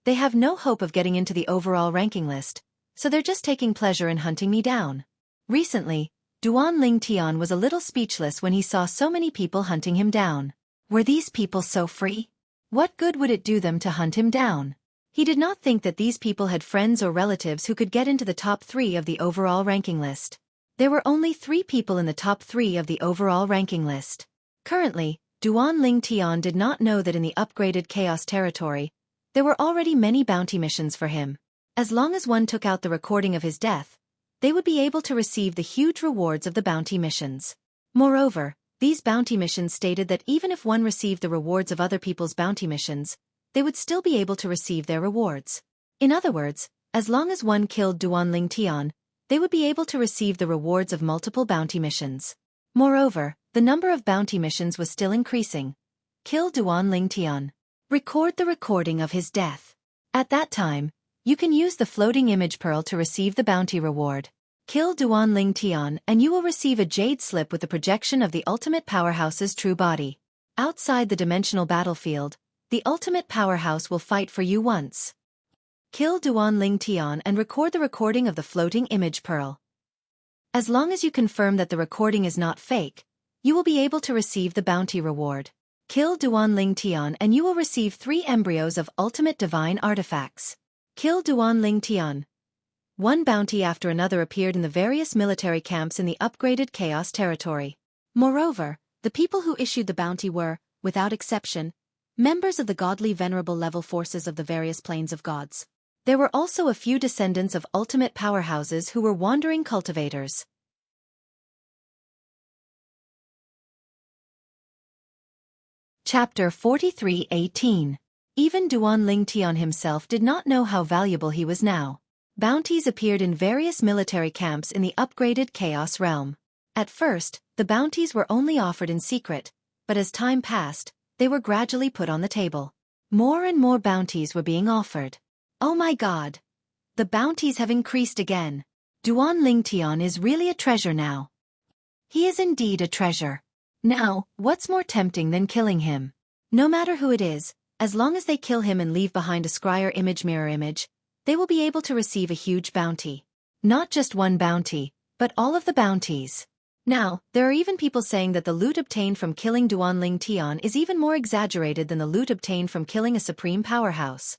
they have no hope of getting into the overall ranking list, so they're just taking pleasure in hunting me down? Recently, Duan Ling Tian was a little speechless when he saw so many people hunting him down. Were these people so free? What good would it do them to hunt him down? He did not think that these people had friends or relatives who could get into the top 3 of the overall ranking list. There were only 3 people in the top 3 of the overall ranking list. Currently, Duan Ling Tian did not know that in the upgraded Chaos territory, there were already many bounty missions for him. As long as one took out the recording of his death, they would be able to receive the huge rewards of the bounty missions. Moreover, these bounty missions stated that even if one received the rewards of other people's bounty missions, they would still be able to receive their rewards. In other words, as long as one killed Duan Ling Tian, they would be able to receive the rewards of multiple bounty missions. Moreover, the number of bounty missions was still increasing. Kill Duan Ling Tian. Record the recording of his death. At that time, you can use the floating image pearl to receive the bounty reward. Kill Duan Ling Tian and you will receive a jade slip with the projection of the ultimate powerhouse's true body. Outside the dimensional battlefield, the ultimate powerhouse will fight for you once. Kill Duan Ling Tian and record the recording of the floating image pearl. As long as you confirm that the recording is not fake, you will be able to receive the bounty reward. Kill Duan Ling Tian and you will receive 3 embryos of ultimate divine artifacts. Kill Duan Ling Tian. One bounty after another appeared in the various military camps in the upgraded Chaos territory. Moreover, the people who issued the bounty were, without exception, members of the godly venerable level forces of the various planes of gods. There were also a few descendants of ultimate powerhouses who were wandering cultivators. Chapter 43:18. Even Duan Ling Tian himself did not know how valuable he was now. Bounties appeared in various military camps in the upgraded Chaos realm. At first, the bounties were only offered in secret, but as time passed, they were gradually put on the table. More and more bounties were being offered. Oh my god! The bounties have increased again. Duan Ling Tian is really a treasure now. He is indeed a treasure. Now, what's more tempting than killing him? No matter who it is, as long as they kill him and leave behind a scryer image mirror image, they will be able to receive a huge bounty. Not just one bounty, but all of the bounties. Now, there are even people saying that the loot obtained from killing Duan Ling Tian is even more exaggerated than the loot obtained from killing a supreme powerhouse.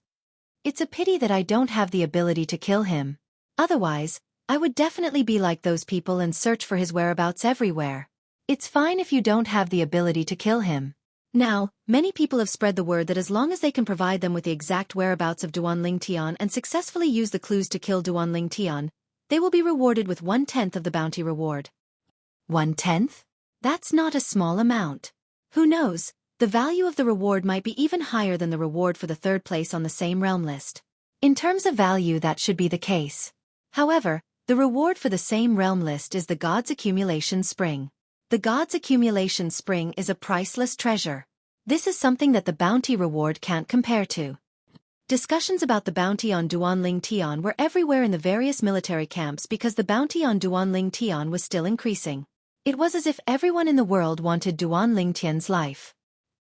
It's a pity that I don't have the ability to kill him. Otherwise, I would definitely be like those people and search for his whereabouts everywhere. It's fine if you don't have the ability to kill him. Now, many people have spread the word that as long as they can provide them with the exact whereabouts of Duan Ling Tian and successfully use the clues to kill Duan Ling Tian, they will be rewarded with 1/10 of the bounty reward. 1/10? That's not a small amount. Who knows, the value of the reward might be even higher than the reward for the 3rd place on the same realm list. In terms of value, that should be the case. However, the reward for the same realm list is the God's Accumulation Spring. The God's Accumulation Spring is a priceless treasure. This is something that the bounty reward can't compare to. Discussions about the bounty on Duan Ling Tian were everywhere in the various military camps because the bounty on Duan Ling Tian was still increasing. It was as if everyone in the world wanted Duan Ling Tian's life.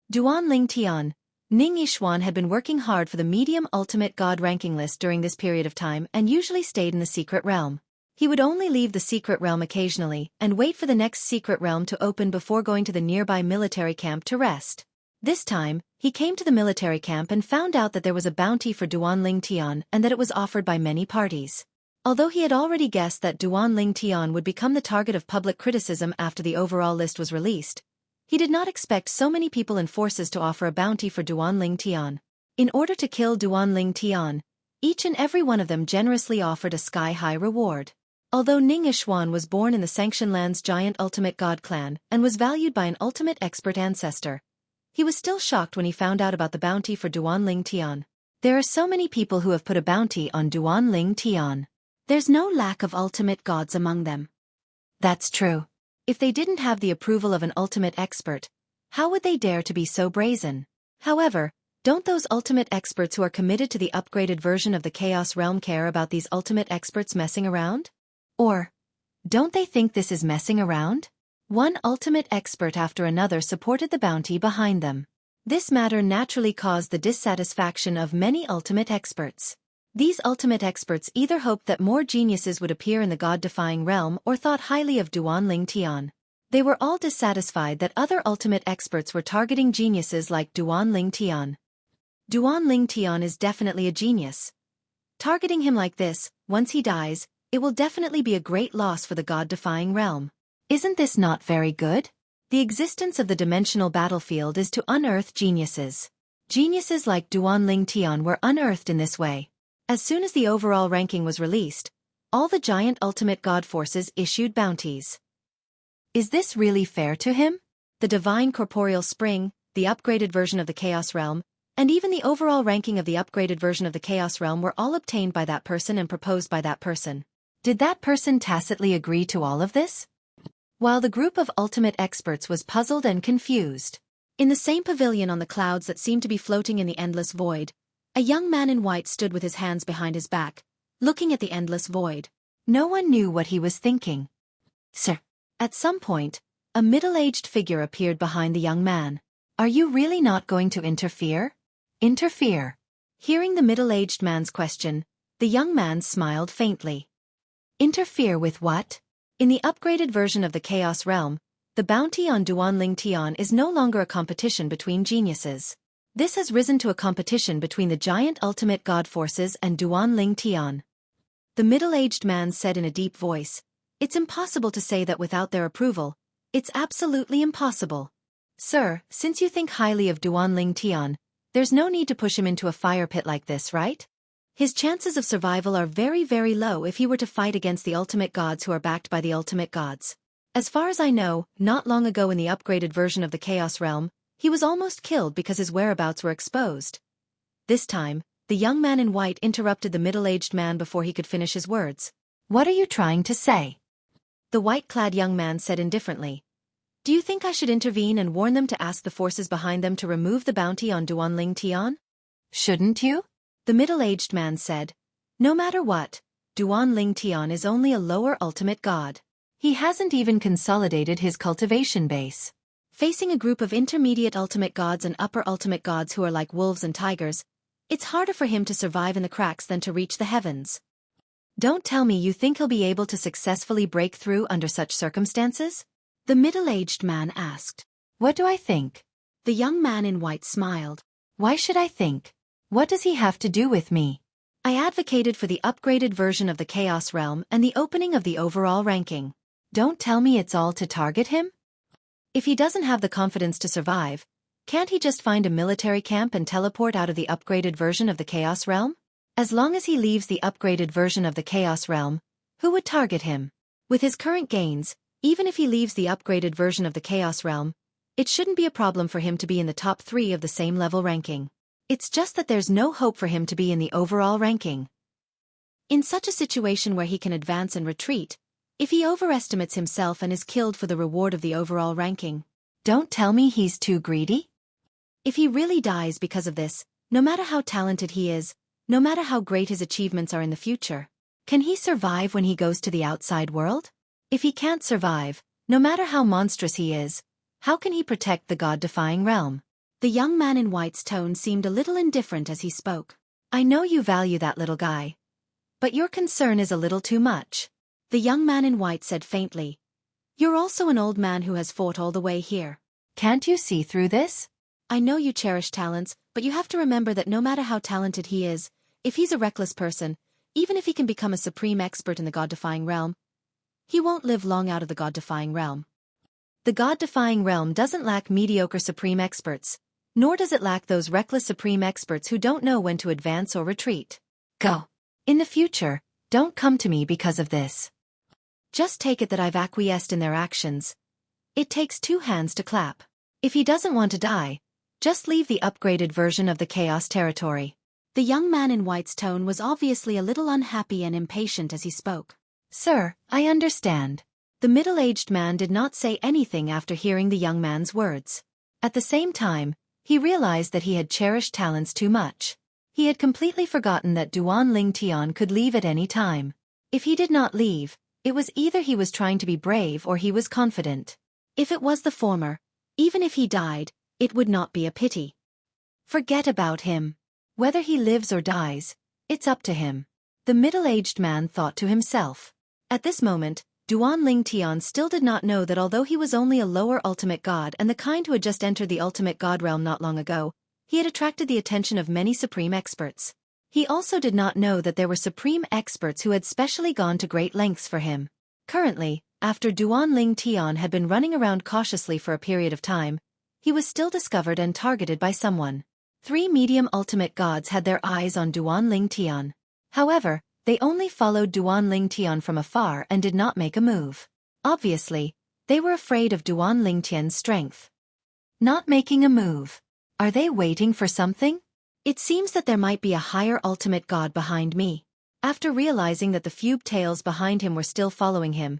Duan Ling Tian, Ning Yishuan had been working hard for the medium ultimate god ranking list during this period of time and usually stayed in the secret realm. He would only leave the secret realm occasionally and wait for the next secret realm to open before going to the nearby military camp to rest. This time, he came to the military camp and found out that there was a bounty for Duan Ling Tian and that it was offered by many parties. Although he had already guessed that Duan Ling Tian would become the target of public criticism after the overall list was released, he did not expect so many people and forces to offer a bounty for Duan Ling Tian. In order to kill Duan Ling Tian, each and every one of them generously offered a sky-high reward. Although Ning Yishuan was born in the Sanction Land's giant ultimate god clan and was valued by an ultimate expert ancestor, He was still shocked when he found out about the bounty for Duanling Tian. There are so many people who have put a bounty on Duanling Tian. There's no lack of ultimate gods among them. That's true. If they didn't have the approval of an ultimate expert, how would they dare to be so brazen? However, don't those ultimate experts who are committed to the upgraded version of the Chaos Realm care about these ultimate experts messing around? Or, don't they think this is messing around? One ultimate expert after another supported the bounty behind them. This matter naturally caused the dissatisfaction of many ultimate experts. These ultimate experts either hoped that more geniuses would appear in the god-defying realm or thought highly of Duanling Tian. They were all dissatisfied that other ultimate experts were targeting geniuses like Duanling Tian. Duanling Tian is definitely a genius. Targeting him like this, once he dies, it will definitely be a great loss for the god-defying realm. Isn't this not very good? The existence of the dimensional battlefield is to unearth geniuses. Geniuses like Duanling Tian were unearthed in this way. As soon as the overall ranking was released, all the giant ultimate god forces issued bounties. Is this really fair to him? The divine corporeal spring, the upgraded version of the Chaos Realm, and even the overall ranking of the upgraded version of the Chaos Realm were all obtained by that person and proposed by that person. Did that person tacitly agree to all of this? While the group of ultimate experts was puzzled and confused. In the same pavilion on the clouds that seemed to be floating in the endless void, a young man in white stood with his hands behind his back, looking at the endless void. No one knew what he was thinking. Sir. At some point, a middle-aged figure appeared behind the young man. Are you really not going to interfere? Interfere. Hearing the middle-aged man's question, the young man smiled faintly. Interfere with what? In the upgraded version of the Chaos Realm, the bounty on Duanling Tian is no longer a competition between geniuses. This has risen to a competition between the giant ultimate god forces and Duanling Tian. The middle-aged man said in a deep voice, "It's impossible to say that without their approval. It's absolutely impossible. Sir, since you think highly of Duanling Tian, there's no need to push him into a fire pit like this, right? His chances of survival are very, very low if he were to fight against the ultimate gods who are backed by the ultimate gods. As far as I know, not long ago in the upgraded version of the Chaos Realm, he was almost killed because his whereabouts were exposed." This time, the young man in white interrupted the middle-aged man before he could finish his words. "What are you trying to say?" The white-clad young man said indifferently. "Do you think I should intervene and warn them to ask the forces behind them to remove the bounty on Duanling Tian? Shouldn't you?" The middle-aged man said. "No matter what, Duanling Tian is only a lower ultimate god. He hasn't even consolidated his cultivation base. Facing a group of intermediate ultimate gods and upper ultimate gods who are like wolves and tigers, it's harder for him to survive in the cracks than to reach the heavens. Don't tell me you think he'll be able to successfully break through under such circumstances?" The middle-aged man asked. "What do I think?" The young man in white smiled. "Why should I think? What does he have to do with me? I advocated for the upgraded version of the Chaos Realm and the opening of the overall ranking. Don't tell me it's all to target him? If he doesn't have the confidence to survive, can't he just find a military camp and teleport out of the upgraded version of the Chaos Realm? As long as he leaves the upgraded version of the Chaos Realm, who would target him? With his current gains, even if he leaves the upgraded version of the Chaos Realm, it shouldn't be a problem for him to be in the top 3 of the same level ranking. It's just that there's no hope for him to be in the overall ranking. In such a situation where he can advance and retreat, if he overestimates himself and is killed for the reward of the overall ranking, don't tell me he's too greedy? If he really dies because of this, no matter how talented he is, no matter how great his achievements are in the future, can he survive when he goes to the outside world? If he can't survive, no matter how monstrous he is, how can he protect the god-defying realm? The young man in white's tone seemed a little indifferent as he spoke. "I know you value that little guy. But your concern is a little too much." The young man in white said faintly. "You're also an old man who has fought all the way here. Can't you see through this? I know you cherish talents, but you have to remember that no matter how talented he is, if he's a reckless person, even if he can become a supreme expert in the god-defying realm, he won't live long out of the god-defying realm. The god-defying realm doesn't lack mediocre supreme experts, nor does it lack those reckless supreme experts who don't know when to advance or retreat. Go. In the future, don't come to me because of this. Just take it that I've acquiesced in their actions. It takes 2 hands to clap. If he doesn't want to die, Just leave the upgraded version of the Chaos Territory. The young man in white's tone was obviously a little unhappy and impatient as he spoke. Sir, I understand. The middle-aged man did not say anything after hearing the young man's words. At the same time, he realized that he had cherished talents too much. He had completely forgotten that Duan Lingtian could leave at any time. If he did not leave, it was either he was trying to be brave or he was confident. If it was the former, even if he died, it would not be a pity. Forget about him. Whether he lives or dies, it's up to him. The middle-aged man thought to himself. At this moment, Duan Lingtian still did not know that although he was only a lower ultimate god and the kind who had just entered the ultimate god realm not long ago, he had attracted the attention of many supreme experts. He also did not know that there were supreme experts who had specially gone to great lengths for him. Currently, after Duan Lingtian had been running around cautiously for a period of time, he was still discovered and targeted by someone. 3 medium ultimate gods had their eyes on Duan Lingtian. However, they only followed Duan Lingtian from afar and did not make a move. Obviously, they were afraid of Duan Lingtian's strength. Not making a move. Are they waiting for something? It seems that there might be a higher ultimate god behind me. After realizing that the Fube tails behind him were still following him,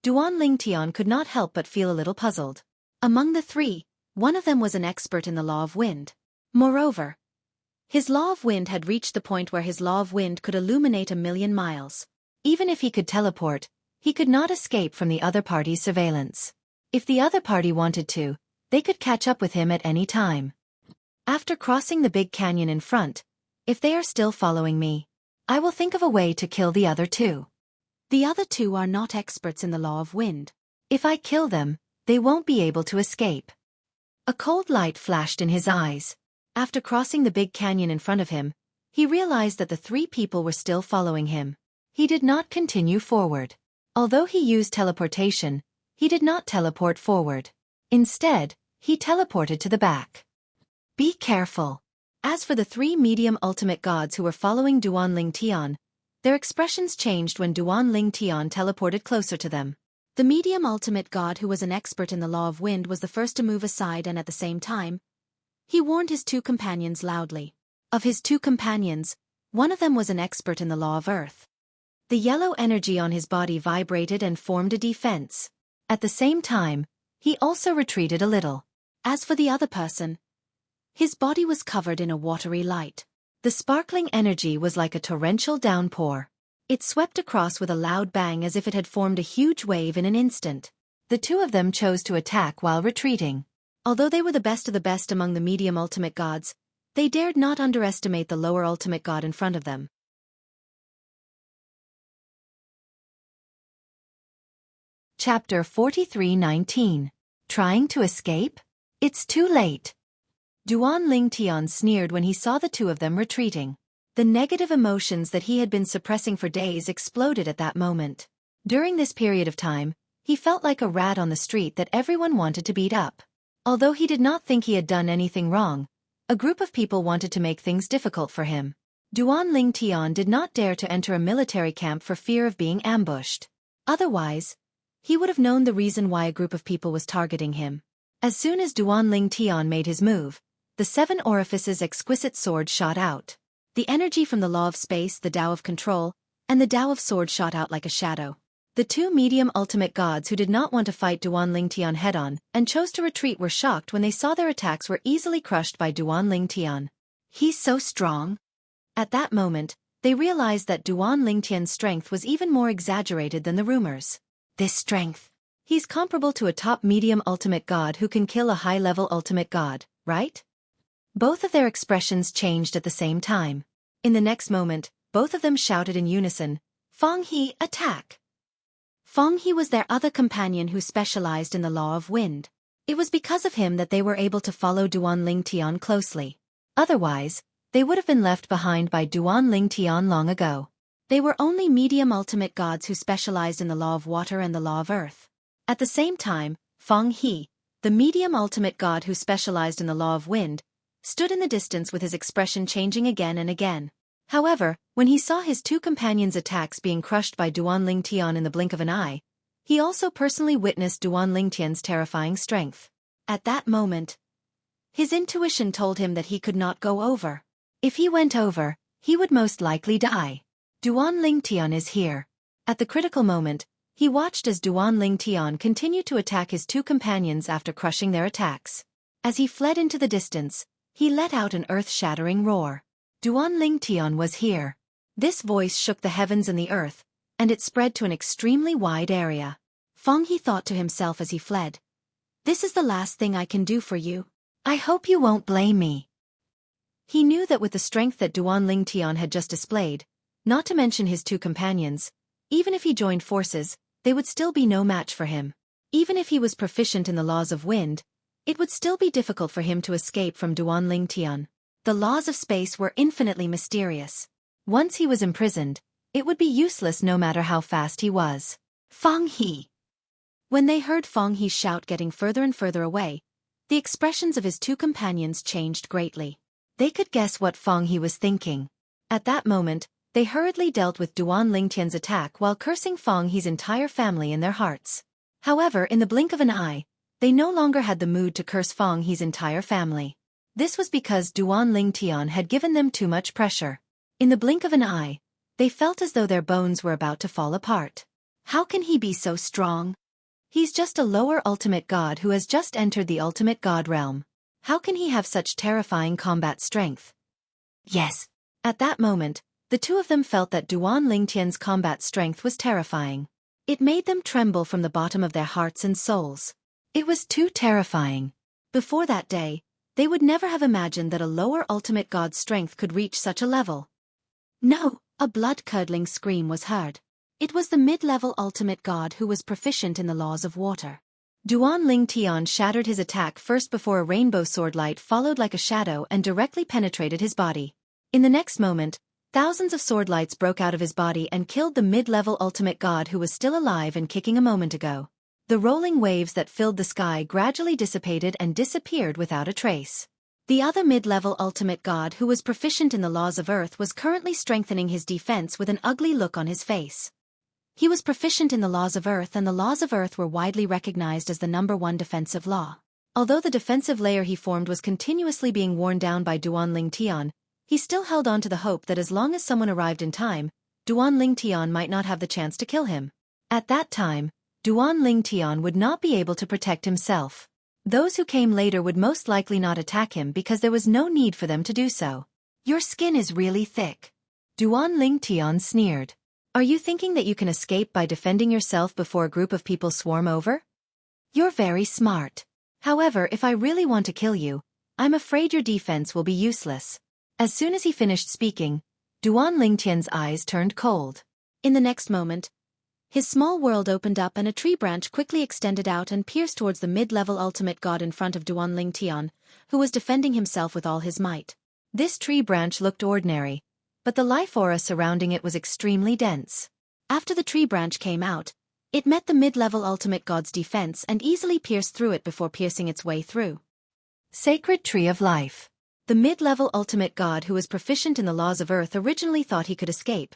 Duan Lingtian could not help but feel a little puzzled. Among the 3, one of them was an expert in the law of wind. Moreover, his law of wind had reached the point where his law of wind could illuminate 1,000,000 miles. Even if he could teleport, he could not escape from the other party's surveillance. If the other party wanted to, they could catch up with him at any time. After crossing the big canyon in front, if they are still following me, I will think of a way to kill the other 2. The other 2 are not experts in the law of wind. If I kill them, they won't be able to escape. A cold light flashed in his eyes. After crossing the big canyon in front of him, he realized that the 3 people were still following him. He did not continue forward. Although he used teleportation, he did not teleport forward. Instead, he teleported to the back. Be careful. As for the 3 medium ultimate gods who were following Duan Lingtian, their expressions changed when Duan Lingtian teleported closer to them. The medium ultimate god who was an expert in the law of wind was the first to move aside, and at the same time, he warned his 2 companions loudly. Of his 2 companions, one of them was an expert in the law of earth. The yellow energy on his body vibrated and formed a defense. At the same time, he also retreated a little. As for the other person, his body was covered in a watery light. The sparkling energy was like a torrential downpour. It swept across with a loud bang as if it had formed a huge wave in an instant. The 2 of them chose to attack while retreating. Although they were the best of the best among the medium ultimate gods, they dared not underestimate the lower ultimate god in front of them. Chapter 43:19. Trying to escape? It's too late. Duan Lingtian sneered when he saw the 2 of them retreating. The negative emotions that he had been suppressing for days exploded at that moment. During this period of time, he felt like a rat on the street that everyone wanted to beat up. Although he did not think he had done anything wrong, a group of people wanted to make things difficult for him. Duan Lingtian did not dare to enter a military camp for fear of being ambushed. Otherwise, he would have known the reason why a group of people was targeting him. As soon as Duan Lingtian made his move, the 7 orifices exquisite sword shot out. The energy from the law of space, the Tao of control, and the Tao of sword shot out like a shadow. The 2 medium ultimate gods who did not want to fight Duan Lingtian head-on and chose to retreat were shocked when they saw their attacks were easily crushed by Duan Lingtian. He's so strong. At that moment, they realized that Duan Lingtian's strength was even more exaggerated than the rumors. This strength. He's comparable to a top medium ultimate god who can kill a high-level ultimate god, right? Both of their expressions changed at the same time. In the next moment, both of them shouted in unison, "Feng He, attack!" Feng He was their other companion who specialized in the law of wind. It was because of him that they were able to follow Duan Lingtian closely. Otherwise, they would have been left behind by Duan Lingtian long ago. They were only medium ultimate gods who specialized in the law of water and the law of earth. At the same time, Feng He, the medium ultimate god who specialized in the law of wind, stood in the distance with his expression changing again and again. However, when he saw his 2 companions' attacks being crushed by Duan Lingtian in the blink of an eye, he also personally witnessed Duan Lingtian's terrifying strength. At that moment, His intuition told him that he could not go over. If he went over, he would most likely die. Duan Lingtian is here. At the critical moment, he watched as Duan Lingtian continued to attack his two companions after crushing their attacks. As he fled into the distance, he let out an earth-shattering roar. Duan Lingtian was here. This voice shook the heavens and the earth, and it spread to an extremely wide area. Feng He thought to himself as he fled. This is the last thing I can do for you. I hope you won't blame me. He knew that with the strength that Duan Lingtian had just displayed, not to mention his two companions, even if he joined forces, they would still be no match for him. Even if he was proficient in the laws of wind, it would still be difficult for him to escape from Duan Lingtian. The laws of space were infinitely mysterious. Once he was imprisoned, it would be useless no matter how fast he was. Feng He. When they heard Feng He shout getting further and further away, the expressions of his two companions changed greatly. They could guess what Feng He was thinking. At that moment, they hurriedly dealt with Duan Lingtian's attack while cursing Feng He's entire family in their hearts. However, in the blink of an eye, they no longer had the mood to curse Feng He's entire family. This was because Duan Lingtian had given them too much pressure. In the blink of an eye, they felt as though their bones were about to fall apart. How can he be so strong? He's just a lower ultimate god who has just entered the ultimate god realm. How can he have such terrifying combat strength? Yes. At that moment, the two of them felt that Duan Lingtian's combat strength was terrifying. It made them tremble from the bottom of their hearts and souls. It was too terrifying. Before that day, they would never have imagined that a lower ultimate god's strength could reach such a level. No, a blood-curdling scream was heard. It was the mid-level ultimate god who was proficient in the laws of water. Duan Lingtian shattered his attack first before a rainbow sword light followed like a shadow and directly penetrated his body. In the next moment, thousands of sword lights broke out of his body and killed the mid-level ultimate god who was still alive and kicking a moment ago. The rolling waves that filled the sky gradually dissipated and disappeared without a trace. The other mid-level ultimate god who was proficient in the laws of earth was currently strengthening his defense with an ugly look on his face. He was proficient in the laws of earth, and the laws of earth were widely recognized as the #1 defensive law. Although the defensive layer he formed was continuously being worn down by Duan Lingtian, he still held on to the hope that as long as someone arrived in time, Duan Lingtian might not have the chance to kill him. At that time, Duan Lingtian would not be able to protect himself. Those who came later would most likely not attack him because there was no need for them to do so. Your skin is really thick. Duan Lingtian sneered. Are you thinking that you can escape by defending yourself before a group of people swarm over? You're very smart. However, if I really want to kill you, I'm afraid your defense will be useless. As soon as he finished speaking, Duan Lingtian's eyes turned cold. In the next moment, his small world opened up and a tree branch quickly extended out and pierced towards the mid-level ultimate god in front of Duan Lingtian, who was defending himself with all his might. This tree branch looked ordinary, but the life aura surrounding it was extremely dense. After the tree branch came out, it met the mid-level ultimate god's defense and easily pierced through it before piercing its way through. Sacred Tree of Life. The mid-level ultimate god who was proficient in the laws of earth originally thought he could escape,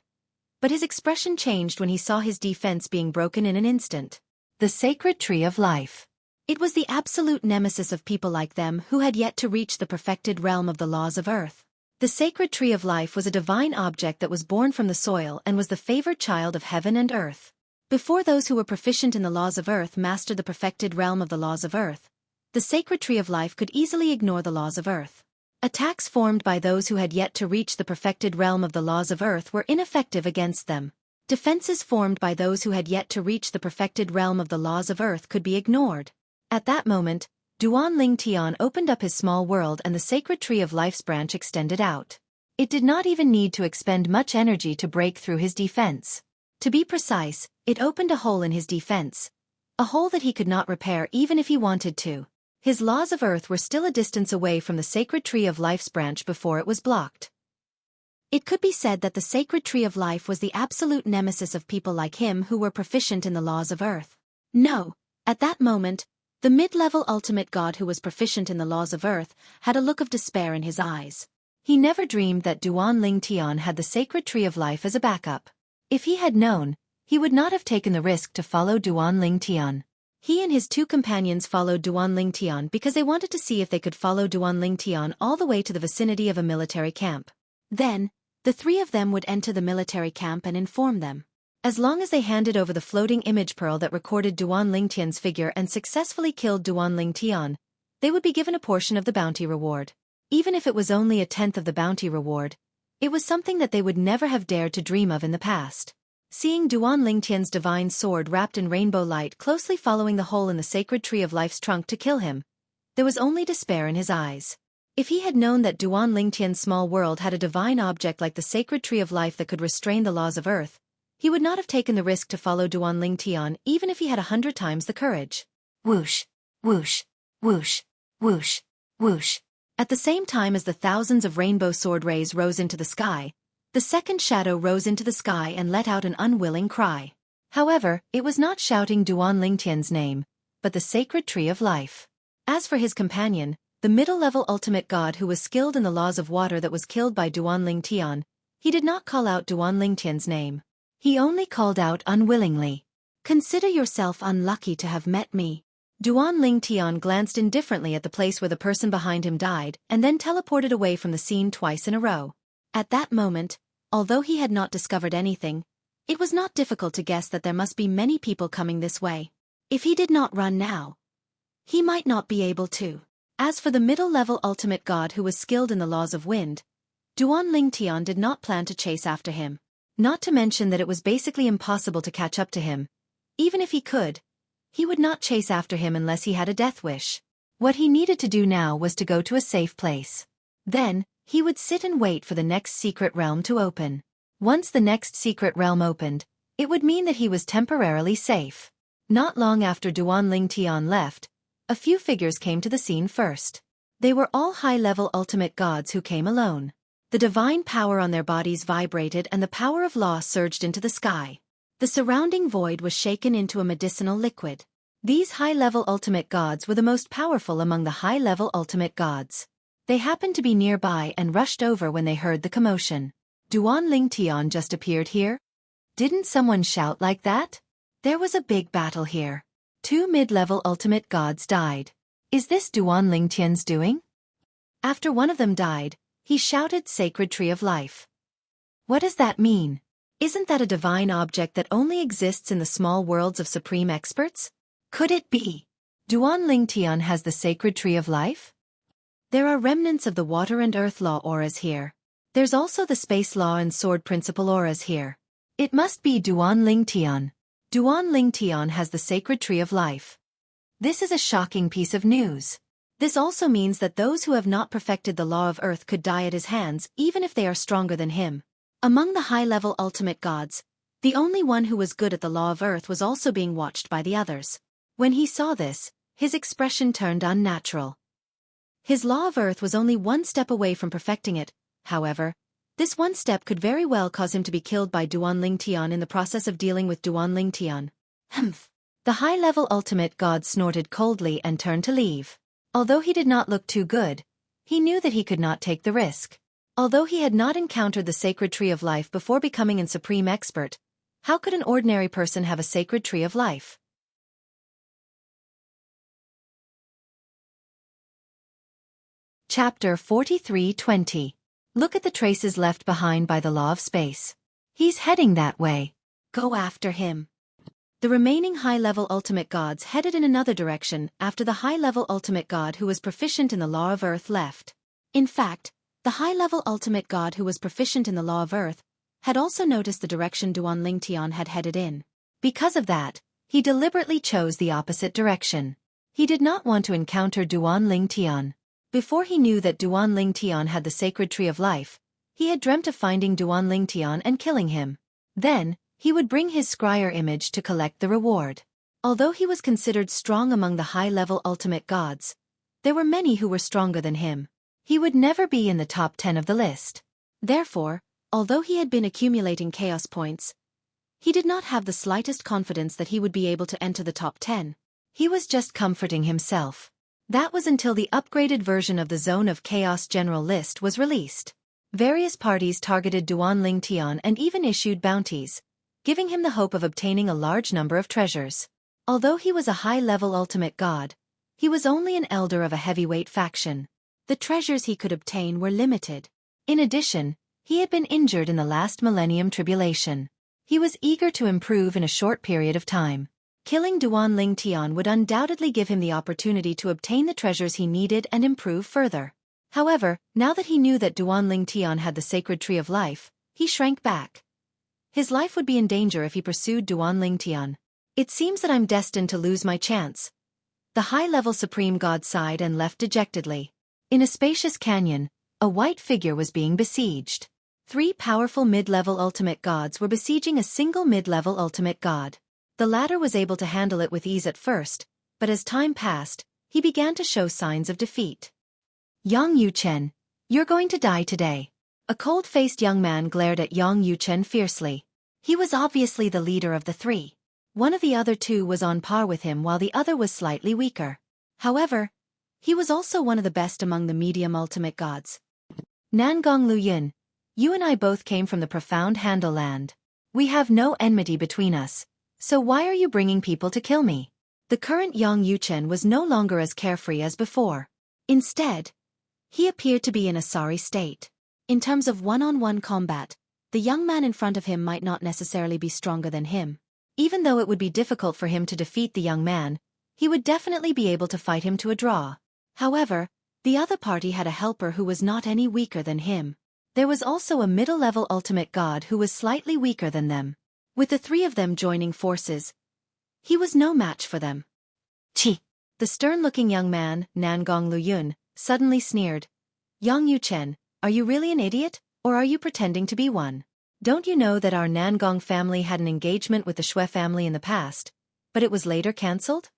but his expression changed when he saw his defense being broken in an instant. The Sacred Tree of Life. It was the absolute nemesis of people like them who had yet to reach the perfected realm of the laws of earth. The Sacred Tree of Life was a divine object that was born from the soil and was the favored child of heaven and earth. Before those who were proficient in the laws of earth mastered the perfected realm of the laws of earth, the Sacred Tree of Life could easily ignore the laws of earth. Attacks formed by those who had yet to reach the perfected realm of the laws of earth were ineffective against them. Defenses formed by those who had yet to reach the perfected realm of the laws of earth could be ignored. At that moment, Duan Lingtian opened up his small world and the Sacred Tree of Life's branch extended out. It did not even need to expend much energy to break through his defense. To be precise, it opened a hole in his defense, a hole that he could not repair even if he wanted to. His laws of earth were still a distance away from the Sacred Tree of Life's branch before it was blocked. It could be said that the Sacred Tree of Life was the absolute nemesis of people like him who were proficient in the laws of earth. No, at that moment, the mid-level ultimate god who was proficient in the laws of earth had a look of despair in his eyes. He never dreamed that Duan Lingtian had the Sacred Tree of Life as a backup. If he had known, he would not have taken the risk to follow Duan Lingtian. He and his two companions followed Duan Lingtian because they wanted to see if they could follow Duan Lingtian all the way to the vicinity of a military camp. Then, the three of them would enter the military camp and inform them. As long as they handed over the floating image pearl that recorded Duan Lingtian's figure and successfully killed Duan Lingtian, they would be given a portion of the bounty reward. Even if it was only a tenth of the bounty reward, it was something that they would never have dared to dream of in the past. Seeing Duan Lingtian's divine sword wrapped in rainbow light closely following the hole in the sacred tree of life's trunk to kill him, there was only despair in his eyes. If he had known that Duan Lingtian's small world had a divine object like the sacred tree of life that could restrain the laws of earth, he would not have taken the risk to follow Duan Lingtian even if he had 100 times the courage. Whoosh, whoosh, whoosh, whoosh, whoosh. At the same time as the thousands of rainbow sword rays rose into the sky, the second shadow rose into the sky and let out an unwilling cry. However, it was not shouting Duan Lingtian's name, but the sacred tree of life. As for his companion, the middle-level ultimate god who was skilled in the laws of water that was killed by Duan Lingtian, he did not call out Duan Lingtian's name. He only called out unwillingly. Consider yourself unlucky to have met me. Duan Lingtian glanced indifferently at the place where the person behind him died and then teleported away from the scene twice in a row. At that moment, although he had not discovered anything, it was not difficult to guess that there must be many people coming this way. If he did not run now, he might not be able to. As for the middle-level ultimate god who was skilled in the laws of wind, Duan Lingtian did not plan to chase after him. Not to mention that it was basically impossible to catch up to him. Even if he could, he would not chase after him unless he had a death wish. What he needed to do now was to go to a safe place. Then, he would sit and wait for the next secret realm to open. Once the next secret realm opened, it would mean that he was temporarily safe. Not long after Duan Lingtian left, a few figures came to the scene first. They were all high-level ultimate gods who came alone. The divine power on their bodies vibrated and the power of law surged into the sky. The surrounding void was shaken into a medicinal liquid. These high-level ultimate gods were the most powerful among the high-level ultimate gods. They happened to be nearby and rushed over when they heard the commotion. Duan Lingtian just appeared here? Didn't someone shout like that? There was a big battle here. 2 mid-level ultimate gods died. Is this Duan Lingtian's doing? After one of them died, he shouted Sacred Tree of Life. What does that mean? Isn't that a divine object that only exists in the small worlds of supreme experts? Could it be? Duan Lingtian has the Sacred Tree of Life? There are remnants of the water and earth law auras here. There's also the space law and sword principle auras here. It must be Duan Lingtian. Duan Lingtian has the Sacred Tree of Life. This is a shocking piece of news. This also means that those who have not perfected the law of earth could die at his hands even if they are stronger than him. Among the high-level ultimate gods, the only one who was good at the law of earth was also being watched by the others. When he saw this, his expression turned unnatural. His law of earth was only one step away from perfecting it, however. This one step could very well cause him to be killed by Duan Lingtian in the process of dealing with Duan Lingtian. Humph. The high-level ultimate god snorted coldly and turned to leave. Although he did not look too good, he knew that he could not take the risk. Although he had not encountered the Sacred Tree of Life before becoming an supreme expert, how could an ordinary person have a Sacred Tree of Life? Chapter 43:20. Look at the traces left behind by the law of space. He's heading that way. Go after him. The remaining high-level ultimate gods headed in another direction after the high-level ultimate god who was proficient in the law of earth left. In fact, the high-level ultimate god who was proficient in the law of earth had also noticed the direction Duan Lingtian had headed in. Because of that, he deliberately chose the opposite direction. He did not want to encounter Duan Lingtian. Before he knew that Duan Lingtian had the Sacred Tree of Life, he had dreamt of finding Duan Lingtian and killing him. Then, he would bring his scryer image to collect the reward. Although he was considered strong among the high-level ultimate gods, there were many who were stronger than him. He would never be in the top 10 of the list. Therefore, although he had been accumulating chaos points, he did not have the slightest confidence that he would be able to enter the top 10. He was just comforting himself. That was until the upgraded version of the Zone of Chaos General List was released. Various parties targeted Duan Lingtian and even issued bounties, giving him the hope of obtaining a large number of treasures. Although he was a high-level ultimate god, he was only an elder of a heavyweight faction. The treasures he could obtain were limited. In addition, he had been injured in the last millennium tribulation. He was eager to improve in a short period of time. Killing Duan Lingtian would undoubtedly give him the opportunity to obtain the treasures he needed and improve further. However, now that he knew that Duan Lingtian had the sacred tree of life, he shrank back. His life would be in danger if he pursued Duan Lingtian. It seems that I'm destined to lose my chance. The high-level supreme god sighed and left dejectedly. In a spacious canyon, a white figure was being besieged. 3 powerful mid-level ultimate gods were besieging a single mid-level ultimate god. The latter was able to handle it with ease at first, but as time passed, he began to show signs of defeat. Yang Yuchen, you're going to die today. A cold-faced young man glared at Yang Yuchen fiercely. He was obviously the leader of the 3. One of the other 2 was on par with him while the other was slightly weaker. However, he was also one of the best among the medium ultimate gods. Nangong Luyun, you and I both came from the profound Handle land. We have no enmity between us, so why are you bringing people to kill me? The current Yang Yuchen was no longer as carefree as before. Instead, he appeared to be in a sorry state. In terms of one-on-one combat, the young man in front of him might not necessarily be stronger than him. Even though it would be difficult for him to defeat the young man, he would definitely be able to fight him to a draw. However, the other party had a helper who was not any weaker than him. There was also a middle-level ultimate god who was slightly weaker than them. With the 3 of them joining forces, he was no match for them. Chi! The stern-looking young man, Nangong Luyun, suddenly sneered. Yang Yuchen, are you really an idiot, or are you pretending to be one? Don't you know that our Nangong family had an engagement with the Xue family in the past, but it was later cancelled?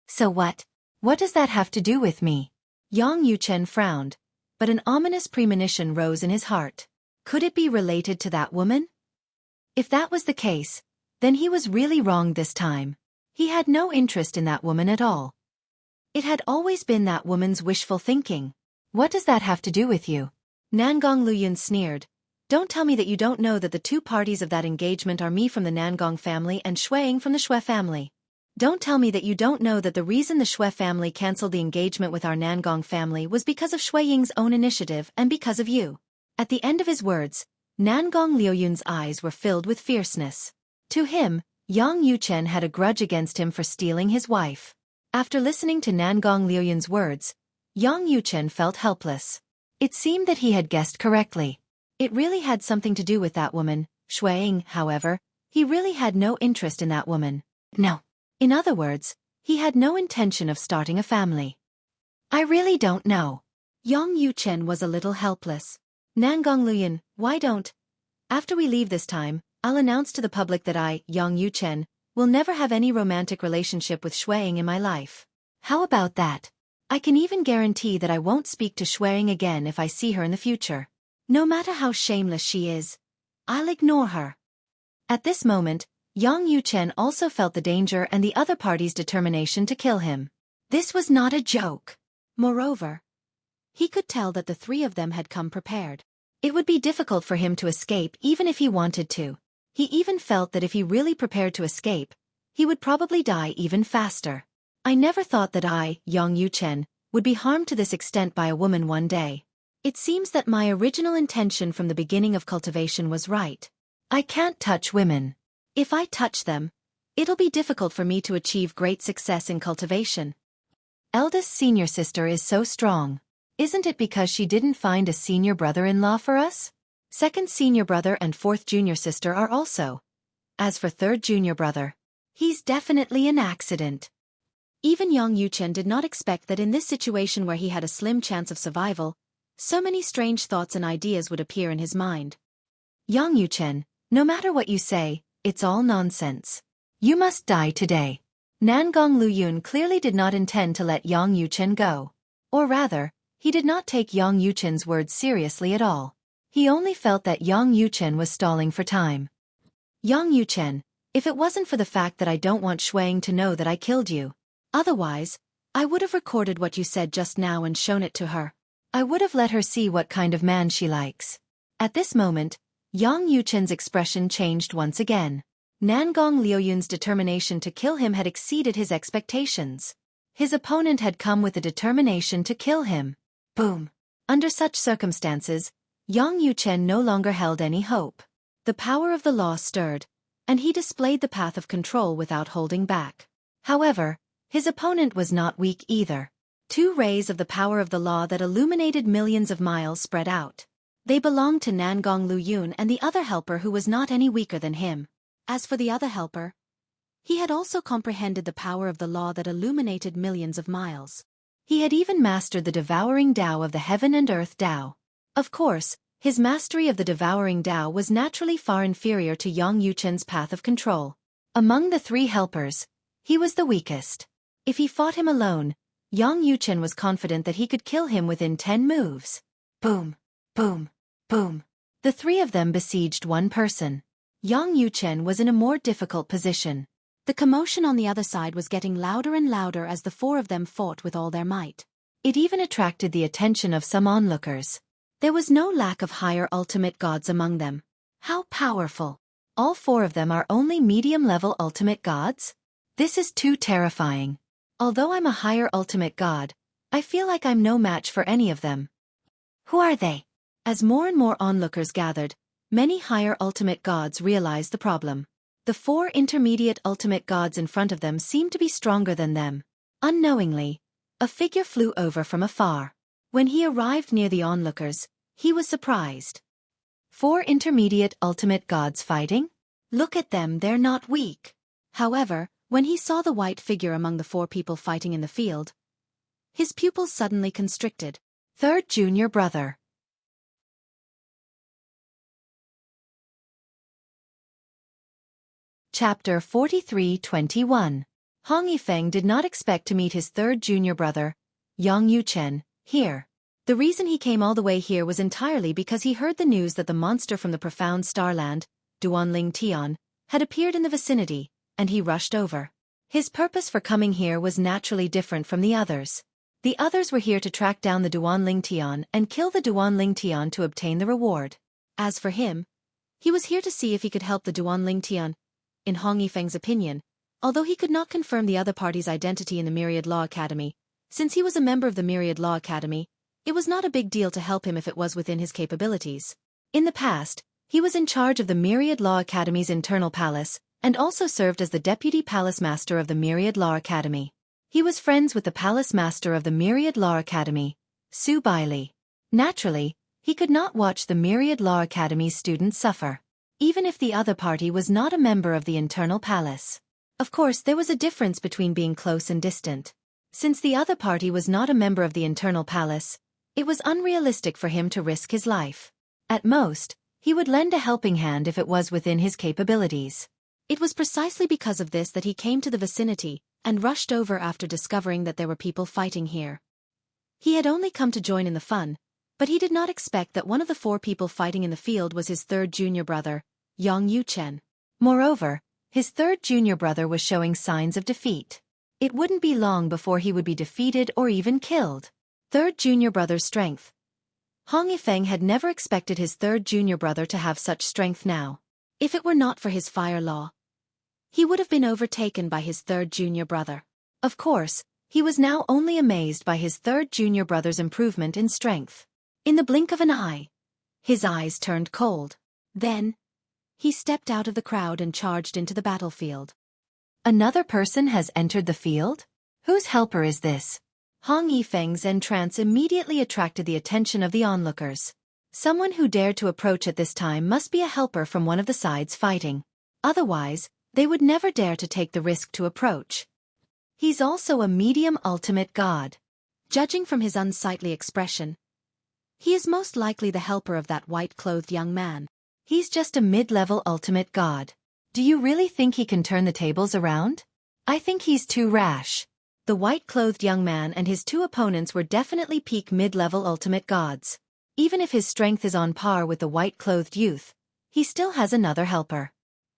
So what? What does that have to do with me? Yang Yuchen frowned, but an ominous premonition rose in his heart. Could it be related to that woman? If that was the case, then he was really wrong this time. He had no interest in that woman at all. It had always been that woman's wishful thinking. What does that have to do with you? Nangong Luyun sneered. Don't tell me that you don't know that the 2 parties of that engagement are me from the Nangong family and Xueqi from the Xue family. Don't tell me that you don't know that the reason the Xue family cancelled the engagement with our Nangong family was because of Shui Ying's own initiative and because of you. At the end of his words, Nangong Liuyun's eyes were filled with fierceness. To him, Yang Yuchen had a grudge against him for stealing his wife. After listening to Nangong Liuyun's words, Yang Yuchen felt helpless. It seemed that he had guessed correctly. It really had something to do with that woman. Xueqi, however, he really had no interest in that woman. No. In other words, he had no intention of starting a family. I really don't know. Yang Yuchen was a little helpless. Nangong Luyun, why don't? After we leave this time, I'll announce to the public that I, Yang Yuchen, will never have any romantic relationship with Xueqi in my life. How about that? I can even guarantee that I won't speak to Xueqi again if I see her in the future. No matter how shameless she is, I'll ignore her. At this moment, Yang Yuchen also felt the danger and the other party's determination to kill him. This was not a joke. Moreover, he could tell that the 3 of them had come prepared. It would be difficult for him to escape even if he wanted to. He even felt that if he really prepared to escape, he would probably die even faster. I never thought that I, Yang Yuchen, would be harmed to this extent by a woman one day. It seems that my original intention from the beginning of cultivation was right. I can't touch women. If I touch them, it'll be difficult for me to achieve great success in cultivation. Eldest senior sister is so strong. Isn't it because she didn't find a senior brother-in-law for us? Second senior brother and 4th junior sister are also. As for 3rd junior brother, he's definitely an accident. Even Yang Yuchen did not expect that in this situation where he had a slim chance of survival, so many strange thoughts and ideas would appear in his mind. Yang Yuchen, no matter what you say, it's all nonsense. You must die today. Nangong Luyun clearly did not intend to let Yang Yuchen go. Or rather, he did not take Yang Yuchen's words seriously at all. He only felt that Yang Yuchen was stalling for time. Yang Yuchen, if it wasn't for the fact that I don't want Xueqi to know that I killed you. Otherwise, I would have recorded what you said just now and shown it to her. I would have let her see what kind of man she likes. At this moment, Yang Yuchen's expression changed once again. Nangong Liuyun's determination to kill him had exceeded his expectations. His opponent had come with the determination to kill him. Boom. Under such circumstances, Yang Yuchen no longer held any hope. The power of the law stirred, and he displayed the path of control without holding back. However, his opponent was not weak either. 2 rays of the power of the law that illuminated millions of miles spread out. They belonged to Nangong Liuyun and the other helper who was not any weaker than him. As for the other helper, he had also comprehended the power of the law that illuminated millions of miles. He had even mastered the devouring Tao of the heaven and earth Tao. Of course, his mastery of the devouring Tao was naturally far inferior to Yang Yuchen's path of control. Among the 3 helpers, he was the weakest. If he fought him alone, Yang Yuchen was confident that he could kill him within 10 moves. Boom, boom, boom. The 3 of them besieged one person. Yang Yuchen was in a more difficult position. The commotion on the other side was getting louder and louder as the 4 of them fought with all their might. It even attracted the attention of some onlookers. There was no lack of higher ultimate gods among them. How powerful! All 4 of them are only medium-level ultimate gods? This is too terrifying. Although I'm a higher ultimate god, I feel like I'm no match for any of them. Who are they? As more and more onlookers gathered, many higher ultimate gods realized the problem. The 4 intermediate ultimate gods in front of them seemed to be stronger than them. Unknowingly, a figure flew over from afar. When he arrived near the onlookers, he was surprised. 4 intermediate ultimate gods fighting? Look at them, they're not weak. However, when he saw the white figure among the 4 people fighting in the field, his pupils suddenly constricted. 3rd junior brother. Chapter 43-21. Hong Yifeng did not expect to meet his 3rd junior brother, Yang Yuchen, here. The reason he came all the way here was entirely because he heard the news that the monster from the profound starland, Duanling Tian, had appeared in the vicinity, and he rushed over. His purpose for coming here was naturally different from the others. The others were here to track down the Duanling Tian and kill the Duanling Tian to obtain the reward. As for him, he was here to see if he could help the Duanling Tian. In Hong Yifeng's opinion, although he could not confirm the other party's identity in the Myriad Law Academy, since he was a member of the Myriad Law Academy, it was not a big deal to help him if it was within his capabilities. In the past, he was in charge of the Myriad Law Academy's internal palace, and also served as the deputy palace master of the Myriad Law Academy. He was friends with the palace master of the Myriad Law Academy, Su Bailey. Naturally, he could not watch the Myriad Law Academy's students suffer, even if the other party was not a member of the internal palace. Of course, there was a difference between being close and distant. Since the other party was not a member of the internal palace, it was unrealistic for him to risk his life. At most, he would lend a helping hand if it was within his capabilities. It was precisely because of this that he came to the vicinity and rushed over after discovering that there were people fighting here. He had only come to join in the fun, but he did not expect that one of the 4 people fighting in the field was his 3rd junior brother, Yang Yuchen. Moreover, his 3rd junior brother was showing signs of defeat. It wouldn't be long before he would be defeated or even killed. 3rd junior brother's strength. Hong Yifeng had never expected his 3rd junior brother to have such strength now. If it were not for his fire law, he would have been overtaken by his 3rd junior brother. Of course, he was now only amazed by his 3rd junior brother's improvement in strength. In the blink of an eye, his eyes turned cold. Then, he stepped out of the crowd and charged into the battlefield. Another person has entered the field? Whose helper is this? Hong Yifeng's entrance immediately attracted the attention of the onlookers. Someone who dared to approach at this time must be a helper from one of the sides fighting. Otherwise, they would never dare to take the risk to approach. He's also a medium ultimate god. Judging from his unsightly expression, he is most likely the helper of that white-clothed young man. He's just a mid-level ultimate god. Do you really think he can turn the tables around? I think he's too rash. The white-clothed young man and his 2 opponents were definitely peak mid-level ultimate gods. Even if his strength is on par with the white-clothed youth, he still has another helper.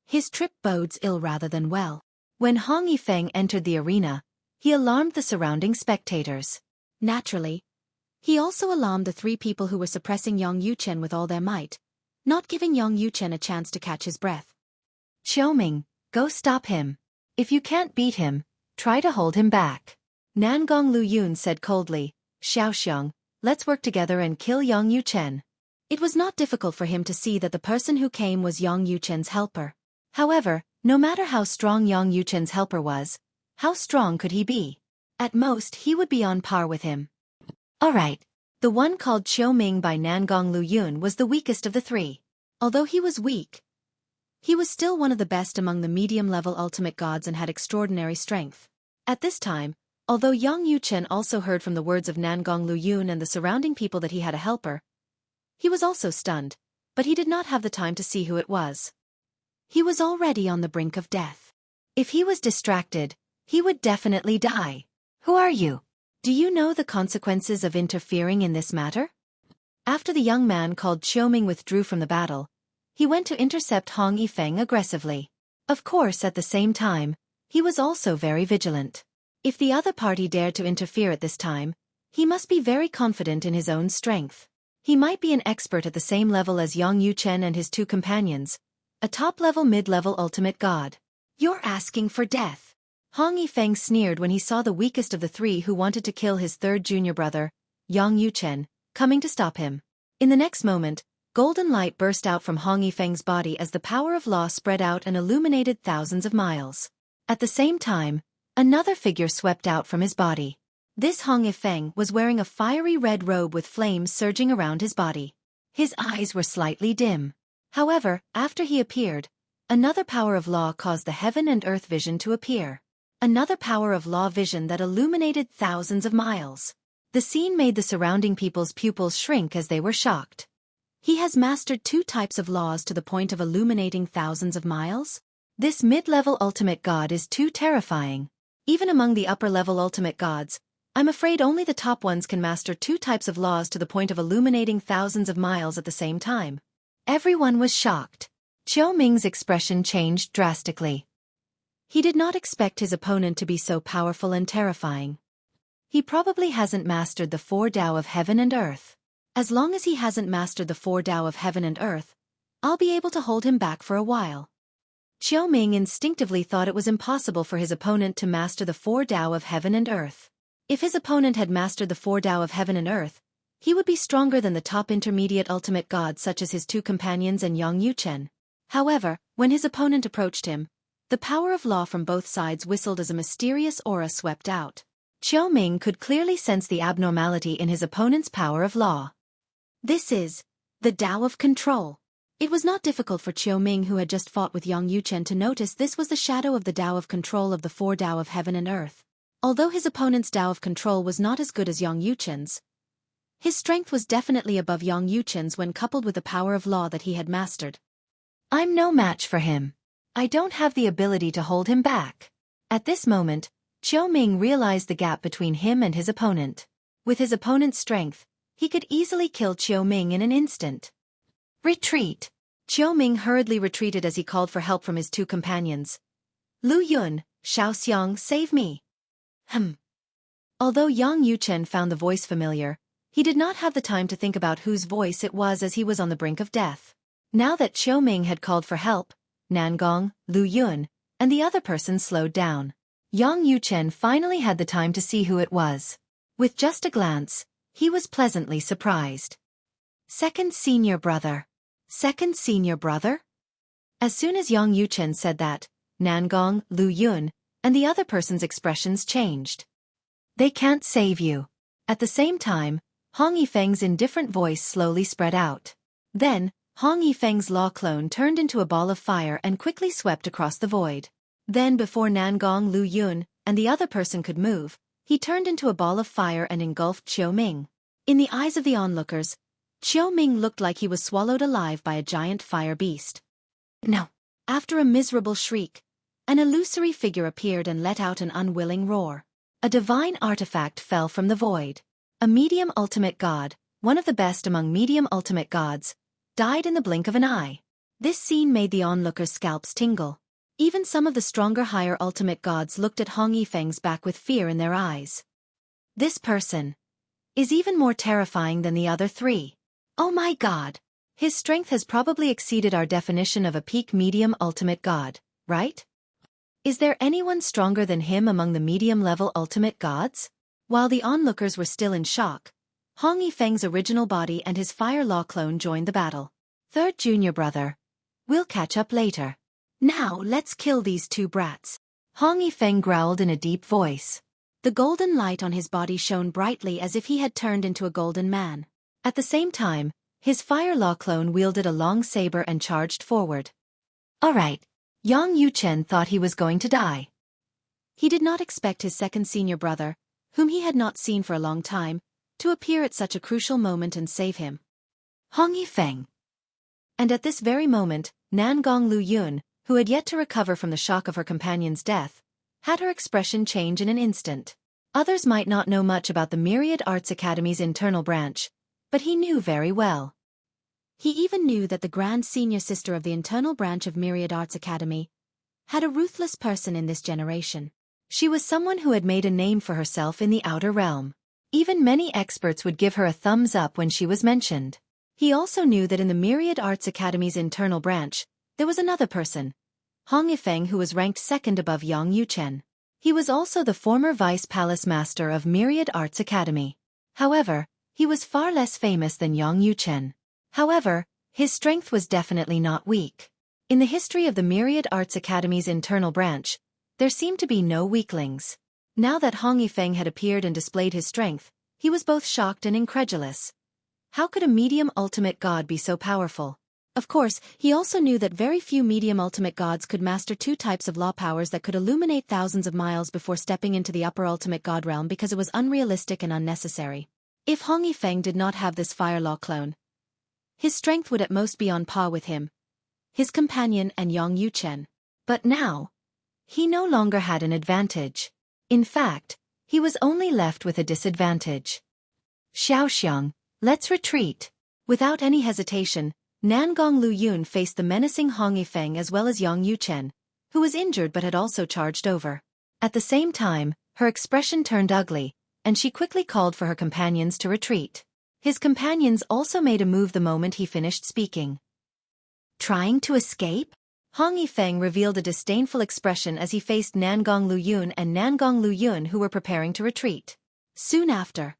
His trip bodes ill rather than well. When Hong Yifeng entered the arena, he alarmed the surrounding spectators. Naturally, he also alarmed the 3 people who were suppressing Yang Yuchen with all their might, not giving Yang Yuchen a chance to catch his breath. Qiuming, go stop him. If you can't beat him, try to hold him back. Nangong Lu Yun said coldly, Xiaoxiang, let's work together and kill Yang Yuchen. It was not difficult for him to see that the person who came was Yang Yuchen's helper. However, no matter how strong Yang Yuchen's helper was, how strong could he be? At most he would be on par with him. Alright. The one called Qiuming by Nangong Lu Yun was the weakest of the three. Although he was weak, he was still one of the best among the medium-level ultimate gods and had extraordinary strength. At this time, although Yang Yuchen also heard from the words of Nangong Lu Yun and the surrounding people that he had a helper, he was also stunned, but he did not have the time to see who it was. He was already on the brink of death. If he was distracted, he would definitely die. Who are you? Do you know the consequences of interfering in this matter? After the young man called Qiuming withdrew from the battle, he went to intercept Hong Yifeng aggressively. Of course, at the same time, he was also very vigilant. If the other party dared to interfere at this time, he must be very confident in his own strength. He might be an expert at the same level as Yang Yuchen and his two companions, a top-level mid-level ultimate god. You're asking for death. Hong Yifeng sneered when he saw the weakest of the three who wanted to kill his third junior brother, Yang Yuchen, coming to stop him. In the next moment, golden light burst out from Hong Yifeng's body as the power of law spread out and illuminated thousands of miles. At the same time, another figure swept out from his body. This Hong Yifeng was wearing a fiery red robe with flames surging around his body. His eyes were slightly dim. However, after he appeared, another power of law caused the heaven and earth vision to appear. Another power of law vision that illuminated thousands of miles. The scene made the surrounding people's pupils shrink as they were shocked. He has mastered two types of laws to the point of illuminating thousands of miles? This mid-level ultimate god is too terrifying. Even among the upper-level ultimate gods, I'm afraid only the top ones can master two types of laws to the point of illuminating thousands of miles at the same time. Everyone was shocked. Qiuming's expression changed drastically. He did not expect his opponent to be so powerful and terrifying. He probably hasn't mastered the four Tao of heaven and earth. As long as he hasn't mastered the four Tao of heaven and earth, I'll be able to hold him back for a while. Qiuming instinctively thought it was impossible for his opponent to master the four Tao of heaven and earth. If his opponent had mastered the four Tao of heaven and earth, he would be stronger than the top intermediate ultimate gods such as his two companions and Yang Yuchen. However, when his opponent approached him, the power of law from both sides whistled as a mysterious aura swept out. Qiuming could clearly sense the abnormality in his opponent's power of law. This is the Tao of control. It was not difficult for Qiuming, who had just fought with Yang Yuchen, to notice this was the shadow of the Tao of control of the four Tao of heaven and earth. Although his opponent's Tao of control was not as good as Yang Yuchen's, his strength was definitely above Yang Yuchen's when coupled with the power of law that he had mastered. I'm no match for him. I don't have the ability to hold him back. At this moment, Qiuming realized the gap between him and his opponent. With his opponent's strength, he could easily kill Qiuming in an instant. Retreat! Qiuming hurriedly retreated as he called for help from his two companions. Lu Yun, Xiaoxiang, save me! Although Yang Yuchen found the voice familiar, he did not have the time to think about whose voice it was as he was on the brink of death. Now that Qiuming had called for help, Nangong, Lu Yun, and the other person slowed down. Yang Yuchen finally had the time to see who it was. With just a glance, he was pleasantly surprised. Second senior brother. Second senior brother? As soon as Yang Yuchen said that, Nangong, Lu Yun, and the other person's expressions changed. They can't save you. At the same time, Hong Yifeng's indifferent voice slowly spread out. Then, Hong Yifeng's law clone turned into a ball of fire and quickly swept across the void. Then before Nangong, Lu Yun, and the other person could move, he turned into a ball of fire and engulfed Qiuming. In the eyes of the onlookers, Qiuming looked like he was swallowed alive by a giant fire beast. No! After a miserable shriek, an illusory figure appeared and let out an unwilling roar. A divine artifact fell from the void. A medium ultimate god, one of the best among medium ultimate gods, died in the blink of an eye. This scene made the onlookers' scalps tingle. Even some of the stronger higher ultimate gods looked at Hong Yifeng's back with fear in their eyes. This person is even more terrifying than the other three. Oh my god! His strength has probably exceeded our definition of a peak medium ultimate god, right? Is there anyone stronger than him among the medium-level ultimate gods? While the onlookers were still in shock, Hong Yifeng's original body and his fire law clone joined the battle. Third junior brother. We'll catch up later. Now let's kill these two brats. Hong Yifeng growled in a deep voice. The golden light on his body shone brightly as if he had turned into a golden man. At the same time, his fire law clone wielded a long saber and charged forward. All right. Yang Yuchen thought he was going to die. He did not expect his second senior brother, whom he had not seen for a long time, to appear at such a crucial moment and save him. Hong Yifeng. And at this very moment, Nangong Lu Yun, who had yet to recover from the shock of her companion's death, had her expression change in an instant. Others might not know much about the Myriad Arts Academy's internal branch, but he knew very well. He even knew that the grand senior sister of the internal branch of Myriad Arts Academy had a ruthless person in this generation. She was someone who had made a name for herself in the outer realm. Even many experts would give her a thumbs up when she was mentioned. He also knew that in the Myriad Arts Academy's internal branch, there was another person, Hong Yifeng, who was ranked second above Yang Yuchen. He was also the former vice palace master of Myriad Arts Academy. However, he was far less famous than Yang Yuchen. However, his strength was definitely not weak. In the history of the Myriad Arts Academy's internal branch, there seemed to be no weaklings. Now that Hong Yifeng had appeared and displayed his strength, he was both shocked and incredulous. How could a medium ultimate god be so powerful? Of course, he also knew that very few medium ultimate gods could master two types of law powers that could illuminate thousands of miles before stepping into the upper ultimate god realm because it was unrealistic and unnecessary. If Hong Yifeng did not have this fire law clone, his strength would at most be on par with him, his companion and Yang Yuchen. But now, he no longer had an advantage. In fact, he was only left with a disadvantage. Xiaoxiang, let's retreat. Without any hesitation, Nangong Lu Yun faced the menacing Hong Yifeng as well as Yang Yuchen, who was injured but had also charged over. At the same time, her expression turned ugly, and she quickly called for her companions to retreat. His companions also made a move the moment he finished speaking. Trying to escape? Hong Yifeng revealed a disdainful expression as he faced Nangong Lu Yun and Nangong Lu Yun, who were preparing to retreat. Soon after,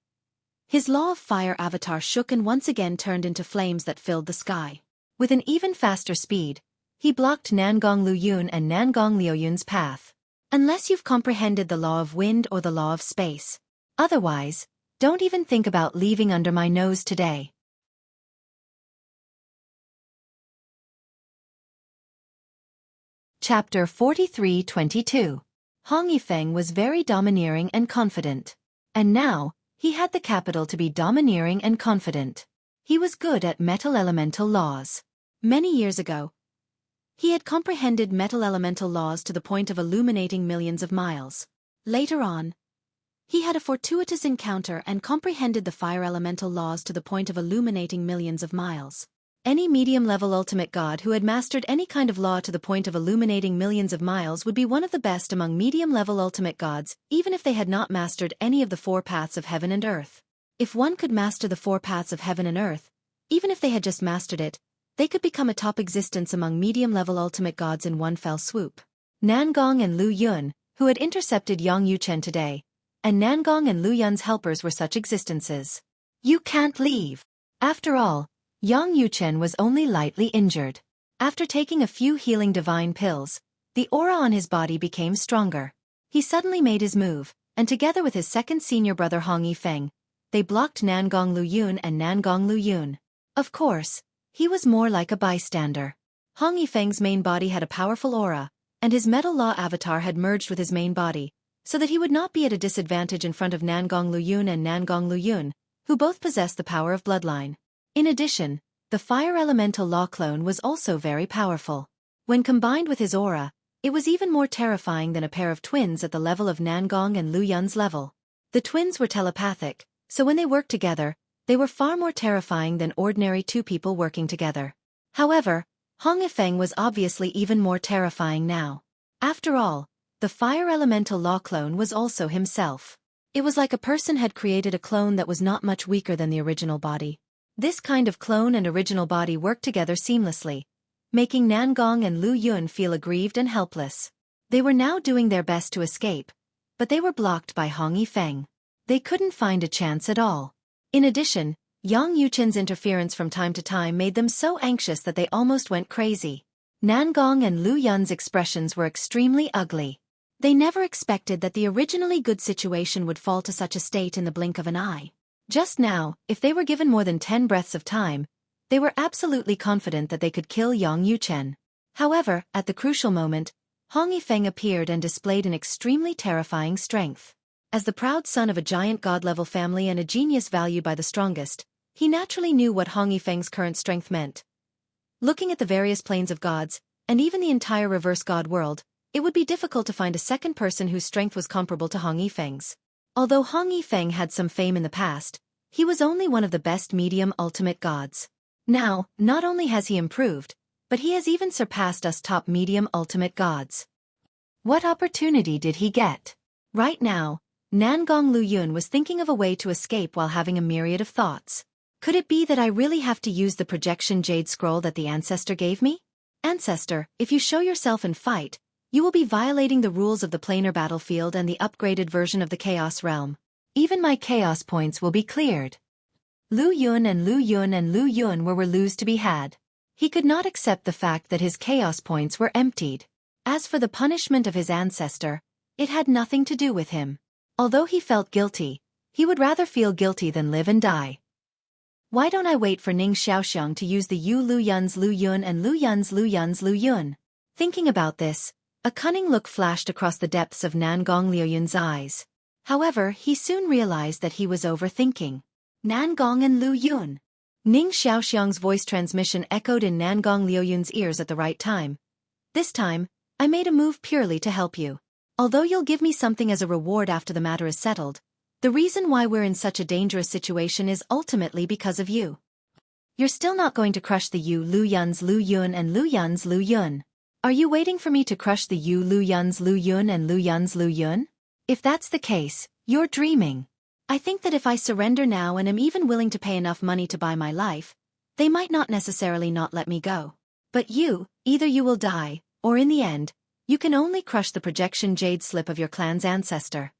his Law of Fire avatar shook and once again turned into flames that filled the sky. With an even faster speed, he blocked Nangong Lu Yun and Nangong Liu Yun's path. Unless you've comprehended the law of wind or the law of space. Otherwise, don't even think about leaving under my nose today. Chapter 43-22. Hong Yifeng was very domineering and confident. And now, he had the capital to be domineering and confident. He was good at metal elemental laws. Many years ago, he had comprehended metal elemental laws to the point of illuminating millions of miles. Later on, he had a fortuitous encounter and comprehended the fire elemental laws to the point of illuminating millions of miles. Any medium-level ultimate god who had mastered any kind of law to the point of illuminating millions of miles would be one of the best among medium-level ultimate gods, even if they had not mastered any of the four paths of heaven and earth. If one could master the four paths of heaven and earth, even if they had just mastered it, they could become a top existence among medium-level ultimate gods in one fell swoop. Nangong and Lu Yun, who had intercepted Yang Yuchen today, and Nangong and Lu Yun's helpers were such existences. You can't leave. After all, Yang Yuchen was only lightly injured. After taking a few healing divine pills, the aura on his body became stronger. He suddenly made his move, and together with his second senior brother Hong Yifeng, they blocked Nangong Lu Yun and Nangong Lu Yun. Of course, he was more like a bystander. Hong Yifeng's main body had a powerful aura, and his metal law avatar had merged with his main body, so that he would not be at a disadvantage in front of Nangong Lu Yun and Nangong Lu Yun, who both possessed the power of bloodline. In addition, the fire elemental law clone was also very powerful. When combined with his aura, it was even more terrifying than a pair of twins at the level of Nangong and Lu Yun's level. The twins were telepathic, so when they worked together, they were far more terrifying than ordinary two people working together. However, Hong Yifeng was obviously even more terrifying now. After all, the fire elemental law clone was also himself. It was like a person had created a clone that was not much weaker than the original body. This kind of clone and original body worked together seamlessly, making Nangong and Lu Yun feel aggrieved and helpless. They were now doing their best to escape, but they were blocked by Hong Yifeng. They couldn't find a chance at all. In addition, Yang Yuchen's interference from time to time made them so anxious that they almost went crazy. Nangong and Lu Yun's expressions were extremely ugly. They never expected that the originally good situation would fall to such a state in the blink of an eye. Just now, if they were given more than 10 breaths of time, they were absolutely confident that they could kill Yang Yuchen. However, at the crucial moment, Hong Yifeng appeared and displayed an extremely terrifying strength. As the proud son of a giant god-level family and a genius valued by the strongest, he naturally knew what Hong Yifeng's current strength meant. Looking at the various planes of gods, and even the entire reverse god world, it would be difficult to find a second person whose strength was comparable to Hong Yifeng's. Although Hong Yifeng had some fame in the past, he was only one of the best medium ultimate gods. Now, not only has he improved, but he has even surpassed us top medium ultimate gods. What opportunity did he get? Right now, Nangong Lu Yun was thinking of a way to escape while having a myriad of thoughts. Could it be that I really have to use the projection jade scroll that the ancestor gave me? Ancestor, if you show yourself and fight, you will be violating the rules of the planar battlefield and the upgraded version of the Chaos Realm. Even my Chaos points will be cleared. Lu Yun and Lu Yun and Lu Yun were lose to be had. He could not accept the fact that his Chaos points were emptied. As for the punishment of his ancestor, it had nothing to do with him. Although he felt guilty, he would rather feel guilty than live and die. Why don't I wait for Ning Xiaoxiang to use the Yu Lu Yun's Lu Yun and Lu Yun's Lu Yun's Lu Yun? Thinking about this, a cunning look flashed across the depths of Nangong Liu Yun's eyes. However, he soon realized that he was overthinking. Nangong and Lu Yun. Ning Xiaoxiang's voice transmission echoed in Nangong Liu Yun's ears at the right time. This time, I made a move purely to help you. Although you'll give me something as a reward after the matter is settled, the reason why we're in such a dangerous situation is ultimately because of you. You're still not going to crush the Yu Lu Yun's Lu Yun and Lu Yun's Lu Yun. Are you waiting for me to crush the Yu Lu Yun's Lu Yun and Lu Yun's Lu Yun? If that's the case, you're dreaming. I think that if I surrender now and am even willing to pay enough money to buy my life, they might not necessarily not let me go. But you, either you will die, or in the end, you can only crush the projection jade slip of your clan's ancestor.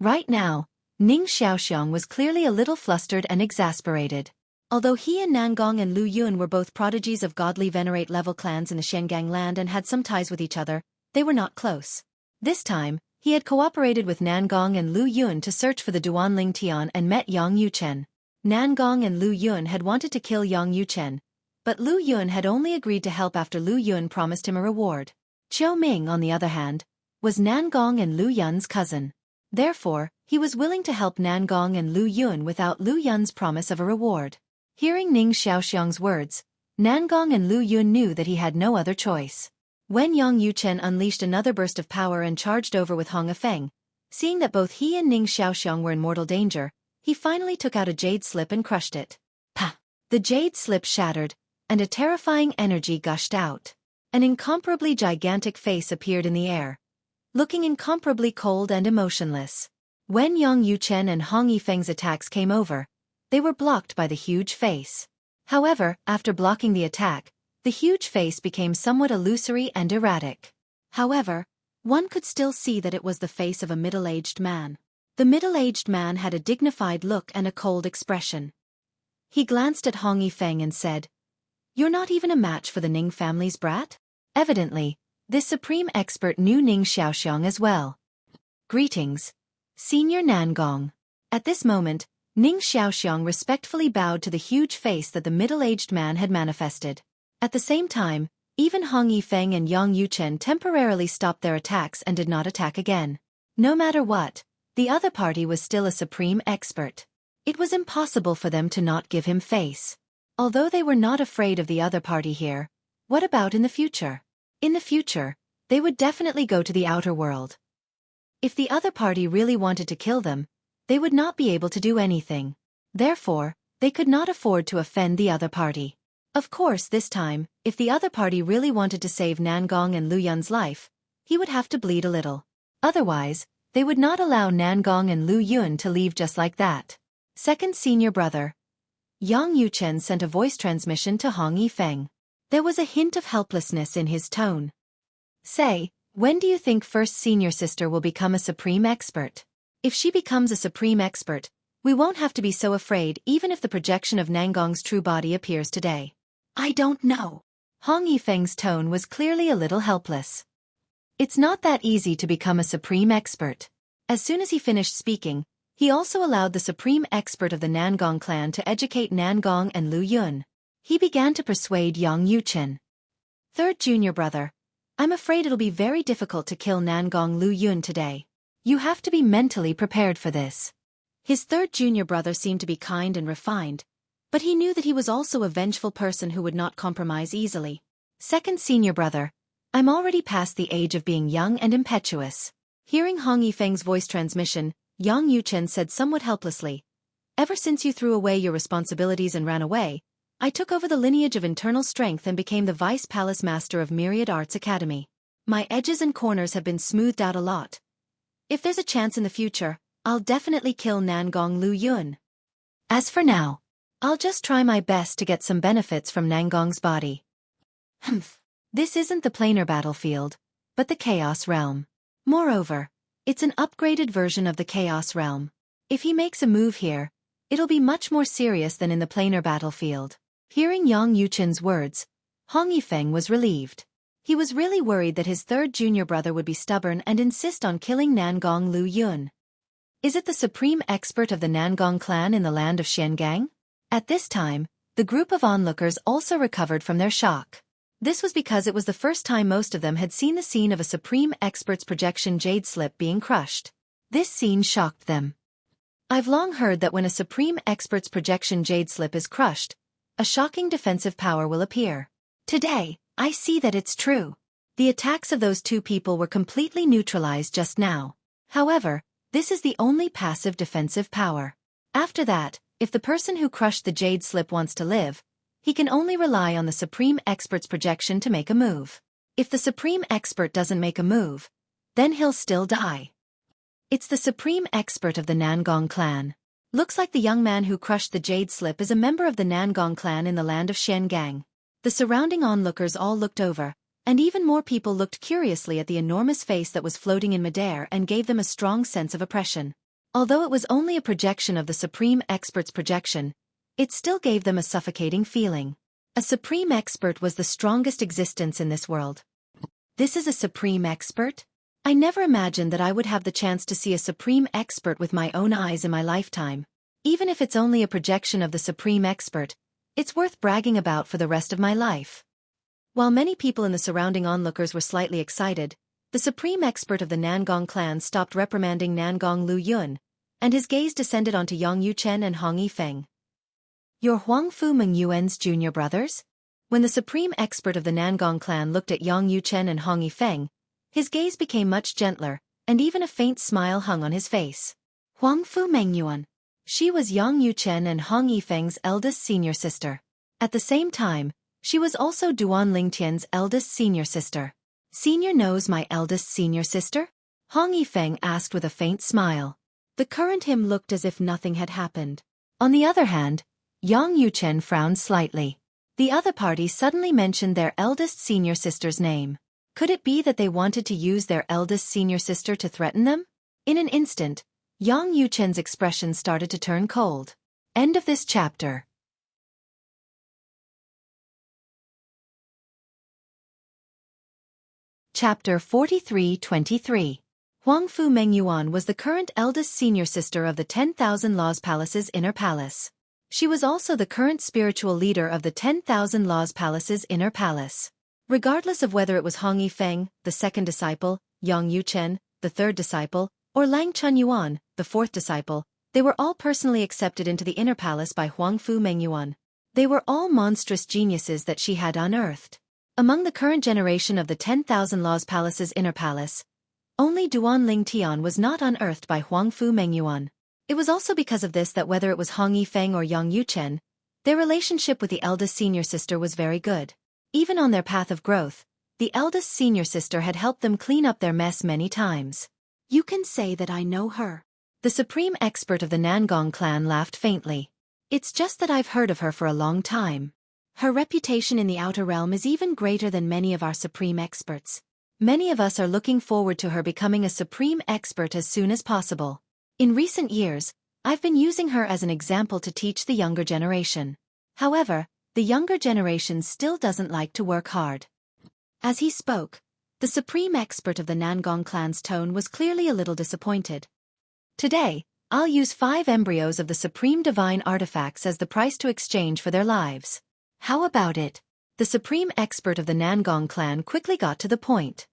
Right now, Ning Xiaoxiang was clearly a little flustered and exasperated. Although he and Nangong and Lu Yun were both prodigies of godly venerate level clans in the Shengang land and had some ties with each other, they were not close. This time, he had cooperated with Nangong and Lu Yun to search for the Duanling Tian and met Yang Yuchen. Nangong and Lu Yun had wanted to kill Yang Yuchen, but Lu Yun had only agreed to help after Lu Yun promised him a reward. Qiu Ming, on the other hand, was Nangong and Lu Yun's cousin. Therefore, he was willing to help Nangong and Lu Yun without Lu Yun's promise of a reward. Hearing Ning Xiaoxiang's words, Nangong and Lu Yun knew that he had no other choice. When Yang Yuchen unleashed another burst of power and charged over with Hong Yifeng, seeing that both he and Ning Xiaoxiang were in mortal danger, he finally took out a jade slip and crushed it. Pa! The jade slip shattered, and a terrifying energy gushed out. An incomparably gigantic face appeared in the air, looking incomparably cold and emotionless. When Yang Yuchen and Hong Yifeng's attacks came over, they were blocked by the huge face. However, after blocking the attack, the huge face became somewhat illusory and erratic. However, one could still see that it was the face of a middle-aged man. The middle-aged man had a dignified look and a cold expression. He glanced at Hong Yifeng and said, "You're not even a match for the Ning family's brat?" Evidently, this supreme expert knew Ning Xiaoxiang as well. "Greetings, Senior Nangong." At this moment, Ning Xiaoxiang respectfully bowed to the huge face that the middle-aged man had manifested. At the same time, even Hong Yifeng and Yang Yuchen temporarily stopped their attacks and did not attack again. No matter what, the other party was still a supreme expert. It was impossible for them to not give him face. Although they were not afraid of the other party here, what about in the future? In the future, they would definitely go to the outer world. If the other party really wanted to kill them, they would not be able to do anything. Therefore, they could not afford to offend the other party. Of course, this time, if the other party really wanted to save Nangong and Lu Yun's life, he would have to bleed a little. Otherwise, they would not allow Nangong and Lu Yun to leave just like that. Second senior brother. Yang Yuchen sent a voice transmission to Hong Yifeng. There was a hint of helplessness in his tone. Say, when do you think first senior sister will become a supreme expert? If she becomes a supreme expert, we won't have to be so afraid even if the projection of Nangong's true body appears today. I don't know. Hong Yifeng's tone was clearly a little helpless. It's not that easy to become a supreme expert. As soon as he finished speaking, he also allowed the supreme expert of the Nangong clan to educate Nangong and Lu Yun. He began to persuade Yang Yuchen. Third junior brother, I'm afraid it'll be very difficult to kill Nangong Lu Yun today. You have to be mentally prepared for this. His third junior brother seemed to be kind and refined, but he knew that he was also a vengeful person who would not compromise easily. Second senior brother, I'm already past the age of being young and impetuous. Hearing Hong Yifeng's voice transmission, Yang Yuchen said somewhat helplessly, ever since you threw away your responsibilities and ran away, I took over the lineage of internal strength and became the Vice Palace Master of Myriad Arts Academy. My edges and corners have been smoothed out a lot. If there's a chance in the future, I'll definitely kill Nangong Lu Yun. As for now, I'll just try my best to get some benefits from Nangong's body. This isn't the planar battlefield, but the Chaos Realm. Moreover, it's an upgraded version of the Chaos Realm. If he makes a move here, it'll be much more serious than in the planar battlefield. Hearing Yang Yuchen's words, Hong Yifeng was relieved. He was really worried that his third junior brother would be stubborn and insist on killing Nangong Lu Yun. Is it the supreme expert of the Nangong clan in the land of Xiangang? At this time, the group of onlookers also recovered from their shock. This was because it was the first time most of them had seen the scene of a supreme expert's projection jade slip being crushed. This scene shocked them. I've long heard that when a supreme expert's projection jade slip is crushed, a shocking defensive power will appear. Today, I see that it's true. The attacks of those two people were completely neutralized just now. However, this is the only passive defensive power. After that, if the person who crushed the jade slip wants to live, he can only rely on the supreme expert's projection to make a move. If the supreme expert doesn't make a move, then he'll still die. It's the supreme expert of the Nangong clan. Looks like the young man who crushed the jade slip is a member of the Nangong clan in the land of Xiangang. The surrounding onlookers all looked over, and even more people looked curiously at the enormous face that was floating in midair and gave them a strong sense of oppression. Although it was only a projection of the supreme expert's projection, it still gave them a suffocating feeling. A supreme expert was the strongest existence in this world. This is a supreme expert? I never imagined that I would have the chance to see a supreme expert with my own eyes in my lifetime. Even if it's only a projection of the supreme expert, it's worth bragging about for the rest of my life. While many people in the surrounding onlookers were slightly excited, the supreme expert of the Nangong clan stopped reprimanding Nangong Lu Yun, and his gaze descended onto Yang Yuchen and Hong Yifeng. You're Huangfu Mengyuan's junior brothers? When the supreme expert of the Nangong clan looked at Yang Yuchen and Hong Yifeng, his gaze became much gentler, and even a faint smile hung on his face. Huangfu Mengyuan. She was Yang Yuchen and Hong Yifeng's eldest senior sister. At the same time, she was also Duan Lingtian's eldest senior sister. Senior knows my eldest senior sister? Hong Yifeng asked with a faint smile. The current him looked as if nothing had happened. On the other hand, Yang Yuchen frowned slightly. The other party suddenly mentioned their eldest senior sister's name. Could it be that they wanted to use their eldest senior sister to threaten them? In an instant, Yang Yuchen's expression started to turn cold. End of this chapter. Chapter 43-23. Huangfu Mengyuan was the current eldest senior sister of the 10,000 Laws Palace's inner palace. She was also the current spiritual leader of the 10,000 Laws Palace's inner palace. Regardless of whether it was Hong Yifeng, the second disciple, Yang Yuchen, the third disciple, or Lang Chunyuan, the fourth disciple, they were all personally accepted into the inner palace by Huangfu Mengyuan. They were all monstrous geniuses that she had unearthed. Among the current generation of the 10,000 Laws Palace's inner palace, only Duan Lingtian was not unearthed by Huangfu Mengyuan. It was also because of this that whether it was Hong Yifeng or Yang Yuchen, their relationship with the eldest senior sister was very good. Even on their path of growth, the eldest senior sister had helped them clean up their mess many times. You can say that I know her. The supreme expert of the Nangong clan laughed faintly. It's just that I've heard of her for a long time. Her reputation in the outer realm is even greater than many of our supreme experts. Many of us are looking forward to her becoming a supreme expert as soon as possible. In recent years, I've been using her as an example to teach the younger generation. However, the younger generation still doesn't like to work hard. As he spoke, the supreme expert of the Nangong clan's tone was clearly a little disappointed. Today, I'll use 5 embryos of the supreme divine artifacts as the price to exchange for their lives. How about it? The supreme expert of the Nangong clan quickly got to the point.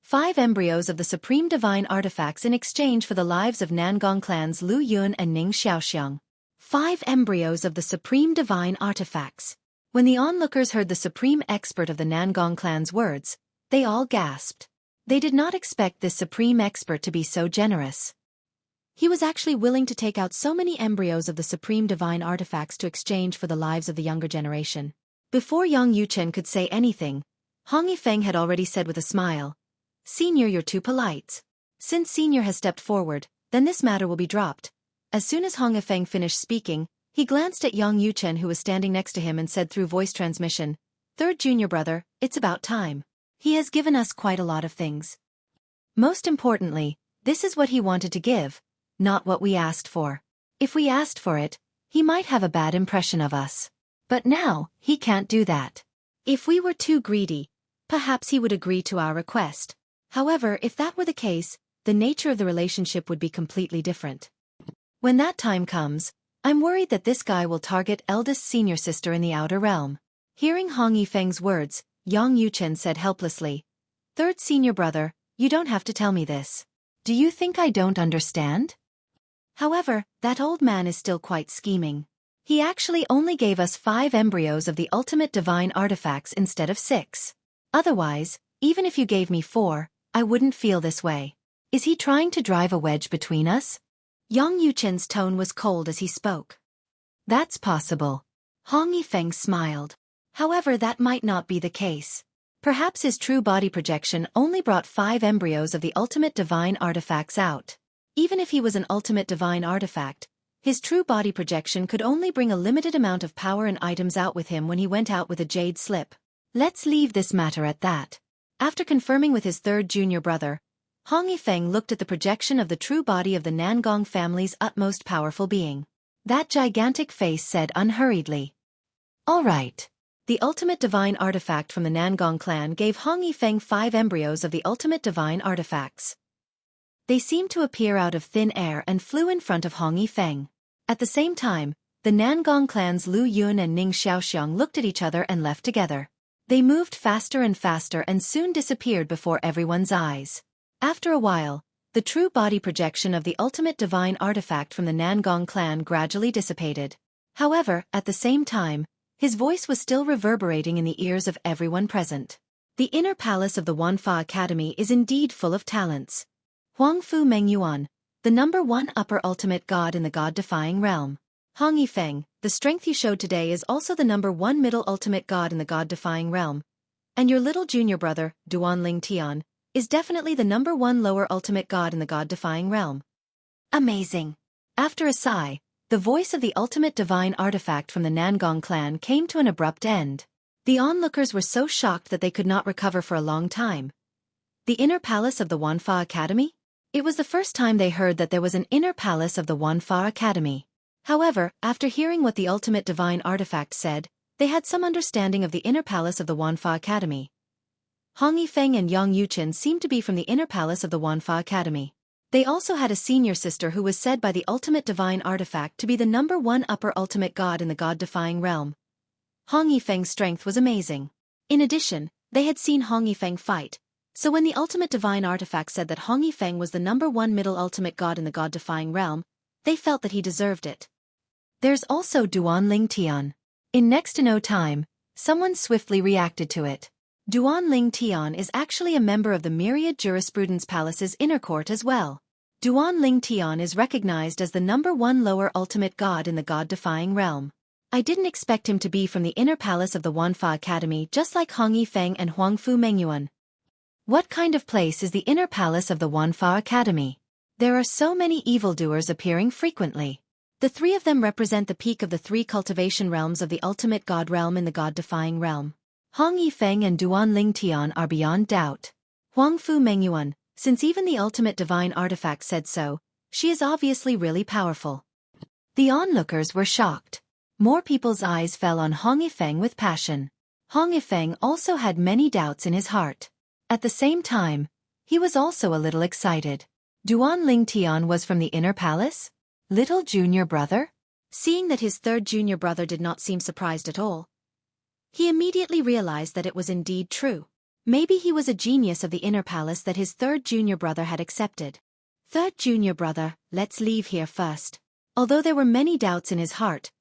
5 embryos of the supreme divine artifacts in exchange for the lives of Nangong clans Lu Yun and Ning Xiaoxiang. 5 embryos of the supreme divine artifacts. When the onlookers heard the supreme expert of the Nangong clan's words, they all gasped. They did not expect this supreme expert to be so generous. He was actually willing to take out so many embryos of the supreme divine artifacts to exchange for the lives of the younger generation. Before Yang Yuchen could say anything, Hong Yifeng had already said with a smile, "Senior, you're too polite. Since Senior has stepped forward, then this matter will be dropped." As soon as Hong Yifeng finished speaking, he glanced at Yang Yuchen who was standing next to him and said through voice transmission, "Third junior brother, it's about time. He has given us quite a lot of things. Most importantly, this is what he wanted to give, not what we asked for. If we asked for it, he might have a bad impression of us. But now, he can't do that. If we were too greedy, perhaps he would agree to our request. However, if that were the case, the nature of the relationship would be completely different. When that time comes, I'm worried that this guy will target eldest senior sister in the outer realm." Hearing Hong Yifeng's words, Yang Yuchen said helplessly, "Third senior brother, you don't have to tell me this. Do you think I don't understand?" However, that old man is still quite scheming. He actually only gave us 5 embryos of the ultimate divine artifacts instead of 6. Otherwise, even if you gave me 4, I wouldn't feel this way. Is he trying to drive a wedge between us? Yang Yuchen's tone was cold as he spoke. That's possible. Hong Yifeng smiled. However, that might not be the case. Perhaps his true body projection only brought 5 embryos of the ultimate divine artifacts out. Even if he was an ultimate divine artifact, his true body projection could only bring a limited amount of power and items out with him when he went out with a jade slip. Let's leave this matter at that. After confirming with his third junior brother, Hong Yifeng looked at the projection of the true body of the Nangong family's utmost powerful being. That gigantic face said unhurriedly, "All right." The ultimate divine artifact from the Nangong clan gave Hong Yifeng 5 embryos of the ultimate divine artifacts. They seemed to appear out of thin air and flew in front of Hong Yifeng. At the same time, the Nangong clans Lu Yun and Ning Xiaoxiang looked at each other and left together. They moved faster and faster and soon disappeared before everyone's eyes. After a while, the true body projection of the ultimate divine artifact from the Nangong clan gradually dissipated. However, at the same time, his voice was still reverberating in the ears of everyone present. The inner palace of the Wanfa Academy is indeed full of talents. Huangfu Mengyuan, the #1 upper ultimate god in the god-defying realm. Hong Yifeng, the strength you showed today is also the #1 middle ultimate god in the god-defying realm. And your little junior brother, Duanling Tian, is definitely the #1 lower ultimate god in the god-defying realm. Amazing. After a sigh, the voice of the ultimate divine artifact from the Nangong clan came to an abrupt end. The onlookers were so shocked that they could not recover for a long time. The inner palace of the Wanfa Academy? It was the first time they heard that there was an inner palace of the Wanfa Academy. However, after hearing what the ultimate divine artifact said, they had some understanding of the inner palace of the Wanfa Academy. Hong Yifeng and Yang Yuchen seemed to be from the inner palace of the Wanfa Academy. They also had a senior sister who was said by the ultimate divine artifact to be the #1 upper ultimate god in the god-defying realm. Hong Yifeng's strength was amazing. In addition, they had seen Hong Yifeng fight, so when the ultimate divine artifact said that Hong Yifeng was the #1 middle ultimate god in the god-defying realm, they felt that he deserved it. There's also Duanling Tian. In next to no time, someone swiftly reacted to it. Duanling Tian is actually a member of the Myriad Jurisprudence Palace's inner court as well. Duanling Tian is recognized as the #1 lower ultimate god in the god-defying realm. I didn't expect him to be from the inner palace of the Wanfa Academy just like Hong Yifeng and Huangfu Mengyuan. What kind of place is the inner palace of the Wanfa Academy? There are so many evildoers appearing frequently. The three of them represent the peak of the three cultivation realms of the ultimate god realm in the god-defying realm. Hong Yifeng and Duan Lingtian are beyond doubt. Huangfu Mengyuan, since even the ultimate divine artifact said so, she is obviously really powerful. The onlookers were shocked. More people's eyes fell on Hong Yifeng with passion. Hong Yifeng also had many doubts in his heart. At the same time, he was also a little excited. Duan Lingtian was from the inner palace? Little junior brother? Seeing that his third junior brother did not seem surprised at all, he immediately realized that it was indeed true. Maybe he was a genius of the inner palace that his third junior brother had accepted. Third junior brother, let's leave here first. Although there were many doubts in his heart,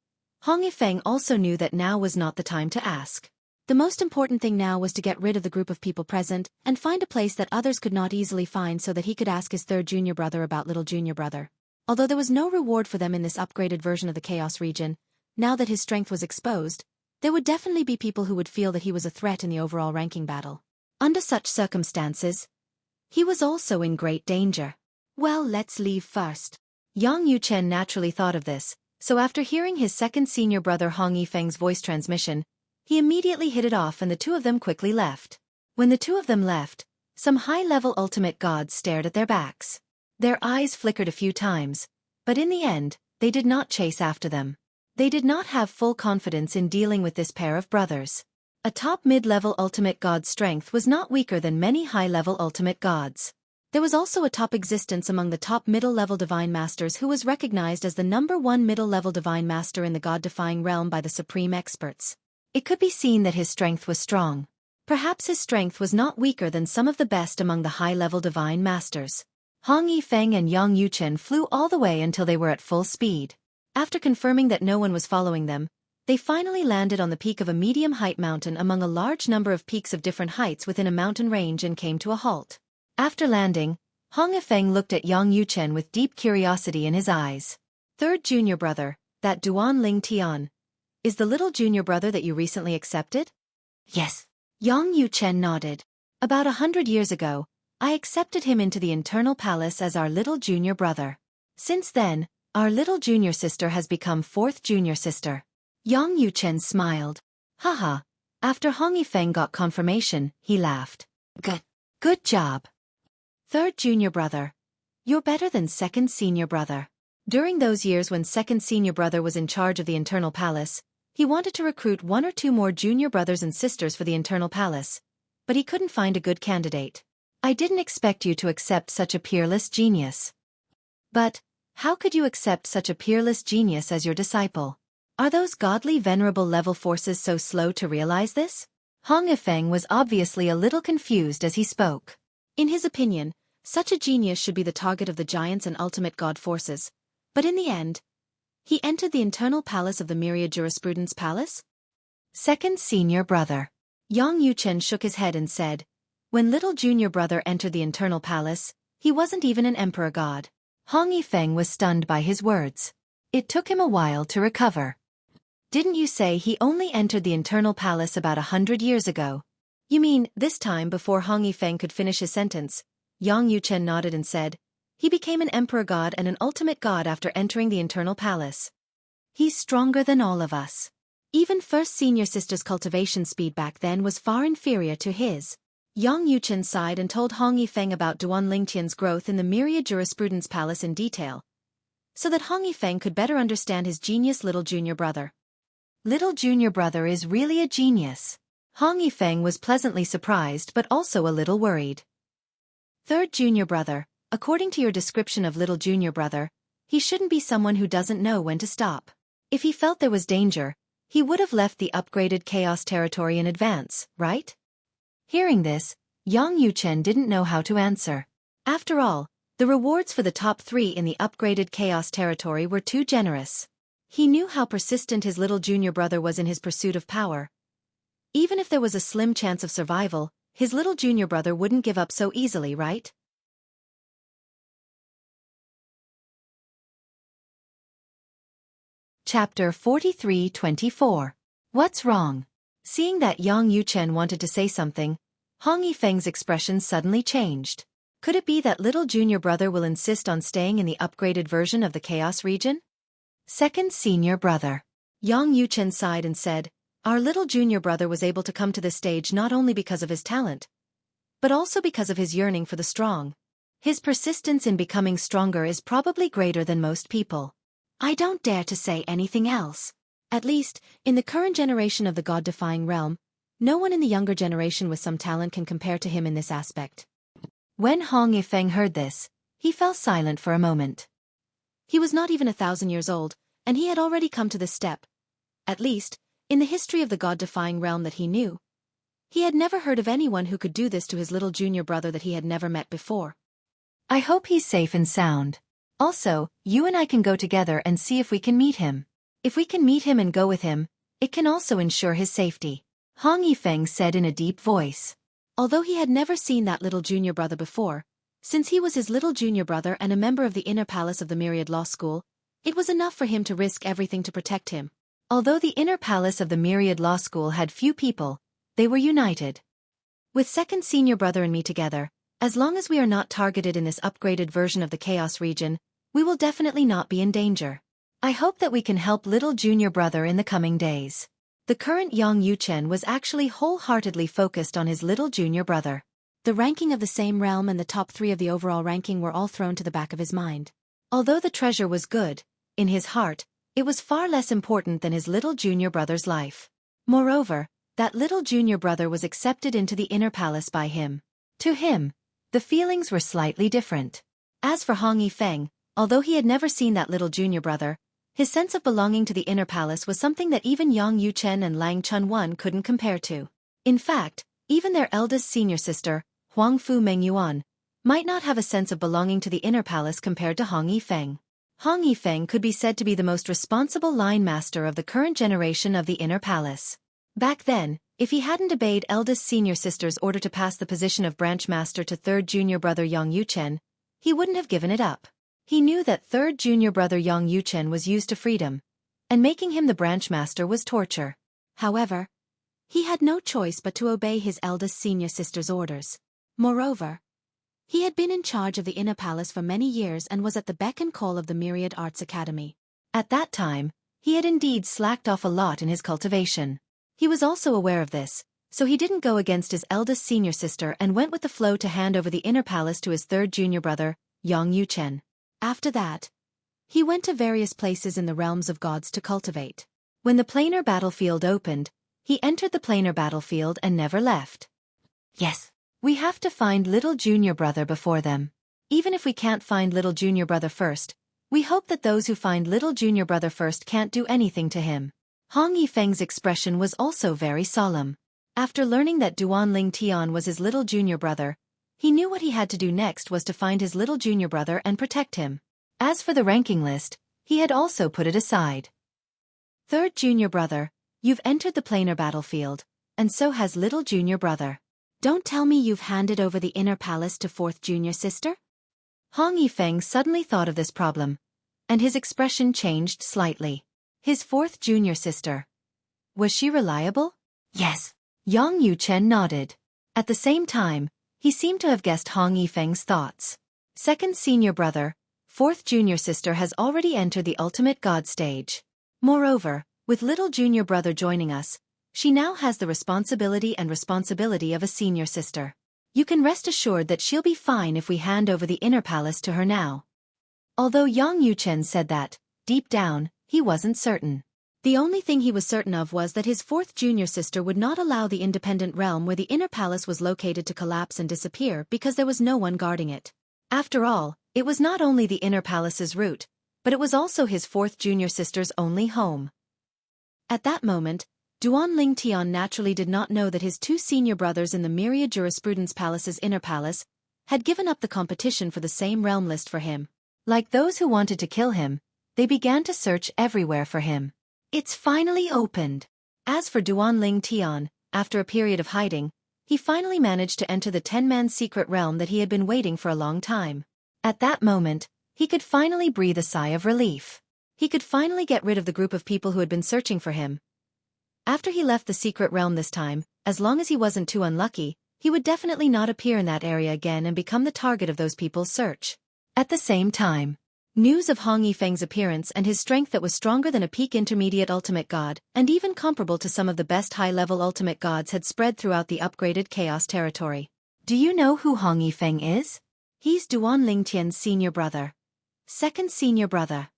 Hong Yifeng also knew that now was not the time to ask. The most important thing now was to get rid of the group of people present and find a place that others could not easily find so that he could ask his third junior brother about little junior brother. Although there was no reward for them in this upgraded version of the Chaos region, now that his strength was exposed, there would definitely be people who would feel that he was a threat in the overall ranking battle. Under such circumstances, he was also in great danger. Well, let's leave first. Yang Yuchen naturally thought of this, so after hearing his second senior brother Hong Yifeng's voice transmission, he immediately hit it off and the two of them quickly left. When the two of them left, some high-level ultimate gods stared at their backs. Their eyes flickered a few times, but in the end, they did not chase after them. They did not have full confidence in dealing with this pair of brothers. A top mid-level ultimate god's strength was not weaker than many high-level ultimate gods. There was also a top existence among the top middle-level divine masters who was recognized as the #1 middle-level divine master in the god-defying realm by the supreme experts. It could be seen that his strength was strong. Perhaps his strength was not weaker than some of the best among the high-level divine masters. Hong Yifeng and Yang Yuchen flew all the way until they were at full speed. After confirming that no one was following them, they finally landed on the peak of a medium-height mountain among a large number of peaks of different heights within a mountain range and came to a halt. After landing, Hong Yifeng looked at Yang Yuchen with deep curiosity in his eyes. Third junior brother, that Duan Lingtian, is the little junior brother that you recently accepted? Yes. Yang Yuchen nodded. About 100 years ago, I accepted him into the internal palace as our little junior brother. Since then, our little junior sister has become fourth junior sister. Yang Yuchen smiled. Haha. After Hong Yifeng got confirmation, he laughed. Good job. Third junior brother. You're better than second senior brother. During those years when second senior brother was in charge of the internal palace, he wanted to recruit 1 or 2 more junior brothers and sisters for the internal palace, but he couldn't find a good candidate. I didn't expect you to accept such a peerless genius. But, how could you accept such a peerless genius as your disciple? Are those godly venerable level forces so slow to realize this? Hong Yifeng was obviously a little confused as he spoke. In his opinion, such a genius should be the target of the giants and ultimate god forces, but in the end, he entered the internal palace of the Myriad Jurisprudence Palace? Second senior brother. Yang Yuchen shook his head and said, when little junior brother entered the internal palace, he wasn't even an emperor god. Hong Yifeng was stunned by his words. It took him a while to recover. Didn't you say he only entered the internal palace about 100 years ago? You mean, this time before Hong Yifeng could finish his sentence, Yang Yuchen nodded and said, he became an emperor god and an ultimate god after entering the internal palace. He's stronger than all of us. Even first senior sister's cultivation speed back then was far inferior to his. Yang Yuchen sighed and told Hong Yifeng about Duan Lingtian's growth in the Myriad Jurisprudence Palace in detail, so that Hong Yifeng could better understand his genius little junior brother. Little junior brother is really a genius. Hong Yifeng was pleasantly surprised but also a little worried. Third junior brother, according to your description of little junior brother, he shouldn't be someone who doesn't know when to stop. If he felt there was danger, he would have left the upgraded chaos territory in advance, right? Hearing this, Yang Yuchen didn't know how to answer. After all, the rewards for the top 3 in the upgraded chaos territory were too generous. He knew how persistent his little junior brother was in his pursuit of power. Even if there was a slim chance of survival, his little junior brother wouldn't give up so easily, right? Chapter 43-24. What's wrong? Seeing that Yang Yuchen wanted to say something, Hong Yifeng's expression suddenly changed. Could it be that little junior brother will insist on staying in the upgraded version of the Chaos region? Second senior brother. Yang Yuchen sighed and said, "Our little junior brother was able to come to this stage not only because of his talent, but also because of his yearning for the strong. His persistence in becoming stronger is probably greater than most people. I don't dare to say anything else. At least, in the current generation of the god-defying realm, no one in the younger generation with some talent can compare to him in this aspect." When Hong Yifeng heard this, he fell silent for a moment. He was not even 1,000 years old, and he had already come to this step. At least, in the history of the god-defying realm that he knew, he had never heard of anyone who could do this to his little junior brother that he had never met before. "I hope he's safe and sound. Also, you and I can go together and see if we can meet him. If we can meet him and go with him, it can also ensure his safety," Hong Yifeng said in a deep voice. Although he had never seen that little junior brother before, since he was his little junior brother and a member of the inner palace of the Myriad Law School, it was enough for him to risk everything to protect him. Although the inner palace of the Myriad Law School had few people, they were united. "With second senior brother and me together, as long as we are not targeted in this upgraded version of the Chaos region, we will definitely not be in danger. I hope that we can help little junior brother in the coming days." The current Yang Yuchen was actually wholeheartedly focused on his little junior brother. The ranking of the same realm and the top 3 of the overall ranking were all thrown to the back of his mind. Although the treasure was good, in his heart, it was far less important than his little junior brother's life. Moreover, that little junior brother was accepted into the inner palace by him. To him, the feelings were slightly different. As for Hong Yifeng, although he had never seen that little junior brother, his sense of belonging to the inner palace was something that even Yang Yuchen and Lang Chunwan couldn't compare to. In fact, even their eldest senior sister, Huang Fu Mengyuan, might not have a sense of belonging to the inner palace compared to Hong Yifeng. Hong Yifeng could be said to be the most responsible line master of the current generation of the inner palace. Back then, if he hadn't obeyed eldest senior sister's order to pass the position of branch master to third junior brother Yang Yuchen, he wouldn't have given it up. He knew that third junior brother Yang Yuchen was used to freedom, and making him the branch master was torture. However, he had no choice but to obey his eldest senior sister's orders. Moreover, he had been in charge of the inner palace for many years and was at the beck and call of the Myriad Arts Academy. At that time, he had indeed slacked off a lot in his cultivation. He was also aware of this, so he didn't go against his eldest senior sister and went with the flow to hand over the inner palace to his third junior brother, Yang Yuchen. After that, he went to various places in the realms of gods to cultivate. When the planar battlefield opened, he entered the planar battlefield and never left. "Yes, we have to find little junior brother before them. Even if we can't find little junior brother first, we hope that those who find little junior brother first can't do anything to him." Hong Yifeng's expression was also very solemn. After learning that Duan Ling Tian was his little junior brother, he knew what he had to do next was to find his little junior brother and protect him. As for the ranking list, he had also put it aside. "Third junior brother, you've entered the planar battlefield, and so has little junior brother. Don't tell me you've handed over the inner palace to fourth junior sister?" Hong Yifeng suddenly thought of this problem, and his expression changed slightly. His fourth junior sister. Was she reliable? Yes. Yang Yuchen nodded. At the same time, he seemed to have guessed Hong Yifeng's thoughts. Second senior brother, fourth junior sister has already entered the ultimate god stage. Moreover, with little junior brother joining us, she now has the responsibility of a senior sister. You can rest assured that she'll be fine if we hand over the inner palace to her now. Although Yang Yuchen said that, deep down, he wasn't certain. The only thing he was certain of was that his fourth junior sister would not allow the independent realm where the inner palace was located to collapse and disappear because there was no one guarding it. After all, it was not only the inner palace's root, but it was also his fourth junior sister's only home. At that moment, Duan Ling Tian naturally did not know that his 2 senior brothers in the Myriad Jurisprudence Palace's inner palace had given up the competition for the same realm list for him. Like those who wanted to kill him, they began to search everywhere for him. It's finally opened. As for Duan Ling Tian, after a period of hiding, he finally managed to enter the 10-man secret realm that he had been waiting for a long time. At that moment, he could finally breathe a sigh of relief. He could finally get rid of the group of people who had been searching for him. After he left the secret realm this time, as long as he wasn't too unlucky, he would definitely not appear in that area again and become the target of those people's search. At the same time, News of Hong Yifeng's appearance and his strength that was stronger than a peak intermediate ultimate god, and even comparable to some of the best high-level ultimate gods had spread throughout the upgraded Chaos territory. Do you know who Hong Yifeng is? He's Duan Lingtian's senior brother. Second senior brother.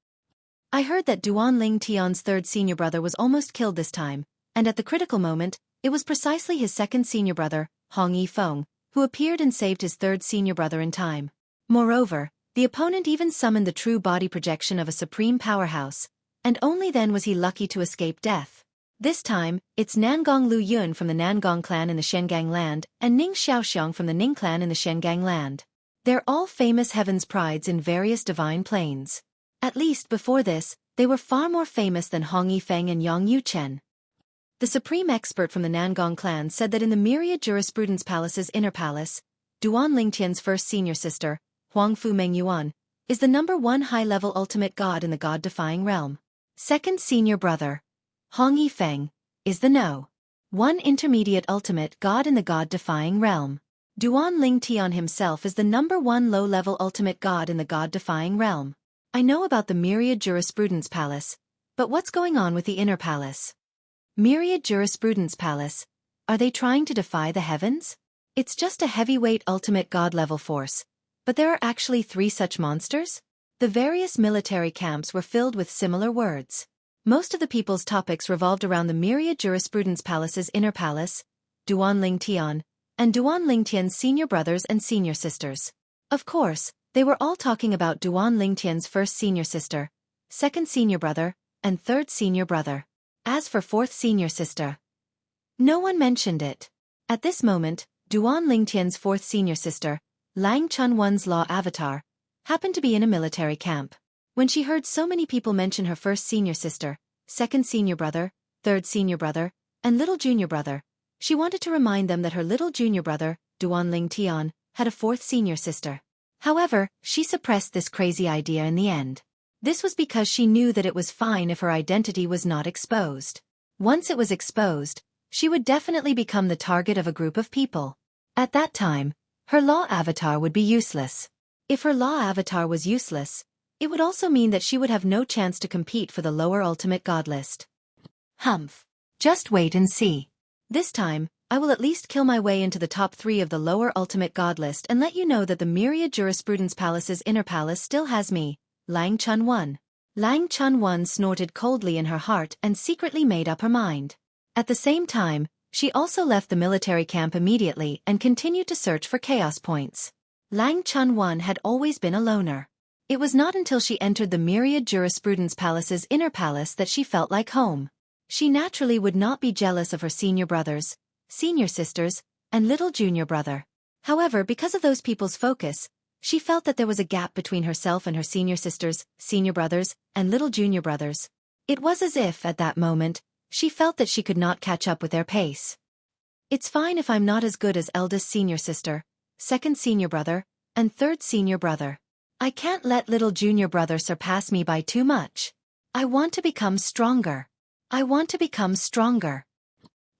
I heard that Duan Lingtian's third senior brother was almost killed this time, and at the critical moment, it was precisely his second senior brother, Hong Yifeng, who appeared and saved his third senior brother in time. Moreover, the opponent even summoned the true body projection of a supreme powerhouse, and only then was he lucky to escape death. This time, it's Nangong Lu Yun from the Nangong clan in the Shengang land, and Ning Xiaoxiang from the Ning clan in the Shengang land. They're all famous heaven's prides in various divine planes. At least before this, they were far more famous than Hong Yifeng and Yang Yuchen. The supreme expert from the Nangong clan said that in the myriad jurisprudence palace's inner palace, Duan Lingtian's first senior sister, Huangfu Mengyuan, is the #1 high-level ultimate god in the god-defying realm. Second senior brother, Hong Yifeng, is the No.1 intermediate ultimate god in the god-defying realm. Duan Lingtian himself is the #1 low-level ultimate god in the god-defying realm. I know about the myriad jurisprudence palace, but what's going on with the inner palace? Myriad jurisprudence palace, are they trying to defy the heavens? It's just a heavyweight ultimate god-level force. But there are actually 3 such monsters? The various military camps were filled with similar words. Most of the people's topics revolved around the myriad jurisprudence palace's inner palace, Duan Lingtian, and Duan Lingtian's senior brothers and senior sisters. Of course, they were all talking about Duan Lingtian's first senior sister, second senior brother, and third senior brother. As for fourth senior sister, no one mentioned it. At this moment, Duan Lingtian's fourth senior sister, Lang Chunwan's law avatar, happened to be in a military camp. When she heard so many people mention her first senior sister, second senior brother, third senior brother, and little junior brother, she wanted to remind them that her little junior brother, Duan Lingtian, had a fourth senior sister. However, she suppressed this crazy idea in the end. This was because she knew that it was fine if her identity was not exposed. Once it was exposed, she would definitely become the target of a group of people. At that time, her law avatar would be useless. If her law avatar was useless, it would also mean that she would have no chance to compete for the lower ultimate god list. Humph. Just wait and see. This time, I will at least kill my way into the top 3 of the lower ultimate god list and let you know that the myriad jurisprudence palace's inner palace still has me, Lang Chunwan. Lang Chunwan snorted coldly in her heart and secretly made up her mind. At the same time, she also left the military camp immediately and continued to search for chaos points. Lang Chunwan had always been a loner. It was not until she entered the myriad jurisprudence palace's inner palace that she felt like home. She naturally would not be jealous of her senior brothers, senior sisters, and little junior brother. However, because of those people's focus, she felt that there was a gap between herself and her senior sisters, senior brothers, and little junior brothers. It was as if, at that moment, she felt that she could not catch up with their pace. It's fine if I'm not as good as eldest senior sister, second senior brother, and third senior brother. I can't let little junior brother surpass me by too much. I want to become stronger. I want to become stronger.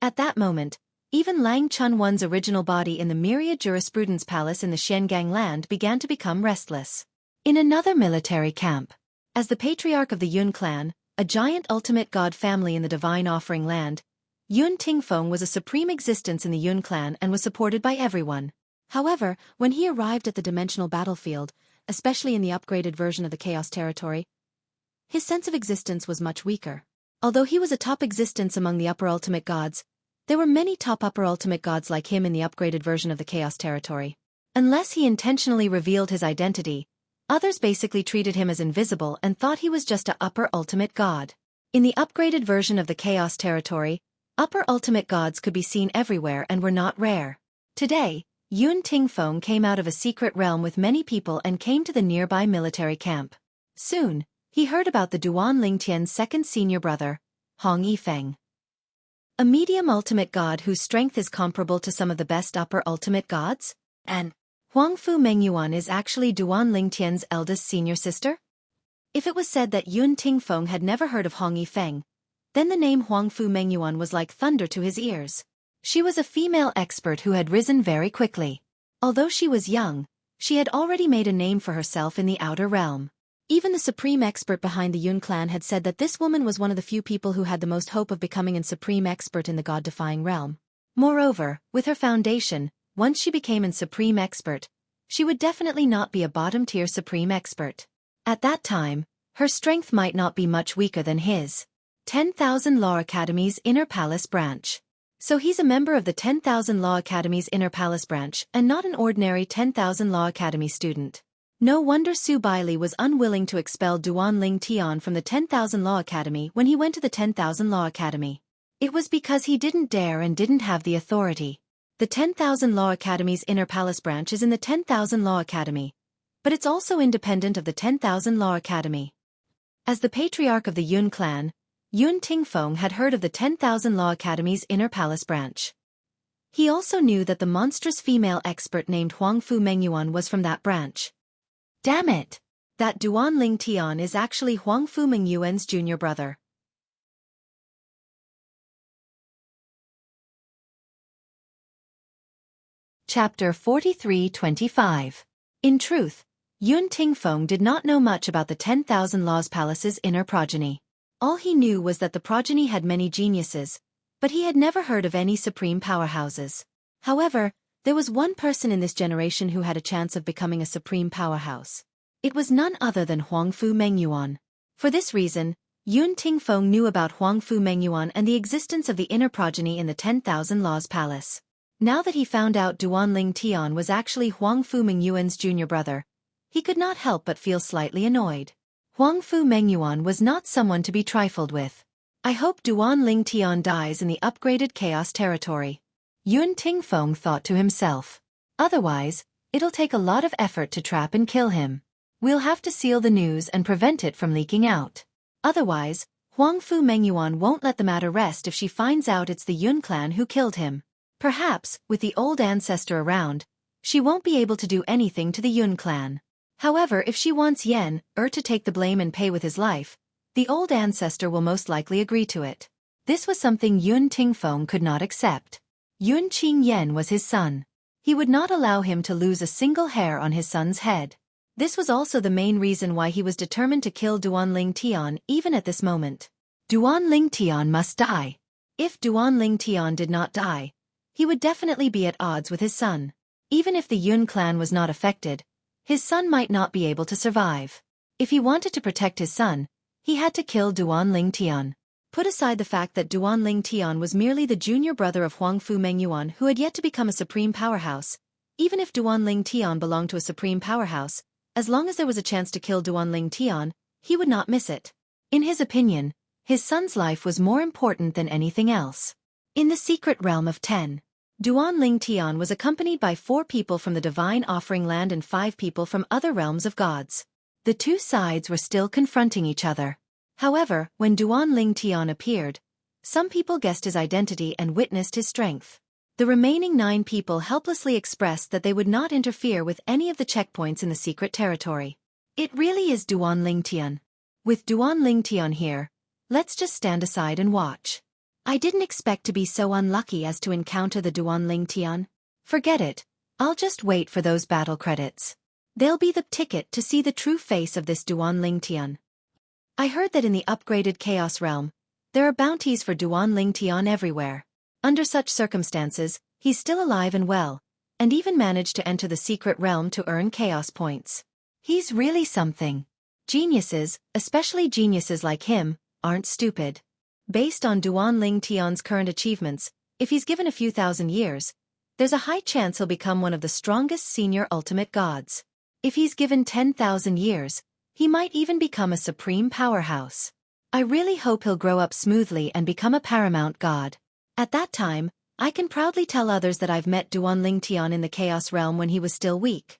At that moment, even Lang Chunwan's original body in the myriad jurisprudence palace in the Shengang land began to become restless. In another military camp, as the patriarch of the Yun clan, a giant ultimate god family in the divine offering land, Yun Tingfeng was a supreme existence in the Yun clan and was supported by everyone. However, when he arrived at the dimensional battlefield, especially in the upgraded version of the Chaos territory, his sense of existence was much weaker. Although he was a top existence among the upper ultimate gods, there were many top upper ultimate gods like him in the upgraded version of the Chaos territory. Unless he intentionally revealed his identity, others basically treated him as invisible and thought he was just a upper ultimate god. In the upgraded version of the Chaos territory, upper ultimate gods could be seen everywhere and were not rare. Today, Yun Tingfeng came out of a secret realm with many people and came to the nearby military camp. Soon, he heard about the Duan Lingtian's second senior brother, Hong Yifeng, a medium ultimate god whose strength is comparable to some of the best upper ultimate gods, and Huangfu Mengyuan is actually Duan Lingtian's eldest senior sister? If it was said that Yun Tingfeng had never heard of Hong Yifeng, then the name Huangfu Mengyuan was like thunder to his ears. She was a female expert who had risen very quickly. Although she was young, she had already made a name for herself in the outer realm. Even the supreme expert behind the Yun clan had said that this woman was one of the few people who had the most hope of becoming a supreme expert in the god-defying realm. Moreover, with her foundation, once she became a supreme expert, she would definitely not be a bottom-tier supreme expert. At that time, her strength might not be much weaker than his. 10,000 Law Academy's Inner Palace Branch. So he's a member of the 10,000 Law Academy's Inner Palace Branch and not an ordinary 10,000 Law Academy student. No wonder Su Bailey was unwilling to expel Duan Ling Tian from the 10,000 Law Academy when he went to the 10,000 Law Academy. It was because he didn't dare and didn't have the authority. The 10,000 Law Academy's Inner Palace Branch is in the 10,000 Law Academy, but it's also independent of the 10,000 Law Academy. As the patriarch of the Yun clan, Yun Tingfeng had heard of the 10,000 Law Academy's Inner Palace Branch. He also knew that the monstrous female expert named Huangfu Mengyuan was from that branch. Damn it! That Duan Ling Tian is actually Huangfu Mengyuan's junior brother. Chapter 43-25. In truth, Yun Tingfeng did not know much about the 10,000 Laws Palace's inner progeny. All he knew was that the progeny had many geniuses, but he had never heard of any supreme powerhouses. However, there was one person in this generation who had a chance of becoming a supreme powerhouse. It was none other than Huangfu Mengyuan. For this reason, Yun Tingfeng knew about Huangfu Mengyuan and the existence of the inner progeny in the 10,000 Laws Palace. Now that he found out Duan Ling Tian was actually Huangfu Mengyuan's junior brother, he could not help but feel slightly annoyed. Huangfu Mengyuan was not someone to be trifled with. I hope Duan Ling Tian dies in the upgraded chaos territory. Yun Tingfeng thought to himself. Otherwise, it'll take a lot of effort to trap and kill him. We'll have to seal the news and prevent it from leaking out. Otherwise, Huangfu Mengyuan won't let the matter rest if she finds out it's the Yun clan who killed him. Perhaps, with the old ancestor around, she won't be able to do anything to the Yun clan. However, if she wants Yen to take the blame and pay with his life, the old ancestor will most likely agree to it. This was something Yun Tingfeng could not accept. Yun Qingyan was his son. He would not allow him to lose a single hair on his son's head. This was also the main reason why he was determined to kill Duan Ling Tian even at this moment. Duan Ling Tian must die. If Duan Ling Tian did not die, he would definitely be at odds with his son. Even if the Yun clan was not affected, his son might not be able to survive. If he wanted to protect his son, he had to kill Duan Ling Tian. Put aside the fact that Duan Ling Tian was merely the junior brother of Huangfu Mengyuan who had yet to become a supreme powerhouse. Even if Duan Ling Tian belonged to a supreme powerhouse, as long as there was a chance to kill Duan Ling Tian, he would not miss it. In his opinion, his son's life was more important than anything else. In the secret realm of 10, Duan Ling Tian was accompanied by 4 people from the Divine Offering Land and 5 people from other realms of gods. The two sides were still confronting each other. However, when Duan Ling Tian appeared, some people guessed his identity and witnessed his strength. The remaining 9 people helplessly expressed that they would not interfere with any of the checkpoints in the secret territory. It really is Duan Ling Tian. With Duan Ling Tian here, let's just stand aside and watch. I didn't expect to be so unlucky as to encounter the Duan Ling Tian. Forget it, I'll just wait for those battle credits. They'll be the ticket to see the true face of this Duan Ling Tian. I heard that in the upgraded Chaos Realm, there are bounties for Duan Ling Tian everywhere. Under such circumstances, he's still alive and well, and even managed to enter the secret realm to earn Chaos points. He's really something. Geniuses, especially geniuses like him, aren't stupid. Based on Duan Ling Tian's current achievements, if he's given a few thousand years, there's a high chance he'll become one of the strongest senior ultimate gods. If he's given 10,000 years, he might even become a supreme powerhouse. I really hope he'll grow up smoothly and become a paramount god. At that time, I can proudly tell others that I've met Duan Ling Tian in the Chaos Realm when he was still weak.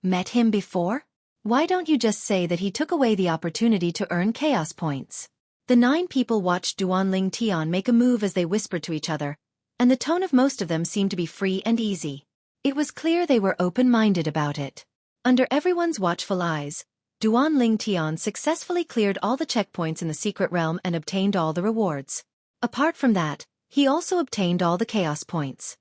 Met him before? Why don't you just say that he took away the opportunity to earn Chaos points? The 9 people watched Duan Ling Tian make a move as they whispered to each other, and the tone of most of them seemed to be free and easy. It was clear they were open-minded about it. Under everyone's watchful eyes, Duan Ling Tian successfully cleared all the checkpoints in the secret realm and obtained all the rewards. Apart from that, he also obtained all the chaos points.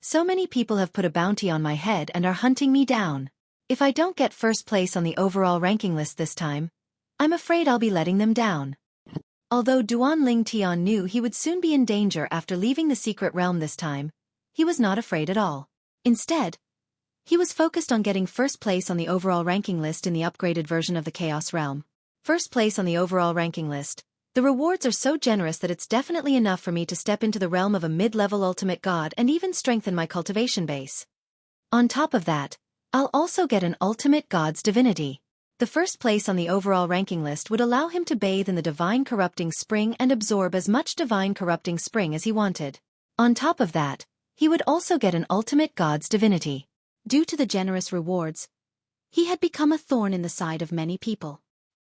So many people have put a bounty on my head and are hunting me down. If I don't get first place on the overall ranking list this time, I'm afraid I'll be letting them down. Although Duan Ling Tian knew he would soon be in danger after leaving the secret realm this time, he was not afraid at all. Instead, he was focused on getting first place on the overall ranking list in the upgraded version of the Chaos Realm. First place on the overall ranking list. The rewards are so generous that it's definitely enough for me to step into the realm of a mid-level ultimate god and even strengthen my cultivation base. On top of that, I'll also get an ultimate god's divinity. The first place on the overall ranking list would allow him to bathe in the divine corrupting spring and absorb as much divine corrupting spring as he wanted. On top of that, he would also get an ultimate god's divinity. Due to the generous rewards, he had become a thorn in the side of many people.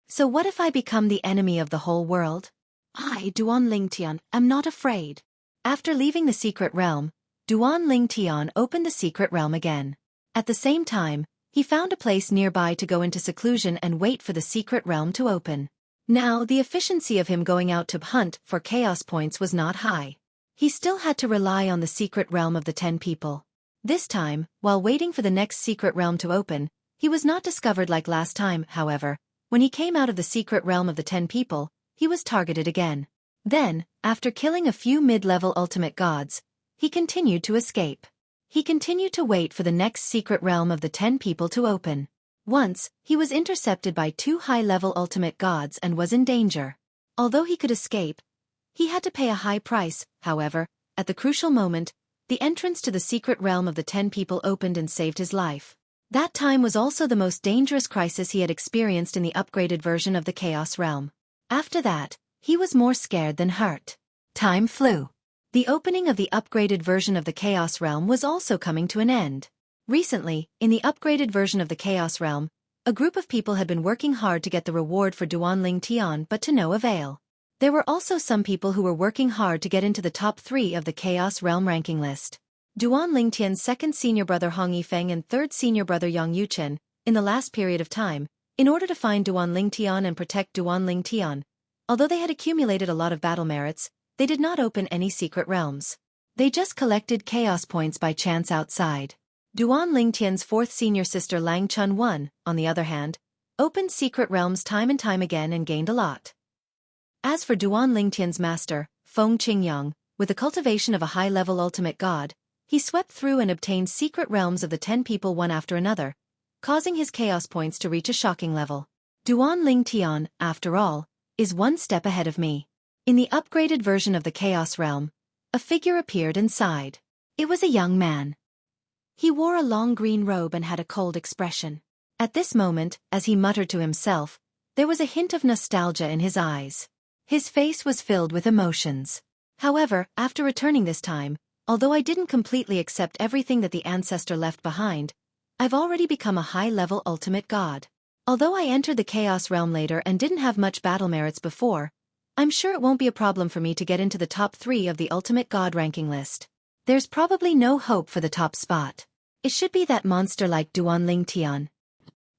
So what if I become the enemy of the whole world? I, Duan Lingtian, am not afraid. After leaving the secret realm, Duan Lingtian opened the secret realm again. At the same time, he found a place nearby to go into seclusion and wait for the secret realm to open. Now, the efficiency of him going out to hunt for chaos points was not high. He still had to rely on the secret realm of the 10 people. This time, while waiting for the next secret realm to open, he was not discovered like last time, however. When he came out of the secret realm of the 10 people, he was targeted again. Then, after killing a few mid-level ultimate gods, he continued to escape. He continued to wait for the next secret realm of the 10 people to open. Once, he was intercepted by 2 high-level ultimate gods and was in danger. Although he could escape, he had to pay a high price. However, at the crucial moment, the entrance to the secret realm of the 10 people opened and saved his life. That time was also the most dangerous crisis he had experienced in the upgraded version of the Chaos Realm. After that, he was more scared than hurt. Time flew. The opening of the upgraded version of the Chaos Realm was also coming to an end. Recently, in the upgraded version of the Chaos Realm, a group of people had been working hard to get the reward for Duan Ling Tian but to no avail. There were also some people who were working hard to get into the top 3 of the Chaos Realm ranking list. Duan Ling Tian's second senior brother Hong Yifeng and third senior brother Yang Yuchen, in the last period of time, in order to find Duan Ling Tian and protect Duan Ling Tian. Although they had accumulated a lot of battle merits, they did not open any secret realms. They just collected chaos points by chance outside. Duan Ling Tian's fourth senior sister Lang Chun-Wan, on the other hand, opened secret realms time and time again and gained a lot. As for Duan Ling Tian's master, Feng Qingyang, with the cultivation of a high-level ultimate god, he swept through and obtained secret realms of the 10 people one after another, causing his chaos points to reach a shocking level. Duan Ling Tian, after all, is one step ahead of me. In the upgraded version of the Chaos Realm, a figure appeared inside. It was a young man. He wore a long green robe and had a cold expression. At this moment, as he muttered to himself, there was a hint of nostalgia in his eyes. His face was filled with emotions. However, after returning this time, although I didn't completely accept everything that the ancestor left behind, I've already become a high-level ultimate god. Although I entered the Chaos Realm later and didn't have much battle merits before, I'm sure it won't be a problem for me to get into the top 3 of the ultimate god ranking list. There's probably no hope for the top spot. It should be that monster like Duan Ling Tian.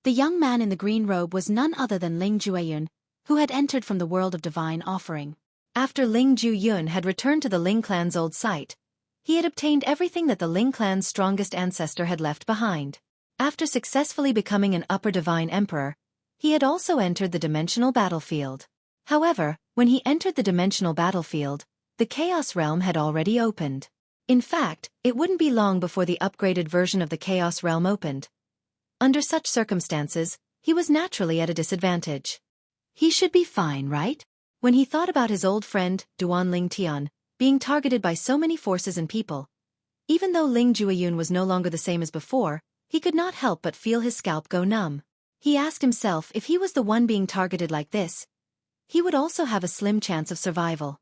The young man in the green robe was none other than Ling Jueyun, who had entered from the world of divine offering. After Ling Jueyun had returned to the Ling clan's old site, he had obtained everything that the Ling clan's strongest ancestor had left behind. After successfully becoming an upper divine emperor, he had also entered the dimensional battlefield. However, when he entered the dimensional battlefield, the Chaos Realm had already opened. In fact, it wouldn't be long before the upgraded version of the Chaos Realm opened. Under such circumstances, he was naturally at a disadvantage. He should be fine, right? When he thought about his old friend, Duan Ling Tian, being targeted by so many forces and people, even though Ling Jueyun was no longer the same as before, he could not help but feel his scalp go numb. He asked himself if he was the one being targeted like this, he would also have a slim chance of survival.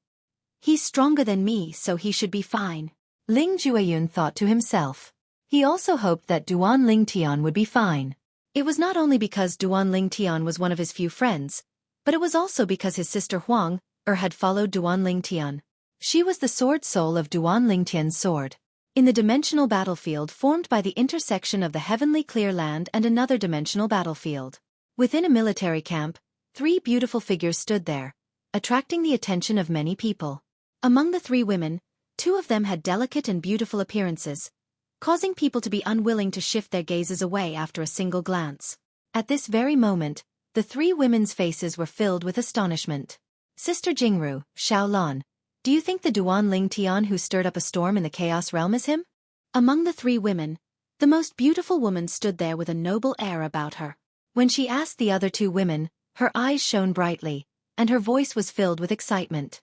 He's stronger than me, so he should be fine. Ling Jueyun thought to himself. He also hoped that Duan Ling Tian would be fine. It was not only because Duan Ling Tian was one of his few friends, but it was also because his sister Huang had followed Duan Ling Tian. She was the sword soul of Duan Ling Tian's sword. In the dimensional battlefield formed by the intersection of the heavenly clear land and another dimensional battlefield. Within a military camp, 3 beautiful figures stood there, attracting the attention of many people. Among the 3 women, 2 of them had delicate and beautiful appearances, causing people to be unwilling to shift their gazes away after a single glance. At this very moment, the three women's faces were filled with astonishment. Sister Jingru, Xiaolan, do you think the Duan Ling Tian who stirred up a storm in the Chaos Realm is him? Among the three women, the most beautiful woman stood there with a noble air about her. When she asked the other two women, her eyes shone brightly, and her voice was filled with excitement.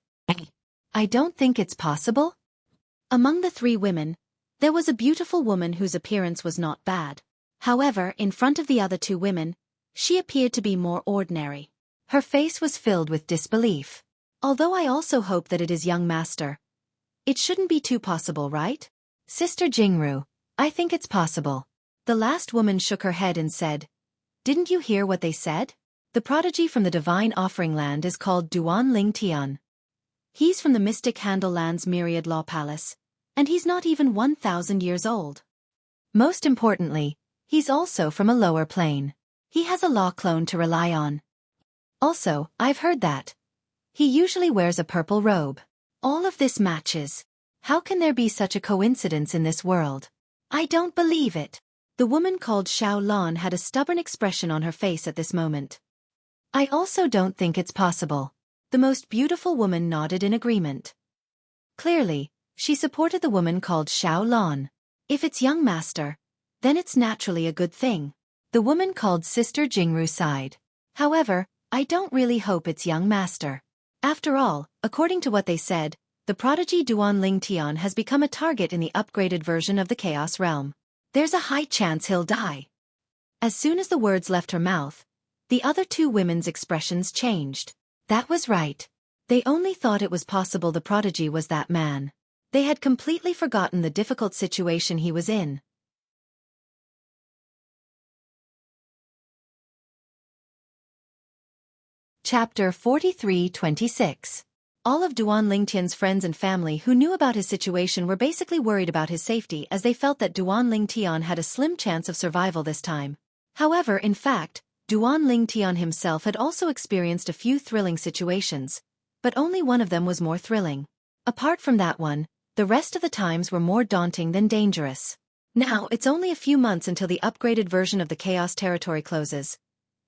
I don't think it's possible. Among the three women, there was a beautiful woman whose appearance was not bad. However, in front of the other two women, she appeared to be more ordinary. Her face was filled with disbelief. Although I also hope that it is young master. It shouldn't be too possible, right? Sister Jingru, I think it's possible. The last woman shook her head and said, didn't you hear what they said? The prodigy from the Divine Offering Land is called Duan Ling Tian. He's from the Mystic Handle Land's Myriad Law Palace, and he's not even 1,000 years old. Most importantly, he's also from a lower plane. He has a law clone to rely on. Also, I've heard that. He usually wears a purple robe. All of this matches. How can there be such a coincidence in this world? I don't believe it. The woman called Xiaolan had a stubborn expression on her face at this moment. I also don't think it's possible. The most beautiful woman nodded in agreement. Clearly, she supported the woman called Xiaolan. If it's young master, then it's naturally a good thing. The woman called Sister Jingru sighed. However, I don't really hope it's young master. After all, according to what they said, the prodigy Duan Ling Tian has become a target in the upgraded version of the Chaos Realm. There's a high chance he'll die. As soon as the words left her mouth, the other two women's expressions changed. That was right. They only thought it was possible the prodigy was that man. They had completely forgotten the difficult situation he was in. Chapter 43-26. All of Duan Lingtian's friends and family who knew about his situation were basically worried about his safety as they felt that Duan Lingtian had a slim chance of survival this time. However, in fact, Duan Lingtian himself had also experienced a few thrilling situations, but only one of them was more thrilling. Apart from that one, the rest of the times were more daunting than dangerous. Now, it's only a few months until the upgraded version of the Chaos Territory closes.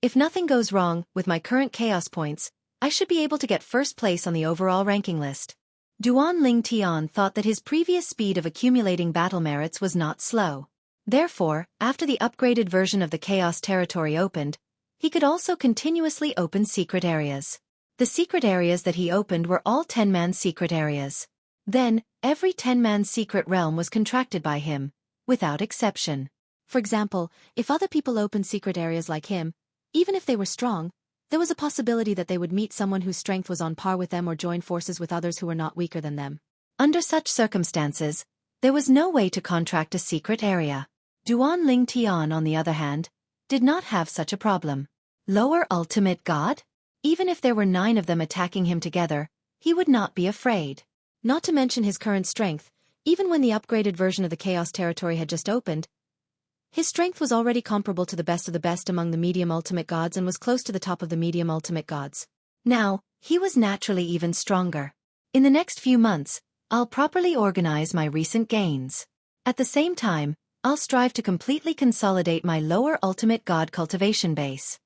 If nothing goes wrong, with my current Chaos points, I should be able to get first place on the overall ranking list. Duan Ling Tian thought that his previous speed of accumulating battle merits was not slow. Therefore, after the upgraded version of the Chaos Territory opened, he could also continuously open secret areas. The secret areas that he opened were all 10-man secret areas. Then, every 10-man secret realm was contracted by him, without exception. For example, if other people opened secret areas like him, even if they were strong, there was a possibility that they would meet someone whose strength was on par with them or join forces with others who were not weaker than them. Under such circumstances, there was no way to contract a secret area. Duan Ling Tian, on the other hand, did not have such a problem. Lower ultimate god? Even if there were 9 of them attacking him together, he would not be afraid. Not to mention his current strength, even when the upgraded version of the Chaos Territory had just opened, his strength was already comparable to the best among the medium ultimate gods and was close to the top of the medium ultimate gods. Now, he was naturally even stronger. In the next few months, I'll properly organize my recent gains. At the same time, I'll strive to completely consolidate my lower ultimate god cultivation base.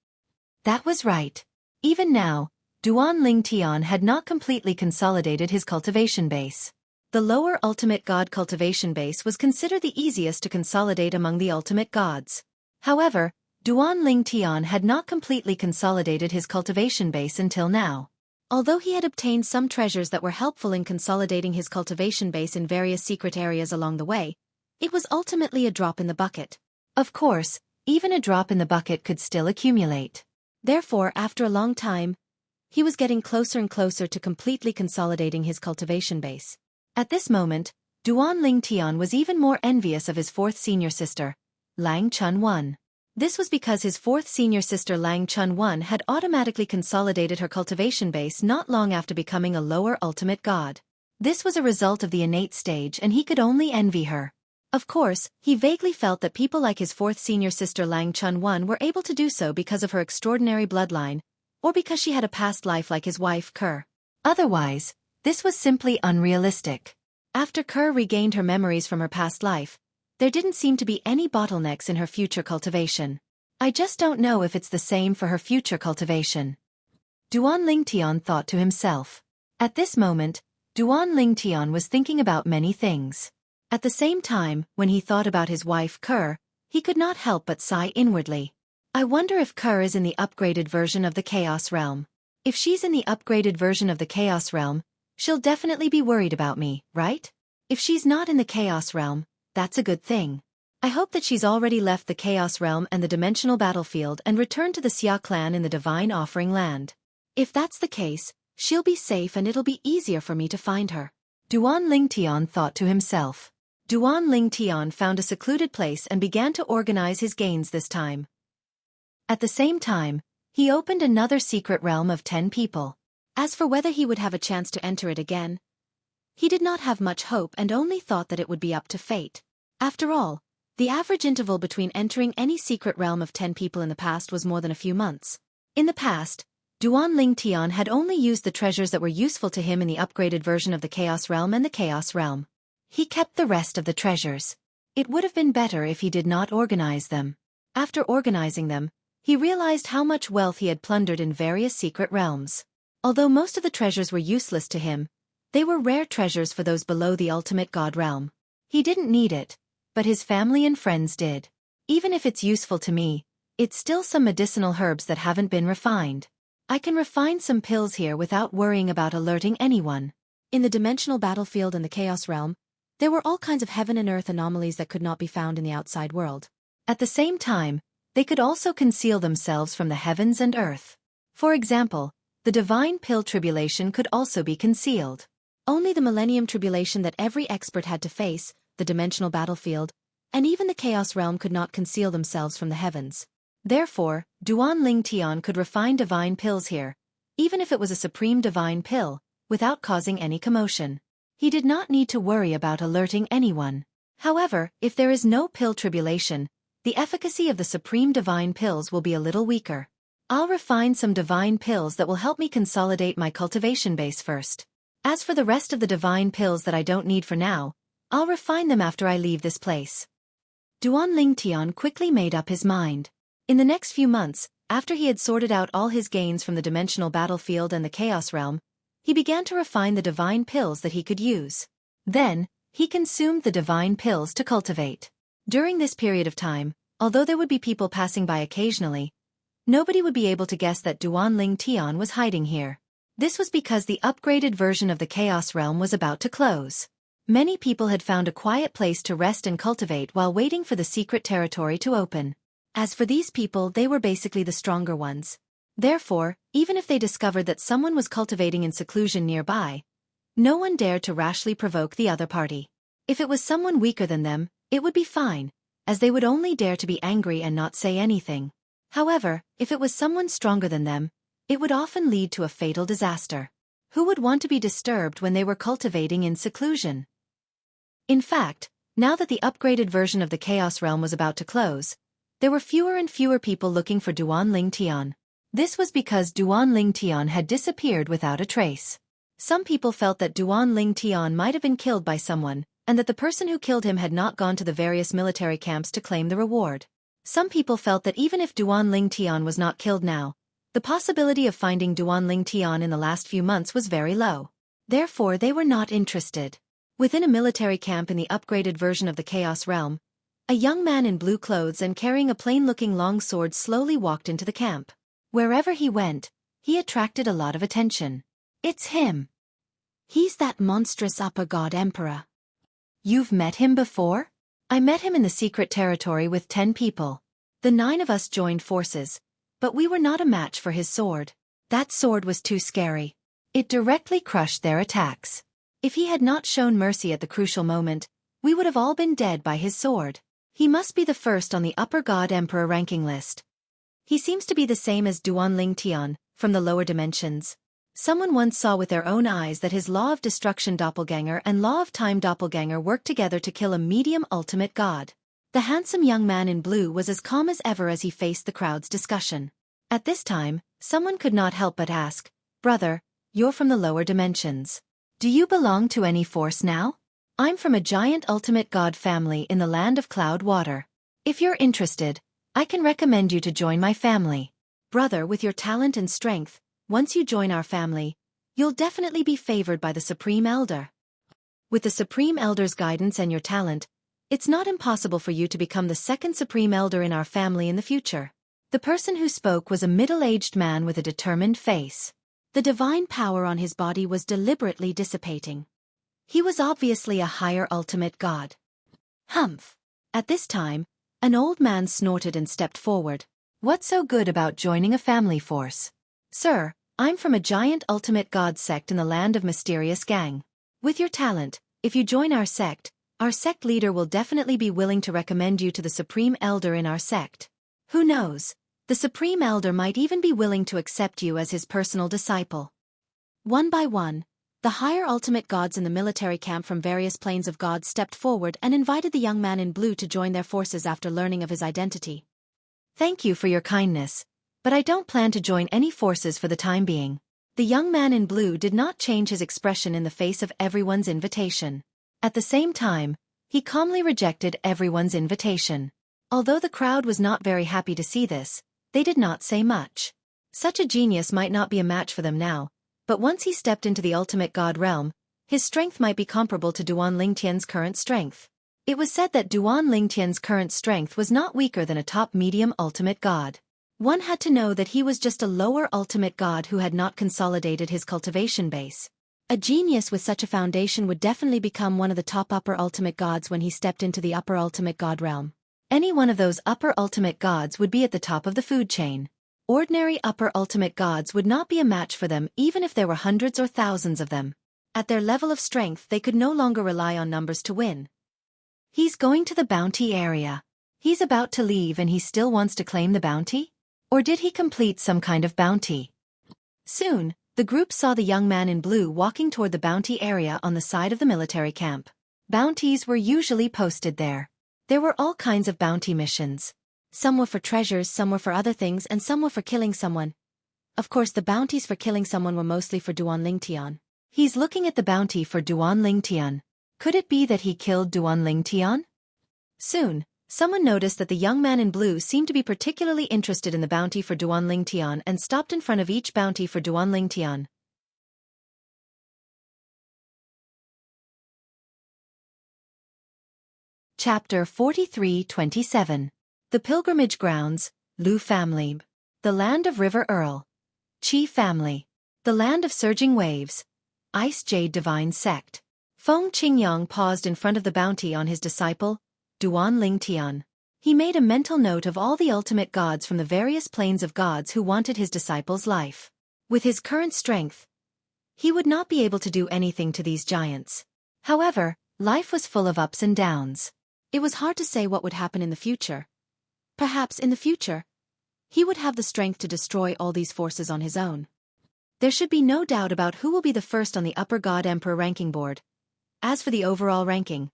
That was right. Even now, Duan Ling Tian had not completely consolidated his cultivation base. The lower ultimate god cultivation base was considered the easiest to consolidate among the ultimate gods. However, Duan Ling Tian had not completely consolidated his cultivation base until now. Although he had obtained some treasures that were helpful in consolidating his cultivation base in various secret areas along the way, it was ultimately a drop in the bucket. Of course, even a drop in the bucket could still accumulate. Therefore, after a long time, he was getting closer and closer to completely consolidating his cultivation base. At this moment, Duan Ling Tian was even more envious of his fourth senior sister, Lang Chun-Wan. This was because his fourth senior sister Lang Chun-Wan had automatically consolidated her cultivation base not long after becoming a lower ultimate god. This was a result of the innate stage and he could only envy her. Of course, he vaguely felt that people like his fourth senior sister Lang Chun-Wan were able to do so because of her extraordinary bloodline, or because she had a past life like his wife Kerr. Otherwise, this was simply unrealistic. After Kerr regained her memories from her past life, There didn't seem to be any bottlenecks in her future cultivation. I just don't know if it's the same for her future cultivation. Duan Lingtian thought to himself. At this moment, Duan Lingtian was thinking about many things. At the same time, when he thought about his wife Kerr, he could not help but sigh inwardly. I wonder if Kerr is in the upgraded version of the Chaos Realm. If she's in the upgraded version of the Chaos Realm, she'll definitely be worried about me, right? If she's not in the Chaos Realm, that's a good thing. I hope that she's already left the Chaos Realm and the dimensional battlefield and returned to the Xia clan in the Divine Offering Land. If that's the case, she'll be safe and it'll be easier for me to find her. Duan Lingtian thought to himself. Duan Lingtian found a secluded place and began to organize his gains this time. At the same time, he opened another secret realm of 10 people. As for whether he would have a chance to enter it again, he did not have much hope and only thought that it would be up to fate. After all, the average interval between entering any secret realm of 10 people in the past was more than a few months. In the past, Duan Lingtian had only used the treasures that were useful to him in the upgraded version of the Chaos Realm and the Chaos Realm. He kept the rest of the treasures. It would have been better if he did not organize them. After organizing them, he realized how much wealth he had plundered in various secret realms. Although most of the treasures were useless to him, they were rare treasures for those below the ultimate god realm. He didn't need it, but his family and friends did. Even if it's useful to me, it's still some medicinal herbs that haven't been refined. I can refine some pills here without worrying about alerting anyone. In the dimensional battlefield and the Chaos Realm, there were all kinds of heaven and earth anomalies that could not be found in the outside world. At the same time, they could also conceal themselves from the heavens and earth. For example, the Divine Pill Tribulation could also be concealed. Only the Millennium Tribulation that every expert had to face, the dimensional battlefield, and even the Chaos Realm could not conceal themselves from the heavens. Therefore, Duan Lingtian could refine divine pills here, even if it was a supreme divine pill, without causing any commotion. He did not need to worry about alerting anyone. However, if there is no pill tribulation, the efficacy of the supreme divine pills will be a little weaker. I'll refine some divine pills that will help me consolidate my cultivation base first. As for the rest of the divine pills that I don't need for now, I'll refine them after I leave this place. Duan Lingtian quickly made up his mind. In the next few months, after he had sorted out all his gains from the dimensional battlefield and the Chaos Realm, he began to refine the divine pills that he could use. Then, he consumed the divine pills to cultivate. During this period of time, although there would be people passing by occasionally, nobody would be able to guess that Duan Lingtian was hiding here. This was because the upgraded version of the Chaos Realm was about to close. Many people had found a quiet place to rest and cultivate while waiting for the secret territory to open. As for these people, they were basically the stronger ones. Therefore, even if they discovered that someone was cultivating in seclusion nearby, no one dared to rashly provoke the other party. If it was someone weaker than them, it would be fine, as they would only dare to be angry and not say anything. However, if it was someone stronger than them, it would often lead to a fatal disaster. Who would want to be disturbed when they were cultivating in seclusion? In fact, now that the upgraded version of the Chaos Realm was about to close, there were fewer and fewer people looking for Duan Lingtian. This was because Duan Lingtian had disappeared without a trace. Some people felt that Duan Lingtian might have been killed by someone, and that the person who killed him had not gone to the various military camps to claim the reward. Some people felt that even if Duan Lingtian was not killed now, the possibility of finding Duan Lingtian in the last few months was very low. Therefore, they were not interested. Within a military camp in the upgraded version of the Chaos Realm, a young man in blue clothes and carrying a plain-looking long sword slowly walked into the camp. Wherever he went, he attracted a lot of attention. It's him. He's that monstrous upper god emperor. You've met him before? I met him in the secret territory with 10 people. The 9 of us joined forces, but we were not a match for his sword. That sword was too scary. It directly crushed their attacks. If he had not shown mercy at the crucial moment, we would have all been dead by his sword. He must be the first on the upper god emperor ranking list. He seems to be the same as Duan Lingtian, from the lower dimensions. Someone once saw with their own eyes that his Law of Destruction doppelganger and Law of Time doppelganger worked together to kill a medium ultimate god. The handsome young man in blue was as calm as ever as he faced the crowd's discussion. At this time, someone could not help but ask, "Brother, you're from the lower dimensions. Do you belong to any force now?" I'm from a giant ultimate god family in the land of cloud water. If you're interested, I can recommend you to join my family. Brother, with your talent and strength, once you join our family, you'll definitely be favored by the Supreme Elder. With the Supreme Elder's guidance and your talent, it's not impossible for you to become the second Supreme Elder in our family in the future. The person who spoke was a middle-aged man with a determined face. The divine power on his body was deliberately dissipating. He was obviously a higher ultimate god. Humph! At this time, an old man snorted and stepped forward. What's so good about joining a family force? Sir, I'm from a giant ultimate god sect in the land of mysterious gang. With your talent, if you join our sect leader will definitely be willing to recommend you to the Supreme Elder in our sect. Who knows? The Supreme Elder might even be willing to accept you as his personal disciple. One by one, the higher ultimate gods in the military camp from various planes of gods stepped forward and invited the young man in blue to join their forces after learning of his identity. Thank you for your kindness, but I don't plan to join any forces for the time being. The young man in blue did not change his expression in the face of everyone's invitation. At the same time, he calmly rejected everyone's invitation. Although the crowd was not very happy to see this, they did not say much. Such a genius might not be a match for them now, but once he stepped into the ultimate god realm, his strength might be comparable to Duan Lingtian's current strength. It was said that Duan Lingtian's current strength was not weaker than a top-medium ultimate god. One had to know that he was just a lower ultimate god who had not consolidated his cultivation base. A genius with such a foundation would definitely become one of the top upper ultimate gods when he stepped into the upper ultimate god realm. Any one of those upper ultimate gods would be at the top of the food chain. Ordinary upper ultimate gods would not be a match for them even if there were hundreds or thousands of them. At their level of strength they could no longer rely on numbers to win. He's going to the bounty area. He's about to leave and he still wants to claim the bounty? Or did he complete some kind of bounty? Soon, the group saw the young man in blue walking toward the bounty area on the side of the military camp. Bounties were usually posted there. There were all kinds of bounty missions. Some were for treasures, some were for other things, and some were for killing someone. Of course, the bounties for killing someone were mostly for Duan Lingtian. He's looking at the bounty for Duan Lingtian. Could it be that he killed Duan Lingtian? Soon, someone noticed that the young man in blue seemed to be particularly interested in the bounty for Duan Lingtian and stopped in front of each bounty for Duan Lingtian. Chapter 43-27. The Pilgrimage Grounds, Lu Family. The Land of River Earl. Qi Family. The Land of Surging Waves. Ice Jade Divine Sect. Feng Qingyang paused in front of the bounty on his disciple, Duan Lingtian. He made a mental note of all the ultimate gods from the various planes of gods who wanted his disciple's life. With his current strength, he would not be able to do anything to these giants. However, life was full of ups and downs. It was hard to say what would happen in the future. Perhaps in the future, he would have the strength to destroy all these forces on his own. There should be no doubt about who will be the first on the Upper God Emperor ranking board. As for the overall ranking,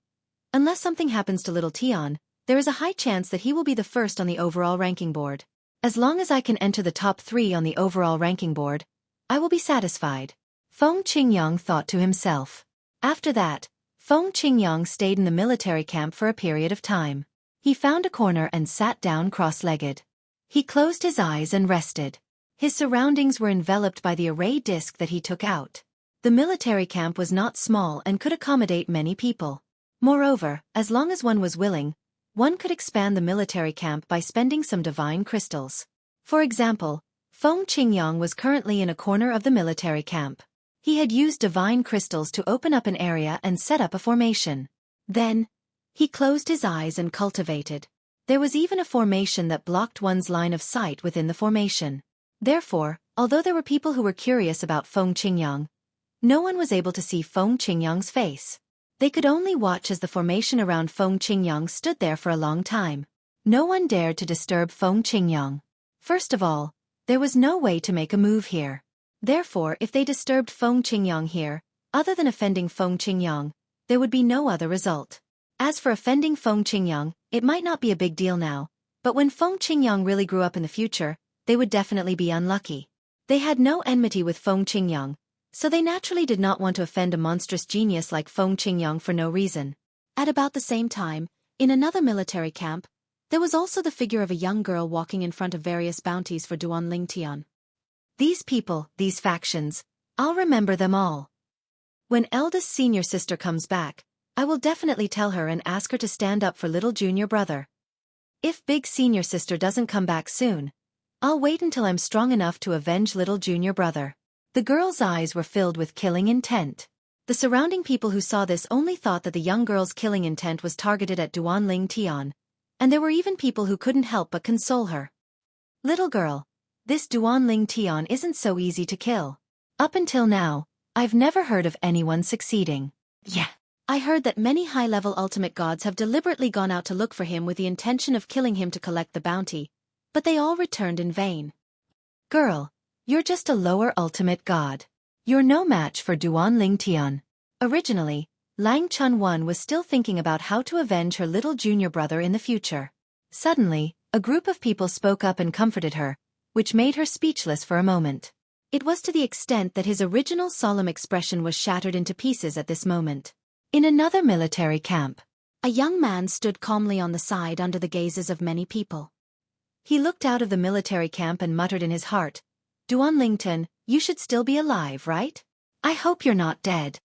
unless something happens to Little Tian, there is a high chance that he will be the first on the overall ranking board. As long as I can enter the top 3 on the overall ranking board, I will be satisfied. Feng Qingyang thought to himself. After that, Feng Qingyang stayed in the military camp for a period of time. He found a corner and sat down cross-legged. He closed his eyes and rested. His surroundings were enveloped by the array disc that he took out. The military camp was not small and could accommodate many people. Moreover, as long as one was willing, one could expand the military camp by spending some divine crystals. For example, Feng Qingyang was currently in a corner of the military camp. He had used divine crystals to open up an area and set up a formation. Then, he closed his eyes and cultivated. There was even a formation that blocked one's line of sight within the formation. Therefore, although there were people who were curious about Feng Qingyang, no one was able to see Feng Qingyang's face. They could only watch as the formation around Feng Qingyang stood there for a long time. No one dared to disturb Feng Qingyang. First of all, there was no way to make a move here. Therefore, if they disturbed Feng Qingyang here, other than offending Feng Qingyang, there would be no other result. As for offending Feng Qingyang, it might not be a big deal now, but when Feng Qingyang really grew up in the future, they would definitely be unlucky. They had no enmity with Feng Qingyang, so they naturally did not want to offend a monstrous genius like Feng Qingyang for no reason. At about the same time, in another military camp, there was also the figure of a young girl walking in front of various bounties for Duan Lingtian. These people, these factions, I'll remember them all. When eldest senior sister comes back, I will definitely tell her and ask her to stand up for little junior brother. If big senior sister doesn't come back soon, I'll wait until I'm strong enough to avenge little junior brother. The girl's eyes were filled with killing intent. The surrounding people who saw this only thought that the young girl's killing intent was targeted at Duan Lingtian, and there were even people who couldn't help but console her. Little girl, this Duan Lingtian isn't so easy to kill. Up until now, I've never heard of anyone succeeding. Yeah. I heard that many high-level ultimate gods have deliberately gone out to look for him with the intention of killing him to collect the bounty, but they all returned in vain. Girl, you're just a lower ultimate god. You're no match for Duan Lingtian. Originally, Lang Chunwan was still thinking about how to avenge her little junior brother in the future. Suddenly, a group of people spoke up and comforted her, which made her speechless for a moment. It was to the extent that his original solemn expression was shattered into pieces at this moment. In another military camp, a young man stood calmly on the side under the gazes of many people. He looked out of the military camp and muttered in his heart, Duan Lingtian, you should still be alive, right? I hope you're not dead.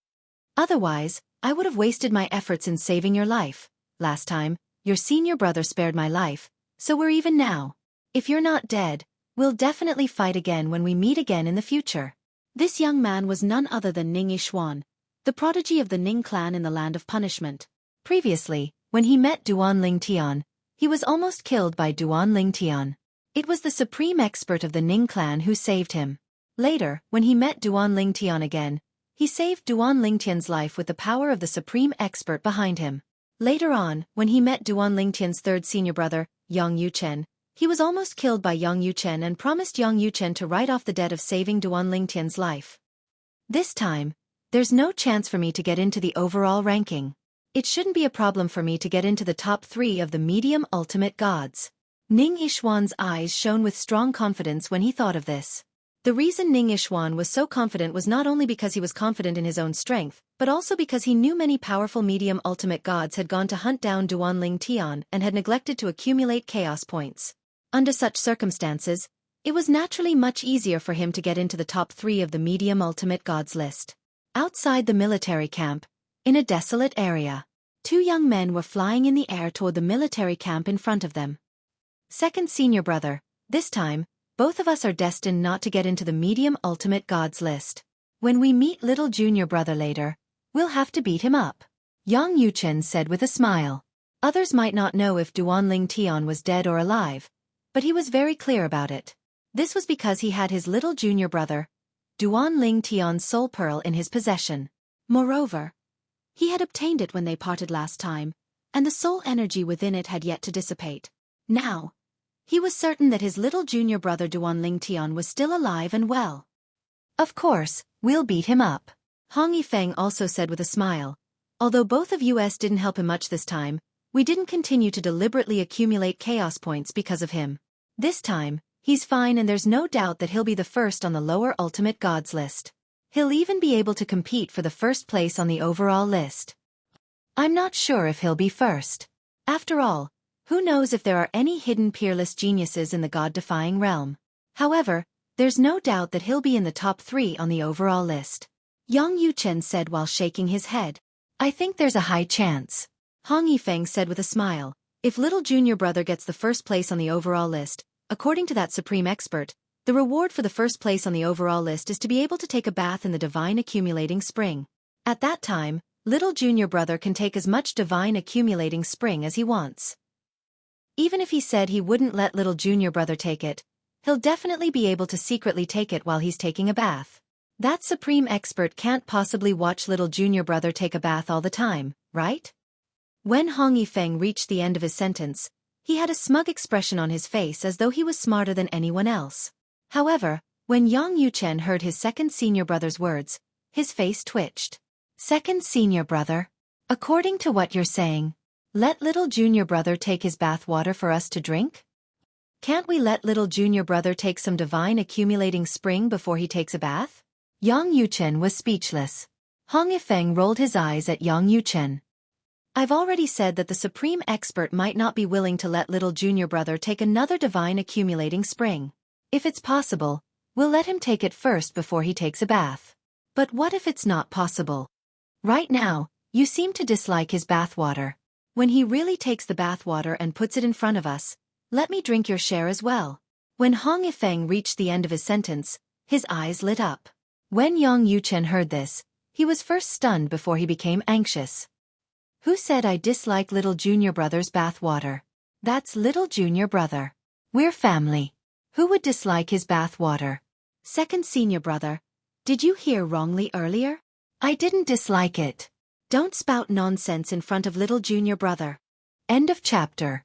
Otherwise, I would have wasted my efforts in saving your life. Last time, your senior brother spared my life, so we're even now. If you're not dead, we'll definitely fight again when we meet again in the future. This young man was none other than Ning Yishuan, the prodigy of the Ning clan in the Land of Punishment. Previously, when he met Duan Lingtian, he was almost killed by Duan Lingtian. It was the supreme expert of the Ning clan who saved him. Later, when he met Duan Lingtian again, he saved Duan Lingtian's life with the power of the supreme expert behind him. Later on, when he met Duan Lingtian's third senior brother, Yang Yuchen, he was almost killed by Yang Yuchen and promised Yang Yuchen to write off the debt of saving Duan Lingtian's life. This time, there's no chance for me to get into the overall ranking. It shouldn't be a problem for me to get into the top 3 of the medium ultimate gods. Ning Yishuan's eyes shone with strong confidence when he thought of this. The reason Ning Yishuan was so confident was not only because he was confident in his own strength, but also because he knew many powerful medium ultimate gods had gone to hunt down Duan Lingtian and had neglected to accumulate chaos points. Under such circumstances, it was naturally much easier for him to get into the top 3 of the medium ultimate gods list. Outside the military camp, in a desolate area, 2 young men were flying in the air toward the military camp in front of them. Second senior brother, this time, both of us are destined not to get into the medium ultimate gods list. When we meet little junior brother later, we'll have to beat him up. Yang Yuchen said with a smile. Others might not know if Duan Lingtian was dead or alive, but he was very clear about it. This was because he had his little junior brother, Duan Lingtian's soul pearl in his possession. Moreover, he had obtained it when they parted last time, and the soul energy within it had yet to dissipate. Now, he was certain that his little junior brother Duan Lingtian was still alive and well. Of course, we'll beat him up. Hong Yifeng also said with a smile. Although both of us didn't help him much this time, we didn't continue to deliberately accumulate chaos points because of him. This time, he's fine and there's no doubt that he'll be the first on the lower ultimate gods list. He'll even be able to compete for the first place on the overall list. I'm not sure if he'll be first. After all, who knows if there are any hidden peerless geniuses in the god-defying realm. However, there's no doubt that he'll be in the top 3 on the overall list. Yang Yuchen said while shaking his head. I think there's a high chance. Hong Yifeng said with a smile. If little junior brother gets the first place on the overall list, according to that supreme expert, the reward for the first place on the overall list is to be able to take a bath in the divine accumulating spring. At that time, little junior brother can take as much divine accumulating spring as he wants. Even if he said he wouldn't let little junior brother take it, he'll definitely be able to secretly take it while he's taking a bath. That supreme expert can't possibly watch little junior brother take a bath all the time, right? When Hong Yifeng reached the end of his sentence, he had a smug expression on his face as though he was smarter than anyone else. However, when Yang Yuchen heard his second senior brother's words, his face twitched. Second senior brother? According to what you're saying, let little junior brother take his bath water for us to drink? Can't we let little junior brother take some divine accumulating spring before he takes a bath? Yang Yuchen was speechless. Hong Yifeng rolled his eyes at Yang Yuchen. I've already said that the supreme expert might not be willing to let little junior brother take another divine accumulating spring. If it's possible, we'll let him take it first before he takes a bath. But what if it's not possible? Right now, you seem to dislike his bathwater. When he really takes the bathwater and puts it in front of us, let me drink your share as well. When Hong Yifeng reached the end of his sentence, his eyes lit up. When Yang Yuchen heard this, he was first stunned before he became anxious. Who said I dislike little junior brother's bathwater? That's little junior brother. We're family. Who would dislike his bathwater? Second senior brother. Did you hear wrongly earlier? I didn't dislike it. Don't spout nonsense in front of little junior brother. End of chapter.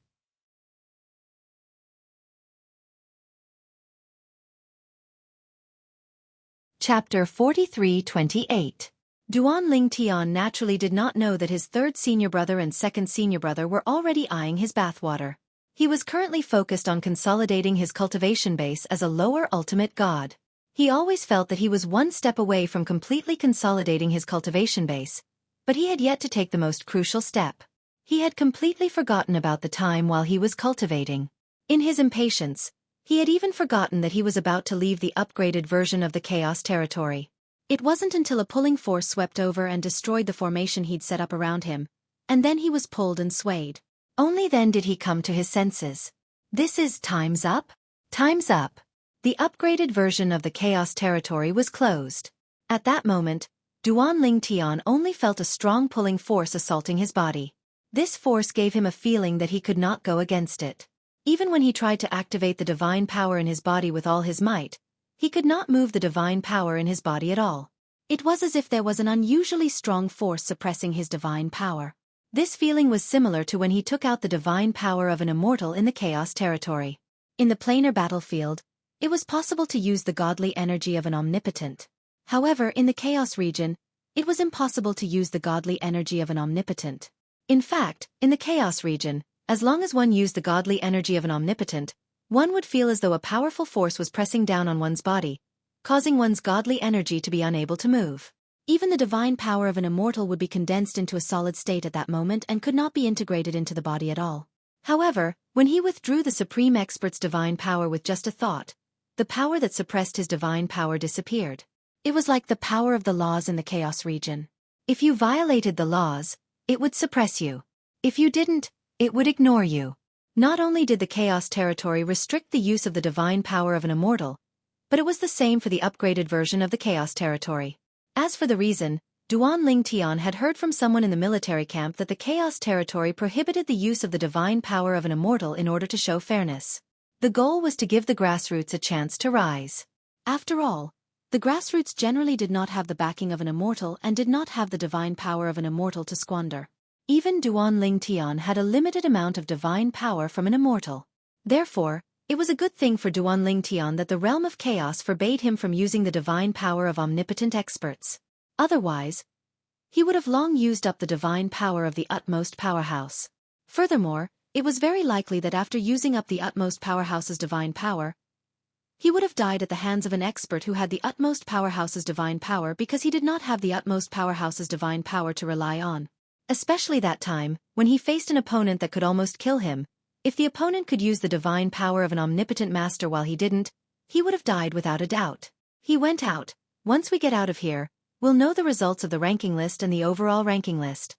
Chapter 43-28. Duan Ling Tian naturally did not know that his third senior brother and second senior brother were already eyeing his bathwater. He was currently focused on consolidating his cultivation base as a lower ultimate god. He always felt that he was one step away from completely consolidating his cultivation base, but he had yet to take the most crucial step. He had completely forgotten about the time while he was cultivating. In his impatience, he had even forgotten that he was about to leave the upgraded version of the Chaos Territory. It wasn't until a pulling force swept over and destroyed the formation he'd set up around him, and then he was pulled and swayed. Only then did he come to his senses. This is time's up? Time's up. The upgraded version of the Chaos Territory was closed. At that moment, Duan Ling Tian only felt a strong pulling force assaulting his body. This force gave him a feeling that he could not go against it. Even when he tried to activate the divine power in his body with all his might, he could not move the divine power in his body at all. It was as if there was an unusually strong force suppressing his divine power. This feeling was similar to when he took out the divine power of an immortal in the Chaos Territory. In the planar battlefield, it was possible to use the godly energy of an omnipotent. However, in the Chaos region, it was impossible to use the godly energy of an omnipotent. In fact, in the Chaos region, as long as one used the godly energy of an omnipotent, one would feel as though a powerful force was pressing down on one's body, causing one's godly energy to be unable to move. Even the divine power of an immortal would be condensed into a solid state at that moment and could not be integrated into the body at all. However, when he withdrew the Supreme Expert's divine power with just a thought, the power that suppressed his divine power disappeared. It was like the power of the laws in the Chaos region. If you violated the laws, it would suppress you. If you didn't, it would ignore you. Not only did the Chaos Territory restrict the use of the divine power of an immortal, but it was the same for the upgraded version of the Chaos Territory. As for the reason, Duan Ling Tian had heard from someone in the military camp that the Chaos Territory prohibited the use of the divine power of an immortal in order to show fairness. The goal was to give the grassroots a chance to rise. After all, the grassroots generally did not have the backing of an immortal and did not have the divine power of an immortal to squander. Even Duan Ling Tian had a limited amount of divine power from an immortal. Therefore, it was a good thing for Duan Ling Tian that the realm of chaos forbade him from using the divine power of omnipotent experts. Otherwise, he would have long used up the divine power of the utmost powerhouse. Furthermore, it was very likely that after using up the utmost powerhouse's divine power, he would have died at the hands of an expert who had the utmost powerhouse's divine power because he did not have the utmost powerhouse's divine power to rely on. Especially that time, when he faced an opponent that could almost kill him. If the opponent could use the divine power of an omnipotent master while he didn't, he would have died without a doubt. He went out. Once we get out of here, we'll know the results of the ranking list and the overall ranking list.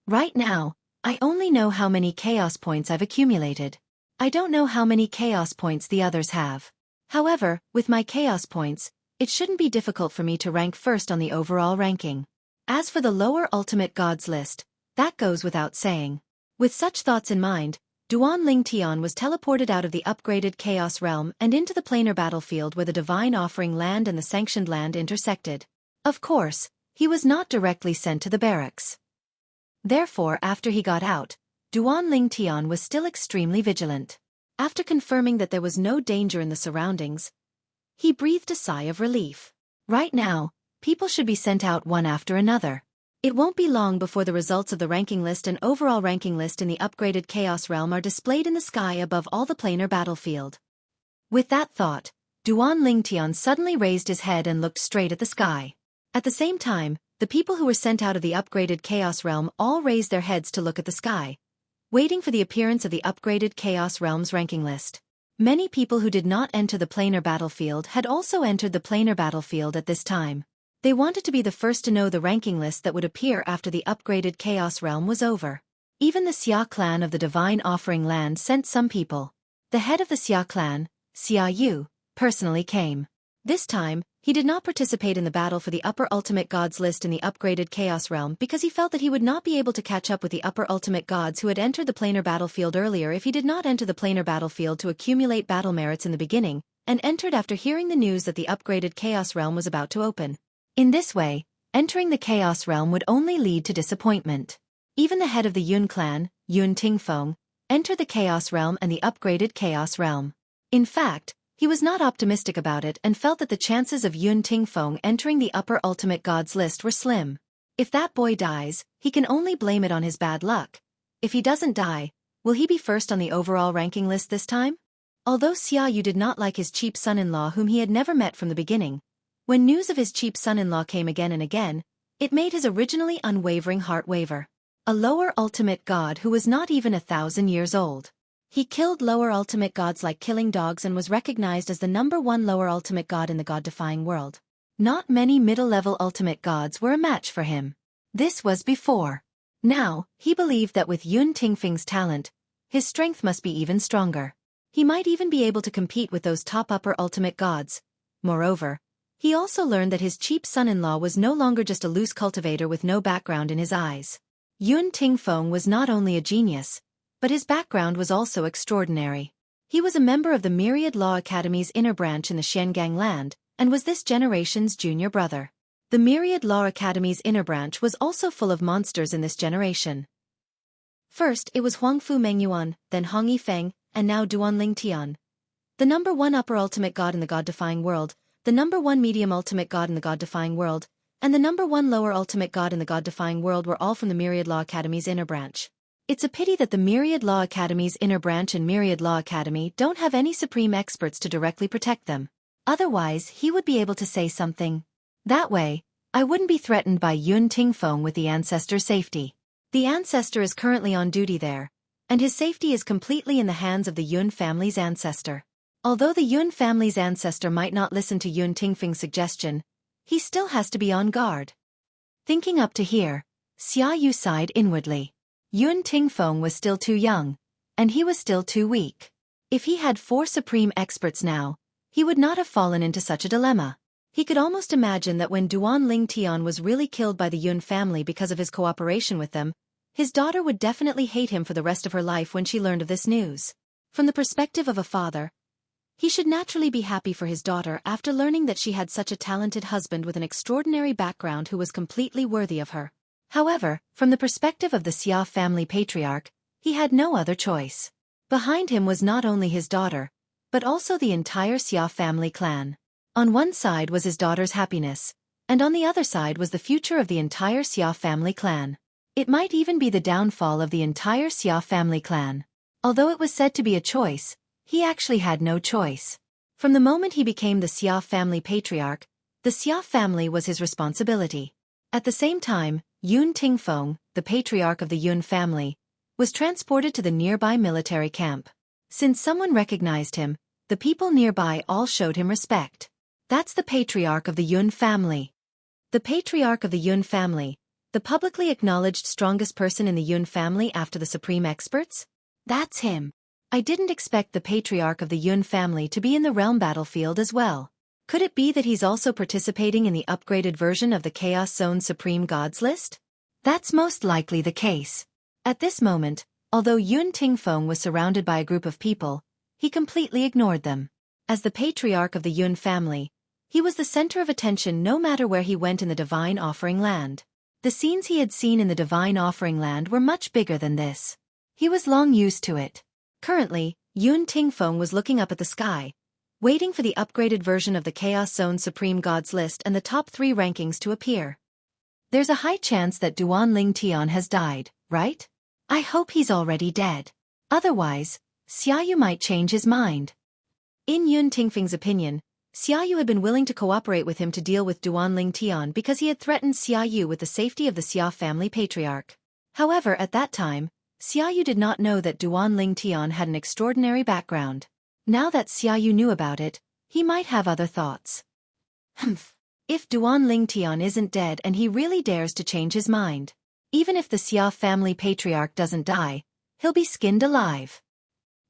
Right now, I only know how many chaos points I've accumulated. I don't know how many chaos points the others have. However, with my chaos points, it shouldn't be difficult for me to rank first on the overall ranking. As for the lower ultimate gods list, that goes without saying. With such thoughts in mind, Duan Ling Tian was teleported out of the upgraded Chaos Realm and into the planar battlefield where the Divine Offering Land and the Sanctioned Land intersected. Of course, he was not directly sent to the barracks. Therefore, after he got out, Duan Ling Tian was still extremely vigilant. After confirming that there was no danger in the surroundings, he breathed a sigh of relief. Right now, people should be sent out one after another. It won't be long before the results of the ranking list and overall ranking list in the upgraded Chaos Realm are displayed in the sky above all the planar battlefield. With that thought, Duan Lingtian suddenly raised his head and looked straight at the sky. At the same time, the people who were sent out of the upgraded Chaos Realm all raised their heads to look at the sky, waiting for the appearance of the upgraded Chaos Realm's ranking list. Many people who did not enter the planar battlefield had also entered the planar battlefield at this time. They wanted to be the first to know the ranking list that would appear after the upgraded Chaos Realm was over. Even the Xia clan of the Divine Offering Land sent some people. The head of the Xia clan, Xia Yu, personally came. This time, he did not participate in the battle for the Upper Ultimate Gods list in the upgraded Chaos Realm because he felt that he would not be able to catch up with the Upper Ultimate Gods who had entered the planar battlefield earlier if he did not enter the planar battlefield to accumulate battle merits in the beginning, and entered after hearing the news that the upgraded Chaos Realm was about to open. In this way, entering the Chaos Realm would only lead to disappointment. Even the head of the Yun clan, Yun Tingfeng, entered the Chaos Realm and the upgraded Chaos Realm. In fact, he was not optimistic about it and felt that the chances of Yun Tingfeng entering the Upper Ultimate Gods list were slim. If that boy dies, he can only blame it on his bad luck. If he doesn't die, will he be first on the overall ranking list this time? Although Xia Yu did not like his cheap son-in-law whom he had never met from the beginning, when news of his cheap son-in-law came again and again, it made his originally unwavering heart waver. A lower ultimate god who was not even 1,000 years old. He killed lower ultimate gods like killing dogs and was recognized as the #1 lower ultimate god in the god-defying world. Not many middle-level ultimate gods were a match for him. This was before. Now, he believed that with Yun Tingfeng's talent, his strength must be even stronger. He might even be able to compete with those top upper ultimate gods. Moreover, he also learned that his cheap son-in-law was no longer just a loose cultivator with no background in his eyes. Yun Tingfeng was not only a genius, but his background was also extraordinary. He was a member of the Myriad Law Academy's inner branch in the Xiangang land, and was this generation's junior brother. The Myriad Law Academy's inner branch was also full of monsters in this generation. First it was Huangfu Mengyuan, then Hong Yifeng, and now Duan Lingtian. The #1 upper ultimate god in the god-defying world, the #1 medium ultimate god in the god-defying world, and the #1 lower ultimate god in the god-defying world were all from the Myriad Law Academy's inner branch. It's a pity that the Myriad Law Academy's inner branch and Myriad Law Academy don't have any supreme experts to directly protect them. Otherwise, he would be able to say something. That way, I wouldn't be threatened by Yun Tingfeng with the ancestor's safety. The ancestor is currently on duty there, and his safety is completely in the hands of the Yun family's ancestor. Although the Yun family's ancestor might not listen to Yun Tingfeng's suggestion, he still has to be on guard. Thinking up to here, Xia Yu sighed inwardly. Yun Tingfeng was still too young, and he was still too weak. If he had 4 supreme experts now, he would not have fallen into such a dilemma. He could almost imagine that when Duan Lingtian was really killed by the Yun family because of his cooperation with them, his daughter would definitely hate him for the rest of her life when she learned of this news. From the perspective of a father, he should naturally be happy for his daughter after learning that she had such a talented husband with an extraordinary background who was completely worthy of her. However, from the perspective of the Xia family patriarch, he had no other choice. Behind him was not only his daughter, but also the entire Xia family clan. On one side was his daughter's happiness, and on the other side was the future of the entire Xia family clan. It might even be the downfall of the entire Xia family clan. Although it was said to be a choice, he actually had no choice. From the moment he became the Xia family patriarch, the Xia family was his responsibility. At the same time, Yun Tingfeng, the patriarch of the Yun family, was transported to the nearby military camp. Since someone recognized him, the people nearby all showed him respect. That's the patriarch of the Yun family. The patriarch of the Yun family, the publicly acknowledged strongest person in the Yun family after the supreme experts? That's him. I didn't expect the patriarch of the Yun family to be in the realm battlefield as well. Could it be that he's also participating in the upgraded version of the Chaos Zone Supreme Gods list? That's most likely the case. At this moment, although Yun Tingfeng was surrounded by a group of people, he completely ignored them. As the patriarch of the Yun family, he was the center of attention no matter where he went in the Divine Offering Land. The scenes he had seen in the Divine Offering Land were much bigger than this. He was long used to it. Currently, Yun Tingfeng was looking up at the sky, waiting for the upgraded version of the Chaos Zone Supreme Gods list and the top 3 rankings to appear. There's a high chance that Duan Lingtian has died, right? I hope he's already dead. Otherwise, Xia Yu might change his mind. In Yun Tingfeng's opinion, Xiaoyu had been willing to cooperate with him to deal with Duanling Tian because he had threatened Xiaoyu with the safety of the Xia family patriarch. However, at that time, Xiaoyu did not know that Duanling Tian had an extraordinary background. Now that Xiaoyu knew about it, he might have other thoughts. Humph. If Duanling Tian isn't dead and he really dares to change his mind, even if the Xia family patriarch doesn't die, he'll be skinned alive.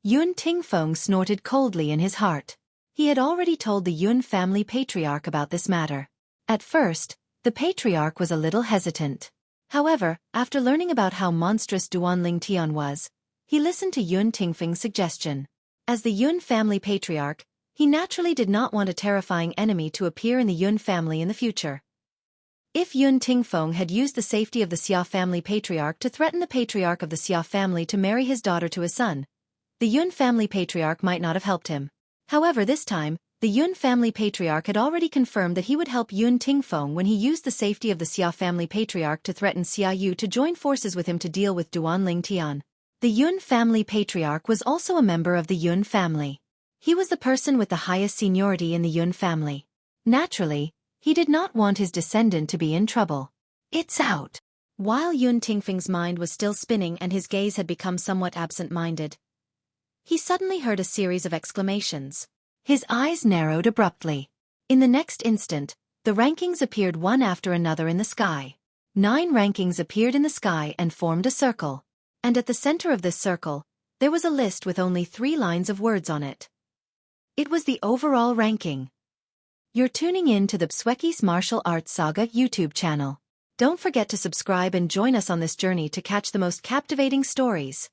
Yun Tingfeng snorted coldly in his heart. He had already told the Yun family patriarch about this matter. At first, the patriarch was a little hesitant. However, after learning about how monstrous Duanling Tian was, he listened to Yun Tingfeng's suggestion. As the Yun family patriarch, he naturally did not want a terrifying enemy to appear in the Yun family in the future. If Yun Tingfeng had used the safety of the Xia family patriarch to threaten the patriarch of the Xia family to marry his daughter to his son, the Yun family patriarch might not have helped him. However, this time, the Yun family patriarch had already confirmed that he would help Yun Tingfeng when he used the safety of the Xia family patriarch to threaten Xiaoyu to join forces with him to deal with Duanling Tian. The Yun family patriarch was also a member of the Yun family. He was the person with the highest seniority in the Yun family. Naturally, he did not want his descendant to be in trouble. It's out. While Yun Tingfeng's mind was still spinning and his gaze had become somewhat absent-minded, he suddenly heard a series of exclamations. His eyes narrowed abruptly. In the next instant, the rankings appeared one after another in the sky. 9 rankings appeared in the sky and formed a circle. And at the center of this circle, there was a list with only 3 lines of words on it. It was the overall ranking. You're tuning in to the Xueqi's Martial Arts Saga YouTube channel. Don't forget to subscribe and join us on this journey to catch the most captivating stories.